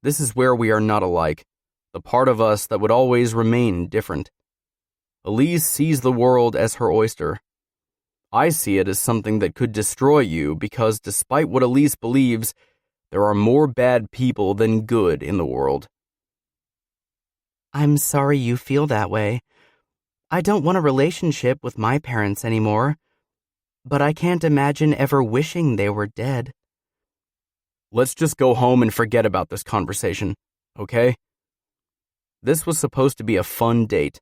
This is where we are not alike, the part of us that would always remain different. Elise sees the world as her oyster. I see it as something that could destroy you because despite what Elise believes, there are more bad people than good in the world. I'm sorry you feel that way. I don't want a relationship with my parents anymore, but I can't imagine ever wishing they were dead. Let's just go home and forget about this conversation, okay? This was supposed to be a fun date,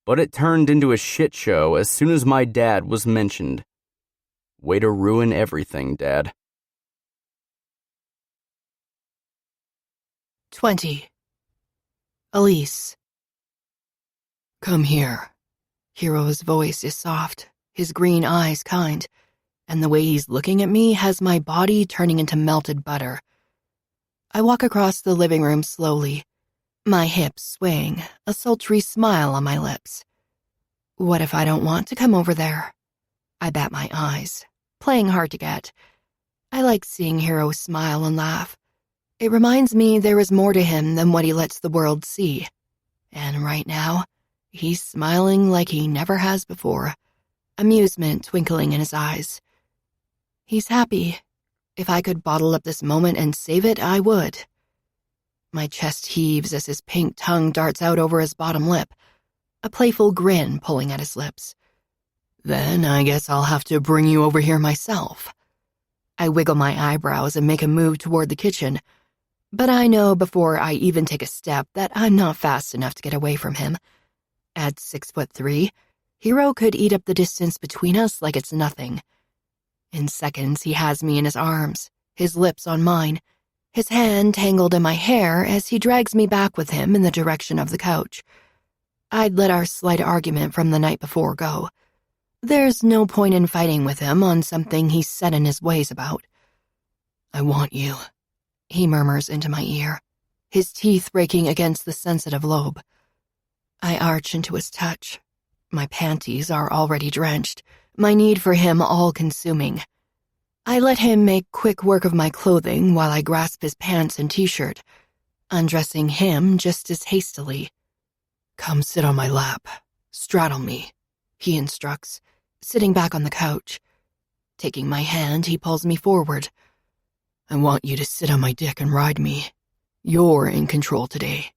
but it turned into a shit show as soon as my dad was mentioned. Way to ruin everything, Dad. 20. Elise. Come here. Hero's voice is soft, his green eyes kind, and the way he's looking at me has my body turning into melted butter. I walk across the living room slowly, my hips swaying, a sultry smile on my lips. What if I don't want to come over there? I bat my eyes, playing hard to get. I like seeing Hero smile and laugh. It reminds me there is more to him than what he lets the world see. And right now, he's smiling like he never has before, amusement twinkling in his eyes. He's happy. If I could bottle up this moment and save it, I would. My chest heaves as his pink tongue darts out over his bottom lip, a playful grin pulling at his lips. Then I guess I'll have to bring you over here myself. I wiggle my eyebrows and make a move toward the kitchen, but I know before I even take a step that I'm not fast enough to get away from him. At 6'3", Hero could eat up the distance between us like it's nothing. In seconds, he has me in his arms, his lips on mine, his hand tangled in my hair as he drags me back with him in the direction of the couch. I'd let our slight argument from the night before go. There's no point in fighting with him on something he's set in his ways about. I want you, he murmurs into my ear, his teeth breaking against the sensitive lobe. I arch into his touch. My panties are already drenched, my need for him all-consuming. I let him make quick work of my clothing while I grasp his pants and t-shirt, undressing him just as hastily. "Come sit on my lap. Straddle me," he instructs, sitting back on the couch. Taking my hand, he pulls me forward. "I want you to sit on my dick and ride me. You're in control today.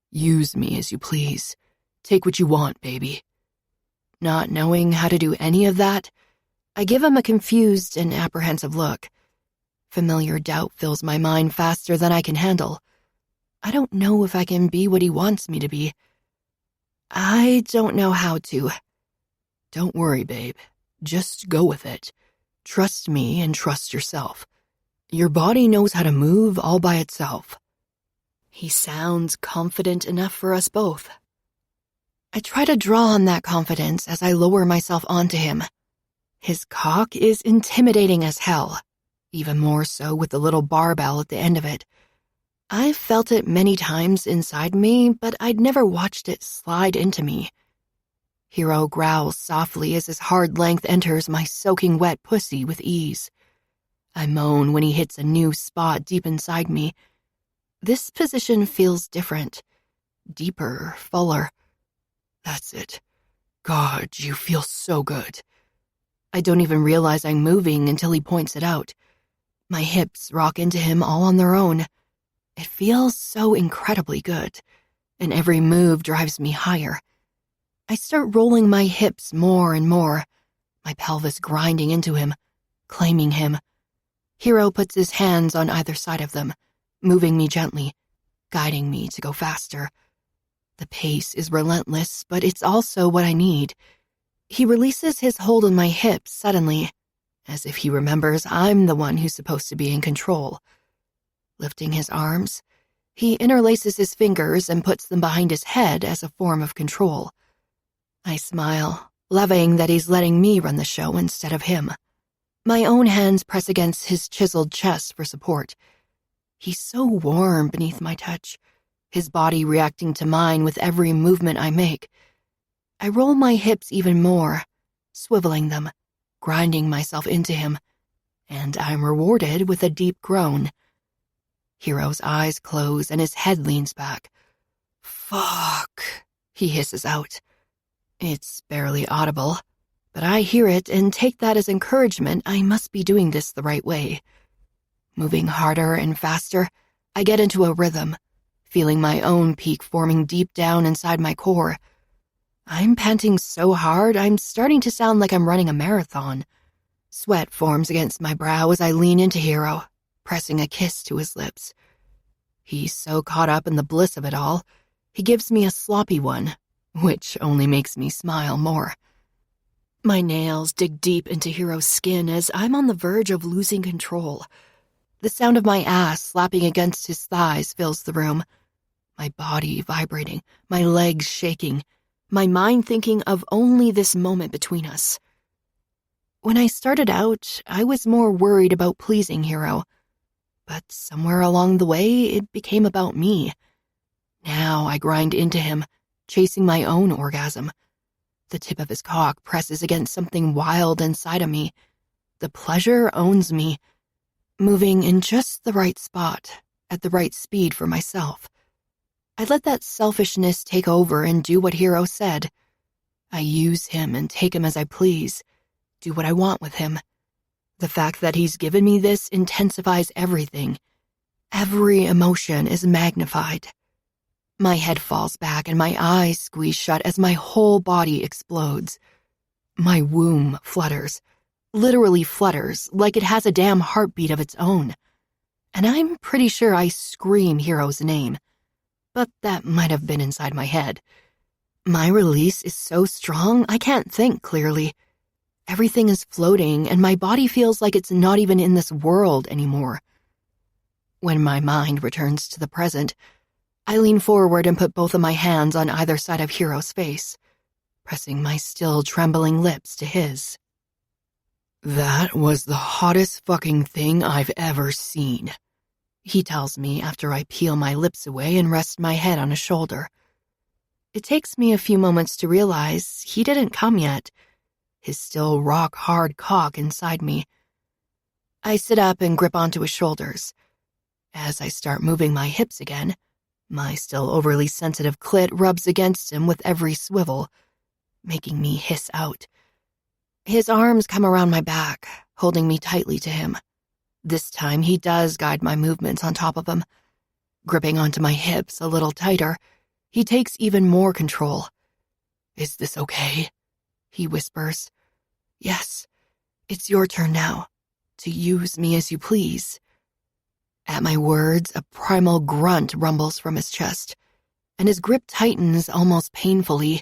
Use me as you please. Take what you want, baby." Not knowing how to do any of that, I give him a confused and apprehensive look. Familiar doubt fills my mind faster than I can handle. I don't know if I can be what he wants me to be. I don't know how to. "Don't worry, babe. Just go with it. Trust me and trust yourself. Your body knows how to move all by itself." He sounds confident enough for us both. I try to draw on that confidence as I lower myself onto him. His cock is intimidating as hell, even more so with the little barbell at the end of it. I've felt it many times inside me, but I'd never watched it slide into me. Hero growls softly as his hard length enters my soaking wet pussy with ease. I moan when he hits a new spot deep inside me. This position feels different, deeper, fuller. "That's it. God, you feel so good." I don't even realize I'm moving until he points it out. My hips rock into him all on their own. It feels so incredibly good, and every move drives me higher. I start rolling my hips more and more, my pelvis grinding into him, claiming him. Hero puts his hands on either side of them, moving me gently, guiding me to go faster. The pace is relentless, but it's also what I need. He releases his hold on my hips suddenly, as if he remembers I'm the one who's supposed to be in control. Lifting his arms, he interlaces his fingers and puts them behind his head as a form of control. I smile, loving that he's letting me run the show instead of him. My own hands press against his chiseled chest for support. He's so warm beneath my touch, his body reacting to mine with every movement I make. I roll my hips even more, swiveling them, grinding myself into him, and I'm rewarded with a deep groan. Hero's eyes close and his head leans back. "Fuck," he hisses out. It's barely audible, but I hear it and take that as encouragement I must be doing this the right way. Moving harder and faster, I get into a rhythm, feeling my own peak forming deep down inside my core. I'm panting so hard, I'm starting to sound like I'm running a marathon. Sweat forms against my brow as I lean into Hero, pressing a kiss to his lips. He's so caught up in the bliss of it all, he gives me a sloppy one, which only makes me smile more. My nails dig deep into Hero's skin as I'm on the verge of losing control. The sound of my ass slapping against his thighs fills the room, my body vibrating, my legs shaking, my mind thinking of only this moment between us. When I started out, I was more worried about pleasing Hero, but somewhere along the way, it became about me. Now I grind into him, chasing my own orgasm. The tip of his cock presses against something wild inside of me. The pleasure owns me, moving in just the right spot, at the right speed for myself. I let that selfishness take over and do what Hero said. I use him and take him as I please, do what I want with him. The fact that he's given me this intensifies everything. Every emotion is magnified. My head falls back and my eyes squeeze shut as my whole body explodes. My womb flutters, literally flutters, like it has a damn heartbeat of its own. And I'm pretty sure I scream Hero's name, but that might have been inside my head. My release is so strong I can't think clearly. Everything is floating and my body feels like it's not even in this world anymore. When my mind returns to the present, I lean forward and put both of my hands on either side of Hero's face, pressing my still trembling lips to his. "That was the hottest fucking thing I've ever seen," he tells me after I peel my lips away and rest my head on his shoulder. It takes me a few moments to realize he didn't come yet, his still rock-hard cock inside me. I sit up and grip onto his shoulders. As I start moving my hips again, my still overly sensitive clit rubs against him with every swivel, making me hiss out. His arms come around my back, holding me tightly to him. This time he does guide my movements on top of him. Gripping onto my hips a little tighter, he takes even more control. "Is this okay?" he whispers. "Yes, it's your turn now, to use me as you please." At my words, a primal grunt rumbles from his chest, and his grip tightens almost painfully.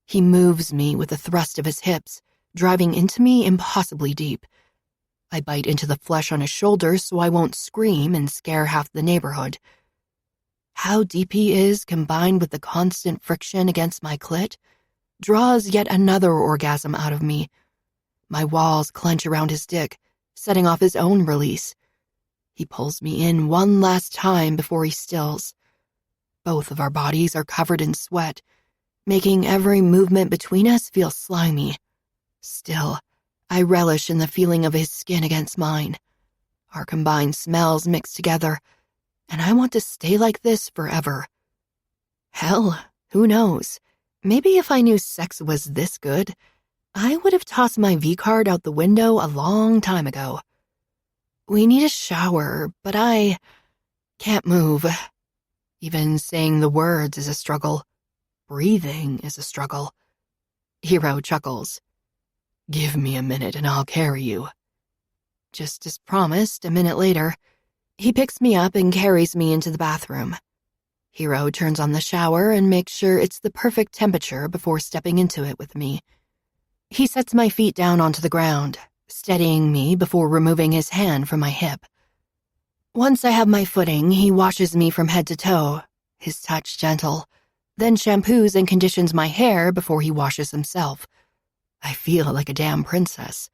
He moves me with a thrust of his hips, driving into me impossibly deep. I bite into the flesh on his shoulder so I won't scream and scare half the neighborhood. How deep he is, combined with the constant friction against my clit, draws yet another orgasm out of me. My walls clench around his dick, setting off his own release. He pulls me in one last time before he stills. Both of our bodies are covered in sweat, making every movement between us feel slimy. Still, I relish in the feeling of his skin against mine. Our combined smells mix together, and I want to stay like this forever. Hell, who knows? Maybe if I knew sex was this good, I would have tossed my V-card out the window a long time ago. We need a shower, but I can't move. Even saying the words is a struggle. Breathing is a struggle. Hero chuckles. "Give me a minute and I'll carry you." Just as promised, a minute later, he picks me up and carries me into the bathroom. Hero turns on the shower and makes sure it's the perfect temperature before stepping into it with me. He sets my feet down onto the ground, steadying me before removing his hand from my hip. Once I have my footing, he washes me from head to toe, his touch gentle, then shampoos and conditions my hair before he washes himself. I feel like a damn princess.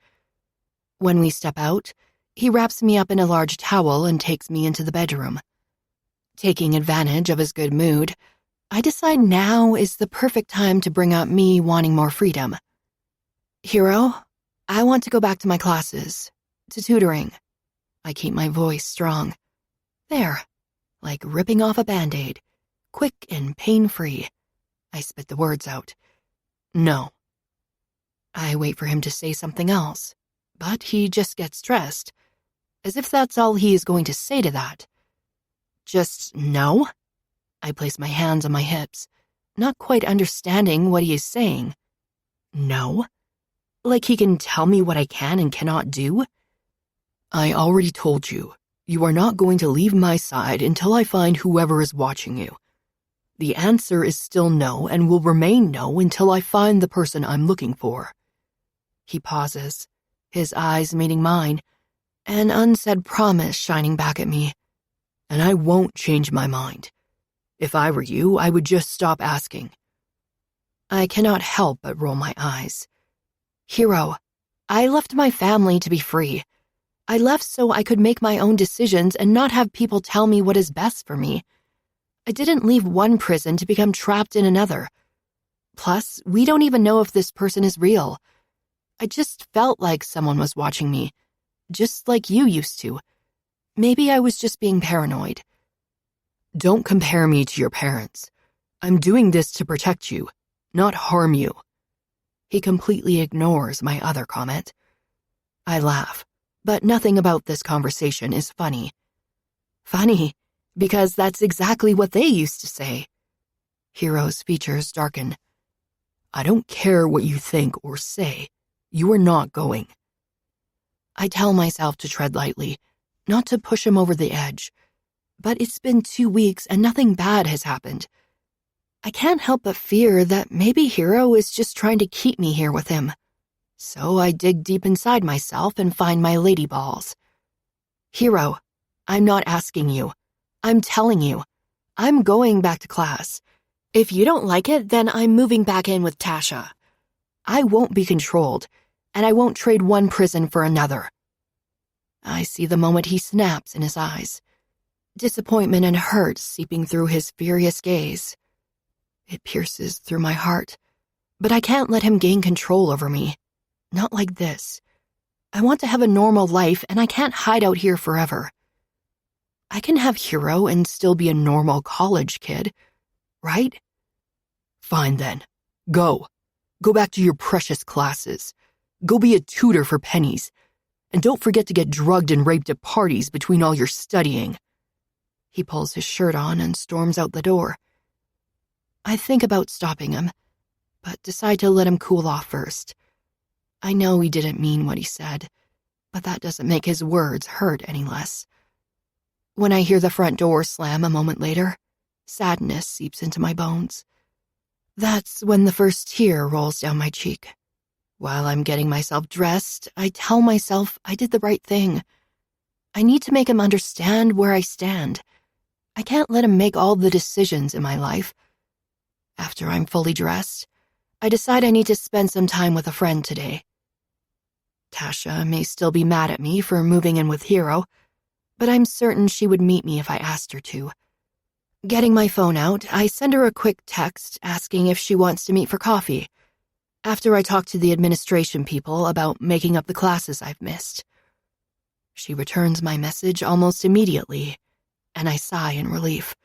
When we step out, he wraps me up in a large towel and takes me into the bedroom. Taking advantage of his good mood, I decide now is the perfect time to bring up me wanting more freedom. "Hero, I want to go back to my classes, to tutoring." I keep my voice strong. There, like ripping off a Band-Aid, quick and pain-free. I spit the words out. "No." I wait for him to say something else, but he just gets dressed, as if that's all he is going to say to that. "Just no?" I place my hands on my hips, not quite understanding what he is saying. No? Like he can tell me what I can and cannot do? "I already told you, you are not going to leave my side until I find whoever is watching you. The answer is still no and will remain no until I find the person I'm looking for." He pauses, his eyes meeting mine, an unsaid promise shining back at me. "And I won't change my mind. If I were you, I would just stop asking." I cannot help but roll my eyes. "Hero, I left my family to be free. I left so I could make my own decisions and not have people tell me what is best for me. I didn't leave one prison to become trapped in another. Plus, we don't even know if this person is real. I just felt like someone was watching me, just like you used to. Maybe I was just being paranoid." "Don't compare me to your parents. I'm doing this to protect you, not harm you." He completely ignores my other comment. I laugh, but nothing about this conversation is funny. Funny, because that's exactly what they used to say. Hero's features darken. "I don't care what you think or say. You are not going." I tell myself to tread lightly, not to push him over the edge. But it's been 2 weeks and nothing bad has happened. I can't help but fear that maybe Hero is just trying to keep me here with him. So I dig deep inside myself and find my lady balls. "Hero, I'm not asking you. I'm telling you. I'm going back to class. If you don't like it, then I'm moving back in with Tasha. I won't be controlled, and I won't trade one prison for another." I see the moment he snaps in his eyes. Disappointment and hurt seeping through his furious gaze. It pierces through my heart, but I can't let him gain control over me. Not like this. I want to have a normal life, and I can't hide out here forever. I can have Hero and still be a normal college kid, right? Fine then. Go. Go back to your precious classes. Go be a tutor for pennies. And don't forget to get drugged and raped at parties between all your studying. He pulls his shirt on and storms out the door. I think about stopping him, but decide to let him cool off first. I know he didn't mean what he said, but that doesn't make his words hurt any less. When I hear the front door slam a moment later, sadness seeps into my bones. That's when the first tear rolls down my cheek. While I'm getting myself dressed, I tell myself I did the right thing. I need to make him understand where I stand. I can't let him make all the decisions in my life. After I'm fully dressed, I decide I need to spend some time with a friend today. Tasha may still be mad at me for moving in with Hero, but I'm certain she would meet me if I asked her to. Getting my phone out, I send her a quick text asking if she wants to meet for coffee, after I talk to the administration people about making up the classes I've missed. She returns my message almost immediately, and I sigh in relief.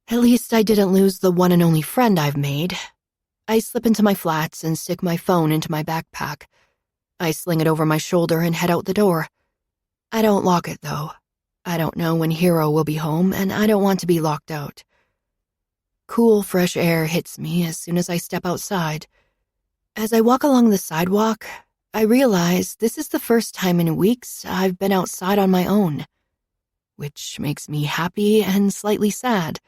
At least I didn't lose the one and only friend I've made. I slip into my flats and stick my phone into my backpack. I sling it over my shoulder and head out the door. I don't lock it, though. I don't know when Hero will be home, and I don't want to be locked out. Cool, fresh air hits me as soon as I step outside. As I walk along the sidewalk, I realize this is the first time in weeks I've been outside on my own, which makes me happy and slightly sad,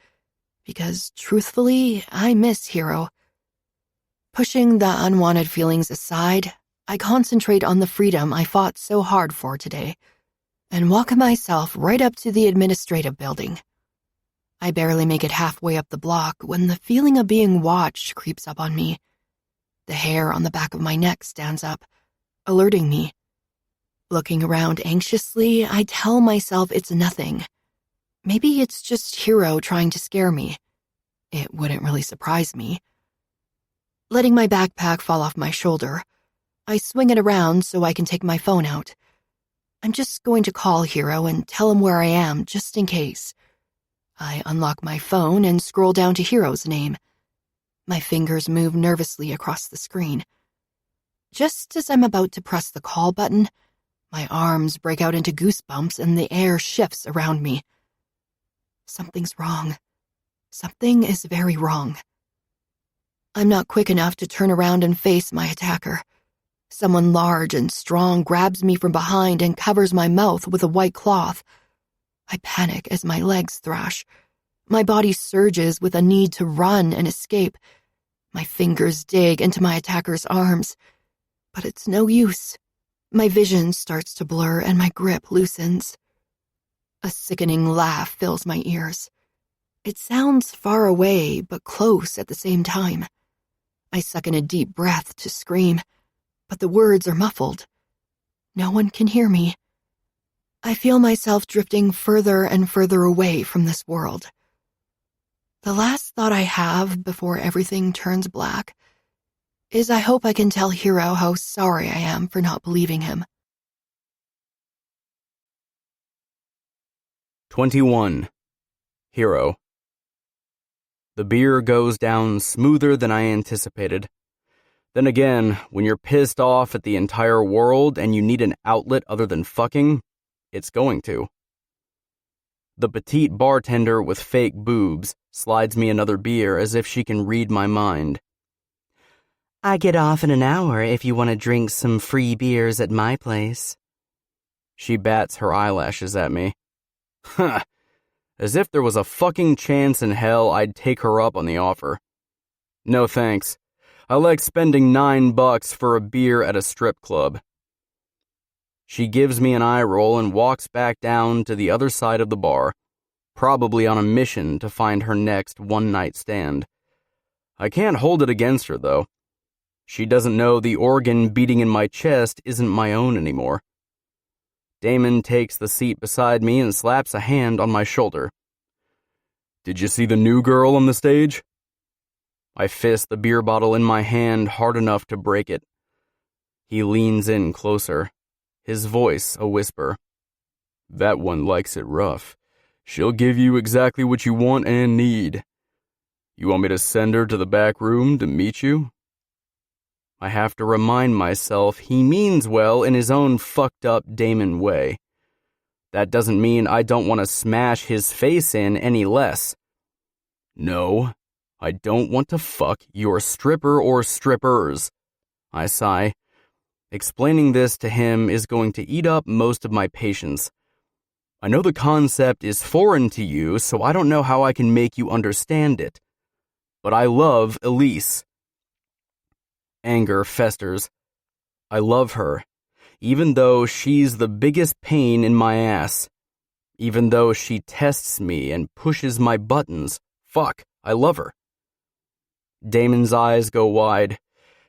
because truthfully, I miss Hero. Pushing the unwanted feelings aside, I concentrate on the freedom I fought so hard for today, and walk myself right up to the administrative building. I barely make it halfway up the block when the feeling of being watched creeps up on me. The hair on the back of my neck stands up, alerting me. Looking around anxiously, I tell myself it's nothing. Maybe it's just Hero trying to scare me. It wouldn't really surprise me. Letting my backpack fall off my shoulder, I swing it around so I can take my phone out. I'm just going to call Hero and tell him where I am, just in case. I unlock my phone and scroll down to Hero's name. My fingers move nervously across the screen. Just as I'm about to press the call button, my arms break out into goosebumps and the air shifts around me. Something's wrong. Something is very wrong. I'm not quick enough to turn around and face my attacker. Someone large and strong grabs me from behind and covers my mouth with a white cloth. I panic as my legs thrash. My body surges with a need to run and escape. My fingers dig into my attacker's arms, but it's no use. My vision starts to blur and my grip loosens. A sickening laugh fills my ears. It sounds far away, but close at the same time. I suck in a deep breath to scream, but the words are muffled. No one can hear me. I feel myself drifting further and further away from this world. The last thought I have before everything turns black is I hope I can tell Hero how sorry I am for not believing him. 21. Hero. The beer goes down smoother than I anticipated. Then again, when you're pissed off at the entire world and you need an outlet other than fucking, it's going to. The petite bartender with fake boobs slides me another beer as if she can read my mind. I get off in an hour if you want to drink some free beers at my place. She bats her eyelashes at me. Huh. As if there was a fucking chance in hell I'd take her up on the offer. No thanks. I like spending $9 for a beer at a strip club. She gives me an eye roll and walks back down to the other side of the bar, probably on a mission to find her next one-night stand. I can't hold it against her, though. She doesn't know the organ beating in my chest isn't my own anymore. Damon takes the seat beside me and slaps a hand on my shoulder. Did you see the new girl on the stage? I fist the beer bottle in my hand hard enough to break it. He leans in closer. his voice a whisper. That one likes it rough. She'll give you exactly what you want and need. You want me to send her to the back room to meet you? I have to remind myself he means well in his own fucked up Damon way. That doesn't mean I don't want to smash his face in any less. No, I don't want to fuck your stripper or strippers, I sigh. Explaining this to him is going to eat up most of my patience. I know the concept is foreign to you, so I don't know how I can make you understand it. But I love Elise. Anger festers. I love her, even though she's the biggest pain in my ass. Even though she tests me and pushes my buttons. Fuck, I love her. Damon's eyes go wide.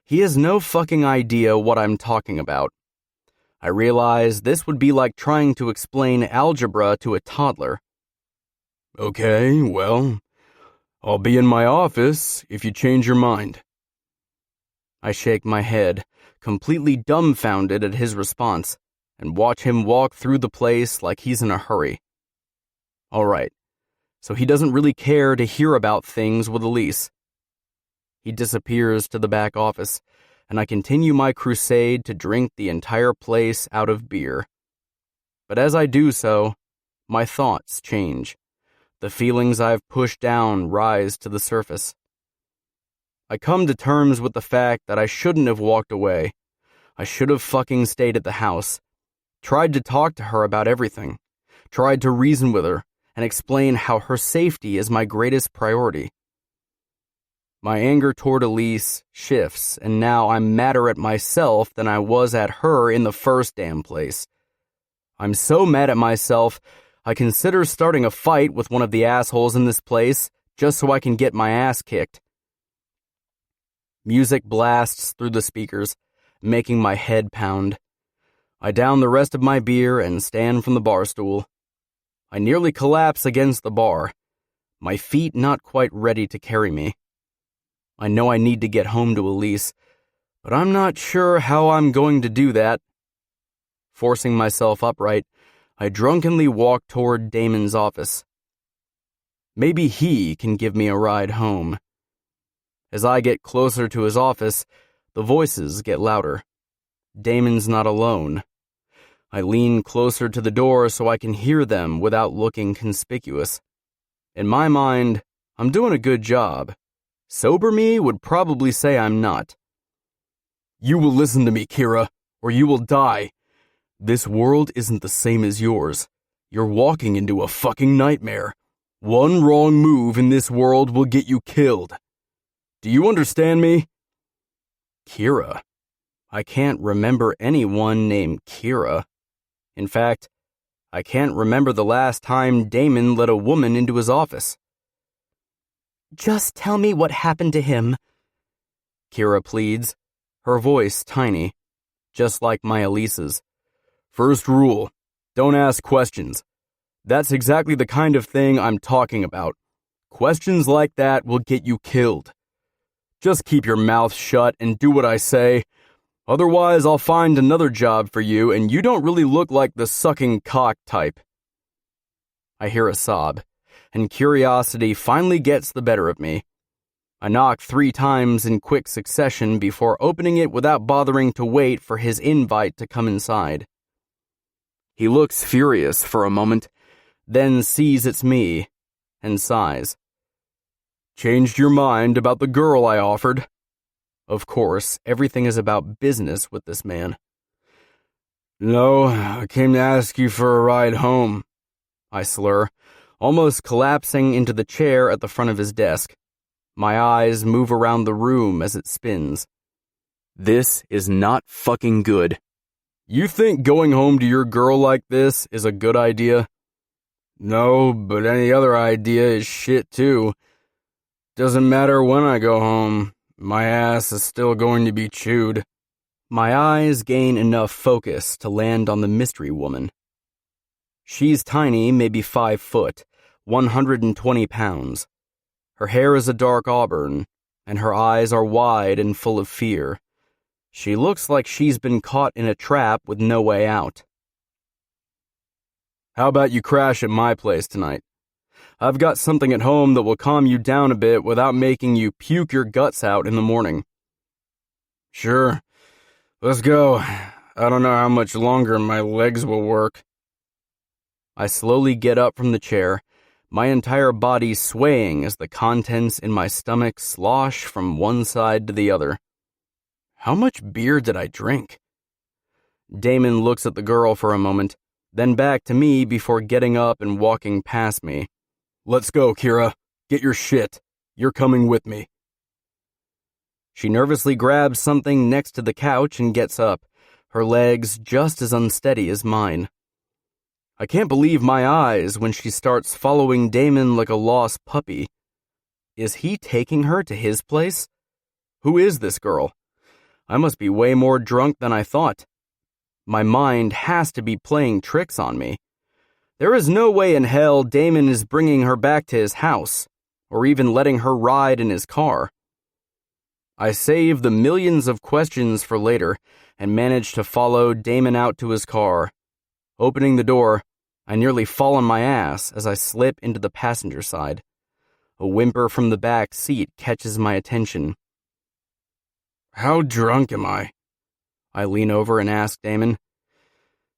He has no fucking idea what I'm talking about. I realize this would be like trying to explain algebra to a toddler. Okay, well, I'll be in my office if you change your mind. I shake my head, completely dumbfounded at his response, and watch him walk through the place like he's in a hurry. All right, so he doesn't really care to hear about things with Elise. He disappears to the back office, and I continue my crusade to drink the entire place out of beer. But as I do so, my thoughts change. The feelings I've pushed down rise to the surface. I come to terms with the fact that I shouldn't have walked away. I should have fucking stayed at the house. Tried to talk to her about everything. Tried to reason with her and explain how her safety is my greatest priority. My anger toward Elise shifts, and now I'm madder at myself than I was at her in the first damn place. I'm so mad at myself, I consider starting a fight with one of the assholes in this place just so I can get my ass kicked. Music blasts through the speakers, making my head pound. I down the rest of my beer and stand from the bar stool. I nearly collapse against the bar, my feet not quite ready to carry me. I know I need to get home to Elise, but I'm not sure how I'm going to do that. Forcing myself upright, I drunkenly walk toward Damon's office. Maybe he can give me a ride home. As I get closer to his office, the voices get louder. Damon's not alone. I lean closer to the door so I can hear them without looking conspicuous. In my mind, I'm doing a good job. Sober me would probably say I'm not. You will listen to me, Kira, or you will die. This world isn't the same as yours. You're walking into a fucking nightmare. One wrong move in this world will get you killed. Do you understand me? Kira. I can't remember anyone named Kira. In fact, I can't remember the last time Damon let a woman into his office. Just tell me what happened to him, Kira pleads, her voice tiny, just like my Elise's. First rule, don't ask questions. That's exactly the kind of thing I'm talking about. Questions like that will get you killed. Just keep your mouth shut and do what I say. Otherwise, I'll find another job for you, and you don't really look like the sucking cock type. I hear a sob, and curiosity finally gets the better of me. I knock 3 times in quick succession before opening it without bothering to wait for his invite to come inside. He looks furious for a moment, then sees it's me, and sighs. Changed your mind about the girl I offered? Of course, everything is about business with this man. No, I came to ask you for a ride home, I slur, almost collapsing into the chair at the front of his desk. My eyes move around the room as it spins. This is not fucking good. You think going home to your girl like this is a good idea? No, but any other idea is shit too. Doesn't matter when I go home. My ass is still going to be chewed. My eyes gain enough focus to land on the mystery woman. She's tiny, maybe 5 foot, 120 pounds. Her hair is a dark auburn, and her eyes are wide and full of fear. She looks like she's been caught in a trap with no way out. How about you crash at my place tonight? I've got something at home that will calm you down a bit without making you puke your guts out in the morning. Sure. Let's go. I don't know how much longer my legs will work. I slowly get up from the chair, my entire body swaying as the contents in my stomach slosh from one side to the other. How much beer did I drink? Damon looks at the girl for a moment, then back to me before getting up and walking past me. Let's go, Kira. Get your shit. You're coming with me. She nervously grabs something next to the couch and gets up, her legs just as unsteady as mine. I can't believe my eyes when she starts following Damon like a lost puppy. Is he taking her to his place? Who is this girl? I must be way more drunk than I thought. My mind has to be playing tricks on me. There is no way in hell Damon is bringing her back to his house, or even letting her ride in his car. I save the millions of questions for later and manage to follow Damon out to his car. Opening the door, I nearly fall on my ass as I slip into the passenger side. A whimper from the back seat catches my attention. How drunk am I? I lean over and ask Damon.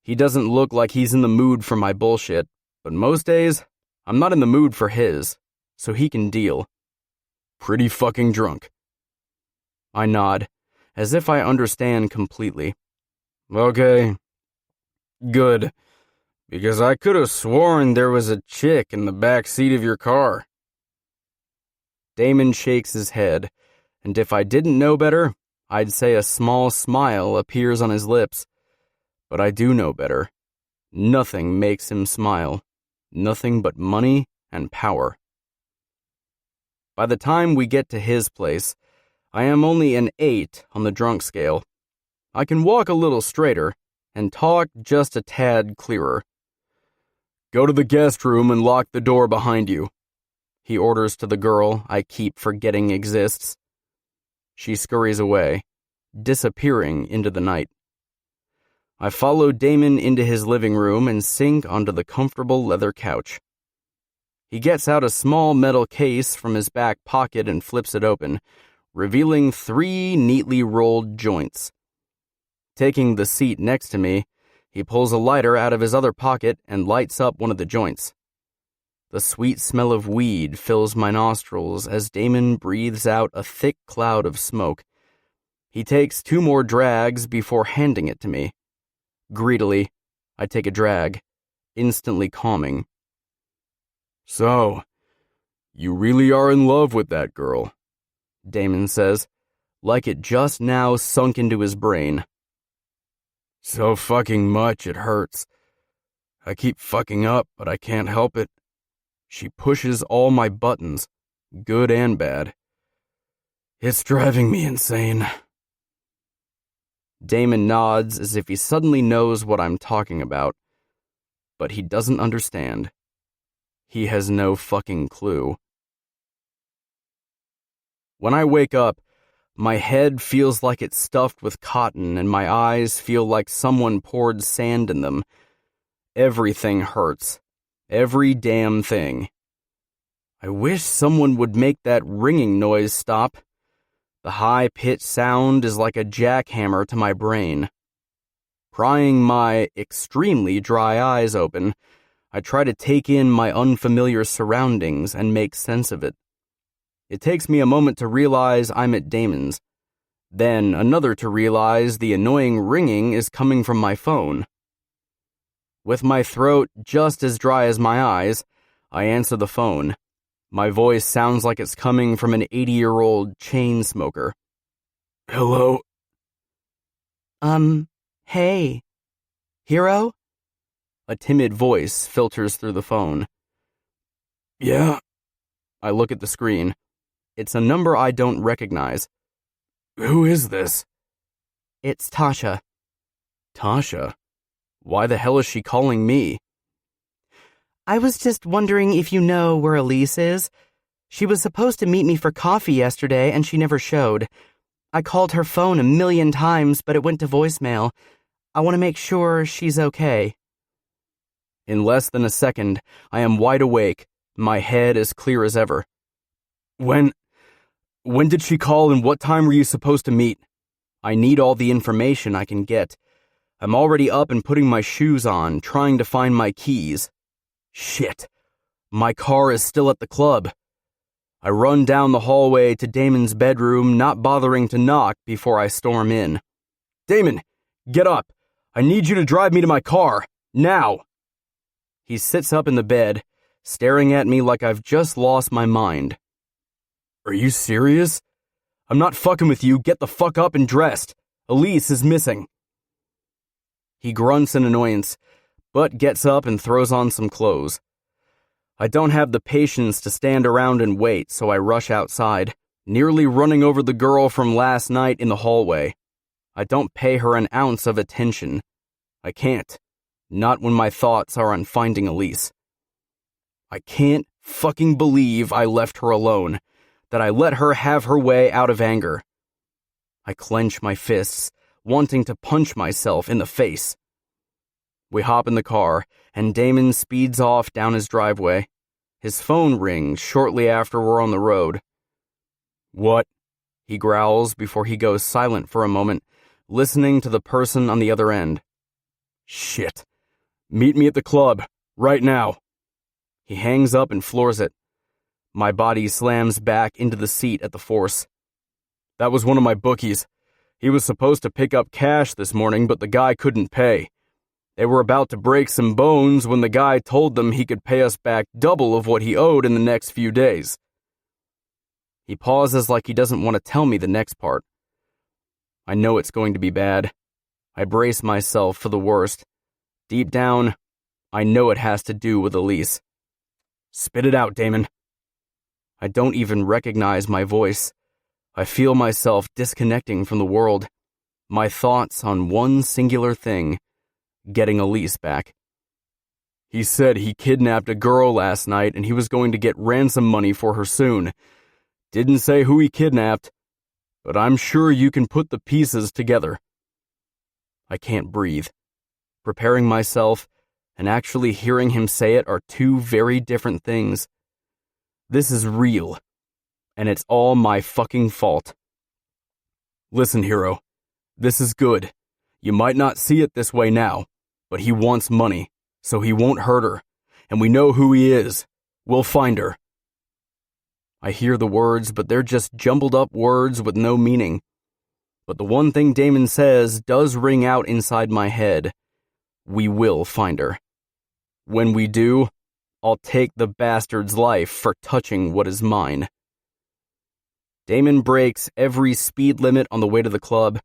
He doesn't look like he's in the mood for my bullshit, but most days, I'm not in the mood for his, so he can deal. Pretty fucking drunk. I nod, as if I understand completely. Okay. Good. Because I could have sworn there was a chick in the back seat of your car. Damon shakes his head, and if I didn't know better, I'd say a small smile appears on his lips. But I do know better. Nothing makes him smile. Nothing but money and power. By the time we get to his place, I am only an 8 on the drunk scale. I can walk a little straighter and talk just a tad clearer. Go to the guest room and lock the door behind you, he orders to the girl I keep forgetting exists. She scurries away, disappearing into the night. I follow Damon into his living room and sink onto the comfortable leather couch. He gets out a small metal case from his back pocket and flips it open, revealing 3 neatly rolled joints. Taking the seat next to me, he pulls a lighter out of his other pocket and lights up one of the joints. The sweet smell of weed fills my nostrils as Damon breathes out a thick cloud of smoke. He takes 2 more drags before handing it to me. Greedily, I take a drag, instantly calming. So, you really are in love with that girl, Damon says, like it just now sunk into his brain. So fucking much it hurts. I keep fucking up, but I can't help it. She pushes all my buttons, good and bad. It's driving me insane. Damon nods as if he suddenly knows what I'm talking about, but he doesn't understand. He has no fucking clue. When I wake up, my head feels like it's stuffed with cotton and my eyes feel like someone poured sand in them. Everything hurts. Every damn thing. I wish someone would make that ringing noise stop. The high-pitched sound is like a jackhammer to my brain. Prying my extremely dry eyes open, I try to take in my unfamiliar surroundings and make sense of it. It takes me a moment to realize I'm at Damon's, then another to realize the annoying ringing is coming from my phone. With my throat just as dry as my eyes, I answer the phone. My voice sounds like it's coming from an 80-year-old chain smoker. Hello? Hey. Hero? A timid voice filters through the phone. Yeah? I look at the screen. It's a number I don't recognize. Who is this? It's Tasha. Tasha? Why the hell is she calling me? I was just wondering if you know where Elise is. She was supposed to meet me for coffee yesterday and she never showed. I called her phone 1,000,000 times, but it went to voicemail. I want to make sure she's okay. In less than a second, I am wide awake, my head as clear as ever. When did she call and what time were you supposed to meet? I need all the information I can get. I'm already up and putting my shoes on, trying to find my keys. Shit. My car is still at the club. I run down the hallway to Damon's bedroom, not bothering to knock before I storm in. Damon, get up. I need you to drive me to my car. Now. He sits up in the bed, staring at me like I've just lost my mind. Are you serious? I'm not fucking with you. Get the fuck up and dressed. Elise is missing. He grunts in annoyance, but gets up and throws on some clothes. I don't have the patience to stand around and wait, so I rush outside, nearly running over the girl from last night in the hallway. I don't pay her an ounce of attention. I can't. Not when my thoughts are on finding Elise. I can't fucking believe I left her alone, that I let her have her way out of anger. I clench my fists, wanting to punch myself in the face. We hop in the car, and Damon speeds off down his driveway. His phone rings shortly after we're on the road. What? He growls before he goes silent for a moment, listening to the person on the other end. Shit. Meet me at the club, right now. He hangs up and floors it. My body slams back into the seat at the force. That was one of my bookies. He was supposed to pick up cash this morning, but the guy couldn't pay. They were about to break some bones when the guy told them he could pay us back double of what he owed in the next few days. He pauses like he doesn't want to tell me the next part. I know it's going to be bad. I brace myself for the worst. Deep down, I know it has to do with Elise. Spit it out, Damon. I don't even recognize my voice. I feel myself disconnecting from the world. My thoughts on one singular thing, getting Elise back. He said he kidnapped a girl last night and he was going to get ransom money for her soon. Didn't say who he kidnapped, but I'm sure you can put the pieces together. I can't breathe. Preparing myself and actually hearing him say it are two very different things. This is real, and it's all my fucking fault. Listen, hero, this is good. You might not see it this way now, but he wants money, so he won't hurt her, and we know who he is. We'll find her. I hear the words, but they're just jumbled up words with no meaning. But the one thing Damon says does ring out inside my head. We will find her. When we do, I'll take the bastard's life for touching what is mine. Damon breaks every speed limit on the way to the club,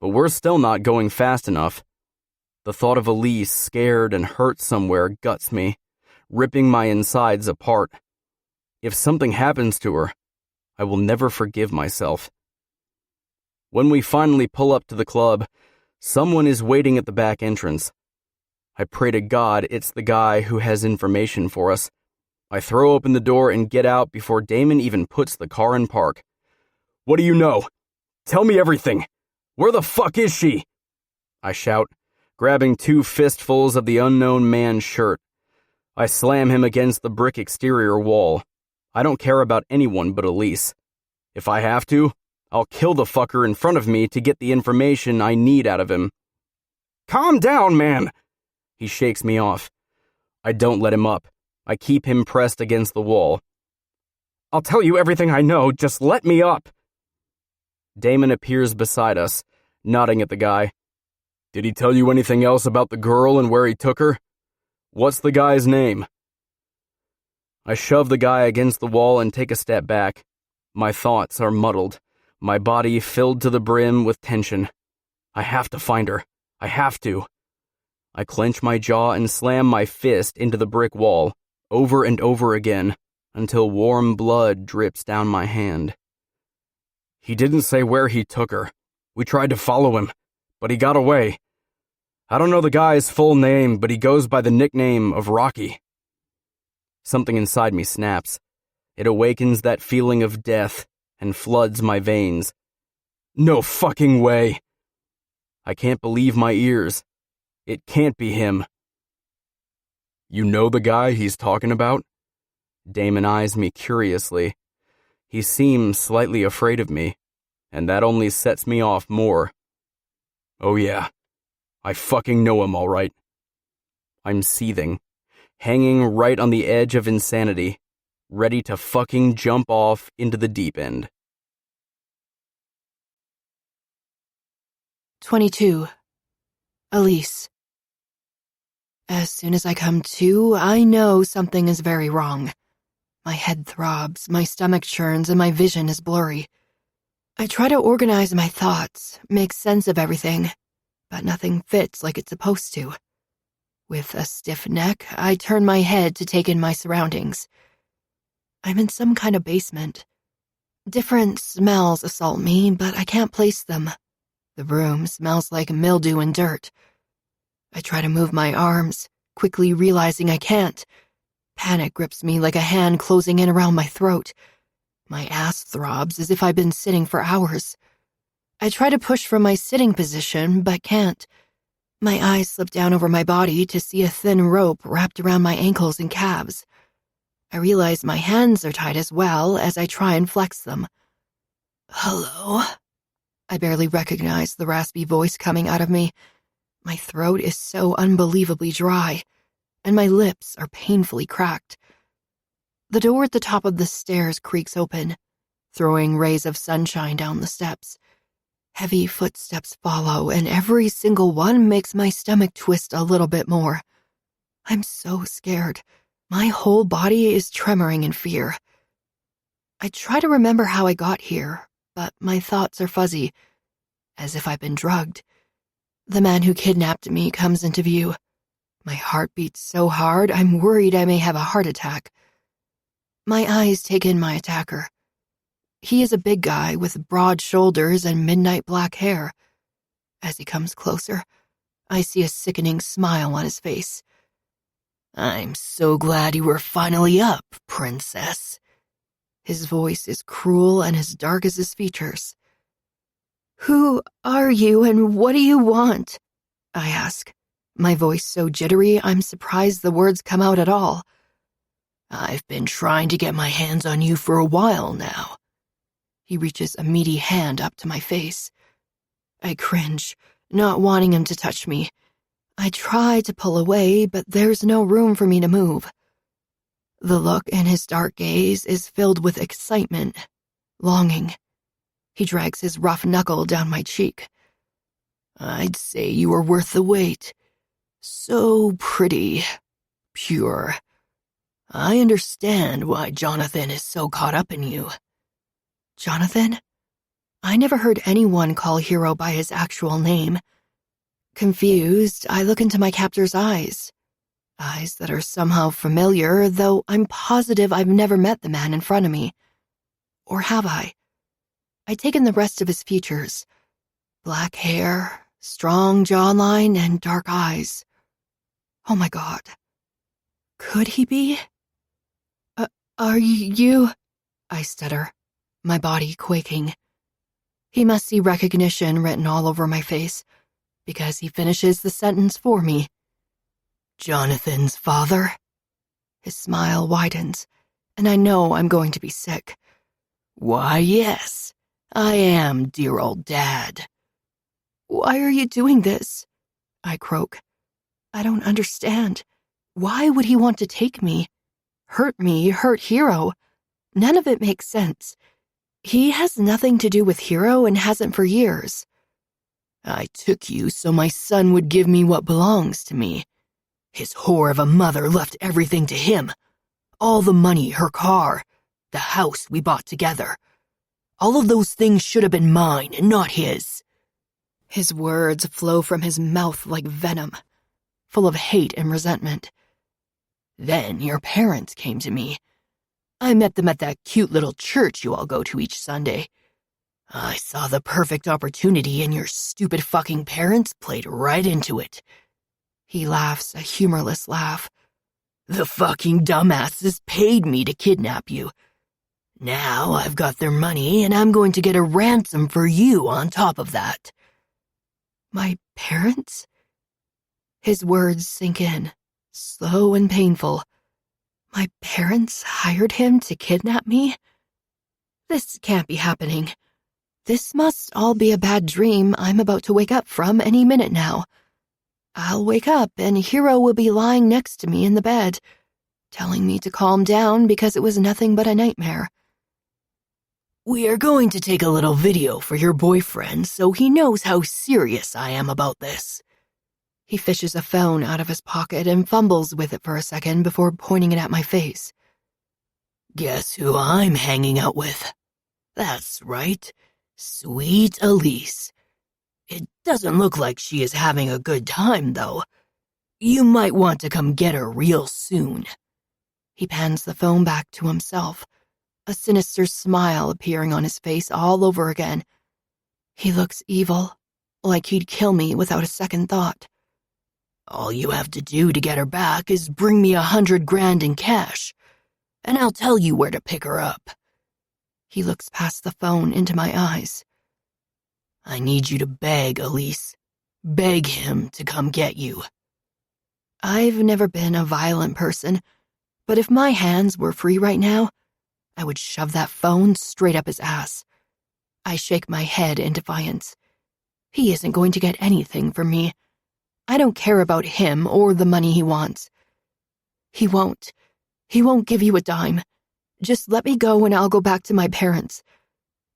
but we're still not going fast enough. The thought of Elise scared and hurt somewhere guts me, ripping my insides apart. If something happens to her, I will never forgive myself. When we finally pull up to the club, someone is waiting at the back entrance. I pray to God it's the guy who has information for us. I throw open the door and get out before Damon even puts the car in park. What do you know? Tell me everything. Where the fuck is she? I shout, grabbing 2 fistfuls of the unknown man's shirt. I slam him against the brick exterior wall. I don't care about anyone but Elise. If I have to, I'll kill the fucker in front of me to get the information I need out of him. Calm down, man! He shakes me off. I don't let him up. I keep him pressed against the wall. I'll tell you everything I know, just let me up. Damon appears beside us, nodding at the guy. Did he tell you anything else about the girl and where he took her? What's the guy's name? I shove the guy against the wall and take a step back. My thoughts are muddled, my body filled to the brim with tension. I have to find her. I have to. I clench my jaw and slam my fist into the brick wall, over and over again, until warm blood drips down my hand. He didn't say where he took her. We tried to follow him, but he got away. I don't know the guy's full name, but he goes by the nickname of Rocky. Something inside me snaps. It awakens that feeling of death and floods my veins. No fucking way. I can't believe my ears. It can't be him. You know the guy he's talking about? Damon eyes me curiously. He seems slightly afraid of me, and that only sets me off more. Oh yeah, I fucking know him all right. I'm seething, hanging right on the edge of insanity, ready to fucking jump off into the deep end. 22. Elise. As soon as I come to, I know something is very wrong. My head throbs, my stomach churns, and my vision is blurry. I try to organize my thoughts, make sense of everything, but nothing fits like it's supposed to. With a stiff neck, I turn my head to take in my surroundings. I'm in some kind of basement. Different smells assault me, but I can't place them. The room smells like mildew and dirt. I try to move my arms, quickly realizing I can't. Panic grips me like a hand closing in around my throat. My ass throbs as if I've been sitting for hours. I try to push from my sitting position, but can't. My eyes slip down over my body to see a thin rope wrapped around my ankles and calves. I realize my hands are tied as well as I try and flex them. Hello? I barely recognize the raspy voice coming out of me. My throat is so unbelievably dry, and my lips are painfully cracked. The door at the top of the stairs creaks open, throwing rays of sunshine down the steps. Heavy footsteps follow, and every single one makes my stomach twist a little bit more. I'm so scared. My whole body is tremoring in fear. I try to remember how I got here, but my thoughts are fuzzy, as if I've been drugged. The man who kidnapped me comes into view. My heart beats so hard, I'm worried I may have a heart attack. My eyes take in my attacker. He is a big guy with broad shoulders and midnight black hair. As he comes closer, I see a sickening smile on his face. I'm so glad you were finally up, princess. His voice is cruel and as dark as his features. Who are you and what do you want? I ask, my voice so jittery I'm surprised the words come out at all. I've been trying to get my hands on you for a while now. He reaches a meaty hand up to my face. I cringe, not wanting him to touch me. I try to pull away, but there's no room for me to move. The look in his dark gaze is filled with excitement, longing. He drags his rough knuckle down my cheek. I'd say you were worth the wait. So pretty, pure. I understand why Jonathan is so caught up in you. Jonathan? I never heard anyone call Hero by his actual name. Confused, I look into my captor's eyes. Eyes that are somehow familiar, though I'm positive I've never met the man in front of me. Or have I? I take in the rest of his features. Black hair, strong jawline, and dark eyes. Oh my God. Could he be? Are you? I stutter, my body quaking. He must see recognition written all over my face, because he finishes the sentence for me. Jonathan's father? His smile widens, and I know I'm going to be sick. Why, yes, I am, dear old dad. Why are you doing this? I croak. I don't understand. Why would he want to take me? Hurt me, hurt Hero? None of it makes sense. He has nothing to do with Hero and hasn't for years. I took you so my son would give me what belongs to me. His whore of a mother left everything to him. All the money, her car, the house we bought together. All of those things should have been mine and not his. His words flow from his mouth like venom, full of hate and resentment. Then your parents came to me. I met them at that cute little church you all go to each Sunday. I saw the perfect opportunity and your stupid fucking parents played right into it. He laughs a humorless laugh. The fucking dumbasses paid me to kidnap you. Now I've got their money, and I'm going to get a ransom for you on top of that. My parents? His words sink in, slow and painful. My parents hired him to kidnap me? This can't be happening. This must all be a bad dream I'm about to wake up from any minute now. I'll wake up and Hero will be lying next to me in the bed, telling me to calm down because it was nothing but a nightmare. We are going to take a little video for your boyfriend so he knows how serious I am about this. He fishes a phone out of his pocket and fumbles with it for a second before pointing it at my face. Guess who I'm hanging out with? That's right, sweet Elise. It doesn't look like she is having a good time, though. You might want to come get her real soon. He pans the phone back to himself, a sinister smile appearing on his face all over again. He looks evil, like he'd kill me without a second thought. All you have to do to get her back is bring me 100 grand in cash, and I'll tell you where to pick her up. He looks past the phone into my eyes. I need you to beg, Elise. Beg him to come get you. I've never been a violent person, but if my hands were free right now, I would shove that phone straight up his ass. I shake my head in defiance. He isn't going to get anything from me. I don't care about him or the money he wants. He won't. He won't give you a dime. Just let me go and I'll go back to my parents.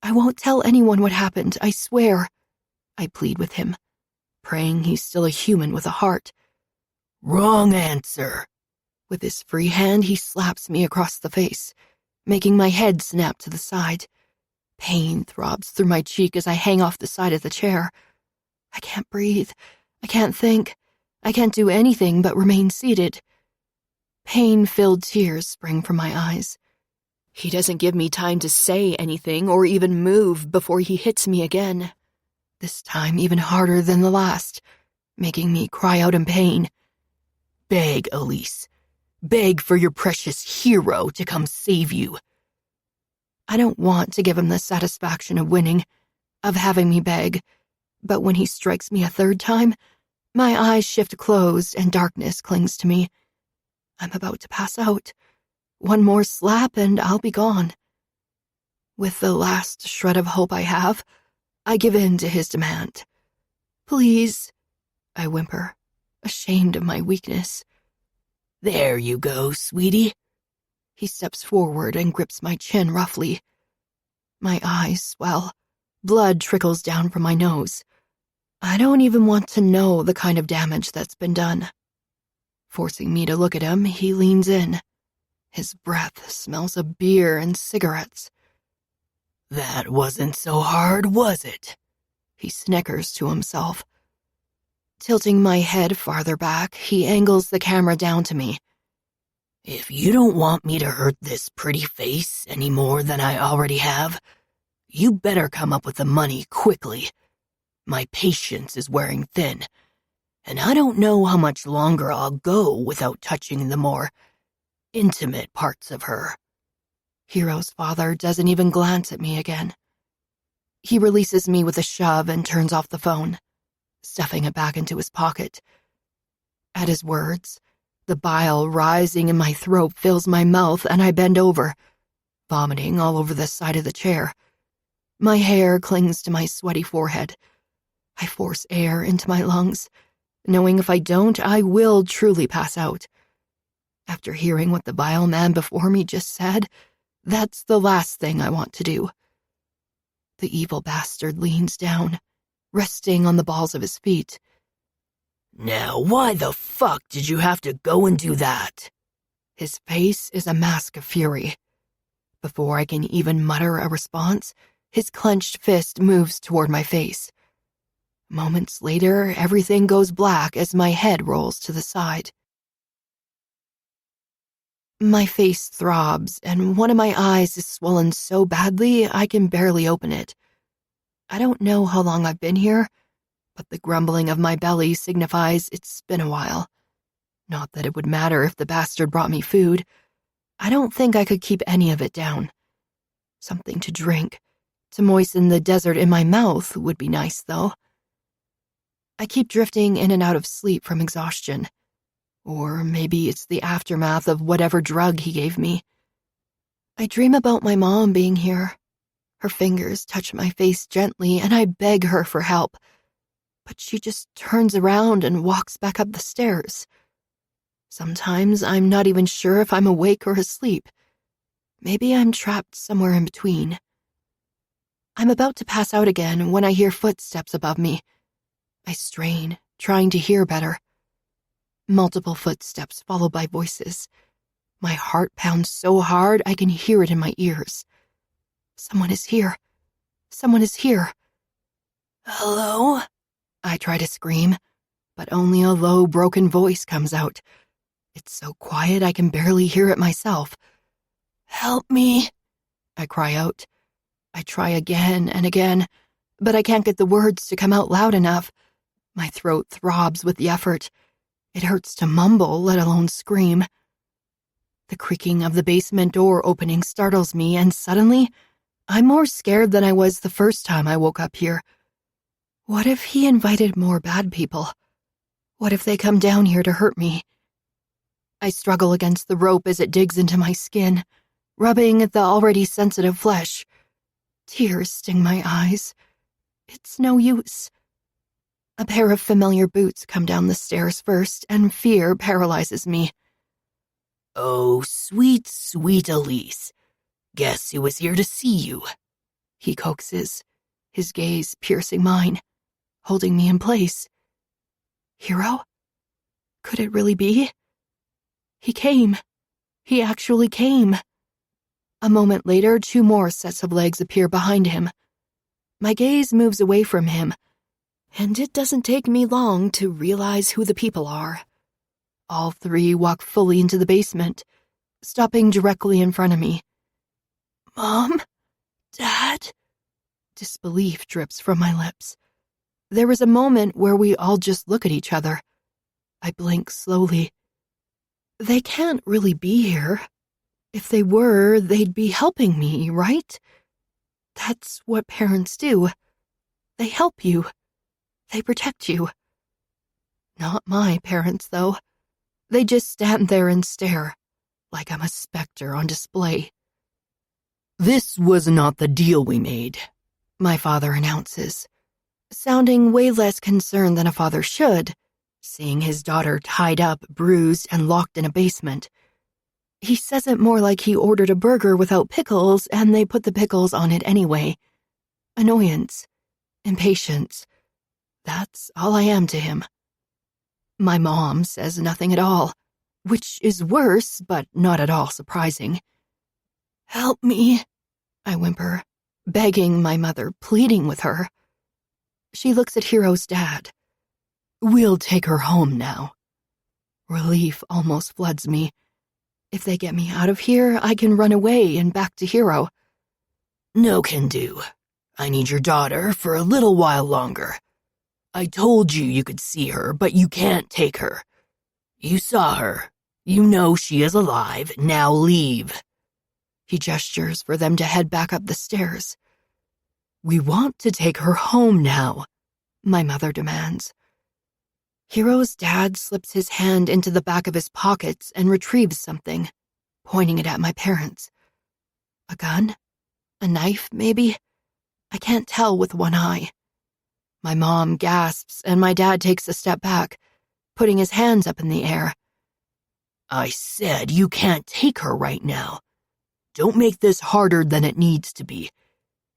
I won't tell anyone what happened, I swear. I plead with him, praying he's still a human with a heart. Wrong answer. With his free hand, he slaps me across the face, making my head snap to the side. Pain throbs through my cheek as I hang off the side of the chair. I can't breathe. I can't think. I can't do anything but remain seated. Pain-filled tears spring from my eyes. He doesn't give me time to say anything or even move before he hits me again, this time even harder than the last, making me cry out in pain. Beg, Elise. Beg for your precious Hero to come save you. I don't want to give him the satisfaction of winning, of having me beg, but when he strikes me a third time, my eyes shift closed and darkness clings to me. I'm about to pass out. One more slap and I'll be gone. With the last shred of hope I have, I give in to his demand. Please, I whimper, ashamed of my weakness. There you go, sweetie. He steps forward and grips my chin roughly. My eyes swell. Blood trickles down from my nose. I don't even want to know the kind of damage that's been done. Forcing me to look at him, he leans in. His breath smells of beer and cigarettes. That wasn't so hard, was it? He snickers to himself. Tilting my head farther back, he angles the camera down to me. If you don't want me to hurt this pretty face any more than I already have, you better come up with the money quickly. My patience is wearing thin, and I don't know how much longer I'll go without touching the more intimate parts of her. Hero's father doesn't even glance at me again. He releases me with a shove and turns off the phone, stuffing it back into his pocket. At his words, the bile rising in my throat fills my mouth and I bend over, vomiting all over the side of the chair. My hair clings to my sweaty forehead. I force air into my lungs, knowing if I don't, I will truly pass out. After hearing what the vile man before me just said, that's the last thing I want to do. The evil bastard leans down, resting on the balls of his feet. Now, why the fuck did you have to go and do that? His face is a mask of fury. Before I can even mutter a response, his clenched fist moves toward my face. Moments later, everything goes black as my head rolls to the side. My face throbs, and one of my eyes is swollen so badly I can barely open it. I don't know how long I've been here, but the grumbling of my belly signifies it's been a while. Not that it would matter if the bastard brought me food. I don't think I could keep any of it down. Something to drink. To moisten the desert in my mouth would be nice, though. I keep drifting in and out of sleep from exhaustion. Or maybe it's the aftermath of whatever drug he gave me. I dream about my mom being here. Her fingers touch my face gently, and I beg her for help. But she just turns around and walks back up the stairs. Sometimes I'm not even sure if I'm awake or asleep. Maybe I'm trapped somewhere in between. I'm about to pass out again when I hear footsteps above me. I strain, trying to hear better. Multiple footsteps followed by voices. My heart pounds so hard I can hear it in my ears. Someone is here. Someone is here. Hello? I try to scream, but only a low, broken voice comes out. It's so quiet I can barely hear it myself. Help me, I cry out. I try again and again, but I can't get the words to come out loud enough. My throat throbs with the effort. It hurts to mumble, let alone scream. The creaking of the basement door opening startles me, and suddenly, I'm more scared than I was the first time I woke up here. What if he invited more bad people? What if they come down here to hurt me? I struggle against the rope as it digs into my skin, rubbing at the already sensitive flesh. Tears sting my eyes. It's no use. A pair of familiar boots come down the stairs first, and fear paralyzes me. Oh, sweet, sweet Elise. Guess who was here to see you? He coaxes, his gaze piercing mine, holding me in place. Hero? Could it really be? He came. He actually came. A moment later, 2 more sets of legs appear behind him. My gaze moves away from him, and it doesn't take me long to realize who the people are. All 3 walk fully into the basement, stopping directly in front of me. Mom? Dad? Disbelief drips from my lips. There is a moment where we all just look at each other. I blink slowly. They can't really be here. If they were, they'd be helping me, right? That's what parents do. They help you. They protect you. Not my parents, though. They just stand there and stare, like I'm a specter on display. This was not the deal we made, my father announces, sounding way less concerned than a father should, seeing his daughter tied up, bruised, and locked in a basement. He says it more like he ordered a burger without pickles and they put the pickles on it anyway. Annoyance. Impatience. That's all I am to him. My mom says nothing at all, which is worse, but not at all surprising. Help me, I whimper, begging my mother, pleading with her. She looks at Hero's dad. We'll take her home now. Relief almost floods me. If they get me out of here, I can run away and back to Hero. No can do. I need your daughter for a little while longer. I told you you could see her, but you can't take her. You saw her. You know she is alive. Now leave. He gestures for them to head back up the stairs. We want to take her home now, my mother demands. Hero's dad slips his hand into the back of his pockets and retrieves something, pointing it at my parents. A gun? A knife, maybe? I can't tell with one eye. My mom gasps and my dad takes a step back, putting his hands up in the air. I said you can't take her right now. Don't make this harder than it needs to be.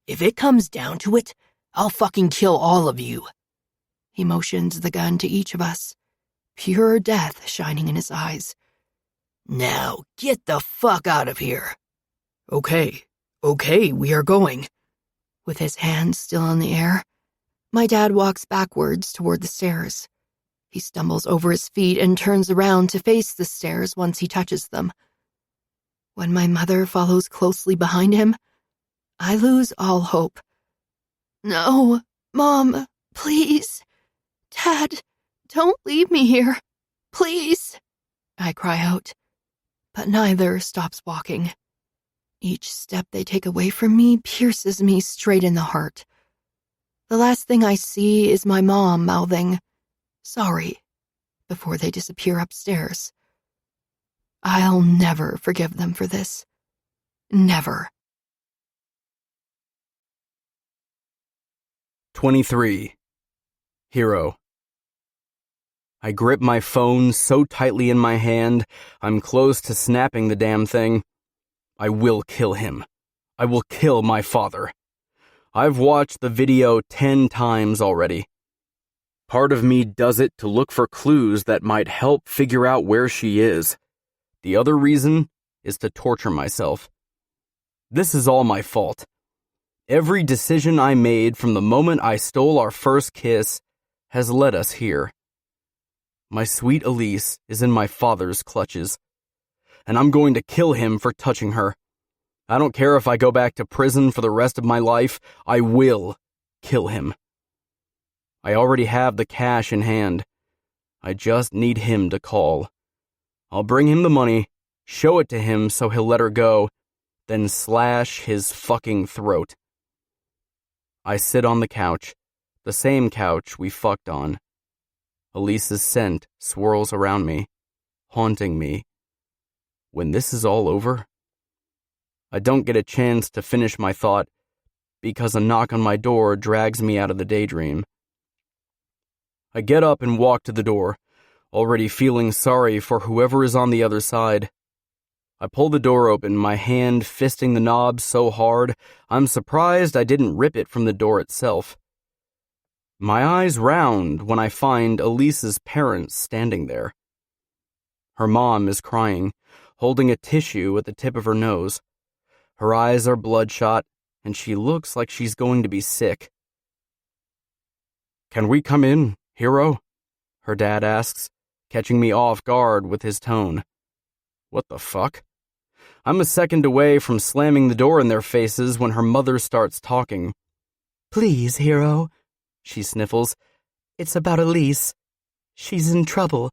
If it comes down to it, I'll fucking kill all of you. He motions the gun to each of us, pure death shining in his eyes. Now, get the fuck out of here. Okay, we are going. With his hands still in the air, my dad walks backwards toward the stairs. He stumbles over his feet and turns around to face the stairs once he touches them. When my mother follows closely behind him, I lose all hope. No, Mom, please. Dad, don't leave me here. Please. I cry out, but neither stops walking. Each step they take away from me pierces me straight in the heart. The last thing I see is my mom mouthing, "Sorry," before they disappear upstairs. I'll never forgive them for this. Never. 23. Hero. I grip my phone so tightly in my hand, I'm close to snapping the damn thing. I will kill him. I will kill my father. I've watched the video 10 times already. Part of me does it to look for clues that might help figure out where she is. The other reason is to torture myself. This is all my fault. Every decision I made from the moment I stole our first kiss has led us here. My sweet Elise is in my father's clutches, and I'm going to kill him for touching her. I don't care if I go back to prison for the rest of my life, I will kill him. I already have the cash in hand. I just need him to call. I'll bring him the money, show it to him so he'll let her go, then slash his fucking throat. I sit on the couch, the same couch we fucked on. Elise's scent swirls around me, haunting me. When this is all over? I don't get a chance to finish my thought because a knock on my door drags me out of the daydream. I get up and walk to the door, already feeling sorry for whoever is on the other side. I pull the door open, my hand fisting the knob so hard, I'm surprised I didn't rip it from the door itself. My eyes round when I find Elise's parents standing there. Her mom is crying, holding a tissue at the tip of her nose. Her eyes are bloodshot, and she looks like she's going to be sick. "Can we come in, Hero?" her dad asks, catching me off guard with his tone. What the fuck? I'm a second away from slamming the door in their faces when her mother starts talking. "Please, Hero," she sniffles. "It's about Elise. She's in trouble."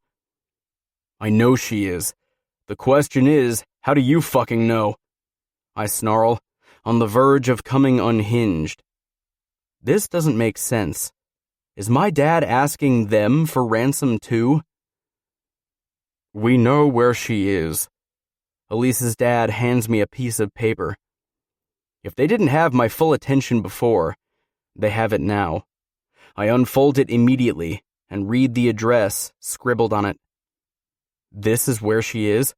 I know she is. The question is, how do you fucking know? I snarl, on the verge of coming unhinged. This doesn't make sense. Is my dad asking them for ransom too? We know where she is. Elise's dad hands me a piece of paper. If they didn't have my full attention before, they have it now. I unfold it immediately and read the address scribbled on it. This is where she is?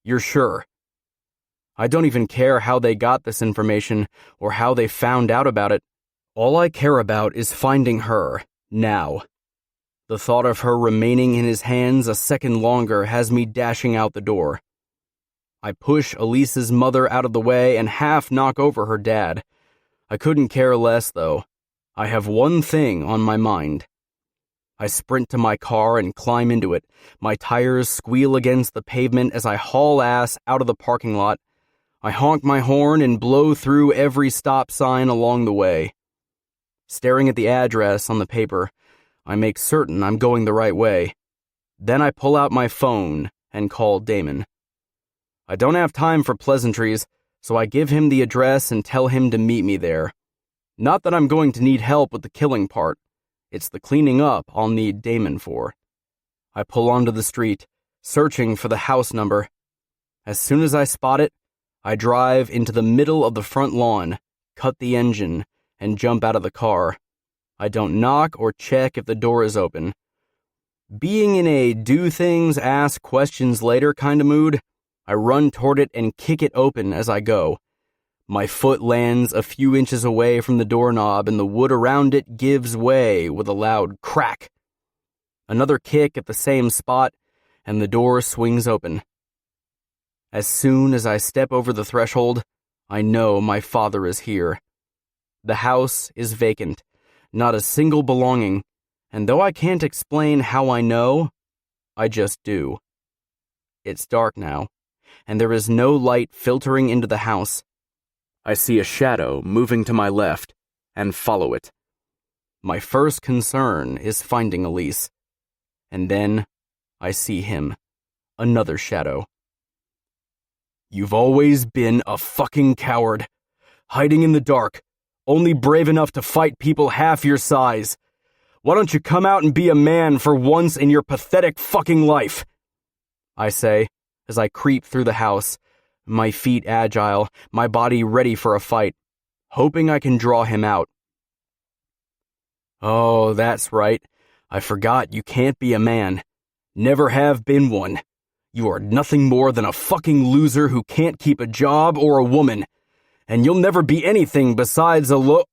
You're sure? I don't even care how they got this information or how they found out about it. All I care about is finding her, now. The thought of her remaining in his hands a second longer has me dashing out the door. I push Elise's mother out of the way and half knock over her dad. I couldn't care less, though. I have one thing on my mind. I sprint to my car and climb into it. My tires squeal against the pavement as I haul ass out of the parking lot. I honk my horn and blow through every stop sign along the way. Staring at the address on the paper, I make certain I'm going the right way. Then I pull out my phone and call Damon. I don't have time for pleasantries, so I give him the address and tell him to meet me there. Not that I'm going to need help with the killing part. It's the cleaning up I'll need Damon for. I pull onto the street, searching for the house number. As soon as I spot it, I drive into the middle of the front lawn, cut the engine, and jump out of the car. I don't knock or check if the door is open. Being in a do things, ask questions later kind of mood, I run toward it and kick it open as I go. My foot lands a few inches away from the doorknob and the wood around it gives way with a loud crack. Another kick at the same spot, and the door swings open. As soon as I step over the threshold, I know my father is here. The house is vacant, not a single belonging, and though I can't explain how I know, I just do. It's dark now, and there is no light filtering into the house. I see a shadow moving to my left, and follow it. My first concern is finding Elise. And then I see him, another shadow. You've always been a fucking coward. Hiding in the dark, only brave enough to fight people half your size. Why don't you come out and be a man for once in your pathetic fucking life? I say, as I creep through the house, my feet agile, my body ready for a fight, hoping I can draw him out. Oh, that's right. I forgot you can't be a man. Never have been one. You are nothing more than a fucking loser who can't keep a job or a woman. And you'll never be anything besides a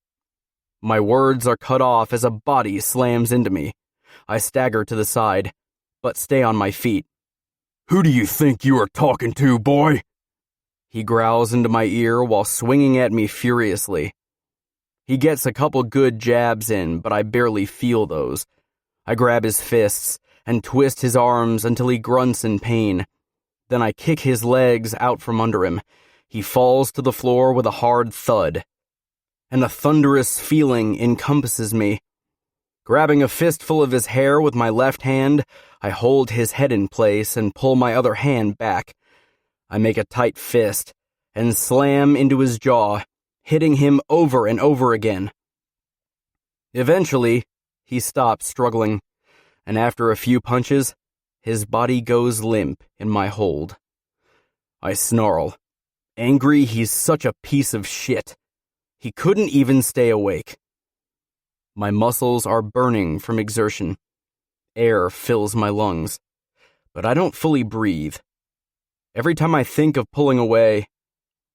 My words are cut off as a body slams into me. I stagger to the side, but stay on my feet. Who do you think you are talking to, boy? He growls into my ear while swinging at me furiously. He gets a couple good jabs in, but I barely feel those. I grab his fists and twist his arms until he grunts in pain. Then I kick his legs out from under him. He falls to the floor with a hard thud. And a thunderous feeling encompasses me. Grabbing a fistful of his hair with my left hand, I hold his head in place and pull my other hand back. I make a tight fist and slam into his jaw, hitting him over and over again. Eventually, he stops struggling, and after a few punches, his body goes limp in my hold. I snarl, angry he's such a piece of shit. He couldn't even stay awake. My muscles are burning from exertion. Air fills my lungs, but I don't fully breathe. Every time I think of pulling away,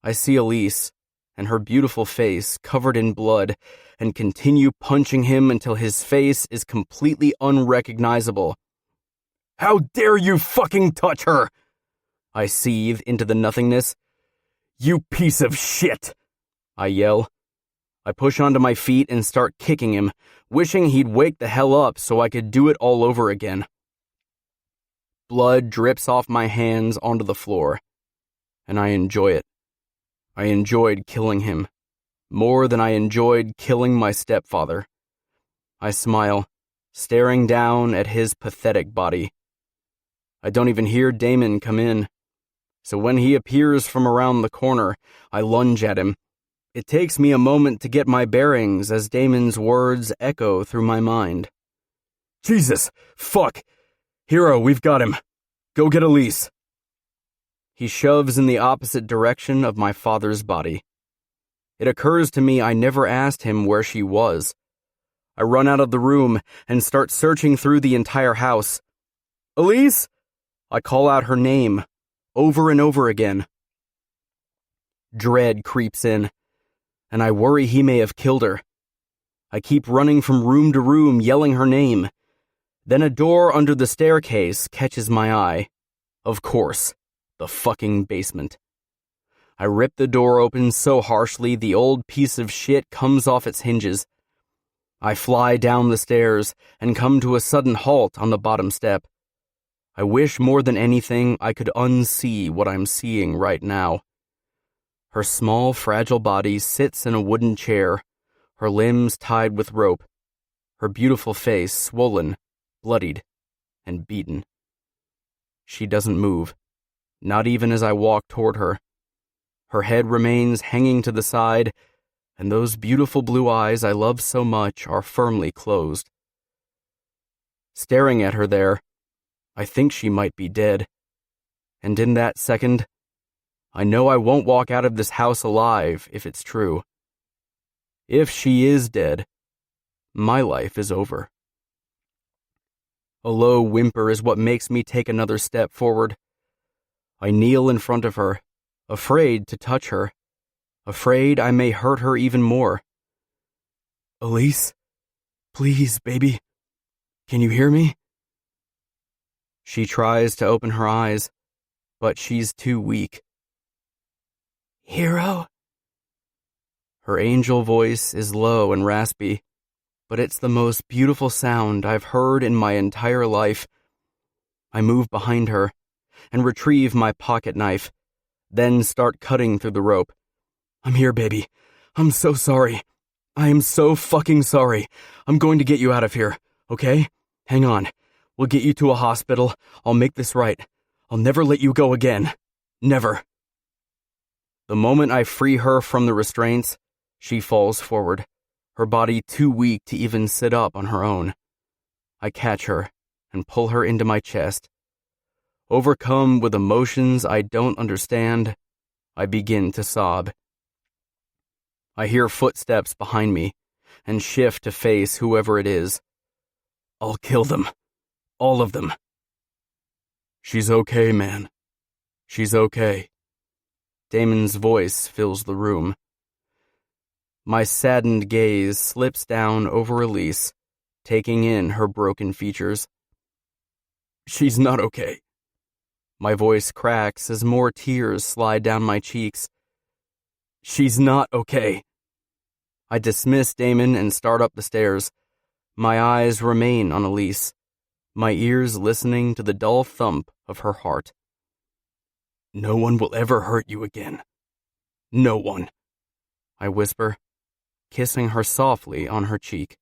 I see Elise and her beautiful face covered in blood and continue punching him until his face is completely unrecognizable. How dare you fucking touch her? I seethe into the nothingness. You piece of shit! I yell. I push onto my feet and start kicking him, wishing he'd wake the hell up so I could do it all over again. Blood drips off my hands onto the floor, and I enjoy it. I enjoyed killing him, more than I enjoyed killing my stepfather. I smile, staring down at his pathetic body. I don't even hear Damon come in, so when he appears from around the corner, I lunge at him. It takes me a moment to get my bearings as Damon's words echo through my mind. Jesus, fuck! Hero, we've got him. Go get Elise. He shoves in the opposite direction of my father's body. It occurs to me I never asked him where she was. I run out of the room and start searching through the entire house. Elise? I call out her name, over and over again. Dread creeps in, and I worry he may have killed her. I keep running from room to room, yelling her name. Then a door under the staircase catches my eye. Of course, the fucking basement. I rip the door open so harshly the old piece of shit comes off its hinges. I fly down the stairs and come to a sudden halt on the bottom step. I wish more than anything I could unsee what I'm seeing right now. Her small, fragile body sits in a wooden chair, her limbs tied with rope, her beautiful face swollen, bloodied, and beaten. She doesn't move, not even as I walk toward her. Her head remains hanging to the side, and those beautiful blue eyes I love so much are firmly closed. Staring at her there, I think she might be dead, and in that second, I know I won't walk out of this house alive if it's true. If she is dead, my life is over. A low whimper is what makes me take another step forward. I kneel in front of her, afraid to touch her, afraid I may hurt her even more. Elise, please, baby, can you hear me? She tries to open her eyes, but she's too weak. Hero? Her angel voice is low and raspy, but it's the most beautiful sound I've heard in my entire life. I move behind her and retrieve my pocket knife, then start cutting through the rope. I'm here, baby. I'm so sorry. I am so fucking sorry. I'm going to get you out of here, okay? Hang on. We'll get you to a hospital. I'll make this right. I'll never let you go again. Never. The moment I free her from the restraints, she falls forward, her body too weak to even sit up on her own. I catch her and pull her into my chest. Overcome with emotions I don't understand, I begin to sob. I hear footsteps behind me and shift to face whoever it is. I'll kill them. All of them. She's okay, man. She's okay. Damon's voice fills the room. My saddened gaze slips down over Elise, taking in her broken features. She's not okay. My voice cracks as more tears slide down my cheeks. She's not okay. I dismiss Damon and start up the stairs. My eyes remain on Elise, my ears listening to the dull thump of her heart. No one will ever hurt you again. No one, I whisper, kissing her softly on her cheek.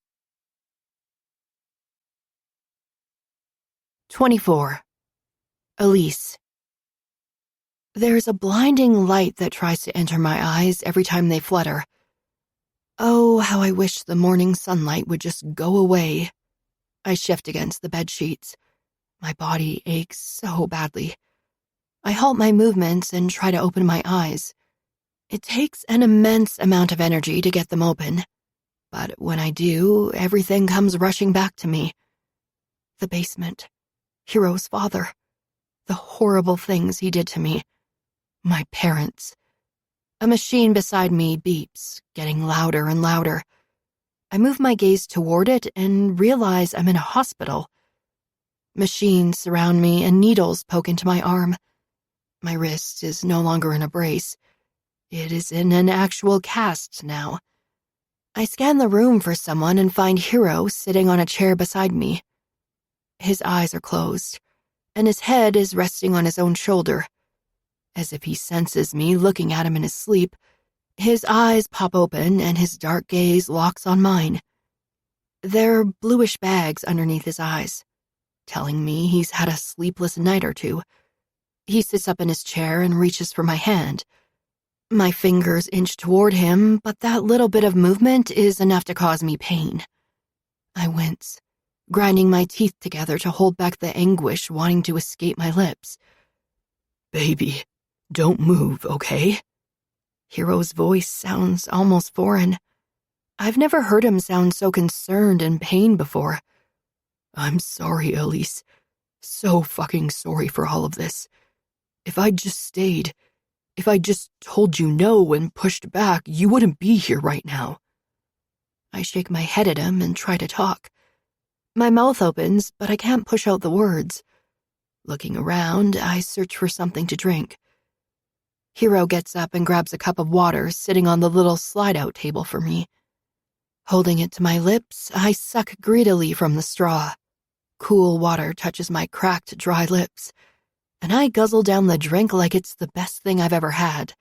24. Elise. There's a blinding light that tries to enter my eyes every time they flutter. Oh, how I wish the morning sunlight would just go away. I shift against the bedsheets. My body aches so badly. I halt my movements and try to open my eyes. It takes an immense amount of energy to get them open. But when I do, everything comes rushing back to me. The basement. Hero's father. The horrible things he did to me. My parents. A machine beside me beeps, getting louder and louder. I move my gaze toward it and realize I'm in a hospital. Machines surround me and needles poke into my arm. My wrist is no longer in a brace. It is in an actual cast now. I scan the room for someone and find Hero sitting on a chair beside me. His eyes are closed, and his head is resting on his own shoulder. As if he senses me looking at him in his sleep, his eyes pop open and his dark gaze locks on mine. There are bluish bags underneath his eyes, telling me he's had a sleepless night or two. He sits up in his chair and reaches for my hand. My fingers inch toward him, but that little bit of movement is enough to cause me pain. I wince, grinding my teeth together to hold back the anguish wanting to escape my lips. Baby, don't move, okay? Hero's voice sounds almost foreign. I've never heard him sound so concerned and pain before. I'm sorry, Elise. So fucking sorry for all of this. If I'd just stayed, if I just told you no and pushed back, you wouldn't be here right now. I shake my head at him and try to talk. My mouth opens, but I can't push out the words. Looking around, I search for something to drink. Hero gets up and grabs a cup of water sitting on the little slide-out table for me. Holding it to my lips, I suck greedily from the straw. Cool water touches my cracked, dry lips, and I guzzle down the drink like it's the best thing I've ever had.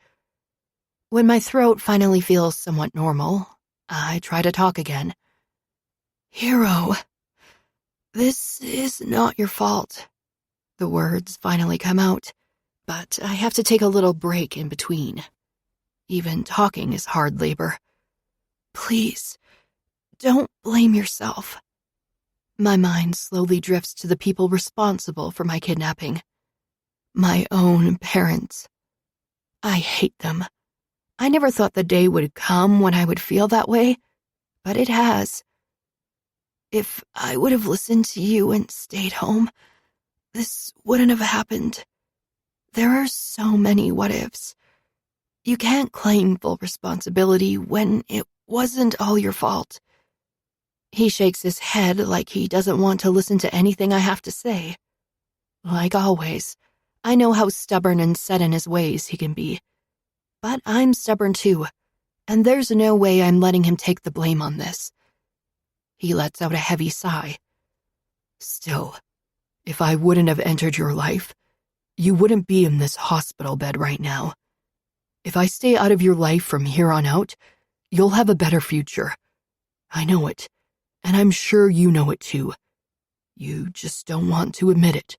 When my throat finally feels somewhat normal, I try to talk again. Hero, this is not your fault. The words finally come out, but I have to take a little break in between. Even talking is hard labor. Please, don't blame yourself. My mind slowly drifts to the people responsible for my kidnapping. My own parents. I hate them. I never thought the day would come when I would feel that way, but it has. If I would have listened to you and stayed home, this wouldn't have happened. There are so many what-ifs. You can't claim full responsibility when it wasn't all your fault. He shakes his head like he doesn't want to listen to anything I have to say. Like always, I know how stubborn and set in his ways he can be. But I'm stubborn too, and there's no way I'm letting him take the blame on this. He lets out a heavy sigh. Still, if I wouldn't have entered your life, you wouldn't be in this hospital bed right now. If I stay out of your life from here on out, you'll have a better future. I know it, and I'm sure you know it too. You just don't want to admit it.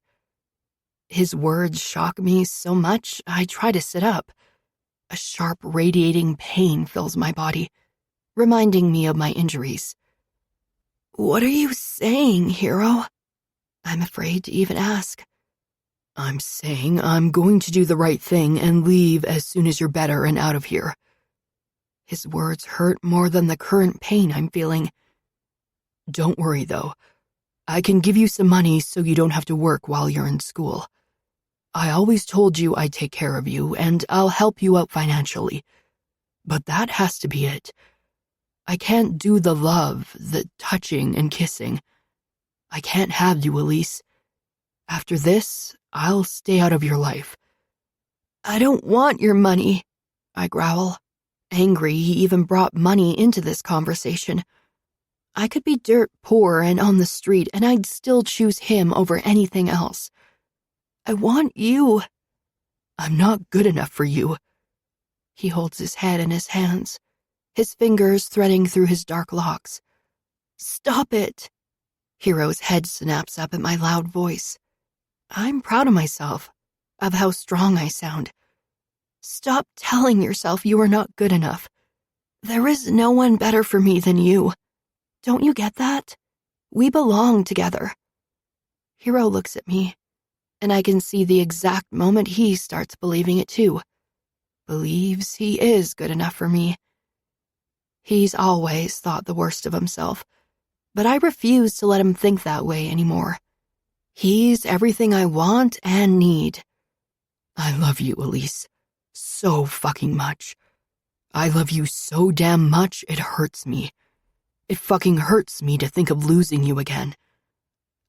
His words shock me so much, I try to sit up. A sharp, radiating pain fills my body, reminding me of my injuries. What are you saying, Hero? I'm afraid to even ask. I'm saying I'm going to do the right thing and leave as soon as you're better and out of here. His words hurt more than the current pain I'm feeling. Don't worry, though. I can give you some money so you don't have to work while you're in school. I always told you I'd take care of you, and I'll help you out financially. But that has to be it. I can't do the love, the touching and kissing. I can't have you, Elise. After this, I'll stay out of your life. I don't want your money, I growl, angry he even brought money into this conversation. I could be dirt poor and on the street, and I'd still choose him over anything else. I want you. I'm not good enough for you. He holds his head in his hands, his fingers threading through his dark locks. Stop it. Hero's head snaps up at my loud voice. I'm proud of myself, of how strong I sound. Stop telling yourself you are not good enough. There is no one better for me than you. Don't you get that? We belong together. Hero looks at me, and I can see the exact moment he starts believing it too. Believes he is good enough for me. He's always thought the worst of himself, but I refuse to let him think that way anymore. He's everything I want and need. I love you, Elise. So fucking much. I love you so damn much it hurts me. It fucking hurts me to think of losing you again.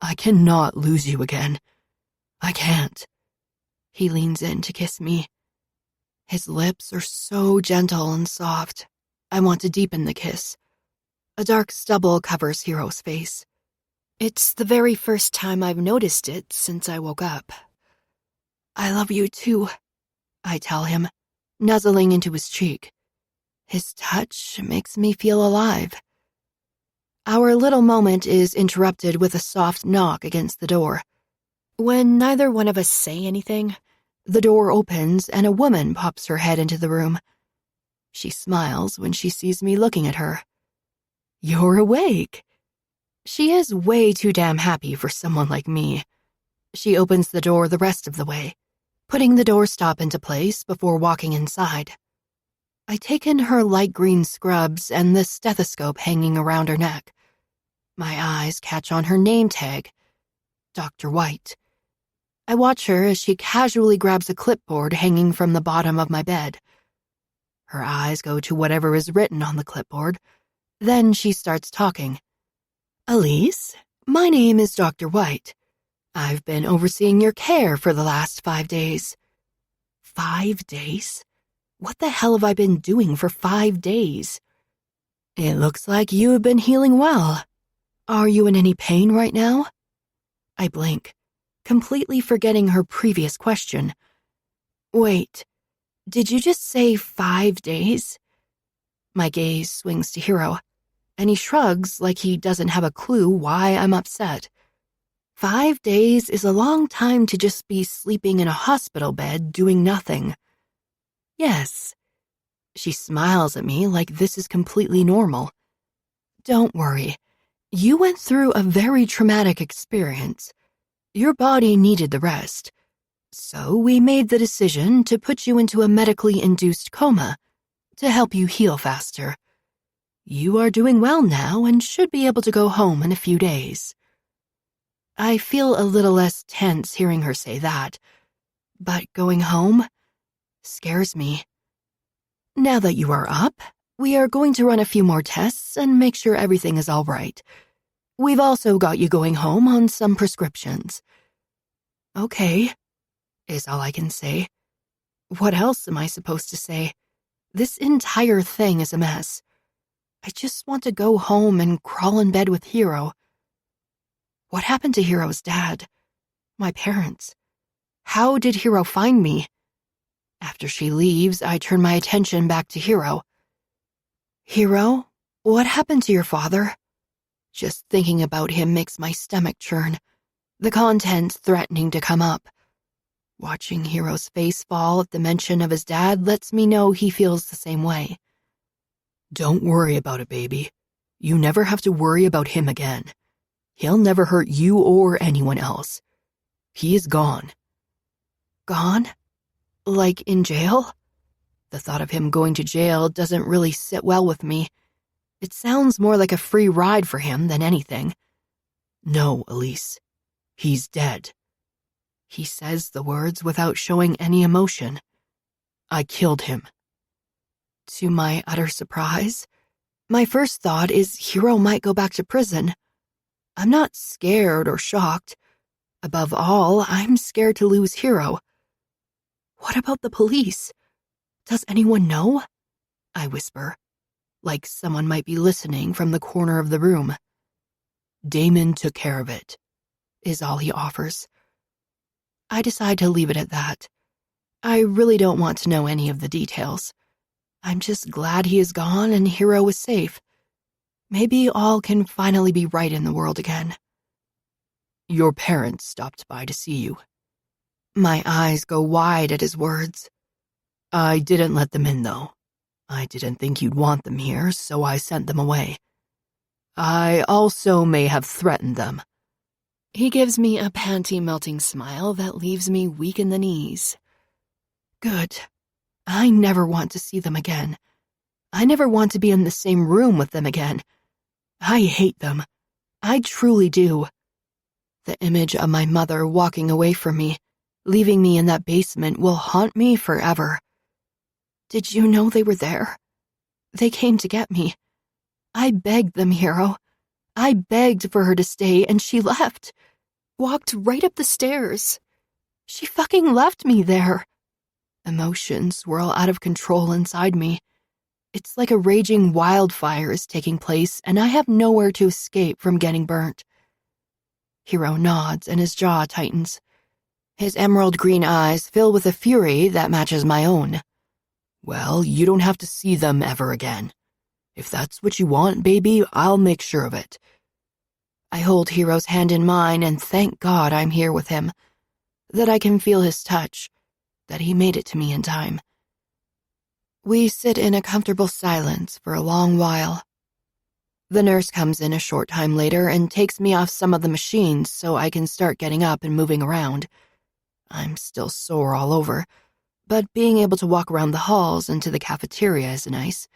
I cannot lose you again. I can't. He leans in to kiss me. His lips are so gentle and soft. I want to deepen the kiss. A dark stubble covers Hero's face. It's the very first time I've noticed it since I woke up. I love you too, I tell him, nuzzling into his cheek. His touch makes me feel alive. Our little moment is interrupted with a soft knock against the door. When neither one of us say anything, the door opens and a woman pops her head into the room. She smiles when she sees me looking at her. You're awake. She is way too damn happy for someone like me. She opens the door the rest of the way, putting the doorstop into place before walking inside. I take in her light green scrubs and the stethoscope hanging around her neck. My eyes catch on her name tag, Dr. White. I watch her as she casually grabs a clipboard hanging from the bottom of my bed. Her eyes go to whatever is written on the clipboard. Then she starts talking. Elise, my name is Dr. White. I've been overseeing your care for the last 5 days. 5 days? What the hell have I been doing for 5 days? It looks like you have been healing well. Are you in any pain right now? I blink, completely forgetting her previous question. Wait, did you just say 5 days? My gaze swings to Hero, and he shrugs like he doesn't have a clue why I'm upset. 5 days is a long time to just be sleeping in a hospital bed doing nothing. Yes. She smiles at me like this is completely normal. Don't worry. You went through a very traumatic experience. Your body needed the rest. So we made the decision to put you into a medically induced coma to help you heal faster. You are doing well now and should be able to go home in a few days. I feel a little less tense hearing her say that, but going home scares me. Now that you are up, we are going to run a few more tests and make sure everything is all right. We've also got you going home on some prescriptions. Okay, is all I can say. What else am I supposed to say? This entire thing is a mess. I just want to go home and crawl in bed with Hero. What happened to Hero's dad? My parents? How did Hero find me? After she leaves, I turn my attention back to Hero. Hero, what happened to your father? Just thinking about him makes my stomach churn, the contents threatening to come up. Watching Hero's face fall at the mention of his dad lets me know he feels the same way. Don't worry about it, baby. You never have to worry about him again. He'll never hurt you or anyone else. He is gone. Gone? Like in jail? The thought of him going to jail doesn't really sit well with me. It sounds more like a free ride for him than anything. No, Elise. He's dead. He says the words without showing any emotion. I killed him. To my utter surprise, my first thought is Hero might go back to prison. I'm not scared or shocked. Above all, I'm scared to lose Hero. What about the police? Does anyone know? I whisper, like someone might be listening from the corner of the room. Damon took care of it, is all he offers. I decide to leave it at that. I really don't want to know any of the details. I'm just glad he is gone and Hero is safe. Maybe all can finally be right in the world again. Your parents stopped by to see you. My eyes go wide at his words. I didn't let them in, though. I didn't think you'd want them here, so I sent them away. I also may have threatened them. He gives me a panty-melting smile that leaves me weak in the knees. Good. I never want to see them again. I never want to be in the same room with them again. I hate them. I truly do. The image of my mother walking away from me, leaving me in that basement, will haunt me forever. Did you know they were there? They came to get me. I begged them, Hero. I begged for her to stay, and she left. Walked right up the stairs. She fucking left me there. Emotions swirl out of control inside me. It's like a raging wildfire is taking place, and I have nowhere to escape from getting burnt. Hero nods, and his jaw tightens. His emerald green eyes fill with a fury that matches my own. Well, you don't have to see them ever again. If that's what you want, baby, I'll make sure of it. I hold Hero's hand in mine and thank God I'm here with him, that I can feel his touch, that he made it to me in time. We sit in a comfortable silence for a long while. The nurse comes in a short time later and takes me off some of the machines so I can start getting up and moving around. I'm still sore all over, but being able to walk around the halls and to the cafeteria is nice.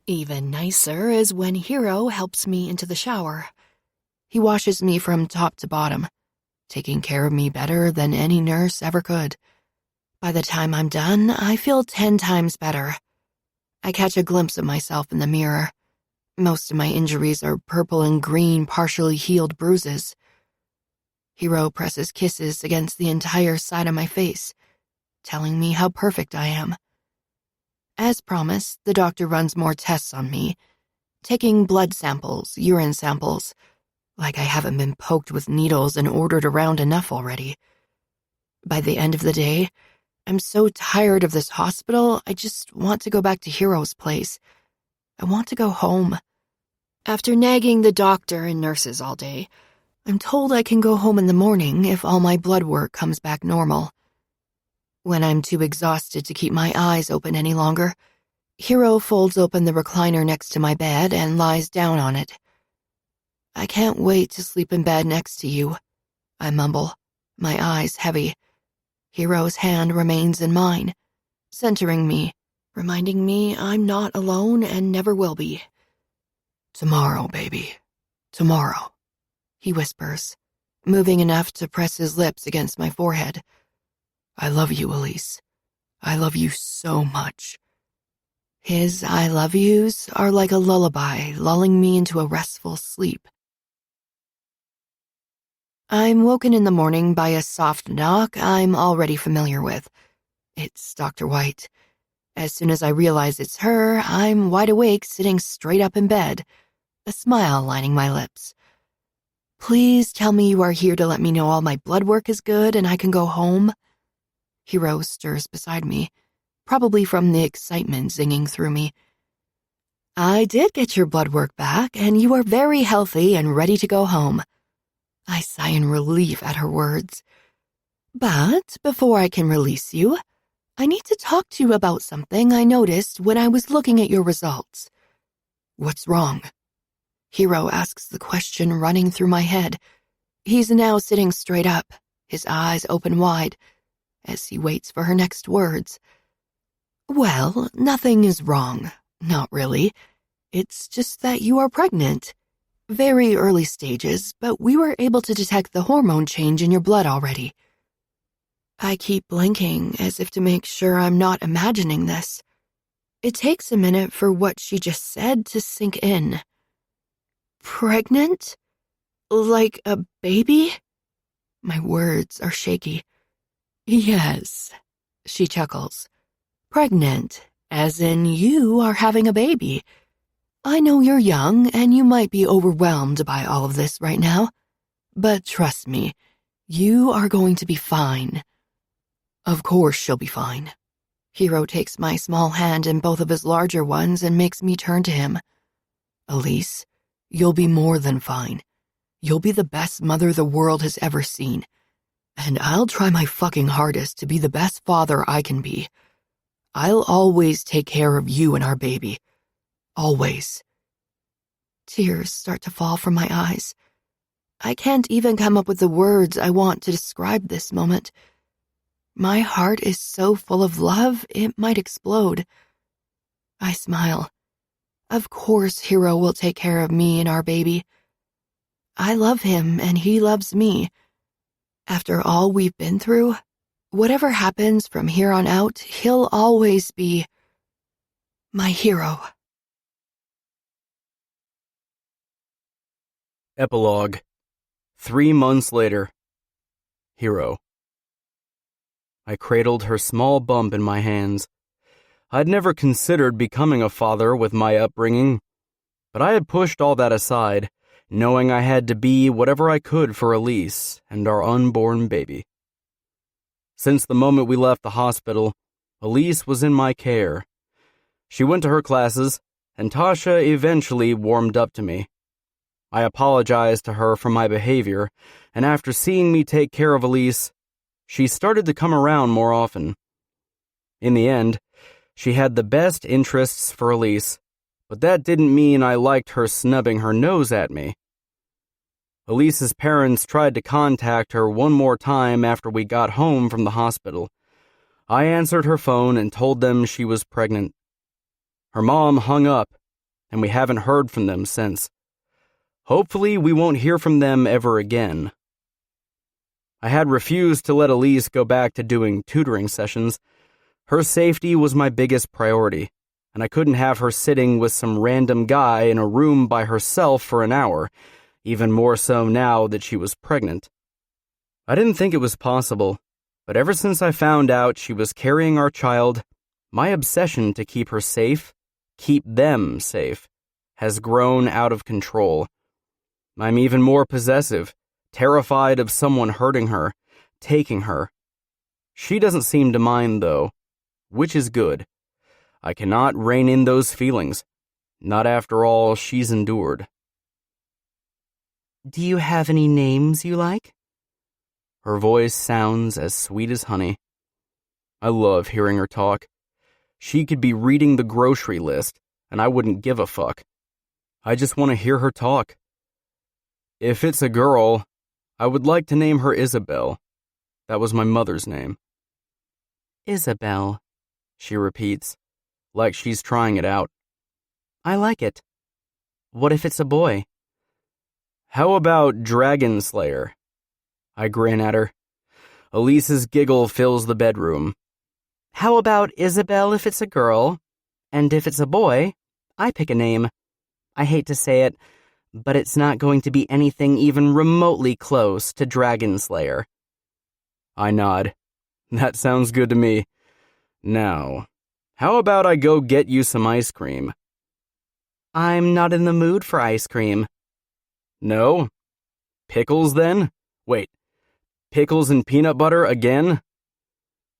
Even nicer is when Hero helps me into the shower. He washes me from top to bottom, taking care of me better than any nurse ever could. By the time I'm done, I feel 10 times better. I catch a glimpse of myself in the mirror. Most of my injuries are purple and green, partially healed bruises. Hero presses kisses against the entire side of my face, telling me how perfect I am. As promised, the doctor runs more tests on me, taking blood samples, urine samples, like I haven't been poked with needles and ordered around enough already. By the end of the day, I'm so tired of this hospital, I just want to go back to Hero's place. I want to go home. After nagging the doctor and nurses all day, I'm told I can go home in the morning if all my blood work comes back normal. When I'm too exhausted to keep my eyes open any longer, Hero folds open the recliner next to my bed and lies down on it. I can't wait to sleep in bed next to you, I mumble, my eyes heavy. Hero's hand remains in mine, centering me, reminding me I'm not alone and never will be. Tomorrow, baby. Tomorrow, he whispers, moving enough to press his lips against my forehead. I love you, Elise. I love you so much. His I love yous are like a lullaby lulling me into a restful sleep. I'm woken in the morning by a soft knock I'm already familiar with. It's Dr. White. As soon as I realize it's her, I'm wide awake, sitting straight up in bed, a smile lining my lips. Please tell me you are here to let me know all my blood work is good and I can go home. Hero stirs beside me, probably from the excitement zinging through me. I did get your blood work back, and you are very healthy and ready to go home. I sigh in relief at her words. But before I can release you, I need to talk to you about something I noticed when I was looking at your results. What's wrong? Hero asks the question running through my head. He's now sitting straight up, his eyes open wide, as he waits for her next words. Well, nothing is wrong. Not really. It's just that you are pregnant. Very early stages, but we were able to detect the hormone change in your blood already. I keep blinking as if to make sure I'm not imagining this. It takes a minute for what she just said to sink in. Pregnant? Like a baby? My words are shaky. Yes, she chuckles. Pregnant, as in you are having a baby. I know you're young and you might be overwhelmed by all of this right now, but trust me, you are going to be fine. Of course she'll be fine. Hero takes my small hand in both of his larger ones and makes me turn to him. Elise, you'll be more than fine. You'll be the best mother the world has ever seen. And I'll try my fucking hardest to be the best father I can be. I'll always take care of you and our baby. Always. Tears start to fall from my eyes. I can't even come up with the words I want to describe this moment. My heart is so full of love, it might explode. I smile. Of course Hero will take care of me and our baby. I love him and he loves me. After all we've been through, whatever happens from here on out, he'll always be my hero. Epilogue. 3 months later. Hero. I cradled her small bump in my hands. I'd never considered becoming a father with my upbringing, but I had pushed all that aside, knowing I had to be whatever I could for Elise and our unborn baby. Since the moment we left the hospital, Elise was in my care. She went to her classes, and Tasha eventually warmed up to me. I apologized to her for my behavior, and after seeing me take care of Elise, she started to come around more often. In the end, she had the best interests for Elise, but that didn't mean I liked her snubbing her nose at me. Elise's parents tried to contact her one more time after we got home from the hospital. I answered her phone and told them she was pregnant. Her mom hung up, and we haven't heard from them since. Hopefully, we won't hear from them ever again. I had refused to let Elise go back to doing tutoring sessions. Her safety was my biggest priority, and I couldn't have her sitting with some random guy in a room by herself for an hour, even more so now that she was pregnant. I didn't think it was possible, but ever since I found out she was carrying our child, my obsession to keep her safe, keep them safe, has grown out of control. I'm even more possessive, terrified of someone hurting her, taking her. She doesn't seem to mind, though, which is good. I cannot rein in those feelings, not after all she's endured. Do you have any names you like? Her voice sounds as sweet as honey. I love hearing her talk. She could be reading the grocery list, and I wouldn't give a fuck. I just want to hear her talk. If it's a girl, I would like to name her Isabel. That was my mother's name. Isabel, she repeats, like she's trying it out. I like it. What if it's a boy? How about Dragon Slayer? I grin at her. Elise's giggle fills the bedroom. How about Isabel if it's a girl? And if it's a boy, I pick a name. I hate to say it, but it's not going to be anything even remotely close to Dragon Slayer. I nod. That sounds good to me. Now, how about I go get you some ice cream? I'm not in the mood for ice cream. No? Pickles, then? Wait, pickles and peanut butter again?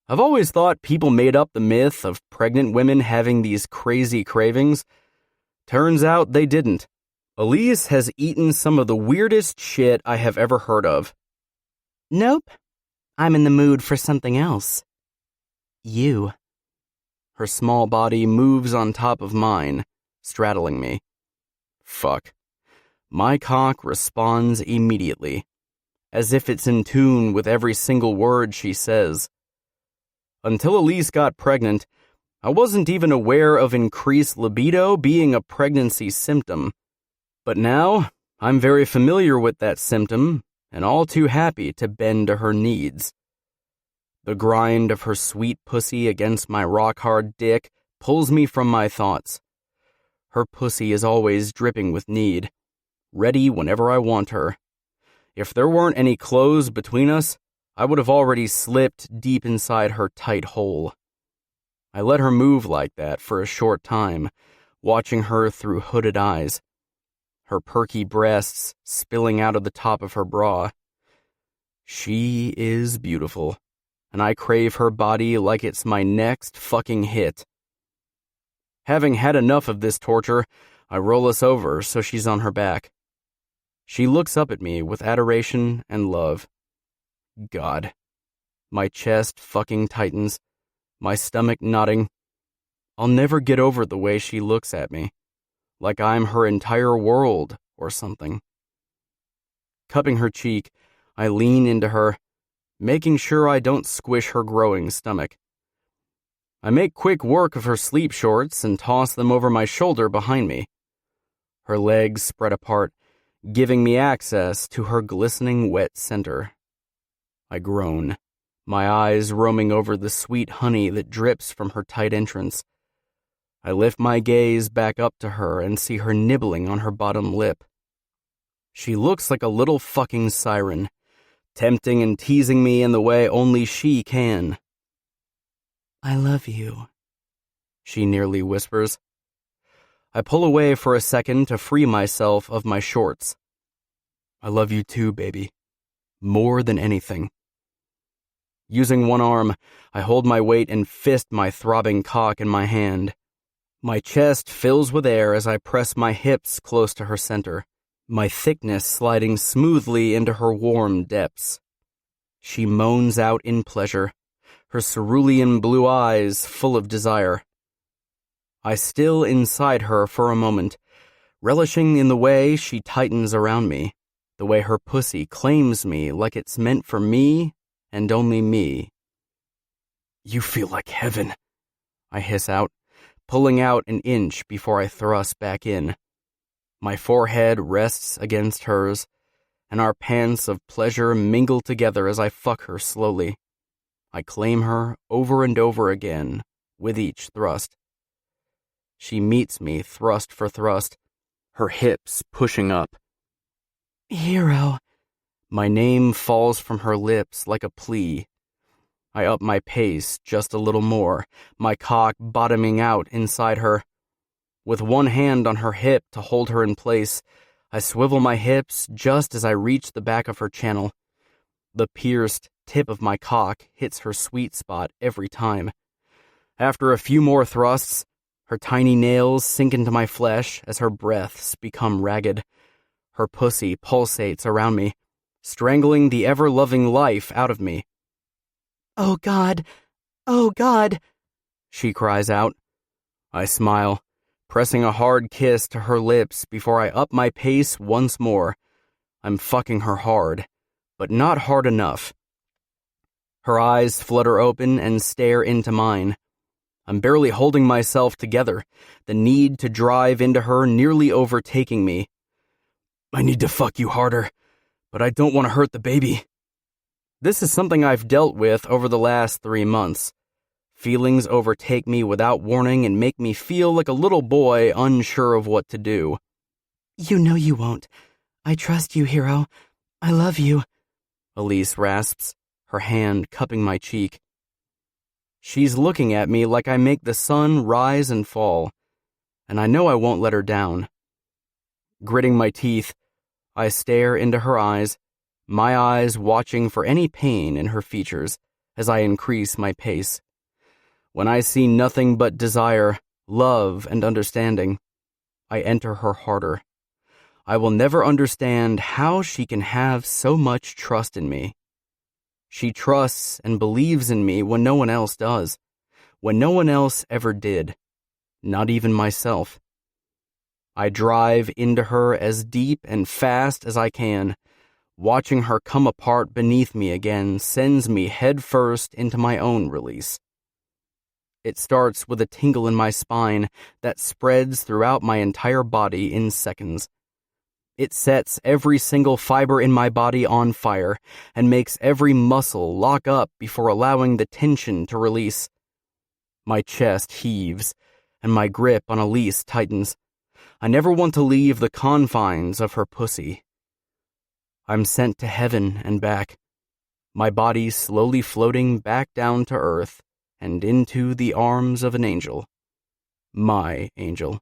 I've always thought people made up the myth of pregnant women having these crazy cravings. Turns out they didn't. Elise has eaten some of the weirdest shit I have ever heard of. Nope. I'm in the mood for something else. You. Her small body moves on top of mine, straddling me. Fuck. My cock responds immediately, as if it's in tune with every single word she says. Until Elise got pregnant, I wasn't even aware of increased libido being a pregnancy symptom. But now, I'm very familiar with that symptom, and all too happy to bend to her needs. The grind of her sweet pussy against my rock-hard dick pulls me from my thoughts. Her pussy is always dripping with need, ready whenever I want her. If there weren't any clothes between us, I would have already slipped deep inside her tight hole. I let her move like that for a short time, watching her through hooded eyes, her perky breasts spilling out of the top of her bra. She is beautiful, and I crave her body like it's my next fucking hit. Having had enough of this torture, I roll us over so she's on her back. She looks up at me with adoration and love. God. My chest fucking tightens, my stomach knotting. I'll never get over the way she looks at me, like I'm her entire world or something. Cupping her cheek, I lean into her, making sure I don't squish her growing stomach. I make quick work of her sleep shorts and toss them over my shoulder behind me. Her legs spread apart, giving me access to her glistening wet center. I groan, my eyes roaming over the sweet honey that drips from her tight entrance. I lift my gaze back up to her and see her nibbling on her bottom lip. She looks like a little fucking siren, tempting and teasing me in the way only she can. I love you, she nearly whispers. I pull away for a second to free myself of my shorts. I love you too, baby. More than anything. Using one arm, I hold my weight and fist my throbbing cock in my hand. My chest fills with air as I press my hips close to her center, my thickness sliding smoothly into her warm depths. She moans out in pleasure, her cerulean blue eyes full of desire. I still inside her for a moment, relishing in the way she tightens around me, the way her pussy claims me like it's meant for me and only me. You feel like heaven, I hiss out, pulling out an inch before I thrust back in. My forehead rests against hers, and our pants of pleasure mingle together as I fuck her slowly. I claim her over and over again, with each thrust. She meets me thrust for thrust, her hips pushing up. Hero. My name falls from her lips like a plea. I up my pace just a little more, my cock bottoming out inside her. With one hand on her hip to hold her in place, I swivel my hips just as I reach the back of her channel. The pierced tip of my cock hits her sweet spot every time. After a few more thrusts, her tiny nails sink into my flesh as her breaths become ragged. Her pussy pulsates around me, strangling the ever-loving life out of me. Oh God, she cries out. I smile, pressing a hard kiss to her lips before I up my pace once more. I'm fucking her hard, but not hard enough. Her eyes flutter open and stare into mine. I'm barely holding myself together, the need to drive into her nearly overtaking me. I need to fuck you harder, but I don't want to hurt the baby. This is something I've dealt with over the last 3 months. Feelings overtake me without warning and make me feel like a little boy unsure of what to do. You know you won't. I trust you, Hero. I love you, Elise rasps, her hand cupping my cheek. She's looking at me like I make the sun rise and fall, and I know I won't let her down. Gritting my teeth, I stare into her eyes, my eyes watching for any pain in her features as I increase my pace. When I see nothing but desire, love, and understanding, I enter her harder. I will never understand how she can have so much trust in me. She trusts and believes in me when no one else does, when no one else ever did, not even myself. I drive into her as deep and fast as I can. Watching her come apart beneath me again sends me headfirst into my own release. It starts with a tingle in my spine that spreads throughout my entire body in seconds. It sets every single fiber in my body on fire and makes every muscle lock up before allowing the tension to release. My chest heaves, and my grip on Elise tightens. I never want to leave the confines of her pussy. I'm sent to heaven and back, my body slowly floating back down to earth and into the arms of an angel. My angel.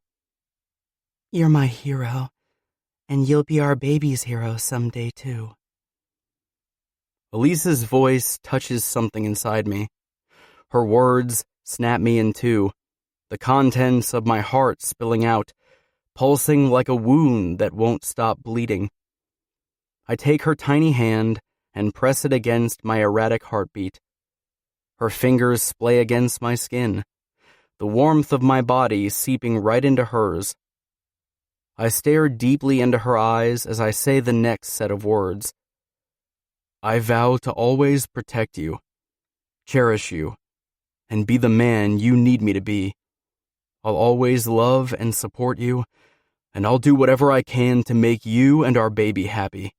You're my hero, and you'll be our baby's hero someday, too. Elise's voice touches something inside me. Her words snap me in two, the contents of my heart spilling out, pulsing like a wound that won't stop bleeding. I take her tiny hand and press it against my erratic heartbeat. Her fingers splay against my skin, the warmth of my body seeping right into hers. I stare deeply into her eyes as I say the next set of words. I vow to always protect you, cherish you, and be the man you need me to be. I'll always love and support you, and I'll do whatever I can to make you and our baby happy.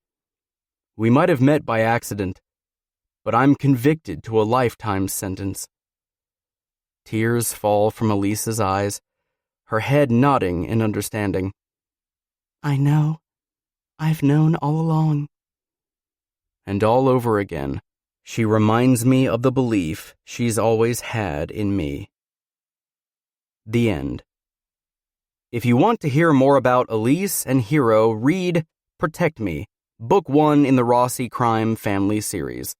We might have met by accident, but I'm convicted to a lifetime sentence. Tears fall from Elise's eyes, her head nodding in understanding. I know. I've known all along. And all over again, she reminds me of the belief she's always had in me. The end. If you want to hear more about Elise and Hero, read Protect Me, Book 1 in the Rossi Crime Family series.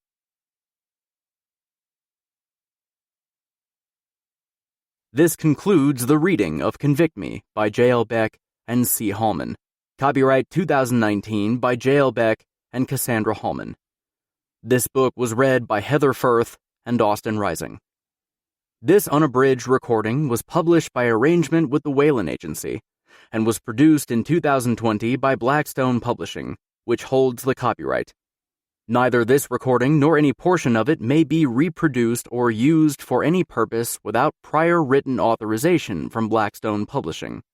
This concludes the reading of Convict Me by J.L. Beck and C. Hallman. Copyright 2019 by J.L. Beck and Cassandra Hallman. This book was read by Heather Firth and Austin Rising. This unabridged recording was published by arrangement with the Whalen Agency and was produced in 2020 by Blackstone Publishing, which holds the copyright. Neither this recording nor any portion of it may be reproduced or used for any purpose without prior written authorization from Blackstone Publishing.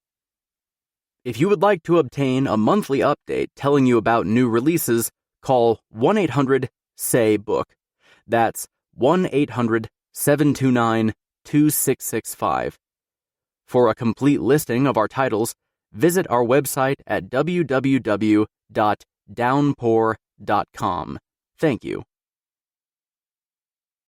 If you would like to obtain a monthly update telling you about new releases, call 1-800-SAY-BOOK. That's 1-800-729-2665. For a complete listing of our titles, visit our website at www.downpour.com. Thank you.